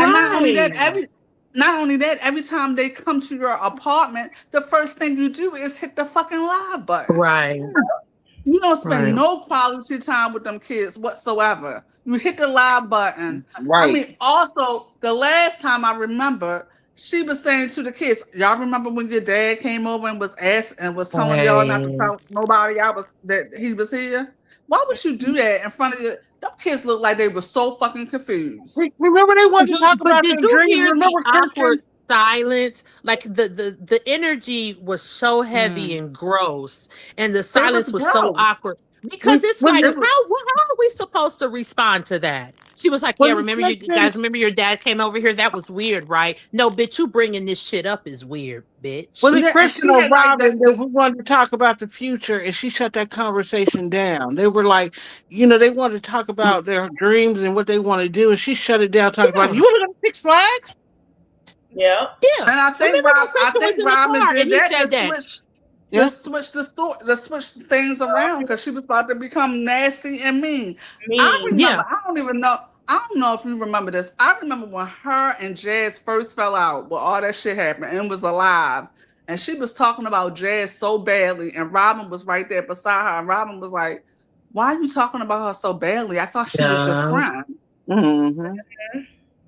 not only that, every time they come to your apartment, the first thing you do is hit the fucking live button. Right. You don't spend no quality time with them kids whatsoever. You hit the live button. Right. I mean, also, the last time I remember, she was saying to the kids, y'all remember when your dad came over and was telling y'all not to tell nobody that he was here? Why would you do that in front of your... Them kids look like they were so fucking confused. Remember they wanted to talk about their dreams. Remember silence, like the energy was so heavy and gross, and the silence was so awkward. Because it's like, how are we supposed to respond to that? She was like, yeah, remember you guys, remember your dad came over here? That was weird, right? No, bitch, you bringing this shit up is weird, bitch. Was it Kristen or Robin that we wanted to talk about the future, and she shut that conversation down? They were like, they wanted to talk about their dreams and what they want to do, and she shut it down, talking about, you want to go to Six Flags? Yeah. And I think Robin did that to switch things around because she was about to become nasty and mean. I remember. I don't know if you remember this. I remember when her and Jazz first fell out, when all that shit happened and was alive, and she was talking about Jazz so badly, and Robin was right there beside her, and Robin was like, "Why are you talking about her so badly? I thought she was your friend." Mm-hmm.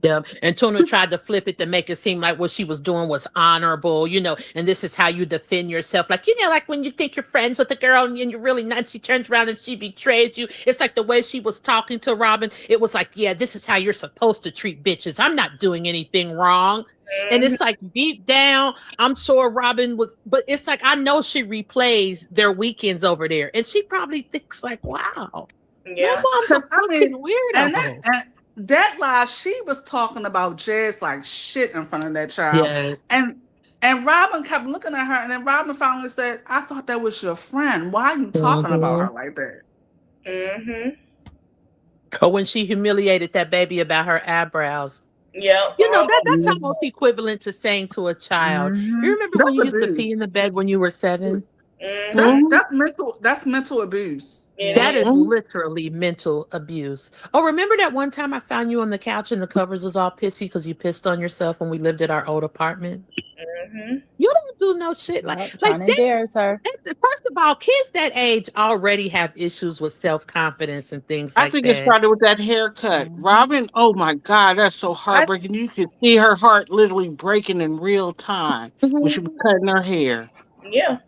Yeah, and Tuna tried to flip it to make it seem like what she was doing was honorable, and this is how you defend yourself. Like, like when you think you're friends with a girl and you're really not, she turns around and she betrays you. It's like the way she was talking to Robin. It was like, yeah, this is how you're supposed to treat bitches. I'm not doing anything wrong. And it's like deep down, I'm sure Robin was, but it's like, I know she replays their weekends over there. And she probably thinks like, wow, my mom's a fucking weirdo. That live, she was talking about Jazz like shit in front of that child. Yes. And Robin kept looking at her, and then Robin finally said, I thought that was your friend. Why are you talking about her like that? Mm-hmm. Or when she humiliated that baby about her eyebrows. Yeah. That's almost equivalent to saying to a child, you remember when you used to pee in the bed when you were 7? That's mental abuse. That is literally mental abuse. Oh, remember that one time I found you on the couch and the covers was all pissy because you pissed on yourself when we lived at our old apartment? Mm-hmm. You don't do no shit like trying to embarrass her. First of all, kids that age already have issues with self-confidence and things like that. I think it started with that haircut. Robin, oh my God, that's so heartbreaking. You could see her heart literally breaking in real time when she was cutting her hair. Yeah.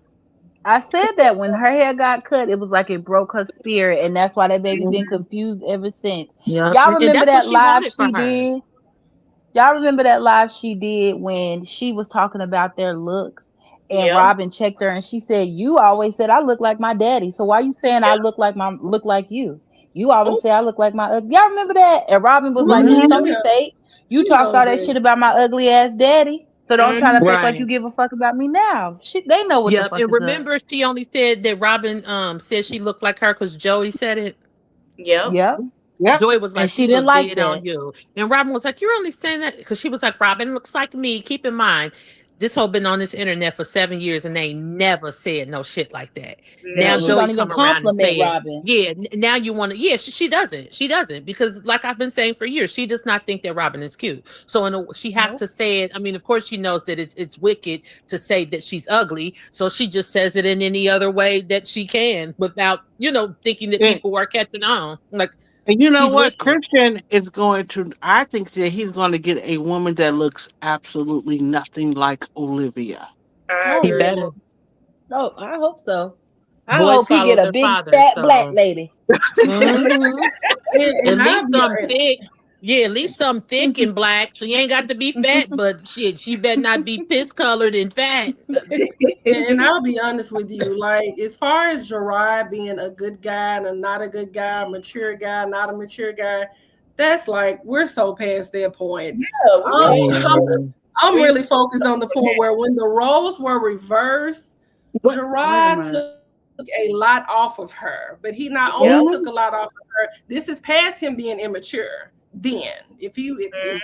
I said that when her hair got cut, it was like it broke her spirit, and that's why that baby been confused ever since. Yeah. Y'all remember that live she did? Y'all remember that live she did when she was talking about their looks, and Robin checked her, and she said, "You always said I look like my daddy, so why you saying I look like you? You always say I look like my ugly." Y'all remember that? And Robin was like, "Don't be fake. You talked all that shit about my ugly ass daddy." So don't try to think like you give a fuck about me now. They know what the fuck and is remember, up. she only said that Robin said she looked like her because Joey said it. Yep. Joey was like, and she didn't like it that on you. And Robin was like, you're only saying that because she was like, Robin looks like me. Keep in mind, this hoe been on this internet for 7 years and they never said no shit like that. Now she Joey don't even come around and say Robin. Now you want to, she doesn't because like I've been saying for years, she does not think that Robin is cute. So she has to say it. I mean, of course she knows that it's wicked to say that she's ugly. So she just says it in any other way that she can without, thinking that people are catching on. Like, and you know what? Christian is I think that he's going to get a woman that looks absolutely nothing like Olivia. He better. Oh, I hope so. I hope he get a big fat black lady. At least some thick. Yeah, at least some thick and black. She ain't got to be fat, but shit, she better not be piss colored and fat. And I'll be honest with you, like as far as Gerard being a good guy and not a good guy, mature guy, not a mature guy, that's like we're so past that point. I'm really focused on the point where when the roles were reversed, Gerard took a lot off of her, but he not only took a lot off of her. This is past him being immature. Then, if he's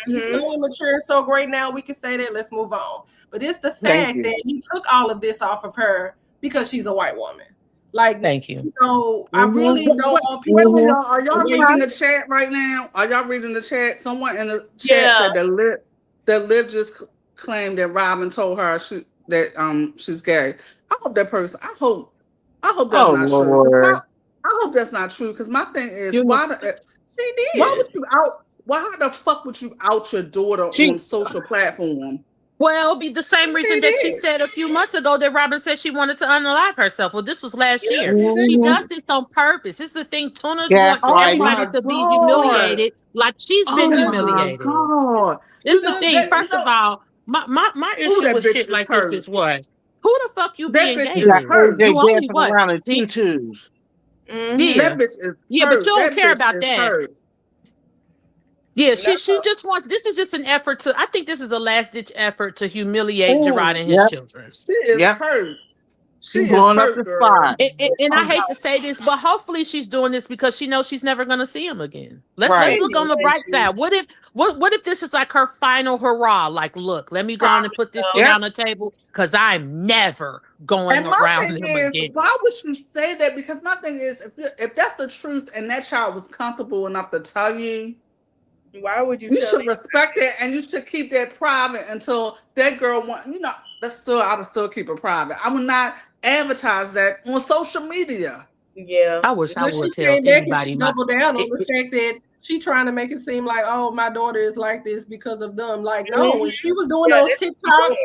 so immature and so great now, we can say that. Let's move on. But it's the fact that he took all of this off of her because she's a white woman. Like, thank you. I really don't. Are y'all reading the chat right now? Are y'all reading the chat? Someone in the chat said that Liv just claimed that Robin told her that she's gay. I hope that person. I hope that's not true. I hope that's not true because my thing is she did. Why the fuck would you out your daughter on social platform? Well, be the same reason that she said a few months ago that Robin said she wanted to unalive herself. Well, this was last year. She does this on purpose. This is the thing. Tuna wants everybody to be humiliated like she's been humiliated. This is the thing. First of all, My issue with shit like this is what? Who the fuck you being gay Got with? AJ You only dancing what? around in tutus. Yeah, That bitch is yeah, hurt. but you don't That care bitch about is that. hurt. Yeah, she just wants. This is just an effort to. I think this is a last ditch effort to humiliate Gerard and his children. She is hurt. She's blowing up the spot. And I hate to say this, but hopefully she's doing this because she knows she's never going to see him again. Let's look on the bright side. What if this is like her final hurrah? Like, look, let me go on and put this shit on the table because I'm never going around him again. Why would you say that? Because my thing is, if that's the truth and that child was comfortable enough to tell you, why would you? You should respect it and you should keep that private until that girl want. I would still keep it private. I would not advertise that on social media. Yeah, I wish I would tell anybody. Double down on the fact that she trying to make it seem like, oh, my daughter is like this because of them. Like, no, when she was doing those TikToks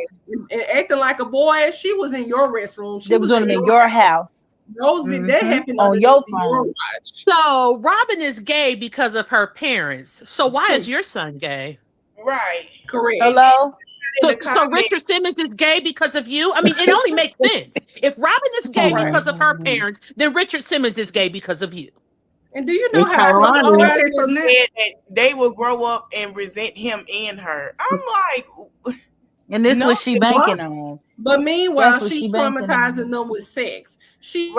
and acting like a boy, she was in your restroom. She was doing them in your house. That happened on your phone. So Robin is gay because of her parents. So why is your son gay? Right. Correct. Hello? So Richard Simmons is gay because of you? I mean, it only makes sense. If Robin is gay because of her parents, then Richard Simmons is gay because of you. And do you know how that they will grow up and resent him and her? I'm like, and this was she banking on. But meanwhile, she's traumatizing them with sex. She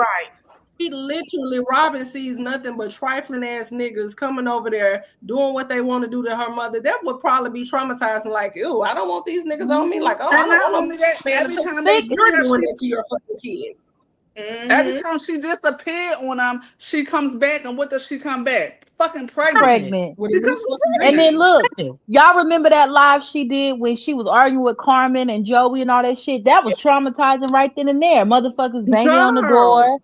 literally, Robin sees nothing but trifling ass niggas coming over there doing what they want to do to her mother. That would probably be traumatizing. Like, ew, I don't want these niggas on me. Like, oh, I don't want me that. Every time you're doing that to your fucking kid. Every time she disappeared on them, she comes back, and what does she come back? Fucking pregnant. And then look, y'all remember that live she did when she was arguing with Carmen and Joey and all that shit? That was traumatizing right then and there. Motherfuckers banging on the door.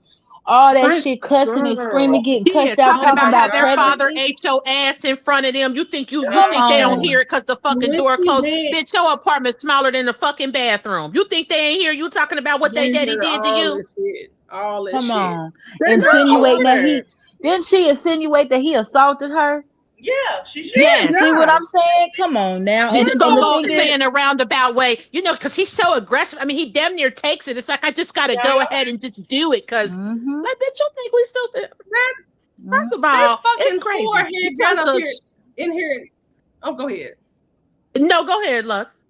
All that shit, cussing and screaming, getting cussed out, talking about their father ate your ass in front of them. You think think they don't hear it because the fucking door closed? Bitch, your apartment's smaller than the fucking bathroom. You think they ain't hear you talking about what they daddy did to you? All that Come shit. on, insinuating that didn't she insinuate that he assaulted her? Yeah, she should. Yeah, see what I'm saying? Come on now. And just gonna say in a roundabout way, because he's so aggressive. I mean, he damn near takes it. It's like I just gotta go ahead and just do it because, like, bitch, you think we still? First of all, it's crazy. In here. Oh, go ahead. No, go ahead, Lux.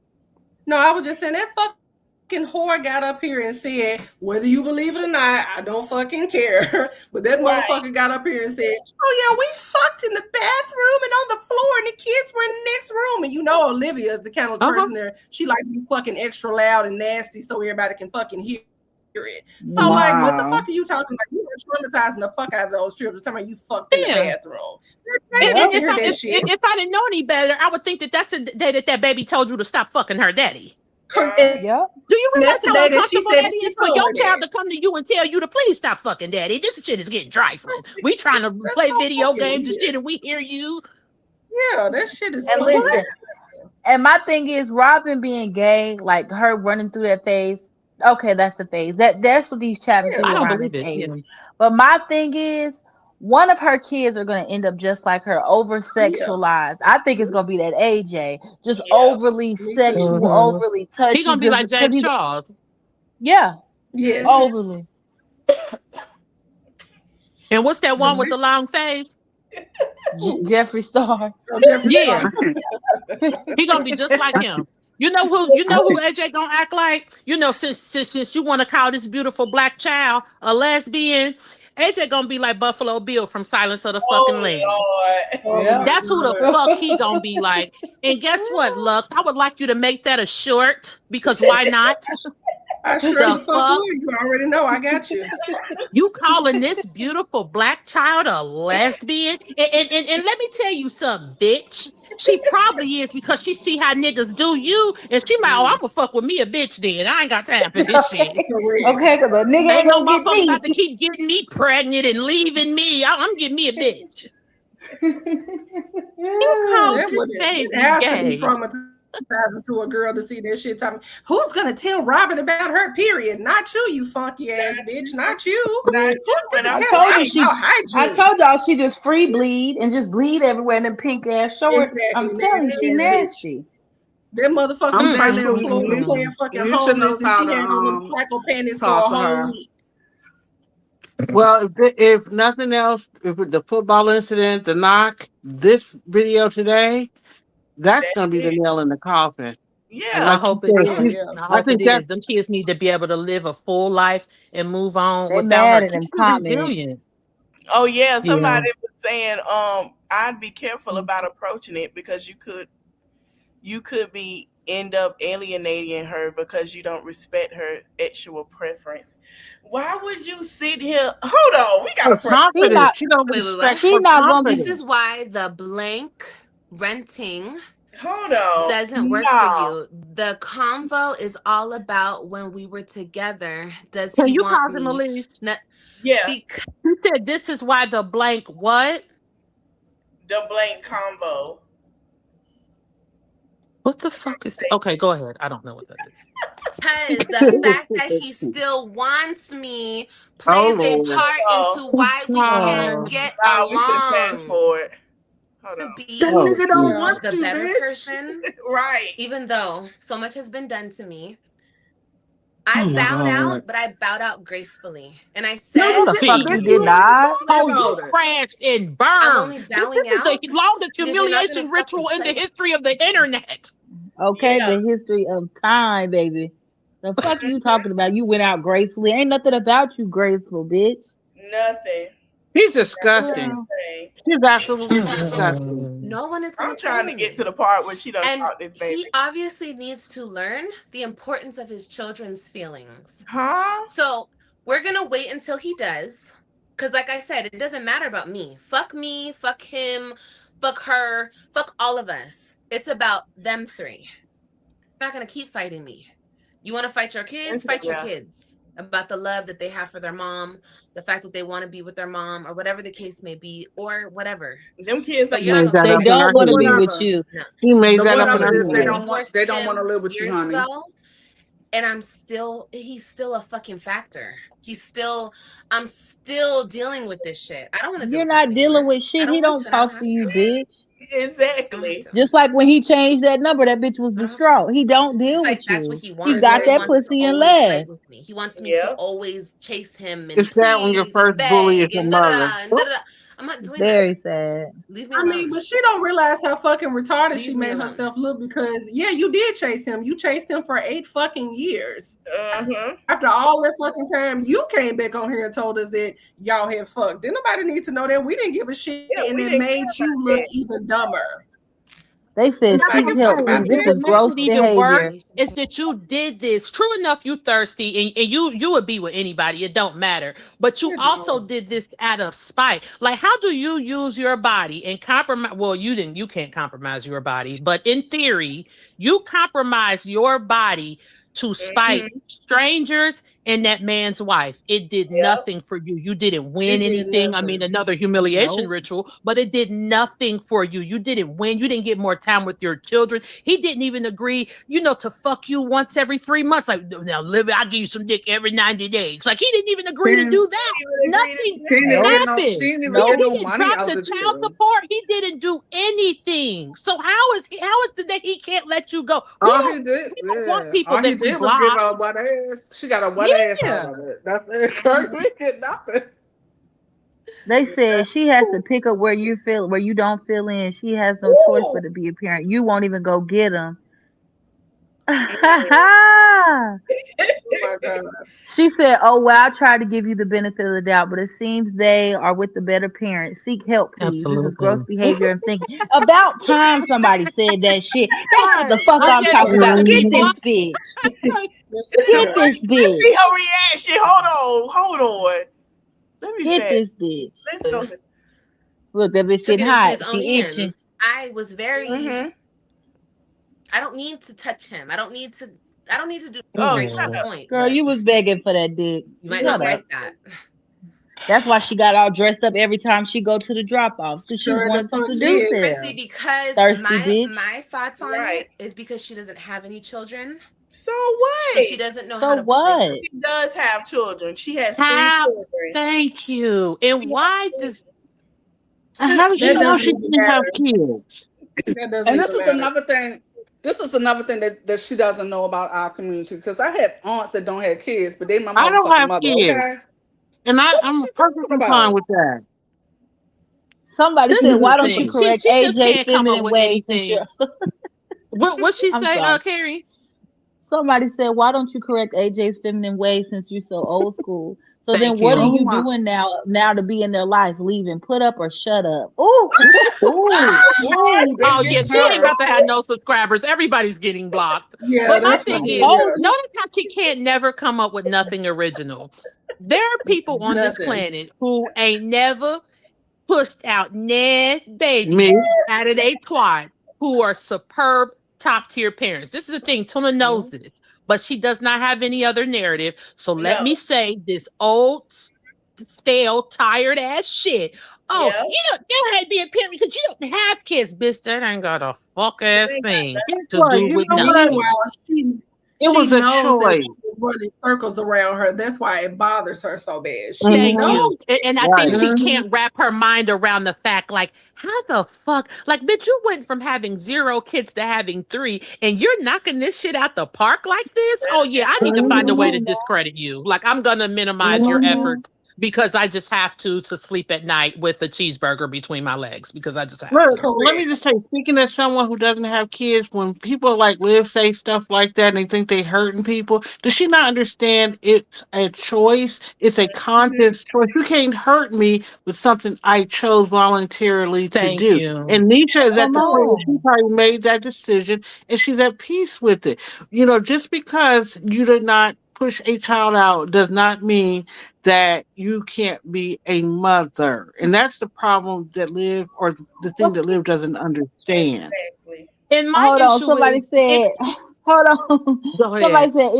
No, I was just saying that fucking whore got up here and said, whether you believe it or not, I don't fucking care. But that motherfucker got up here and said, oh yeah, we fucked in the bathroom and on the floor and the kids were in the next room. And you know Olivia is the kind of person there, she like to be fucking extra loud and nasty so everybody can fucking hear it. So like, what the fuck are you talking about? You were traumatizing the fuck out of those children talking about you fucked in the bathroom. If I didn't know any better, I would think that that's the day that baby told you to stop fucking her daddy. Yeah. Do you realize how uncomfortable that is for your child to come to you and tell you to please stop fucking daddy? This shit is getting trifling. We trying to play video games and shit, and we hear you. Yeah, that shit is. And listen, and my thing is, Robin being gay, like her running through that phase. Okay, that's the phase. That's what these chapters do around this age. But my thing is, one of her kids are going to end up just like her, over sexualized. I think it's going to be that AJ, just overly sexual, overly touchy. He's going to be like James Charles. Yeah. Yes. Overly. And what's that one with the long face? Jeffree Star. Yeah. He's going to be just like him. You know who AJ gonna act like? Since you want to call this beautiful black child a lesbian, AJ gonna be like Buffalo Bill from Silence of the Fucking Lambs. That's who the fuck he gonna be like. And guess what, Lux? I would like you to make that a short, because why not? I sure the fuck would. You already know I got you. You calling this beautiful black child a lesbian? And let me tell you something, bitch. She probably is, because she see how niggas do you, and she like, oh, I'm gonna fuck with me a bitch then. I ain't got time for this shit. Okay, because a nigga ain't no gonna get me. About to keep getting me pregnant and leaving me. I'm getting me a bitch. You call this baby gay. Traumatizing to a girl to see that shit. Who's gonna tell Robin about her period? Not you, you funky ass bitch. Not you. I told y'all she just free bleed and just bleed everywhere in them pink ass shorts. Exactly, I'm telling you, she nasty. That motherfucker was down there in Florida playing fucking homeless, and she had on them cycle panties for a whole week. Well, if nothing else, if the football incident, the knock, this video today, that's going to be the nail in the coffin. Yeah, I hope it is. I hope it is. Them kids need to be able to live a full life and move on without her. Keep resilient. Oh yeah, somebody was saying, I'd be careful about approaching it because you could end up alienating her because you don't respect her actual preference. Why would you sit here? Hold on, we gotta This is why the blank renting doesn't work for you. The convo is all about when we were together. Does he want me? Yeah. Because you said this is why the blank what? The blank combo. What the fuck is that? Okay, go ahead. I don't know what that is. Because the fact that he still wants me plays a part into why we can't get along. Hold on. Be That nigga don't want the you, better bitch. person, right? Even though so much has been done to me, I bowed out, but I bowed out gracefully, and I said, "No, the fuck you did not." Oh, you crashed and burned. I'm only bowing out. This is the longest humiliation ritual in the history of the internet. Okay, the history of time, baby. The fuck are you talking about? You went out gracefully. Ain't nothing about you graceful, bitch. Nothing. He's disgusting. He's absolutely disgusting. No one is. I'm trying to get to the part where she doesn't talk this baby. He obviously needs to learn the importance of his children's feelings. Huh? So we're gonna wait until he does, because, like I said, it doesn't matter about me. Fuck him, fuck her, fuck all of us. It's about them three. You're not gonna keep fighting me. You want to fight your kids? Fight your kids. About the love that they have for their mom, the fact that they want to be with their mom, or whatever the case may be, or whatever. Them kids, they don't want to be with you. He made that up. They don't want to live with you, honey. And he's still a fucking factor. I'm still dealing with this shit. I don't want to. You're not dealing with shit. He don't talk to you, bitch. Exactly. Just like when he changed that number, that bitch was distraught. He don't deal with you. That's what he wants. He got that pussy and left. He wants me to always chase him and it's sad when your first bully is your mother. I'm not doing Very sad. Leave me alone. I mean, but she don't realize how fucking retarded she made herself look, because you did chase him. You chased him for 8 fucking years. After all that fucking time, you came back on here and told us that y'all had fucked. Didn't nobody need to know that. We didn't give a shit, and it made you look even dumber. They said seek help. This is gross behavior. Worse is that you did this. True enough, you thirsty, and you would be with anybody. It don't matter. But you also did this out of spite. Like, how do you use your body and compromise? Well, you can't compromise your body, but in theory, you compromise your body to spite strangers and that man's wife. It did nothing for you. You didn't win anything. I mean, another humiliation ritual, but it did nothing for you. You didn't win. You didn't get more time with your children. He didn't even agree, to fuck you once every 3 months. Like, now, Livy, I'll give you some dick every 90 days. Like, he didn't even agree to do that. Nothing happened. He didn't drop the child support. He didn't do anything. So how is it that he can't let you go? All he did, want people that did was give her a wet ass. She got a wet ass out of it. That's it. We get nothing. They said she has to pick up where you don't feel in. She has no choice but to be a parent. You won't even go get them. Oh my God. She said, "Oh well, I tried to give you the benefit of the doubt, but it seems they are with the better parent. Seek help, please. Absolutely. This is gross behavior and thinking." About time somebody said that shit. That's what the fuck I'm talking about. Get this bitch. Get this bitch. Let's see her reaction. Hold on. Let me get this bitch. Let's go. Look, that bitch getting hot. She itching. I was very. I don't need to touch him. I don't need to do point. Girl, you was begging for that dick. You might not like that. That's why she got all dressed up every time she go to the drop off. So she wanted to seduce him. Because my thoughts on it is because she doesn't have any children. So what? So she doesn't know how to what? She does have children. She has 3 children. Thank you. And why does how does she know she didn't have kids? And this is another thing. this is another thing that she doesn't know about our community. Because I had aunts that don't have kids, but they my I don't motherfucking have mother. kids. Okay. And I'm perfectly fine with that. Somebody said, "Why don't you correct she just AJ's can't come up feminine with ways?" anything. What she say, Carrie? Somebody said, "Why don't you correct AJ's feminine ways since you're so old school?" So Thank then, what you. are you doing now to be in their life? Leaving? Put up or shut up? Ooh. Oh yeah, she ain't about to have no subscribers. Everybody's getting blocked. Yeah, but my that's thing what is, notice how she can't never come up with nothing original. There are people on this planet who ain't never pushed out Ned baby out of their twat who are superb top tier parents. This is the thing. Tuna knows this, but she does not have any other narrative. So let me say this old, stale, tired ass shit. Oh, you don't have to be a parent because you don't have kids, bitch. That ain't got a fuck ass thing to do with nothing. It was a choice. Running circles around her. That's why it bothers her so bad. Thank you. And I think she can't wrap her mind around the fact, like, how the fuck? Like, bitch, you went from having 0 kids to having 3, and you're knocking this shit out the park like this? Oh, yeah, I need to find a way to discredit you. Like, I'm going to minimize your efforts because I just have to sleep at night with a cheeseburger between my legs because I just have to. Let me just say, speaking as someone who doesn't have kids, when people like Liv say stuff like that and they think they hurting people, does she not understand it's a choice? It's a conscious choice. You can't hurt me with something I chose voluntarily to do. You. And Nisha is at the point where she probably made that decision and she's at peace with it. You know, just because you did not push a child out does not mean that you can't be a mother. And that's the problem that Liv, or the thing that Liv doesn't understand. And my Hold on, issue somebody is, said, hold on. Go ahead. Somebody said,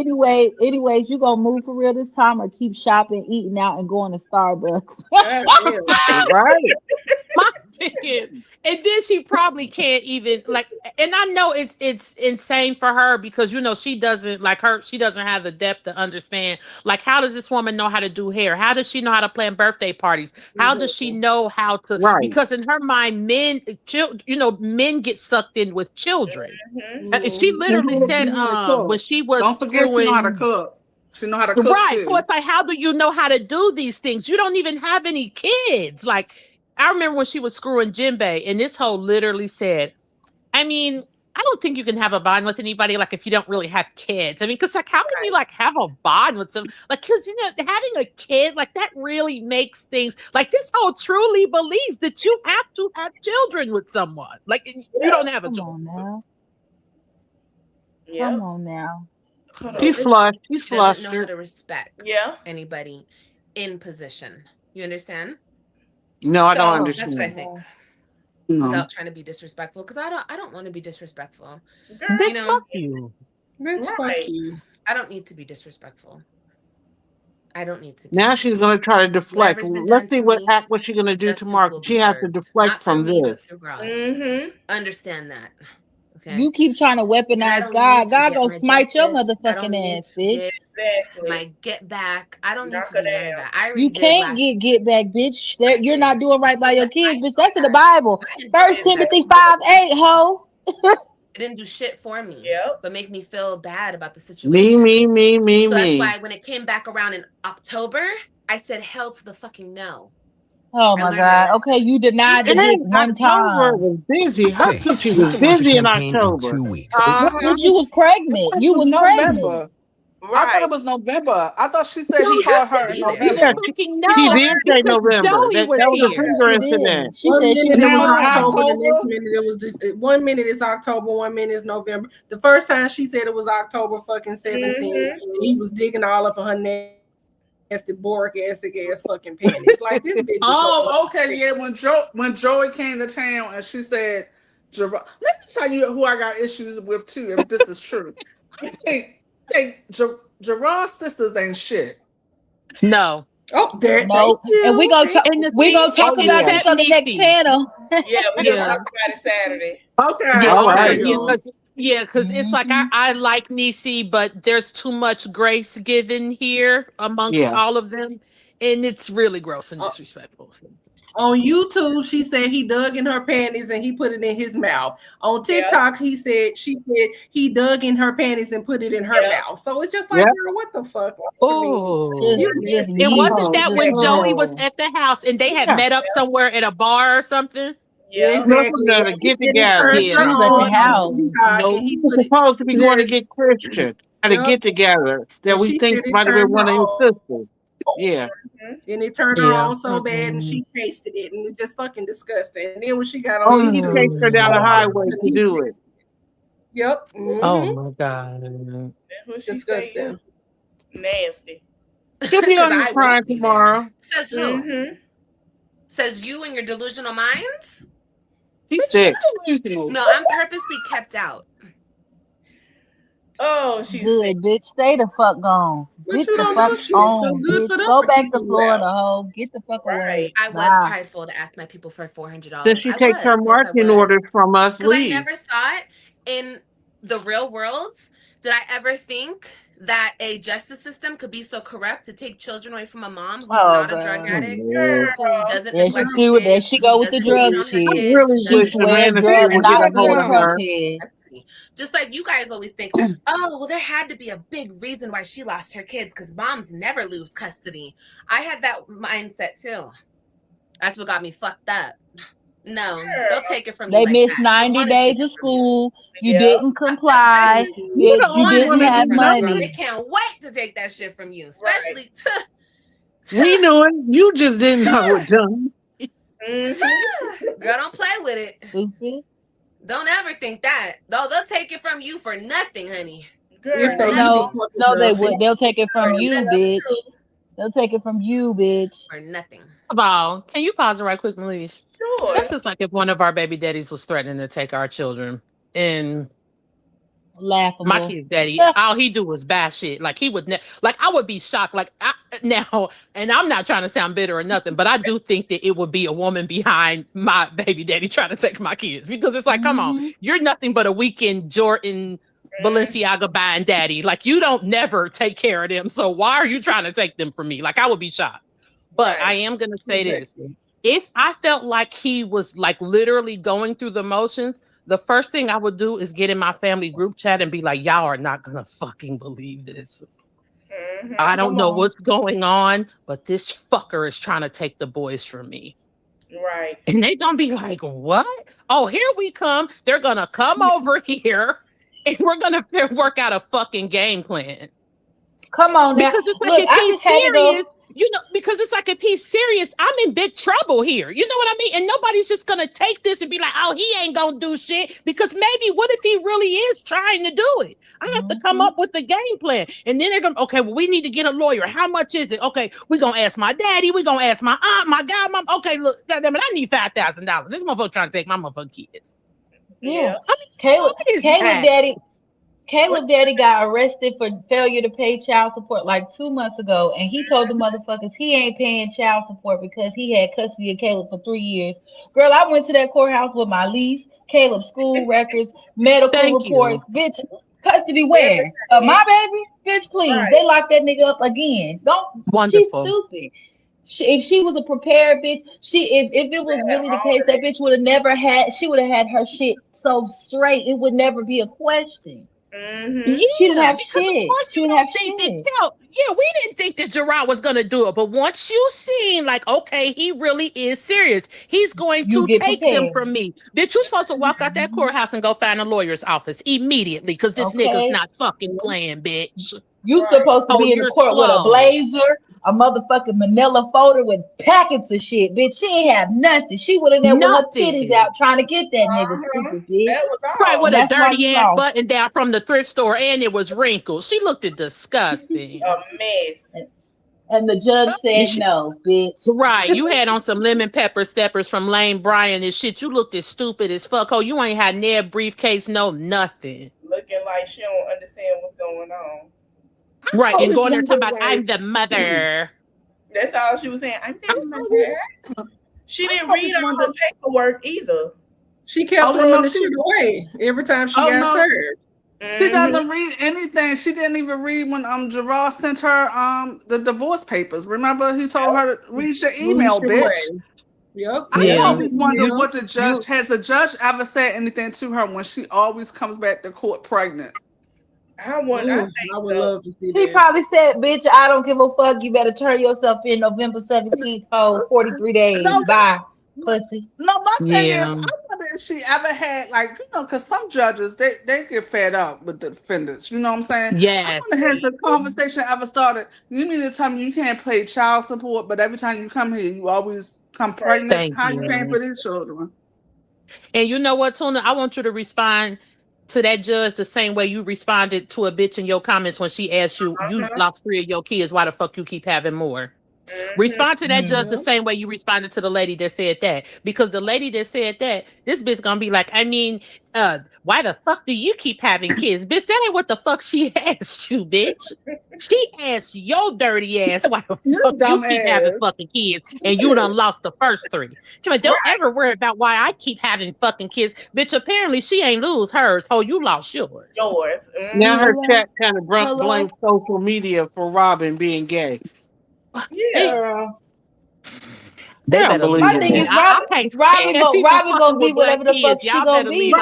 anyways, you gonna move for real this time or keep shopping, eating out, and going to Starbucks? Right. My thing is, and then she probably can't even like, and I know it's insane for her because you know she doesn't have the depth to understand like how does this woman know how to do hair? How does she know how to plan birthday parties? How does she know how to because in her mind men get sucked in with children. She literally said when she was don't forget she know how to cook. She know how to cook too. So it's like, how do you know how to do these things? You don't even have any kids. Like, I remember when she was screwing Jinbei, and this hoe literally said, I mean, I don't think you can have a bond with anybody, like, if you don't really have kids. I mean, because, like, how can you, like, have a bond with some, like, because, you know, having a kid, like, that really makes things, like, this hoe truly believes that you have to have children with someone. Like, you don't have a child. Come on now. She's flushed. She's She doesn't know flustered. how to respect anybody in position. You understand? No, I don't understand. That's what I think. No. Without trying to be disrespectful, because I don't want to be disrespectful. Bitch, fuck you. Fuck you. I don't need to be disrespectful. I don't need to be. Now she's going to try to deflect. Whatever's been Let's done see to what me, she's going to do justice tomorrow. will be She has to served. deflect Not for from me, this. but through God. Understand that. Okay. You keep trying to weaponize God. God gonna smite your motherfucking ass, bitch. My get back. I don't need to do none of that. I already You did can't last. get back, bitch. You're not doing right by your kids, bitch. That's in the Bible. 1 Timothy 5:8, ho. It didn't do shit for me, but make me feel bad about the situation. Me. So that's why when it came back around in October, I said hell to the fucking no. Oh my God. Okay, you denied the dick one time. was busy. Her coochie was busy in October. 2 weeks. But you was pregnant. You was pregnant. I thought it was November. I thought she said he called her in November. She did say November. That was a finger incident. She said she was October. The next minute it was 1 minute is October, 1 minute is November. The first time she said it was October fucking 17. And he was digging all up in her nasty boric acid ass fucking panties. Like this bitch. Okay, yeah. When Joey came to town and she said, let me tell you who I got issues with too, if this is true. Gerard's sisters ain't shit. No. Oh, there. No. And we gonna talk about this on the next panel. Yeah, we're gonna talk about it Saturday. Okay. All right. Because it's like I like Niecy, but there's too much grace given here amongst all of them. and it's really gross and disrespectful. On YouTube, she said he dug in her panties and he put it in his mouth. On TikTok, she said he dug in her panties and put it in her mouth. So it's just like, girl, what the fuck? Oh, it wasn't that when Joey was at the house and they had met up somewhere at a bar or something. Yeah, exactly. exactly. To get together. She was at the house. No, he was supposed to be going to get Christian at a get together that we think might have been one of his sisters. Yeah. And it turned her on so bad, and she tasted it, and it's just fucking disgusting. And then when she got on, Oh, he takes her down the highway to do it. Yep. Oh my God. Disgusting. Nasty. She'll be on the crying tomorrow. Says who? Says you and your delusional minds? She's sick. No, I'm purposely kept out. Oh, she's good, sick. bitch. Stay the fuck gone. Get the fuck on, bitch. Go back to Florida, ho. Get the fuck away. I was prideful to ask my people for $400. Then she takes her marching orders from us. Because I never thought in the real world did I ever think that a justice system could be so corrupt to take children away from a mom who's not a drug addict, who doesn't neglect the kids, there she go with the drug shit. I really wish the Manafort would get a hold of her. Just like you guys always think, oh, well, there had to be a big reason why she lost her kids because moms never lose custody. I had that mindset too. That's what got me fucked up. No, they'll take it from you. They missed 90 days of school. You didn't comply. You didn't have money. They can't wait to take that shit from you, especially. We knew it. You just didn't know it, done. Girl, don't play with it. Don't ever think that. They'll take it from you for nothing, honey. If they no, they would. They'll take it from you, bitch. They'll take it from you, bitch. For nothing. About, can you pause it right quick, Melise? Sure. That's just like if one of our baby daddies was threatening to take our children and laughable. My kid's daddy, all he do was bad shit. Like he would, like I would be shocked. Like now, and I'm not trying to sound bitter or nothing, but I do think that it would be a woman behind my baby daddy trying to take my kids because it's like, come on, you're nothing but a weekend Jordan Balenciaga buying daddy. Like you don't never take care of them. So why are you trying to take them from me? Like I would be shocked. But I am gonna say this: if I felt like he was like literally going through the motions, the first thing I would do is get in my family group chat and be like, y'all are not gonna fucking believe this. I don't know what's going on, but this fucker is trying to take the boys from me. Right. And they gonna be like, what? Oh, here we come. They're gonna come over here and we're gonna work out a fucking game plan. Come on now. Because it's like, if he's serious, you know, because it's like if he's serious, I'm in big trouble here. You know what I mean? And nobody's just gonna take this and be like, oh, he ain't gonna do shit. Because maybe what if he really is trying to do it? I have to come up with a game plan. And then they're gonna, okay, well, we need to get a lawyer. How much is it? Okay, we're gonna ask my daddy, we're gonna ask my aunt, my godmom. Okay, look, goddamn it, I need $5,000. This motherfucker trying to take my motherfucking kids. Yeah. Caleb's daddy got arrested for failure to pay child support like 2 months ago, and he told the motherfuckers he ain't paying child support because he had custody of Caleb for 3 years. Girl, I went to that courthouse with my lease, Caleb's school records, medical reports. Bitch, custody where? My baby? Bitch, please. Right. They locked that nigga up again. She's stupid. If she was a prepared bitch, if it was really the case, that bitch would have never had, she would have had her shit so straight, it would never be a question. Yeah, she didn't have shit. She didn't have shit. We didn't think that Gerard was going to do it, but once you seen, like, okay, he really is serious. He's going to take them from me. Bitch, you're supposed to walk out that courthouse and go find a lawyer's office immediately because this nigga's not fucking playing, bitch. You supposed to be in the court with a blazer, a motherfucking manila folder with packets of shit, bitch. She ain't have nothing. She would have there with her titties out trying to get that nigga, stupid bitch. That was all. Right, with a dirty ass button down from the thrift store, and it was wrinkled. She looked disgusting. A mess. And the judge said no, bitch. Right, you had on some lemon pepper steppers from Lane Bryant and shit. You looked as stupid as fuck. Oh, you ain't had near briefcase, no nothing. Looking like she don't understand what's going on. Right, and going there talking about, I'm the mother. That's all she was saying. I'm the mother. She didn't read all the paperwork either. She kept throwing the shit away every time she got served. She doesn't read anything. She didn't even read when Gerard sent her the divorce papers. Remember, he told her to read your email, bitch. Yep. I always wonder what the judge has. The judge ever said anything to her when she always comes back to court pregnant? I would love to see that. He probably said, "Bitch, I don't give a fuck. You better turn yourself in November 17th, ho, 43 days. Bye, pussy." No, my thing is, I wonder if she ever had, like, because some judges, they get fed up with the defendants. You know what I'm saying? Yes. I wonder has the conversation ever started? You mean to tell me you can't pay child support, but every time you come here, you always come pregnant? How you paying for these children? And you know what, Tuna? I want you to respond to that judge the same way you responded to a bitch in your comments when she asked you, you lost 3 of your kids, why the fuck you keep having more? Respond to that judge the same way you responded to the lady that said that. Because the lady that said that, this bitch gonna be like, I mean, why the fuck do you keep having kids? Bitch, that ain't what the fuck she asked you, bitch. She asked your dirty ass why the fuck you keep having fucking kids and you done lost the first 3. Don't ever worry about why I keep having fucking kids. Bitch, apparently she ain't lose hers. Oh, you lost yours. Now her chat kind of blames social media for Robin being gay. Yeah. They better leave My thing is, Robin gonna be whatever the fuck she gonna be.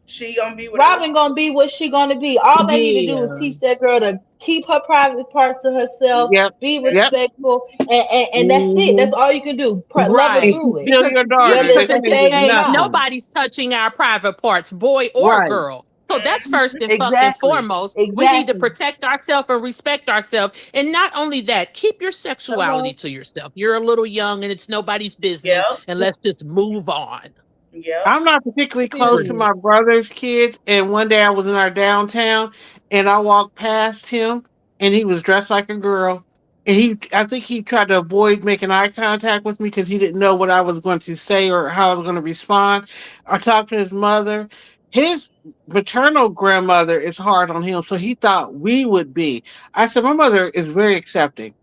She gonna be Robin gonna be what she gonna be. All they need to do is teach that girl to keep her private parts to herself, be respectful, and that's it. That's all you can do. Love her through it. Because your daughter, nobody's touching our private parts, boy or girl. So that's first and fucking foremost. We need to protect ourselves and respect ourselves. And not only that, keep your sexuality to yourself. You're a little young and it's nobody's business. And let's just move on. I'm not particularly close to my brother's kids. And one day I was in our downtown and I walked past him and he was dressed like a girl. And I think he tried to avoid making eye contact with me because he didn't know what I was going to say or how I was going to respond. I talked to his mother. His maternal grandmother is hard on him, so he thought we would be. I said, my mother is very accepting.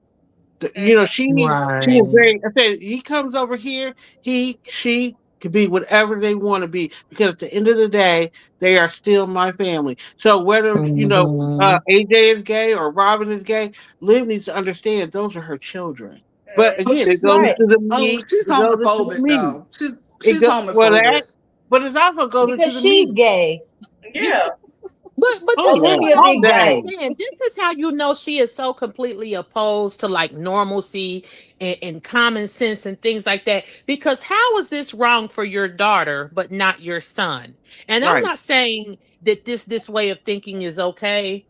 She is very. I said, he comes over here, she could be whatever they want to be because at the end of the day, they are still my family. So whether AJ is gay or Robin is gay, Liv needs to understand those are her children. But again, it goes to the me. She's homophobic though. She's homophobic. Well, but it also goes because into the she's gay. Yeah. But this is how you know she is so completely opposed to like normalcy and common sense and things like that. Because how is this wrong for your daughter but not your son? And I'm not saying that this way of thinking is okay,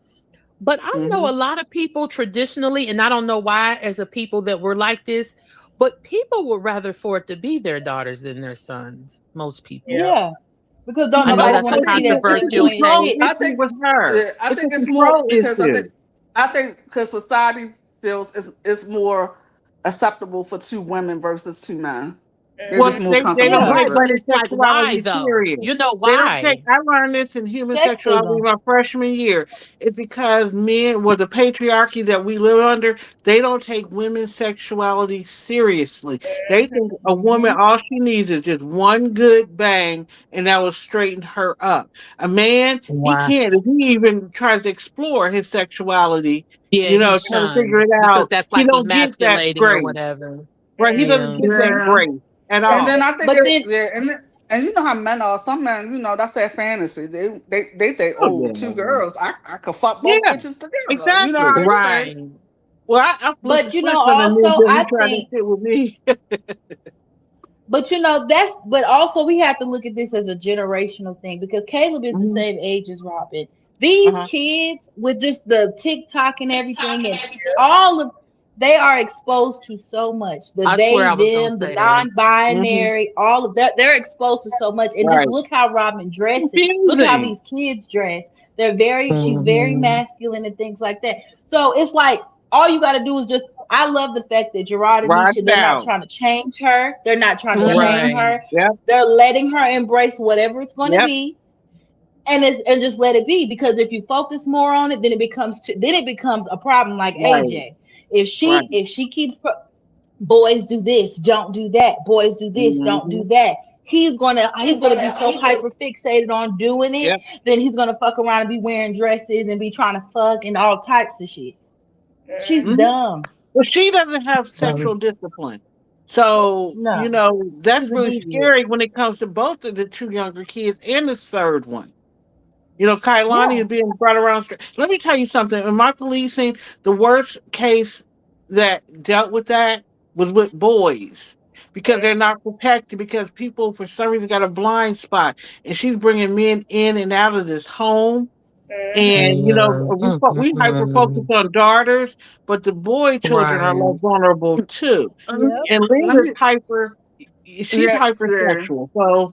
but I know a lot of people traditionally, and I don't know why as a people that were like this, but people would rather for it to be their daughters than their sons. Most people. Yeah. Because don't nobody want to see that controversial thing. I think with her. I think it's more because I think because society feels it's more acceptable for 2 women versus 2 men. They don't it's like why though? You know why? I learned this in human sexuality my freshman year. It's because men, the patriarchy that we live under, they don't take women's sexuality seriously. They think a woman, all she needs is just one good bang, and that will straighten her up. A man, he can't. If he even tries to explore his sexuality, trying to figure it out, because that's like he don't get that emasculating grace. or whatever. Right? He doesn't get that grace. And then I think, and you know how men are. Some men, that's their fantasy. They think, 2 girls, I could fuck both bitches together. Exactly. You know how you think. Well, I but also I think sit with me. But but also we have to look at this as a generational thing because Caleb is the same age as Robin. These kids with just the TikTok and everything and all of they are exposed to so much. The them, the non-binary, all of that. They're exposed to so much. And just look how Robin dresses. Look how these kids dress. They're she's very masculine and things like that. So it's like all you gotta do is just I love the fact that Gerard and Nisha, they're not trying to change her. They're not trying to shame her. Yep. They're letting her embrace whatever it's gonna be. And just let it be. Because if you focus more on it, then it becomes a problem like AJ. If she keeps boys do this, don't do that. Boys do this, don't do that. he's gonna be so hyper fixated on doing it, then he's gonna fuck around and be wearing dresses and be trying to fuck and all types of shit. She's dumb. Well, she doesn't have sexual discipline. So, that's really scary when it comes to both of the two younger kids and the third one. Kailani is being brought around. Let me tell you something. In my policing, the worst case that dealt with that was with boys because they're not protected because people, for some reason, got a blind spot. And she's bringing men in and out of this home. And, we hyper focus on daughters, but the boy children are more vulnerable too. And Lena's she's hypersexual. So,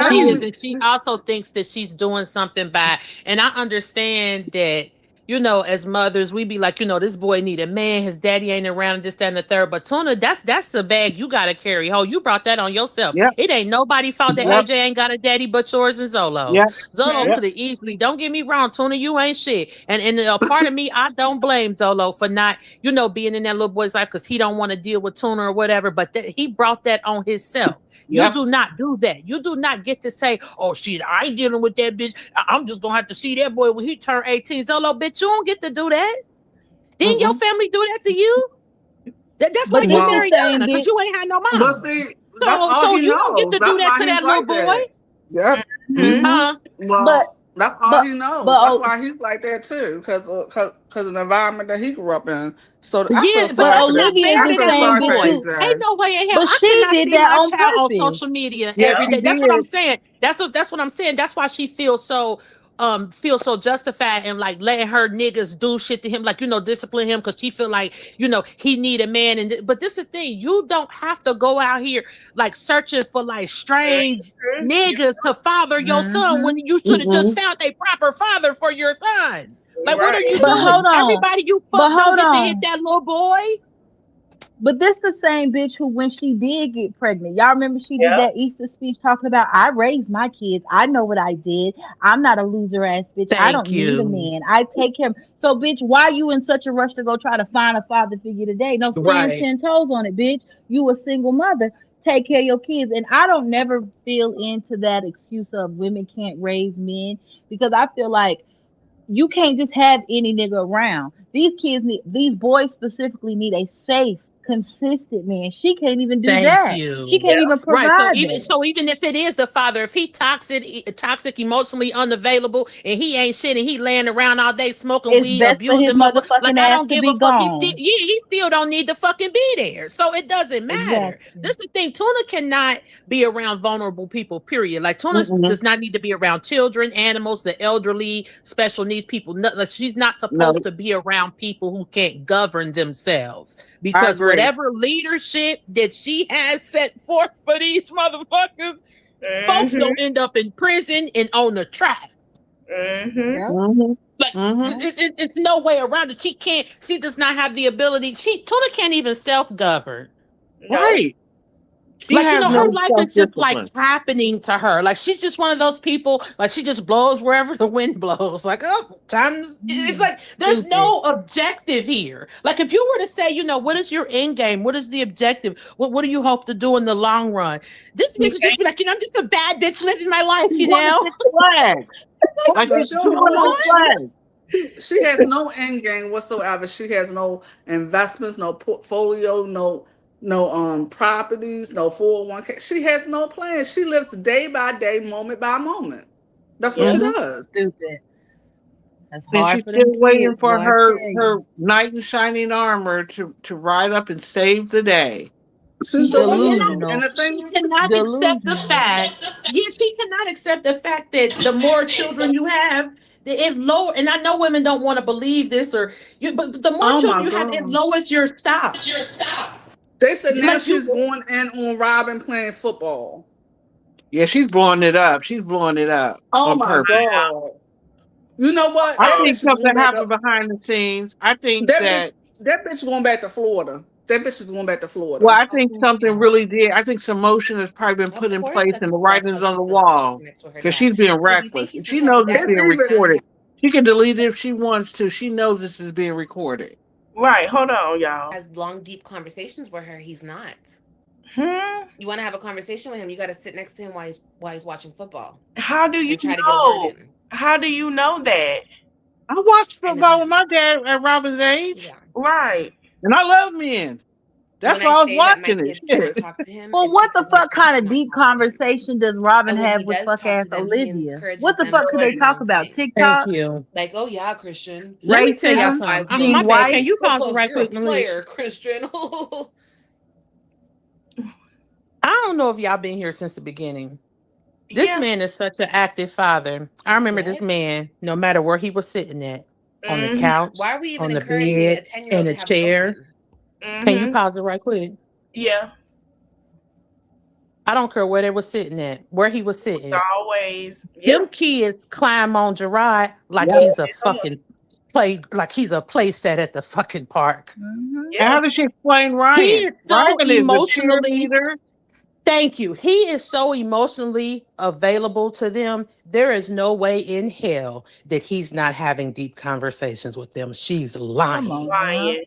she is, and she also thinks that she's doing something bad. And I understand that, as mothers, we be like, this boy need a man, his daddy ain't around, and this, that, and the third. But Tuna, that's the bag you gotta carry. You brought that on yourself. It ain't nobody's fault that AJ ain't got a daddy but yours and Zolo's. Zolo could have easily, don't get me wrong, Tuna, you ain't shit. And a part of me, I don't blame Zolo for not, being in that little boy's life because he don't want to deal with Tuna or whatever, but he brought that on himself. You do not do that. You do not get to say, oh, shit, I ain't dealing with that bitch. I'm just going to have to see that boy when he turn 18. Zolo, bitch, you don't get to do that. Didn't your family do that to you? That's why you married Donna, because you ain't had no mom. But see, so you don't get to do that to that little boy. Yeah. Well, that's all he knows. That's why he's like that too, because of the environment that he grew up in. So I feel sorry but Olivia is the same bitch. Ain't no way in hell. But I she cannot did see that my on child purpose. on social media every day. That's what I'm saying. That's what I'm saying. That's why she feels so justified in like letting her niggas do shit to him, like discipline him because she feel like he need a man. But this is the thing, you don't have to go out here like searching for like strange niggas to father your son when you should have just found a proper father for your son. Like what are you doing? Hold on. Everybody you fuck don't get to hit that little boy. But this the same bitch who, when she did get pregnant, y'all remember she did that Easter speech talking about, I raised my kids. I know what I did. I'm not a loser ass bitch. I don't need a man. I take him. So, bitch, why you in such a rush to go try to find a father figure today? No, stand 10 toes on it, bitch. You a single mother. Take care of your kids. And I don't never feel into that excuse of women can't raise men, because I feel like you can't just have any nigga around. These boys specifically need a safe, consistent man. She can't even do that. She can't even provide. So even if it is the father, if he toxic, emotionally unavailable, and he ain't shit, and he laying around all day smoking weed, abusing motherfucking, like I don't give a fuck. He still don't need to fucking be there. So it doesn't matter. This is the thing. Tuna cannot be around vulnerable people. Period. Like Tuna does not need to be around children, animals, the elderly, special needs people. She's not supposed to be around people who can't govern themselves, because whatever leadership that she has set forth for these motherfuckers, folks don't end up in prison and on the track. It's no way around it. She does not have the ability. Tuna can't even self-govern. Right. Her life is just like happening to her. Like she's just one of those people, like she just blows wherever the wind blows. Like, it's like there's no objective here. Like if you were to say, what is your end game? What is the objective? What do you hope to do in the long run? This bitch would just be like, I'm just a bad bitch living my life, She has no end game whatsoever. She has no investments, no portfolio, no properties, no 401k. She has no plan. She lives day by day, moment by moment. That's what she does. Stupid. That's and hard she's for still them waiting kids, for boy, her knight in shining armor to ride up and save the day. She's delusional. And she cannot accept the fact. She cannot accept the fact that the more children you have, it lower. And I know women don't want to believe this, but the more children you have, it lowers your stop. They said now she's going in on Robin playing football. Yeah, she's blowing it up. Oh my God. You know what? I think something happened behind the scenes. I think that bitch going back to Florida. That bitch is going back to Florida. Well, I think something really did. I think some motion has probably been put in place and the writing's on the wall, because she's being reckless. She knows it's being recorded. She can delete it if she wants to. She knows this is being recorded. Right. Hold on, y'all. Has long, deep conversations with her. He's not. You want to have a conversation with him, you got to sit next to him while he's watching football. How do you try know? to get a word in. How do you know that? I watched football with my dad at Robin's age. Yeah. Right. And I love men. That's when why I was say that my watching kids it. cannot talk to him, Well, what the fuck kind of deep conversation does Robin And when have he with does fuck talk ass to them, he Olivia? encourages What the them fuck to could do they their talk own about? thing. TikTok? Thank you. Like, oh yeah, Christian. Let me tell y'all Racism? something. Being My bad. white? Can you pause it right You're quick, a player, Christian. I don't know if y'all been here since the beginning. This man is such an active father. I remember this man, no matter where he was sitting at, on the couch, Why are we even on the encouraging bed, a 10-year-old in to a have a chair. girlfriend? Can you pause it right quick? Yeah. I don't care where they were sitting at, where he was sitting. Always. Them kids climb on Gerard like he's a fucking like he's a play set at the fucking park. And how does she explain Ryan? He is so Ryan is a emotionally. cheerleader. Thank you. He is so emotionally available to them. There is no way in hell that he's not having deep conversations with them. She's lying. Lying.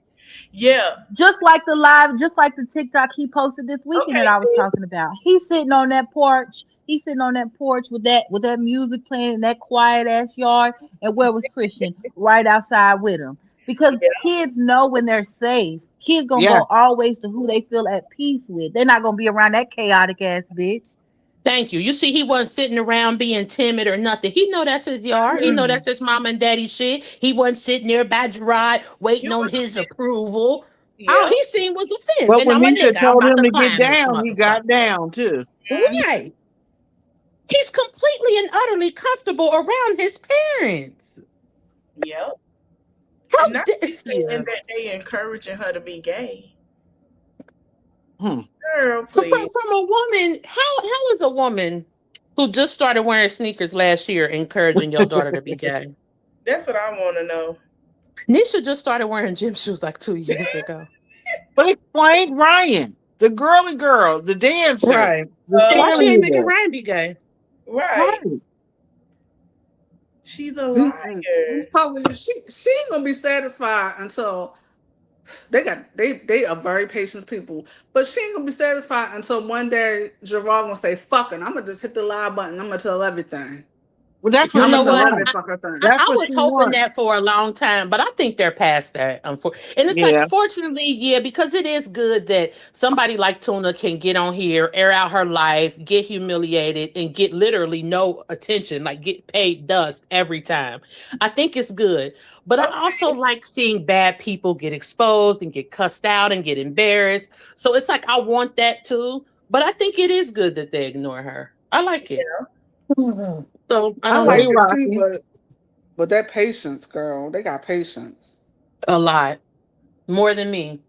Yeah. Just like the TikTok he posted this weekend that I was talking about. He's sitting on that porch. He's sitting on that porch with that music playing in that quiet ass yard. And where was Christian? Right outside with him. Because kids know when they're safe. Kids gonna go always to who they feel at peace with. They're not gonna be around that chaotic ass bitch. Thank you. You see, he wasn't sitting around being timid or nothing. He know that's his yard. He know that's his mom and daddy shit. He wasn't sitting there by Gerard waiting on his approval. All he seen was a fence. But And when I'm a Nisha nigga. I'm told about him to to get climb this down, he got down too. Right. He's completely and utterly comfortable around his parents. Yep. How not saying that they encouraging her to be gay. Girl, so please. from a woman, how is a woman who just started wearing sneakers last year encouraging your daughter to be gay? That's what I want to know. Nisha just started wearing gym shoes like 2 years ago. But explain Ryan, the girly girl, the dancer. Right. Why she ain't making Ryan be gay? Right. She's a liar. She ain't gonna be satisfied until they are very patient people, but she ain't gonna be satisfied until one day Gerard gonna say, "Fuck it, I'm gonna just hit the live button. I'm gonna tell everything." Well, that's what you know what? I what was she hoping wants. that for a long time, but I think they're past that. And it's like, fortunately, yeah, because it is good that somebody like Tuna can get on here, air out her life, get humiliated, and get literally no attention, like get paid dust every time. I think it's good. But I also like seeing bad people get exposed and get cussed out and get embarrassed. So it's like, I want that too. But I think it is good that they ignore her. I like it. So I like it too, but that patience, girl, they got patience. A lot. More than me.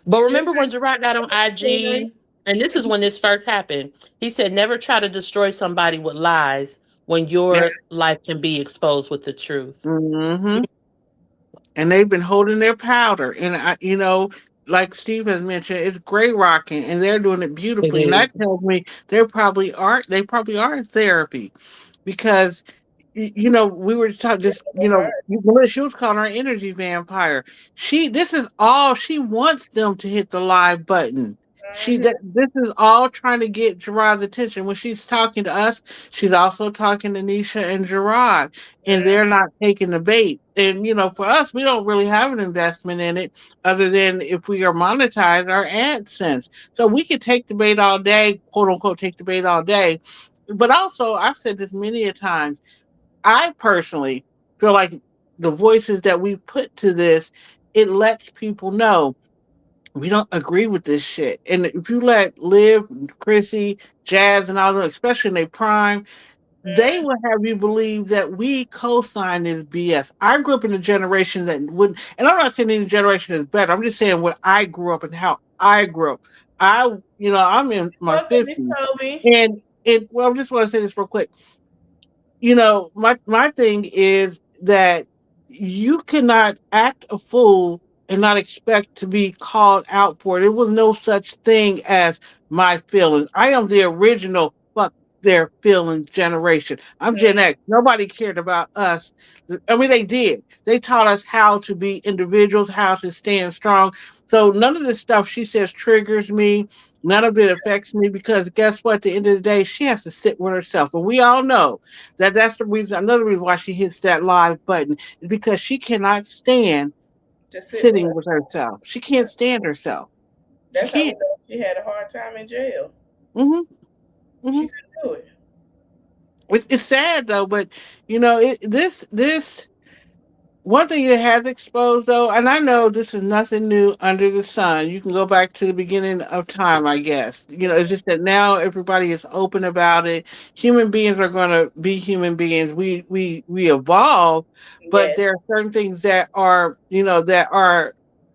But remember when Gerard got on IG, and this is when this first happened, he said, never try to destroy somebody with lies when your life can be exposed with the truth. Mm-hmm. And they've been holding their powder. And like Steve has mentioned, it's great rocking, and they're doing it beautifully. And that tells me they probably are in therapy, because we were talking this. She was calling her energy vampire. This is all she wants them to hit the live button. This is all trying to get Gerard's attention. When she's talking to us, she's also talking to Nisha and Gerard, and they're not taking the bait. And for us, we don't really have an investment in it, other than if we are monetized our AdSense. So we could take the bait all day, quote unquote, take the bait all day. But also, I've said this many a times, I personally feel like the voices that we put to this, it lets people know we don't agree with this shit. And if you let Liv, Chrissy, Jazz, and all of them, especially in their prime, they will have you believe that we co-sign this BS. I grew up in a generation that wouldn't, and I'm not saying any generation is better. I'm just saying what I grew up and how I grew up. I'm in my 50s. And I just want to say this real quick. My thing is that you cannot act a fool and not expect to be called out for it. There was no such thing as my feelings. I am the original fuck their feelings generation. I'm Gen X. Nobody cared about us. I mean, they did. They taught us how to be individuals, how to stand strong. So none of this stuff she says triggers me. None of it affects me because guess what? At the end of the day, she has to sit with herself. And we all know that that's the reason, another reason why she hits that live button is because she cannot stand sitting with herself. She can't stand herself. She That's how we can't. know she had a hard time in jail. Mm-hmm. She couldn't do it. It's sad though, but this one thing it has exposed, though, and I know this is nothing new under the sun. You can go back to the beginning of time, I guess. It's just that now everybody is open about it. Human beings are going to be human beings. We evolve, but Yes. there are certain things that are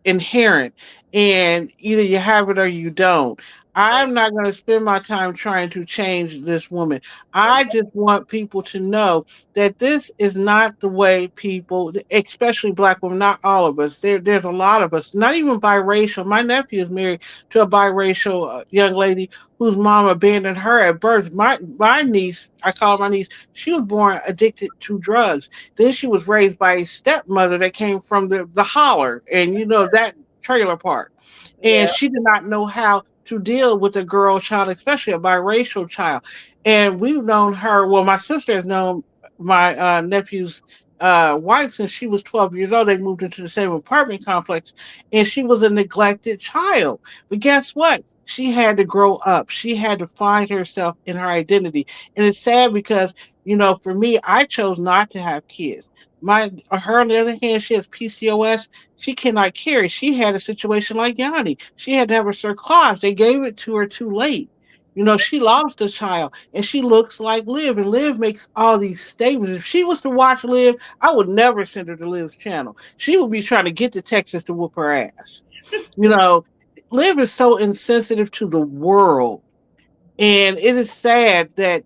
inherent, and either you have it or you don't. I'm not going to spend my time trying to change this woman. I just want people to know that this is not the way people, especially black women, not all of us. There's a lot of us, not even biracial. My nephew is married to a biracial young lady whose mom abandoned her at birth. My niece, I call her my niece, she was born addicted to drugs. Then she was raised by a stepmother that came from the holler, and that trailer park. And Yeah. she did not know how to deal with a girl child, especially a biracial child. And we've known her. Well, my sister has known my nephew's wife since she was 12 years old. They moved into the same apartment complex, and she was a neglected child. But guess what? She had to grow up. She had to find herself in her identity. And it's sad because, for me, I chose not to have kids. Her, on the other hand, she has PCOS. She cannot carry. She had a situation like Yanni. She had to have her cerclage. They gave it to her too late. She lost a child and she looks like Liv, and Liv makes all these statements. If she was to watch Liv, I would never send her to Liv's channel. She would be trying to get to Texas to whoop her ass. You know, Liv is so insensitive to the world. And it is sad that,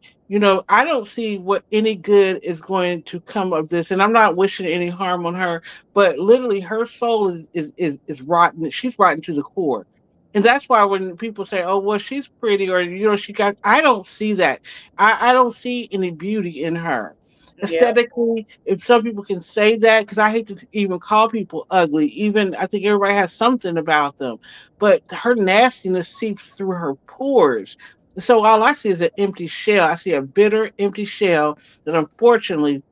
I don't see what any good is going to come of this. And I'm not wishing any harm on her, but literally her soul is rotten. She's rotten to the core. And that's why when people say, oh, well, she's pretty, or, I don't see that. I don't see any beauty in her. Yeah. Aesthetically, if some people can say that, because I hate to even call people ugly, even I think everybody has something about them, but her nastiness seeps through her pores. So all I see is an empty shell. I see a bitter, empty shell that unfortunately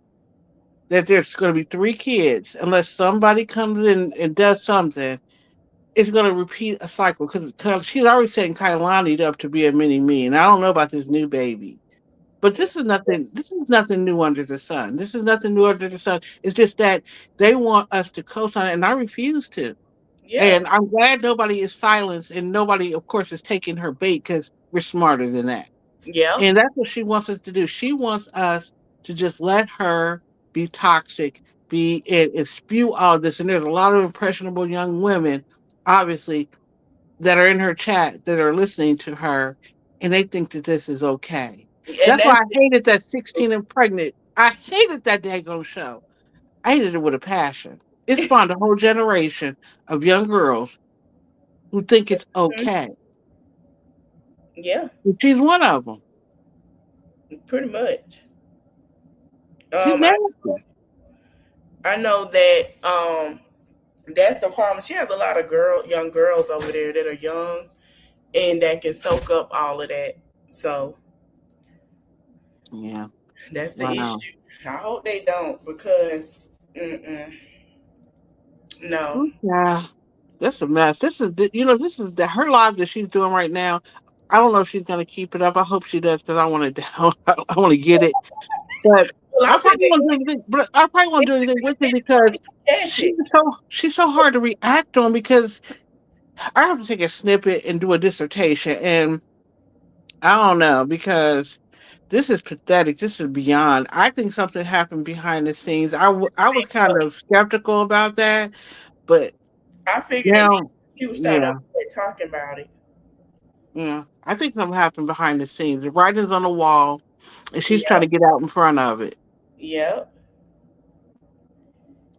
that there's going to be three kids unless somebody comes in and does something. It's going to repeat a cycle because she's already setting Kailani up to be a mini me, and I don't know about this new baby. But this is nothing. This is nothing new under the sun. This is nothing new under the sun. It's just that they want us to co-sign it, and I refuse to. Yeah. And I'm glad nobody is silenced, and nobody, of course, is taking her bait because we're smarter than that. Yeah. And that's what she wants us to do. She wants us to just let her be toxic, and spew all of this. And there's a lot of impressionable young women, obviously, that are in her chat that are listening to her, and they think that this is okay. And That's why that's I hated that 16 and pregnant. I hated that daggone show. I hated it with a passion. It spawned a whole generation of young girls who think it's okay. Yeah. And she's one of them. Pretty much. She's nasty. I know that that's the problem. She has a lot of young girls over there that are young and that can soak up all of that. So yeah, that's the issue. I hope they don't because no. Yeah, that's a mess. This is her live that she's doing right now. I don't know if she's gonna keep it up. I hope she does because I want it down. I want to get it, but Well, I probably won't do anything. But I probably won't do anything with it because she's so hard to react on because I have to take a snippet and do a dissertation, and I don't know because this is pathetic. This is beyond. I think something happened behind the scenes. I was kind of skeptical about that, but I figured now, she was yeah, talking about it. yeah. I think something happened behind the scenes. The writing's on the wall, and she's trying to get out in front of it. Yep.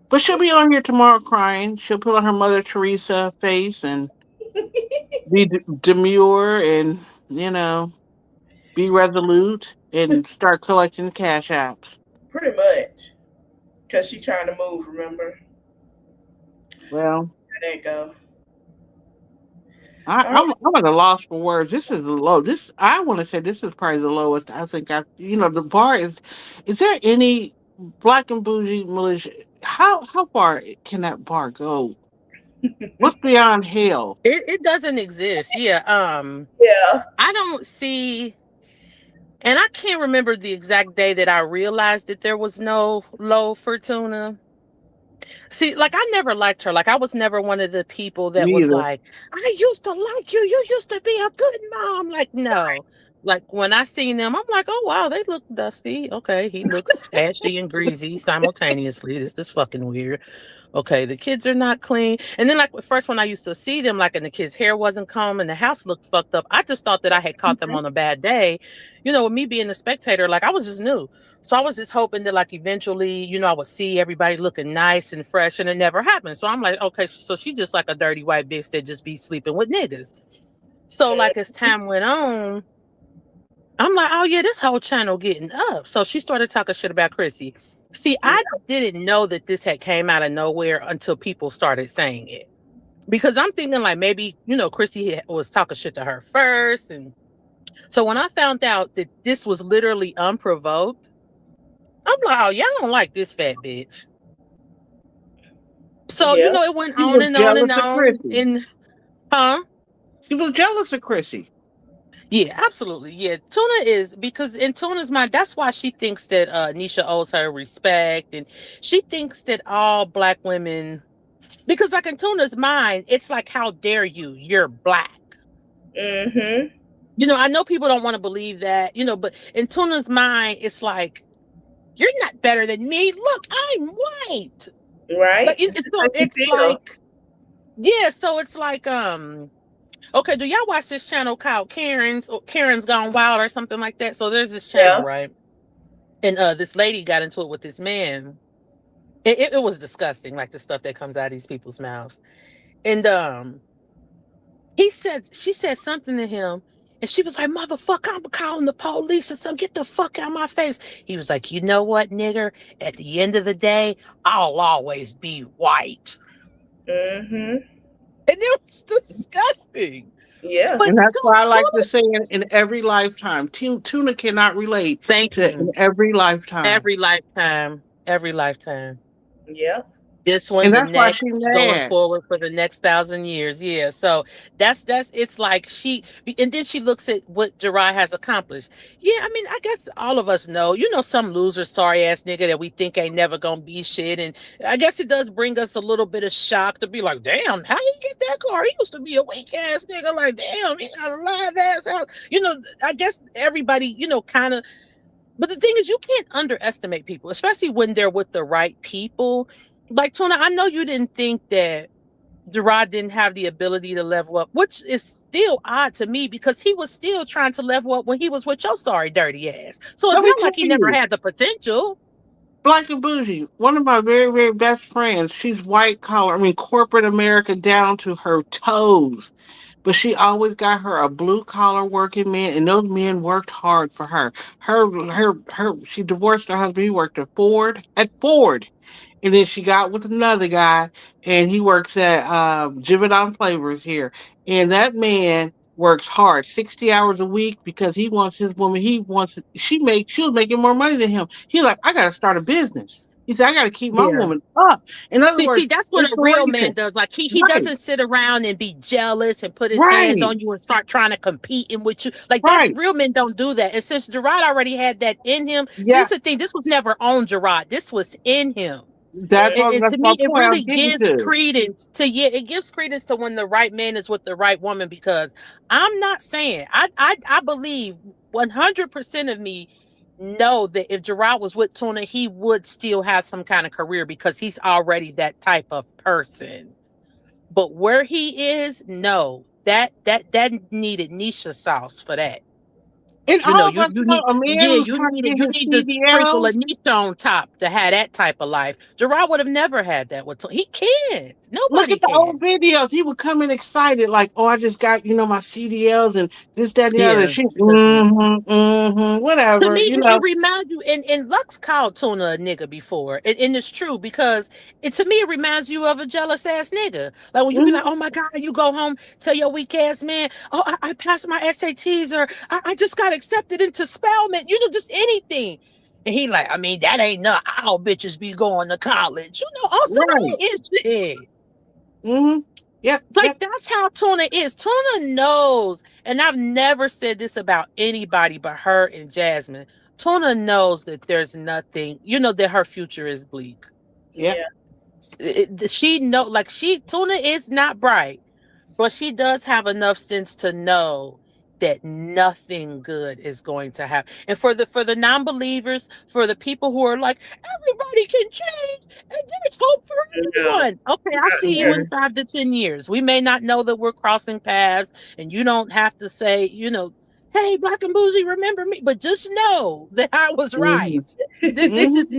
But she'll be on here tomorrow crying. She'll put on her Mother Teresa face and be demure and. Be resolute and start collecting cash apps. Pretty much. Because she trying to move, remember? Well, there you go. I'm at a loss for words. This is the low. This I want to say this is probably the lowest. I think the bar is. Is there any black and bougie militia? How far can that bar go? What's beyond hell? It doesn't exist. Yeah. Yeah. I don't see, and I can't remember the exact day that I realized that there was no low for Tuna. See, like I never liked her. Like I was never one of the people that was like, I used to like you. You used to be a good mom. Like, no. Like when I seen them, I'm like, oh wow, they look dusty. Okay, he looks ashy and greasy simultaneously. This is fucking weird. Okay, the kids are not clean. And then like first when I used to see them, like and the kids' hair wasn't combed and the house looked fucked up, I just thought that I had caught them on a bad day. With me being a spectator, like I was just new. So I was just hoping that like eventually, I would see everybody looking nice and fresh, and it never happened. So I'm like, okay, so she just like a dirty white bitch that just be sleeping with niggas. So like as time went on, I'm like, oh yeah, this whole channel getting up. So she started talking shit about Chrissy. See, I didn't know that this had came out of nowhere until people started saying it. Because I'm thinking like maybe, Chrissy was talking shit to her first. And so when I found out that this was literally unprovoked, I'm like, oh, y'all don't like this fat bitch. So, it went on and on and on. And, She was jealous of Chrissy. Yeah, absolutely. Yeah, Tuna is, because in Tuna's mind, that's why she thinks that Nisha owes her respect. And she thinks that all black women, because like in Tuna's mind, it's like, how dare you? You're black. Mm-hmm. I know people don't want to believe that, but in Tuna's mind, it's like, you're not better than me. Look, I'm white. Right. Like, it's like, yeah, so it's like, okay, do y'all watch this channel called Karen's Gone Wild or something like that? So there's this channel, right? And this lady got into it with this man. It was disgusting, like the stuff that comes out of these people's mouths. And she said something to him, and she was like, motherfucker, I'm calling the police or something. Get the fuck out of my face. He was like, you know what, nigger? At the end of the day, I'll always be white. Mm-hmm. And it was disgusting. Yeah. And that's why I like to say in every lifetime. Tuna cannot relate to in every lifetime. Every lifetime. Every lifetime. Yeah. This one, the next, going forward for the next 1,000 years. Yeah. So that's it's like and then she looks at what Jirai has accomplished. Yeah, I mean, I guess all of us know, some loser, sorry ass nigga that we think ain't never gonna be shit. And I guess it does bring us a little bit of shock to be like, damn, how you get that car? He used to be a weak ass nigga. Like, damn, he got a live ass house. I guess everybody, kind of. But the thing is, you can't underestimate people, especially when they're with the right people. Like, Tuna, I know you didn't think that Gerard didn't have the ability to level up, which is still odd to me because he was still trying to level up when he was with your sorry, dirty ass. So it's not like he never had the potential. Black and bougie, one of my very, very best friends, she's white collar, corporate America down to her toes. But she always got her a blue collar working man, and those men worked hard for her. She divorced her husband. He worked at Ford. And then she got with another guy, and he works at Givaudan Flavors here. And that man works hard, 60 hours a week, because he wants his woman. She was making more money than him. He's like, I got to start a business. He said, I got to keep my woman up. In other words, that's what a real man does. Like he doesn't sit around and be jealous and put his hands on you and start trying to compete in with you. Like that, real men don't do that. And since Gerard already had that in him, that's the thing. This was never on Gerard. This was in him. That's to me, it really gives credence to it gives credence to when the right man is with the right woman, because I'm not saying I believe 100% of me know that if Gerard was with Tuna, he would still have some kind of career because he's already that type of person. But where he is, no, that needed Nisha sauce for that. And You know, all of us you know need, a man yeah, who's trying to get you his need to sprinkle a CDLs. niche on top to have that type of life. Gerard would have never had that with he can't. Look Nobody at the can. old videos. He would come in excited, like, "Oh, I just got my CDLs and this, that, and the other." Yeah, She, he doesn't. To whatever, me, it reminds you, and Lux called Tuna a nigga before, and it's true because to me it reminds you of a jealous ass nigga. Like when you be like, "Oh my god," you go home, tell your weak ass man, "Oh, I passed my SATs," or I just got accepted into Spelman," just anything. And he like, I mean, that ain't nothing. All bitches be going to college, on some right? shit. Yep. Like that's how Tuna is. Tuna knows, and I've never said this about anybody but her and Jasmine. Tuna knows that there's nothing, that her future is bleak. Yeah. She Tuna is not bright, but she does have enough sense to know that nothing good is going to happen. And for the non-believers, for the people who are like, everybody can change and there's hope for everyone. Okay, I'll see you in 5 to 10 years. We may not know that we're crossing paths, and you don't have to say, "Hey, Black and Bougie, remember me," but just know that I was right. This is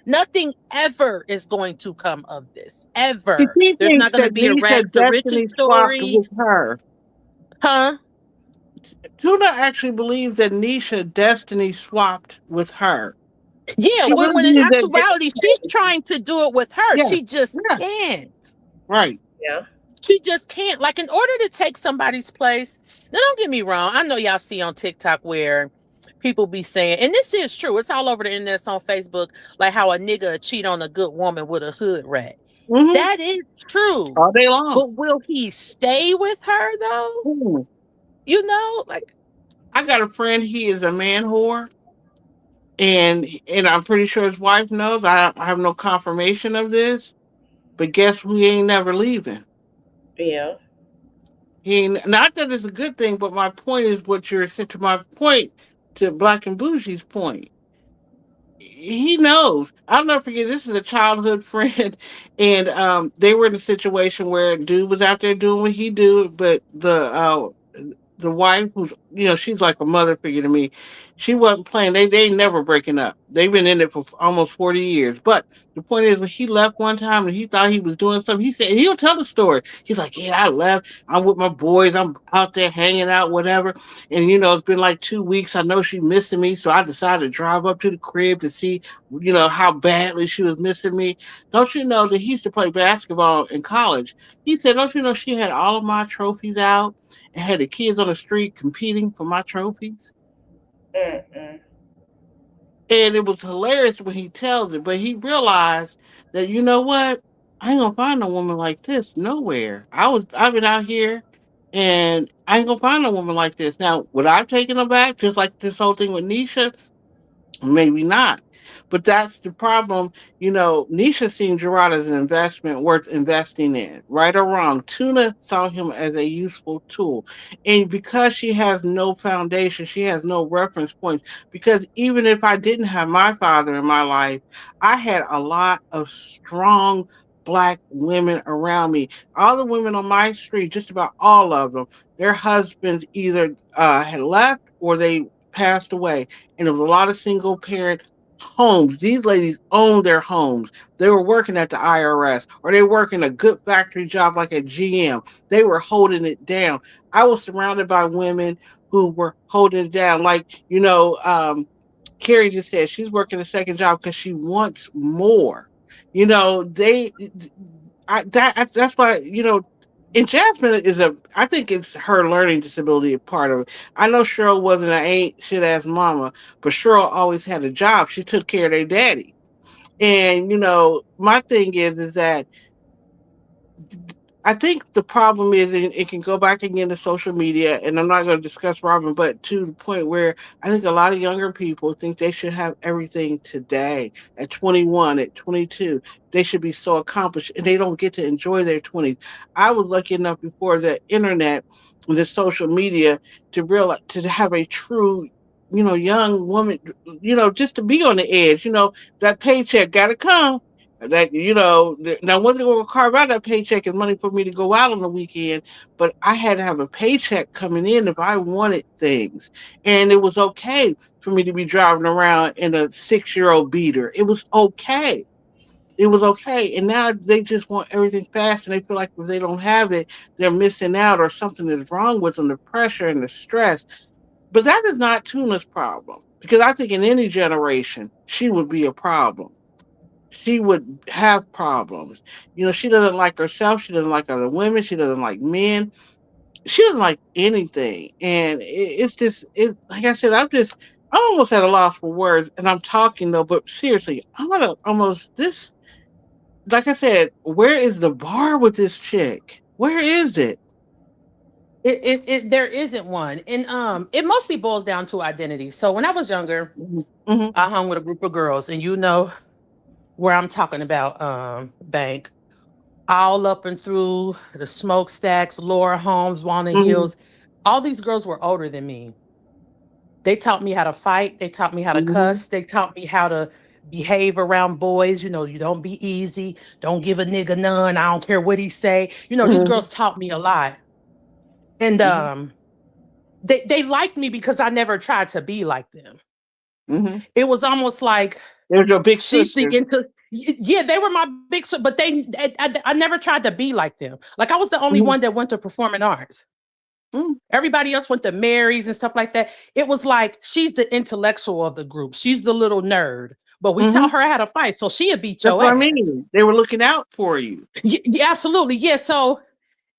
nothing ever is going to come of this. Ever. She There's thinks not going to that be a Nisha rags to riches destiny swapped story. with her. Huh? Tuna actually believes that Nisha destiny swapped with her. Yeah, She when in believes that. actuality, she's trying to do it with her. Yeah. She just can't. Right. Yeah. She just can't. Like, in order to take somebody's place, now don't get me wrong. I know y'all see on TikTok where people be saying, and this is true, it's all over the internet, it's on Facebook, like how a nigga cheat on a good woman with a hood rat. That is true. All day long. But will he stay with her though? Like, I got a friend, he is a man whore. And I'm pretty sure his wife knows. I have no confirmation of this. But guess who he ain't never leaving? Yeah. He ain't, not that it's a good thing, but my point is what you're saying to my point, to Black and Bougie's point. He knows. I'll never forget, this is a childhood friend, and they were in a situation where dude was out there doing what he do, but the wife, who's she's like a mother figure to me, she wasn't playing. They ain't never breaking up. They've been in it for almost 40 years. But the point is, when he left one time and he thought he was doing something, he said he'll tell the story. He's like, "Yeah, I left. I'm with my boys. I'm out there hanging out, whatever. And it's been like 2 weeks. I know she missing me, so I decided to drive up to the crib to see, how badly she was missing me. Don't you know that he used to play basketball in college?" He said, "Don't you know she had all of my trophies out and had the kids on the street competing for my trophies?" And it was hilarious when he tells it, but he realized that, you know what? I ain't gonna find a woman like this nowhere. I've been out here and I ain't gonna find a woman like this. Now, would I have taken her back, just like this whole thing with Nisha? Maybe not. But that's the problem. Nisha seen Gerard as an investment worth investing in, right or wrong. Tuna saw him as a useful tool. And because she has no foundation, she has no reference points. Because even if I didn't have my father in my life, I had a lot of strong Black women around me. All the women on my street, just about all of them, their husbands either had left or they passed away, and there was a lot of single parent homes. These ladies owned their homes. They were working at the IRS, or they were working a good factory job like at GM. They were holding it down. I was surrounded by women who were holding it down. Like, Carrie just said, she's working a second job because she wants more. That's why, and Jasmine I think it's her learning disability a part of it. I know Cheryl wasn't an ain't shit ass mama, but Cheryl always had a job. She took care of their daddy. And, my thing is that I think the problem is, and it can go back again to social media, and I'm not going to discuss Robin, but to the point where I think a lot of younger people think they should have everything today. At 21, at 22, they should be so accomplished, and they don't get to enjoy their 20s. I was lucky enough before the internet, the social media, to realize, to have a true, young woman, just to be on the edge. That paycheck got to come. That now one thing will carve out that paycheck is money for me to go out on the weekend, but I had to have a paycheck coming in if I wanted things, and it was okay for me to be driving around in a 6-year-old beater. It was okay. It was okay, and now they just want everything fast, and they feel like if they don't have it, they're missing out or something is wrong with them. The pressure and the stress, but that is not Tuna's problem because I think in any generation she would be a problem. She would have problems. She doesn't like herself. She doesn't like other women. She doesn't like men. She doesn't like anything. And it's just, like I said, I'm almost at a loss for words. And I'm talking though, but seriously, I'm at almost this. Like I said, where is the bar with this chick? Where is it? There isn't one, and it mostly boils down to identity. So when I was younger, I hung with a group of girls, and where I'm talking about, Bank, all up and through the smokestacks, Laura Holmes, Walnut Hills. All these girls were older than me. They taught me how to fight. They taught me how to cuss. They taught me how to behave around boys. You don't be easy. Don't give a nigga none. I don't care what he say. These girls taught me a lot. And they liked me because I never tried to be like them. It was almost like there's your big she's sister. Yeah, they were my big sister, but I never tried to be like them. Like I was the only one that went to performing arts. Everybody else went to Mary's and stuff like that. It was like she's the intellectual of the group. She's the little nerd, but we taught her how to fight, so she'd beat your ass. That's what I mean. They were looking out for you. Yeah, absolutely. Yeah. So,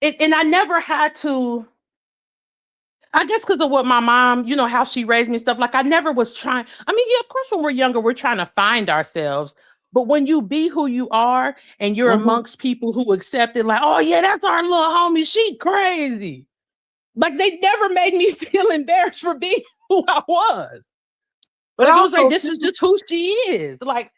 and I never had to. I guess because of what my mom, how she raised me and stuff. Like I never was trying. I mean, yeah, of course, when we're younger, we're trying to find ourselves. But when you be who you are and you're amongst people who accept it, like, oh yeah, that's our little homie. She crazy. Like they never made me feel embarrassed for being who I was. But like, it was like, this is just who she is. Like,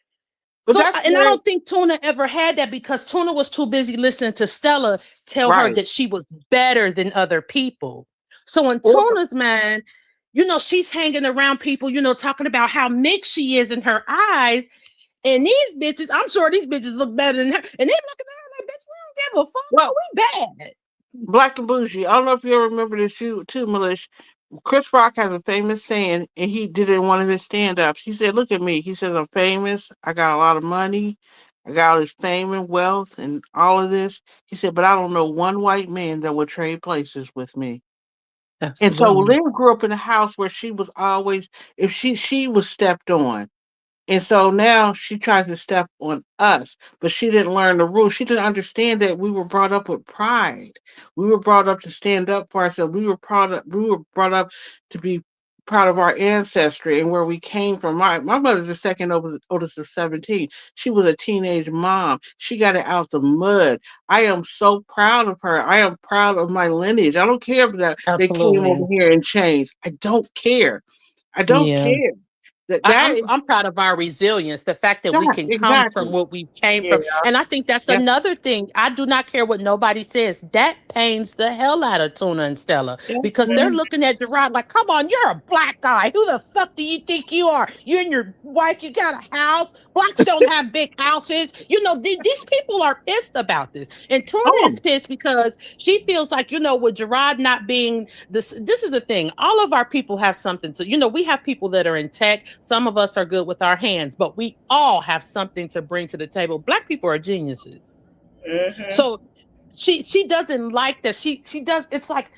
I don't think Tuna ever had that because Tuna was too busy listening to Stella tell her that she was better than other people. So in Tuna's mind, she's hanging around people, talking about how mixed she is in her eyes. And these bitches, I'm sure these bitches look better than her. And they looking at her like, bitch, we don't give a fuck. Well, we bad. Black and Bougie. I don't know if you ever remember this too, Malish. Chris Rock has a famous saying, and he did it in one of his stand-ups. He said, look at me. He says, I'm famous. I got a lot of money. I got all this fame and wealth and all of this. He said, but I don't know one white man that would trade places with me. Absolutely. And so Lynn grew up in a house where she was always, if she was stepped on. And so now she tries to step on us, but she didn't learn the rules. She didn't understand that we were brought up with pride. We were brought up to stand up for ourselves. We were brought up to be proud of our ancestry and where we came from. My mother's the second oldest of 17. She was a teenage mom. She got it out the mud. I am so proud of her. I am proud of my lineage. I don't care if they came over here in chains. I don't care. I don't care. I'm proud of our resilience, the fact that we can come from what we came from. And I think that's another thing. I do not care what nobody says. That pains the hell out of Tuna and Stella because they're looking at Gerard like, come on, you're a black guy. Who the fuck do you think you are? You and your wife, you got a house. Blacks don't have big houses. These people are pissed about this. And Tuna is pissed because she feels like, with Gerard not being this is the thing. All of our people have something to, we have people that are in tech. Some of us are good with our hands, but we all have something to bring to the table. Black people are geniuses. So she doesn't like that. She does. It's like,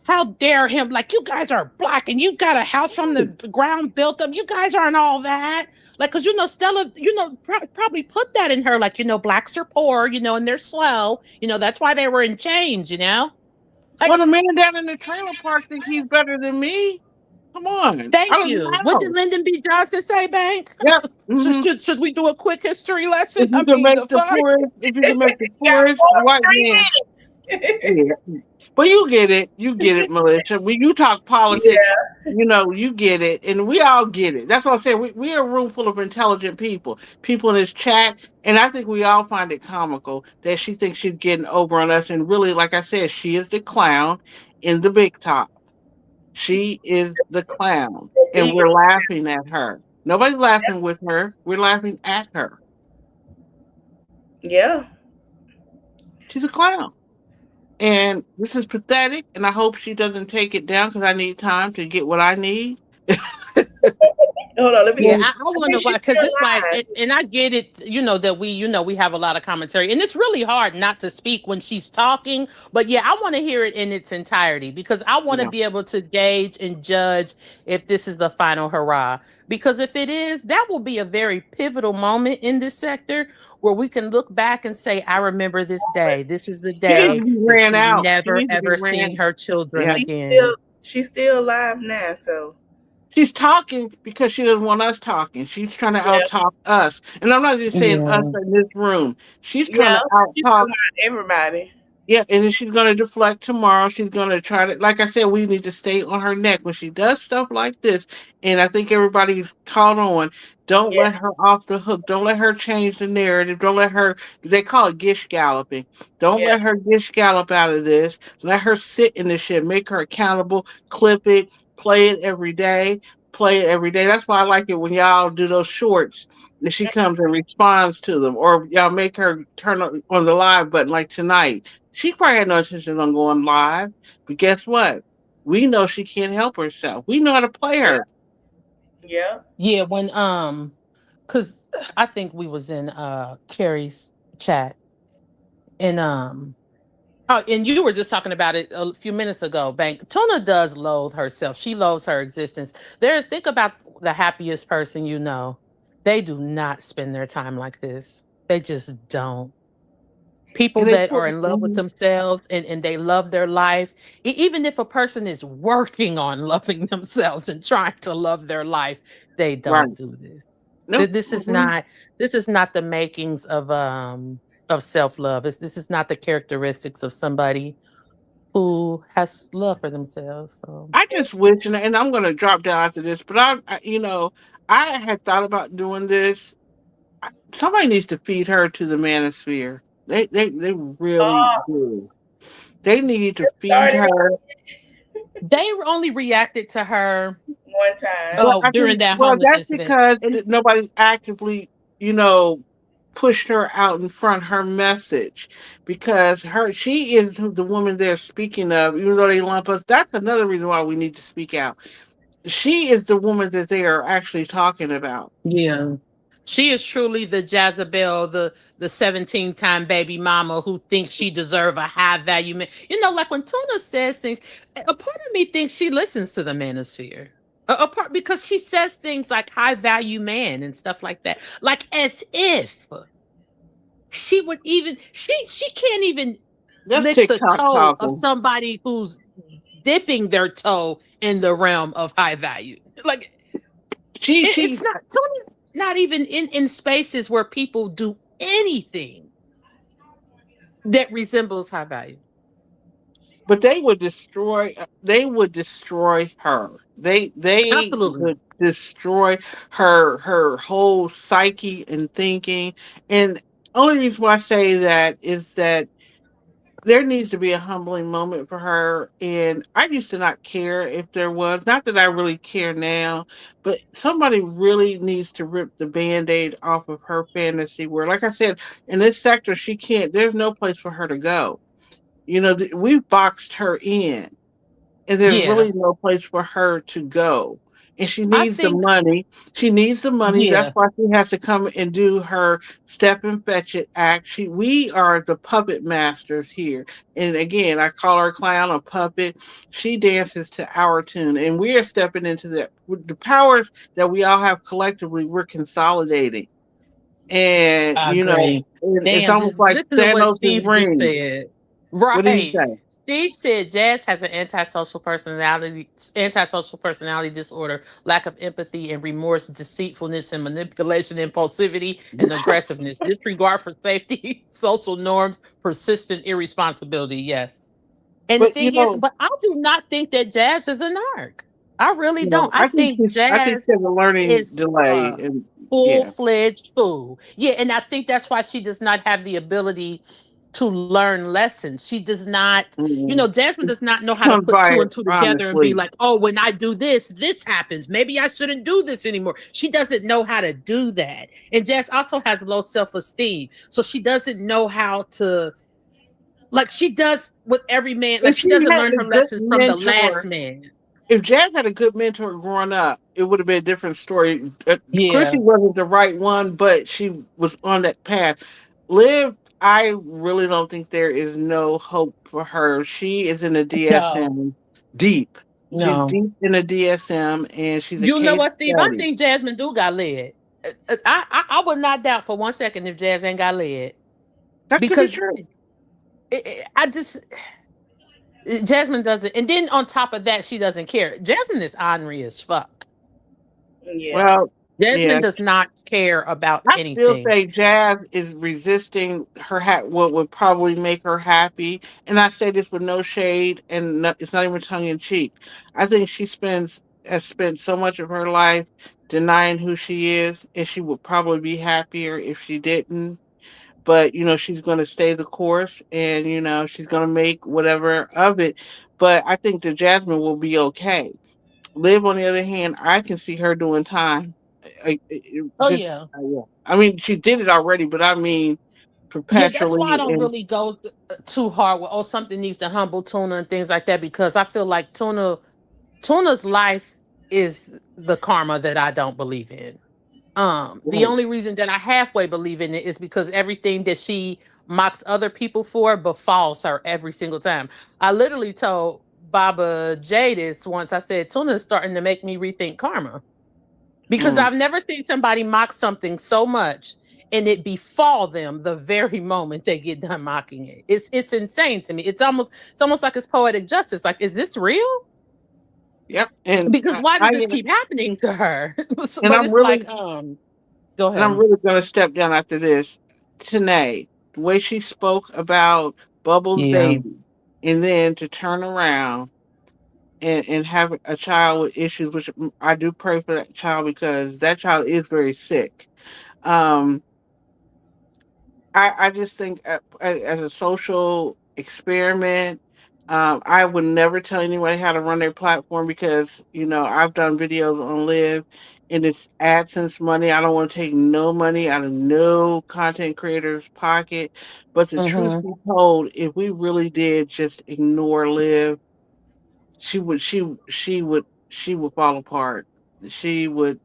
how dare him? Like, you guys are black and you got a house from the ground built up. You guys aren't all that. Like, cause Stella, probably put that in her. Like, blacks are poor, and they're slow. That's why they were in chains. Like, well, the man down in the trailer park think he's better than me. Come on. Thank you. What did Lyndon B. Johnson say, Bank? Yep. Should we do a quick history lesson? If you can make the poorest white man. Yeah. But you get it, Melissa. When you talk politics, you get it, and we all get it. That's what I'm saying. We are a room full of intelligent people in this chat, and I think we all find it comical that she thinks she's getting over on us. And really, like I said, she is the clown in the big top. She is the clown, and we're laughing at her. Nobody's laughing with her. We're laughing at her. Yeah. She's a clown. And this is pathetic, and I hope she doesn't take it down because I need time to get what I need. Hold on, let me. Yeah, I wonder why, because it's like, and I get it, that we have a lot of commentary, and it's really hard not to speak when she's talking. But yeah, I want to hear it in its entirety because I want to be able to gauge and judge if this is the final hurrah. Because if it is, that will be a very pivotal moment in this sector where we can look back and say, "I remember this day. This is the day ran that out. never ever seen her children again." She's still alive now, so. She's talking because she doesn't want us talking. She's trying to out-talk us. And I'm not just saying us in this room. She's trying to out-talk everybody. Yeah, and then she's going to deflect tomorrow. She's going to try to, like I said, we need to stay on her neck when she does stuff like this. And I think everybody's caught on. Don't let her off the hook. Don't let her change the narrative. Don't let her, they call it gish galloping. Don't let her gish gallop out of this. Let her sit in this shit. Make her accountable. Clip it. Play it every day. Play it every day. That's why I like it when y'all do those shorts and she comes and responds to them. Or y'all make her turn on the live button like tonight. She probably had no intention on going live, but guess what? We know she can't help herself. We know how to play her. Yeah. Yeah, when because I think we was in Carrie's chat, and oh, and you were just talking about it a few minutes ago, Bank. Tuna does loathe herself. She loathes her existence. Think about the happiest person you know. They do not spend their time like this. They just don't. People that are in love with themselves and they love their life, even if a person is working on loving themselves and trying to love their life, they don't do this. Nope. This is not the makings of self-love. This is not the characteristics of somebody who has love for themselves. So I just wish, and I'm going to drop down after this, but I had thought about doing this. Somebody needs to feed her to the manosphere. They really do. They need to feed her. They only reacted to her one time. Oh, during that homeless that's incident. because nobody's actively, pushed her out in front her message, because she is the woman they're speaking of. Even though they lump us, that's another reason why we need to speak out. She is the woman that they are actually talking about. Yeah. She is truly the Jezebel, the 17-time baby mama who thinks she deserves a high value man. Like when Tuna says things, a part of me thinks she listens to the manosphere. A part because she says things like high value man and stuff like that. Like as if she would even she can't even lick the toe of somebody who's dipping their toe in the realm of high value. Like it's not Tony's not even in spaces where people do anything that resembles high value. But they would destroy her. They would destroy her whole psyche and thinking. And only reason why I say that is that there needs to be a humbling moment for her. And I used to not care if there was, not that I really care now, but somebody really needs to rip the Band-Aid off of her fantasy world. Like I said, in this sector, there's no place for her to go. We've boxed her in, and there's really no place for her to go. And she needs the money. She needs the money. Yeah. That's why she has to come and do her step and fetch it act. We are the puppet masters here. And again, I call her clown a puppet. She dances to our tune, and we are stepping into the powers that we all have collectively. We're consolidating. And it's almost like Thanos' ring. Just said. Right. What did he say? Steve said Jazz has an antisocial personality disorder, lack of empathy and remorse, deceitfulness and manipulation, impulsivity and aggressiveness, disregard for safety, social norms, persistent irresponsibility. Yes. And the thing is, but I do not think that Jazz is a narc. I really don't. I think Jazz is a learning delay. Full-fledged fool. Yeah, and I think that's why she does not have the ability to learn lessons. She does not, Jasmine does not know how to put two and two together and be like, oh, when I do this, this happens. Maybe I shouldn't do this anymore. She doesn't know how to do that. And Jess also has low self-esteem. So she doesn't know how to, like she does with every man. Like she doesn't learn her lessons from the last man. If Jazz had a good mentor growing up, it would have been a different story. Chrissy wasn't the right one, but she was on that path. Liv, I really don't think there is no hope for her. She is in a DSM deep. She's deep in a DSM, and she's a You know what, Steve? I think Jasmine do got led. I would not doubt for 1 second if Jazz ain't got led. That could be true. Jasmine doesn't, and then on top of that, she doesn't care. Jasmine is ornery as fuck. Yeah. Well, Jasmine does not care about anything. I still say Jazz is resisting her what would probably make her happy. And I say this with no shade, and it's not even tongue in cheek. I think she has spent so much of her life denying who she is, and she would probably be happier if she didn't. But she's going to stay the course, and she's going to make whatever of it. But I think that Jasmine will be okay. Liv, on the other hand, I can see her doing time. I mean, she did it already, but I mean, perpetually. Yeah, that's why I don't really go too hard with something needs to humble Tuna and things like that, because I feel like Tuna's life is the karma that I don't believe in. The only reason that I halfway believe in it is because everything that she mocks other people for befalls her every single time. I literally told Baba J this once. I said, Tuna is starting to make me rethink karma. Because I've never seen somebody mock something so much and it befall them the very moment they get done mocking it. It's insane to me. It's almost like it's poetic justice. Like, is this real? Yep. And because why does this keep happening to her? But and it's really, like, go ahead. And I'm really going to step down after this. Tanae, the way she spoke about Bubbles' baby, and then to turn around and have a child with issues, which I do pray for that child because that child is very sick. I just think as a social experiment, I would never tell anyone how to run their platform because, I've done videos on Live and it's AdSense money. I don't want to take no money out of no content creator's pocket. But the truth be told, if we really did just ignore Live, she would fall apart. She would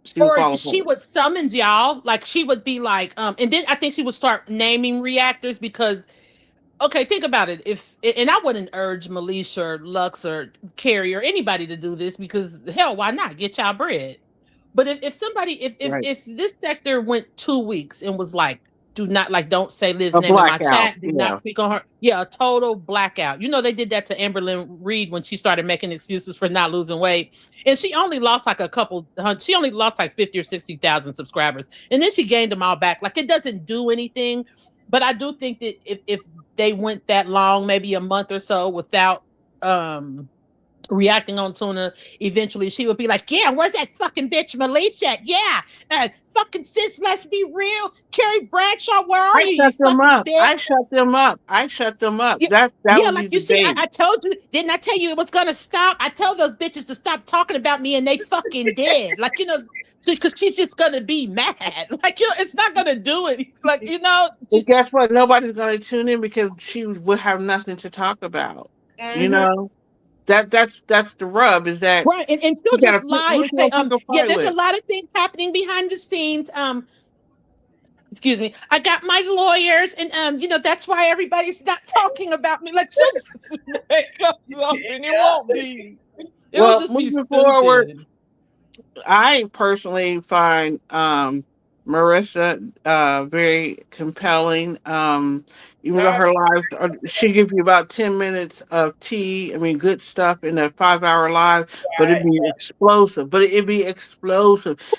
summon y'all, like she would be like, and then I think she would start naming reactors because, okay, think about it. And I wouldn't urge Melisha or Lux or Carrie or anybody to do this because hell, why not get y'all bread? But if somebody, if this sector went 2 weeks and was like, don't say Liv's name in my chat. Do not speak on her. Yeah, a total blackout. They did that to Amberlynn Reed when she started making excuses for not losing weight. And she only lost like she only lost like 50 or 60,000 subscribers. And then she gained them all back. Like, it doesn't do anything. But I do think that if they went that long, maybe a month or so without reacting on Tuna, eventually she would be like, yeah, where's that fucking bitch Melisha? Yeah, fucking sis, let's be real. Carrie Bradshaw, where are you? I shut them up. Yeah, like you see, I told you, didn't I tell you it was gonna stop? I told those bitches to stop talking about me and they fucking did. Like, because she's just gonna be mad. Like, it's not gonna do it. Like, guess what? Nobody's gonna tune in because she will have nothing to talk about. That's the rub, is that right, and she'll just lie and say, there's a lot of things happening behind the scenes. Excuse me, I got my lawyers, and that's why everybody's not talking about me. Like, she'll just make up something. It won't be. It'll just be moving forward. I personally find Marissa very compelling. Even though her live, she gives you about 10 minutes of tea. I mean, good stuff in a 5-hour live, but it'd be explosive.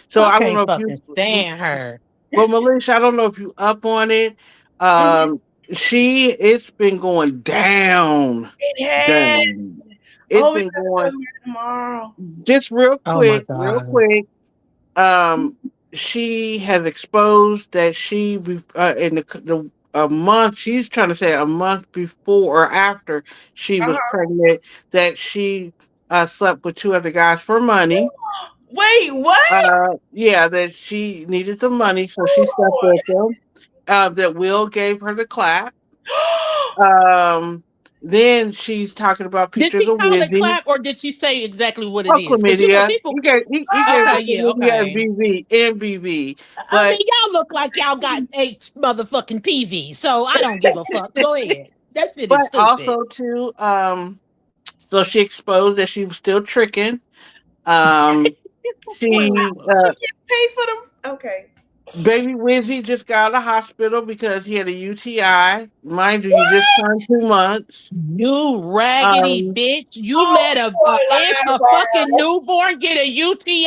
So I don't know if you stand her. Well, Melisha, I don't know if you up on it. It's been going down. It has. It's been going tomorrow. Just real quick. She has exposed that she and the a month. She's trying to say a month before or after she was pregnant that she slept with 2 other guys for money. Wait, what? Yeah, that she needed the money, so she slept with them. That Will gave her the clap. Then she's talking about Did pictures she of call it Wizzy. clap or did she say exactly what it Oh, is? Because chlamydia. people. He gave Okay, her yeah, chlamydia okay. and BV. I mean, y'all look like y'all got 8 motherfucking PV, so I don't give a fuck. Go ahead. That shit But is stupid. also too, so she exposed that she was still tricking. She Wait, how she get paid for the? Okay. Baby Wizzy just got out of the hospital because he had a UTI. Mind you, he just turned 2 months. You raggedy bitch! You let a fucking newborn get a UTI?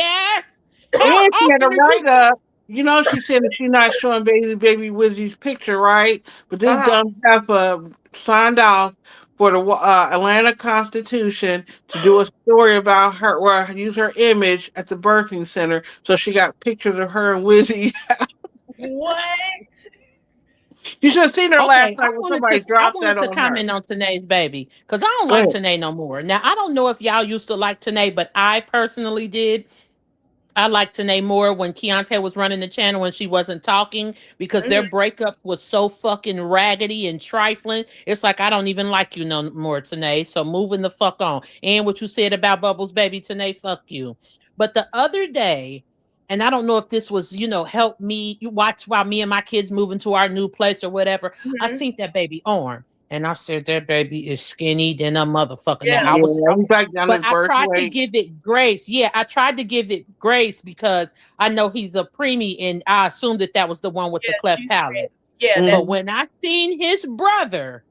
And she had a write-up. You know, she said that she's not showing baby Wizzy's picture, right? But this dumb heifer signed off for the Atlanta Constitution to do a story about her, or use her image at the birthing center. So she got pictures of her and Wizzy. What? You should have seen her last I night when somebody dropped that wanted to on her. comment on Tanae's baby because I don't like Tanae no more. Now I don't know if y'all used to like Tanae, but I personally did. I liked Tanae more when Keontae was running the channel and she wasn't talking because their breakups was so fucking raggedy and trifling. It's like, I don't even like you no more, Tanae. So moving the fuck on. And what you said about Bubbles, baby, Tanae, fuck you. But the other day, and I don't know if this was, help me, you watch while me and my kids move into our new place or whatever. I seen that baby arm. And I said, that baby is skinny than a motherfucker. Yeah, Now, but I tried to give it grace. Yeah, I tried to give it grace because I know he's a preemie, and I assumed that was the one with the cleft palate. Yeah, but when I seen his brother,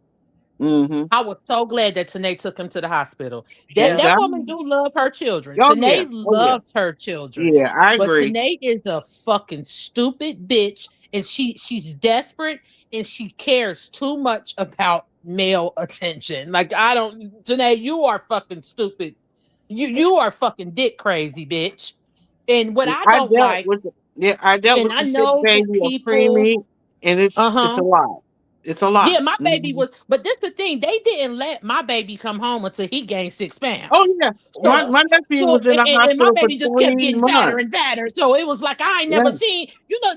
I was so glad that Tanae took him to the hospital. That woman do love her children. Tanae loves her children. Yeah, I agree. But Tanae is a fucking stupid bitch, and she's desperate, and she cares too much about male attention. Like, Tanae, you are fucking stupid. You are fucking dick crazy, bitch. And what I don't like, I dealt with I the know sick baby that people, preemie, and it's a lot. It's a lot. Yeah, my baby was, but this the thing. They didn't let my baby come home until he gained 6 pounds. Oh yeah, my nephew was in the and my hospital for baby just kept 3 getting months. fatter and fatter. So it was like I ain't never seen,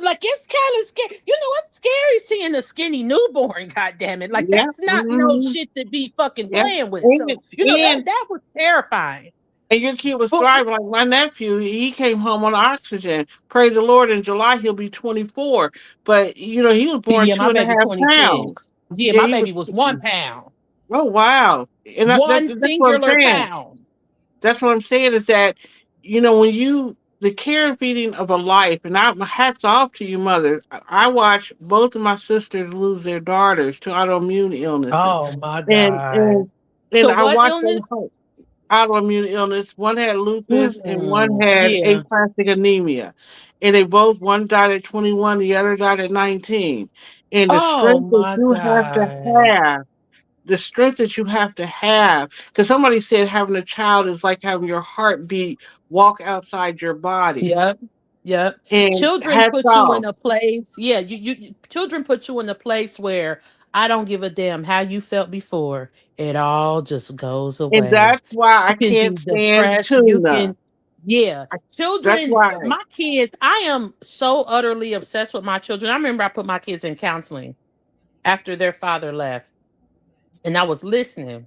like it's kind of scary. It's scary seeing a skinny newborn. God damn it, like that's not no shit to be fucking playing with. So that was terrifying. And your kid was thriving. Like my nephew, he came home on oxygen. Praise the Lord! In July he'll be 24. But he was born 2.5 pounds. Yeah, my baby was 1 pound. Oh wow! And that's what I'm saying. pound. That's what I'm saying is that when the care and feeding of a life, and my hats off to you, mothers. I watched both of my sisters lose their daughters to autoimmune illnesses. Oh my God! And I watched them. Autoimmune illness. One had lupus and one had aplastic anemia. And one died at 21, the other died at 19. And the strength that you have to have, because somebody said having a child is like having your heartbeat walk outside your body. Yep. And children put you in a place. Yeah, children put you in a place where I don't give a damn how you felt before. It all just goes away. And that's why I can't stand tuna. Children, my kids, I am so utterly obsessed with my children. I remember I put my kids in counseling after their father left. And I was listening.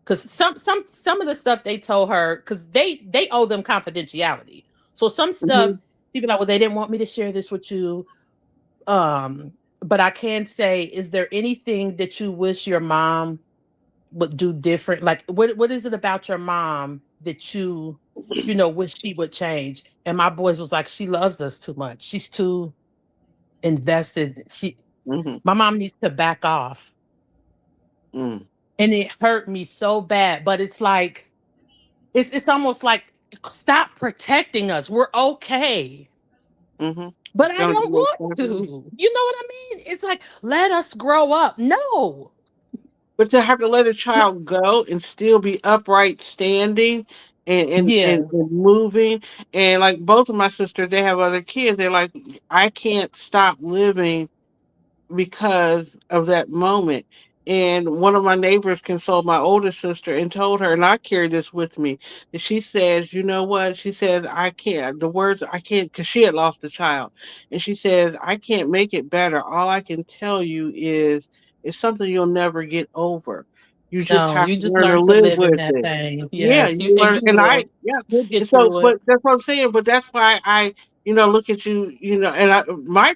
Because some of the stuff they told her, because they owe them confidentiality. So some stuff, people are like, well, they didn't want me to share this with you. But I can say, is there anything that you wish your mom would do different? Like, what is it about your mom that you wish she would change? And my boys was like, she loves us too much. She's too invested. My mom needs to back off. And it hurt me so bad. But it's like, it's almost like, stop protecting us. We're okay. But I don't want to. You know what I mean? It's like, let us grow up. No. But to have to let a child go and still be upright standing and moving. And like both of my sisters, they have other kids. They're like, I can't stop living because of that moment. And one of my neighbors consoled my older sister and told her, and I carry this with me, that she says, you know what? She says, I can't, the words, I can't, because she had lost a child. And she says, I can't make it better. All I can tell you is it's something you'll never get over. You just No, have you to just learn to learn to live live in with that it. thing. Yeah, Yes, you learn, you and will. yeah. You'll And get so, through it. but that's what I'm saying. But that's why look at you, and my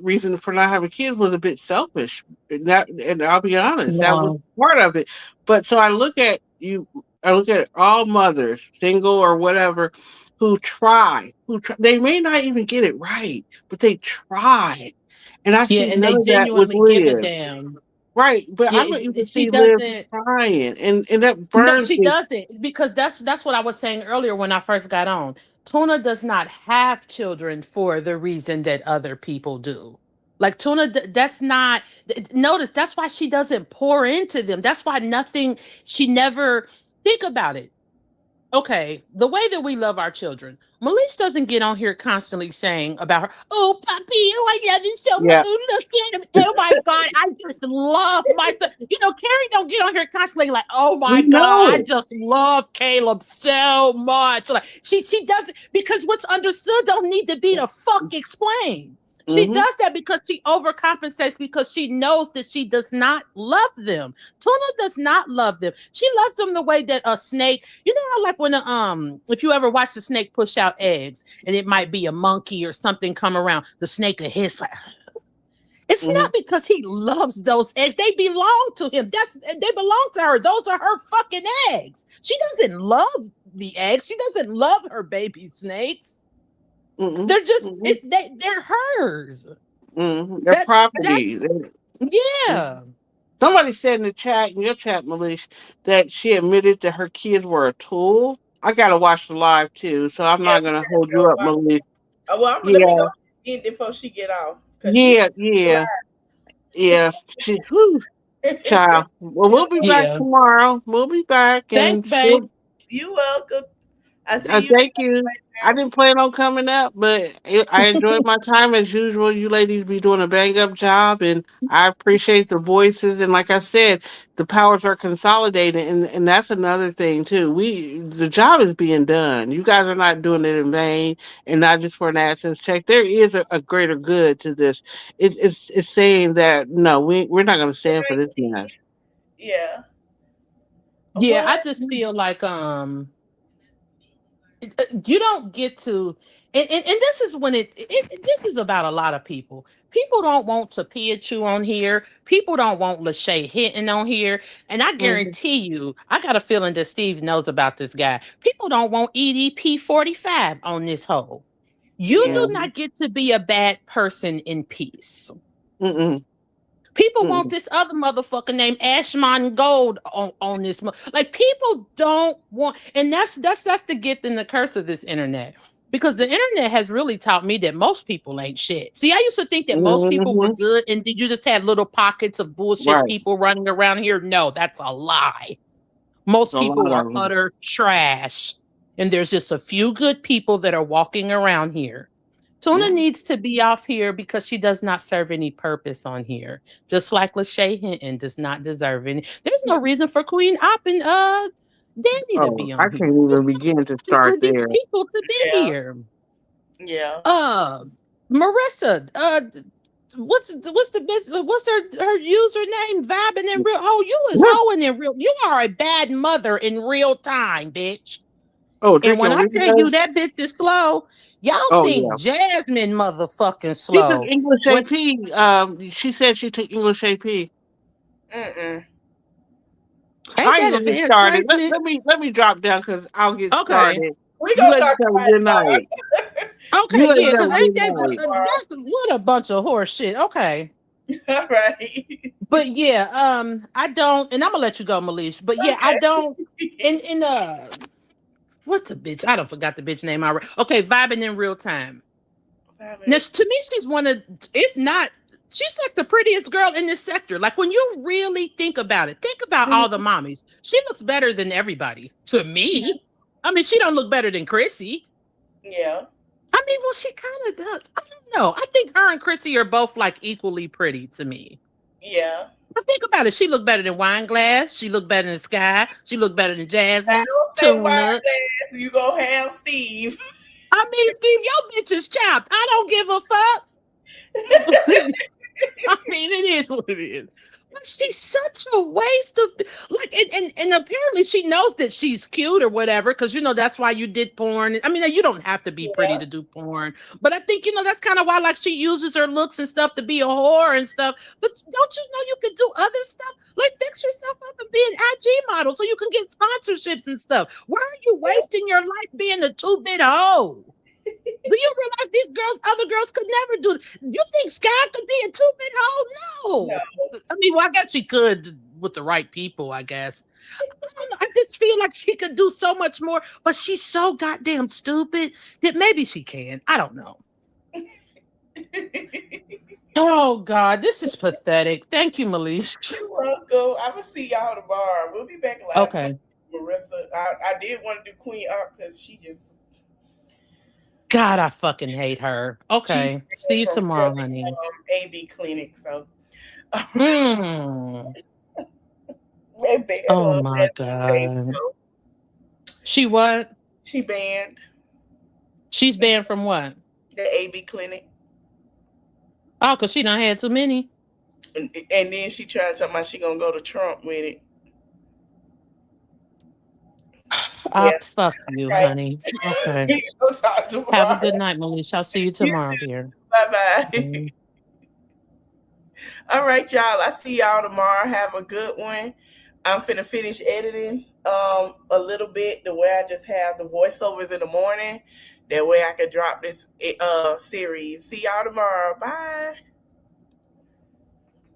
reason for not having kids was a bit selfish. And I'll be honest, that was No. part of it. But so I look at you, I look at all mothers, single or whatever, they may not even get it right, but they tried. And I Yeah, see and none they of that with genuinely give a Liv. damn. Right, but Yeah, I don't even she see Liv doesn't. trying, and that No, burns she me. doesn't, because that's what I was saying earlier when I first got on. Tuna does not have children for the reason that other people do. Like Tuna, that's not. Notice that's why she doesn't pour into them. That's why nothing. She never think about it. Okay, the way that we love our children. Malish doesn't get on here constantly saying about her, oh, puppy, oh, I love you so much. Yeah. Oh, look at him. Oh, my God, I just love my son. You know, Carrie don't get on here constantly like, oh, my We God, I know. just love Caleb so much. Like, she doesn't, because what's understood don't need to be the fuck explained. She Mm-hmm. does that because she overcompensates, because she knows that she does not love them. Tuna does not love them. She loves them the way that a snake, you know how like when if you ever watch the snake push out eggs and it might be a monkey or something come around, the snake will hiss like, it's not because he loves those eggs. They belong to him. They belong to her. Those are her fucking eggs. She doesn't love the eggs. She doesn't love her baby snakes. They're just they're hers. They're property. Yeah. Somebody said in the chat, in your chat, Malish, that she admitted that her kids were a tool. I gotta watch the live too, so I'm not gonna hold you up, Malish. Well, let me go in before she get off. Yeah. Child. Well, we'll be back tomorrow. We'll be back. Thanks, babe. You're welcome. I see you. Thank you. I didn't plan on coming up, but I enjoyed my time as usual. You ladies be doing a bang up job, and I appreciate the voices. And like I said, the powers are consolidated, and that's another thing too. The job is being done. You guys are not doing it in vain, and not just for an AdSense check. There is a greater good to this. It's saying that no, we're not going to stand for this mess. Yeah. Yeah, I just feel like you don't get to, and this is when this is about a lot of people. People don't want to pee at you on here. People don't want Lachey hitting on here. And I guarantee you, I got a feeling that Steve knows about this guy. People don't want EDP 45 on this hole. You do not get to be a bad person in peace. People want this other motherfucker named Ashmon Gold on this. Like, people don't want, and that's the gift and the curse of this internet. Because the internet has really taught me that most people ain't shit. See, I used to think that most people were good and you just had little pockets of bullshit people running around here. No, that's a lie. Most people are utter trash. And there's just a few good people that are walking around here. Tuna needs to be off here because she does not serve any purpose on here. Just like Lachey Hinton does not deserve any. There's no reason for Queen Op and Danny to be on I here. can't even begin to start for these there. people to be here. Yeah. Marissa, what's her username? Vibing in real. Oh, you is hoeing in real. You are a bad mother in real time, bitch. Oh, and when I tell you that bitch is slow, y'all think Jasmine motherfucking slow. She took English AP. She said she took English AP. Mm-mm. I ain't get me started. Let me drop down because I'll get started. We gonna talk about good night. Okay, yeah, because ain't that's what a bunch of horse shit. Okay. All right. But yeah, I don't, and I'm gonna let you go, Malish. But yeah, I don't in what's the bitch? I don't forgot the bitch name already. Okay, vibing in real time. Now, to me, she's one of, if not, she's like the prettiest girl in this sector. Like, when you really think about it, think about all the mommies. She looks better than everybody. To me. I mean, she don't look better than Chrissy. Yeah. I mean, well, she kind of does. I don't know. I think her and Chrissy are both like equally pretty to me. Yeah. But think about it. She looked better than Wineglass. She looked better than Sky. She looked better than Jasmine. Don't say Wineglass. You gonna have Steve. I mean, Steve, your bitch is chopped. I don't give a fuck. I mean, it is what it is. But she's such a waste of like, and apparently she knows that she's cute or whatever, because that's why you did porn. I mean, you don't have to be pretty to do porn, but I think that's kind of why like she uses her looks and stuff to be a whore and stuff. But don't you know you can do other stuff? Like fix yourself up and be an IG model so you can get sponsorships and stuff. Why are you wasting your life being a 2-bit hoe? Do you realize these other girls could never do it? You think Sky could be a 2-bit hoe? No. I mean, well, I guess she could with the right people, I guess. I don't know. I just feel like she could do so much more, but she's so goddamn stupid that maybe she can. I don't know. Oh, God, this is pathetic. Thank you, Melise. You're welcome. I'm going to see y'all tomorrow. We'll be back live. Okay. Marissa, I did want to do Queen Up because she just... God, I fucking hate her. Okay. See you tomorrow, honey. AB Clinic, so. Oh my God. She what? She banned. She's banned from what? The AB Clinic. Oh, because she done had too many. And then she tried to talk about she gonna go to Trump with it. Fuck you, honey. Okay. Have a good night, Melissa. I'll see you tomorrow, dear. Bye-bye. Mm-hmm. All right, y'all. I see y'all tomorrow. Have a good one. I'm finna finish editing a little bit the way I just have the voiceovers in the morning. That way I can drop this series. See y'all tomorrow. Bye.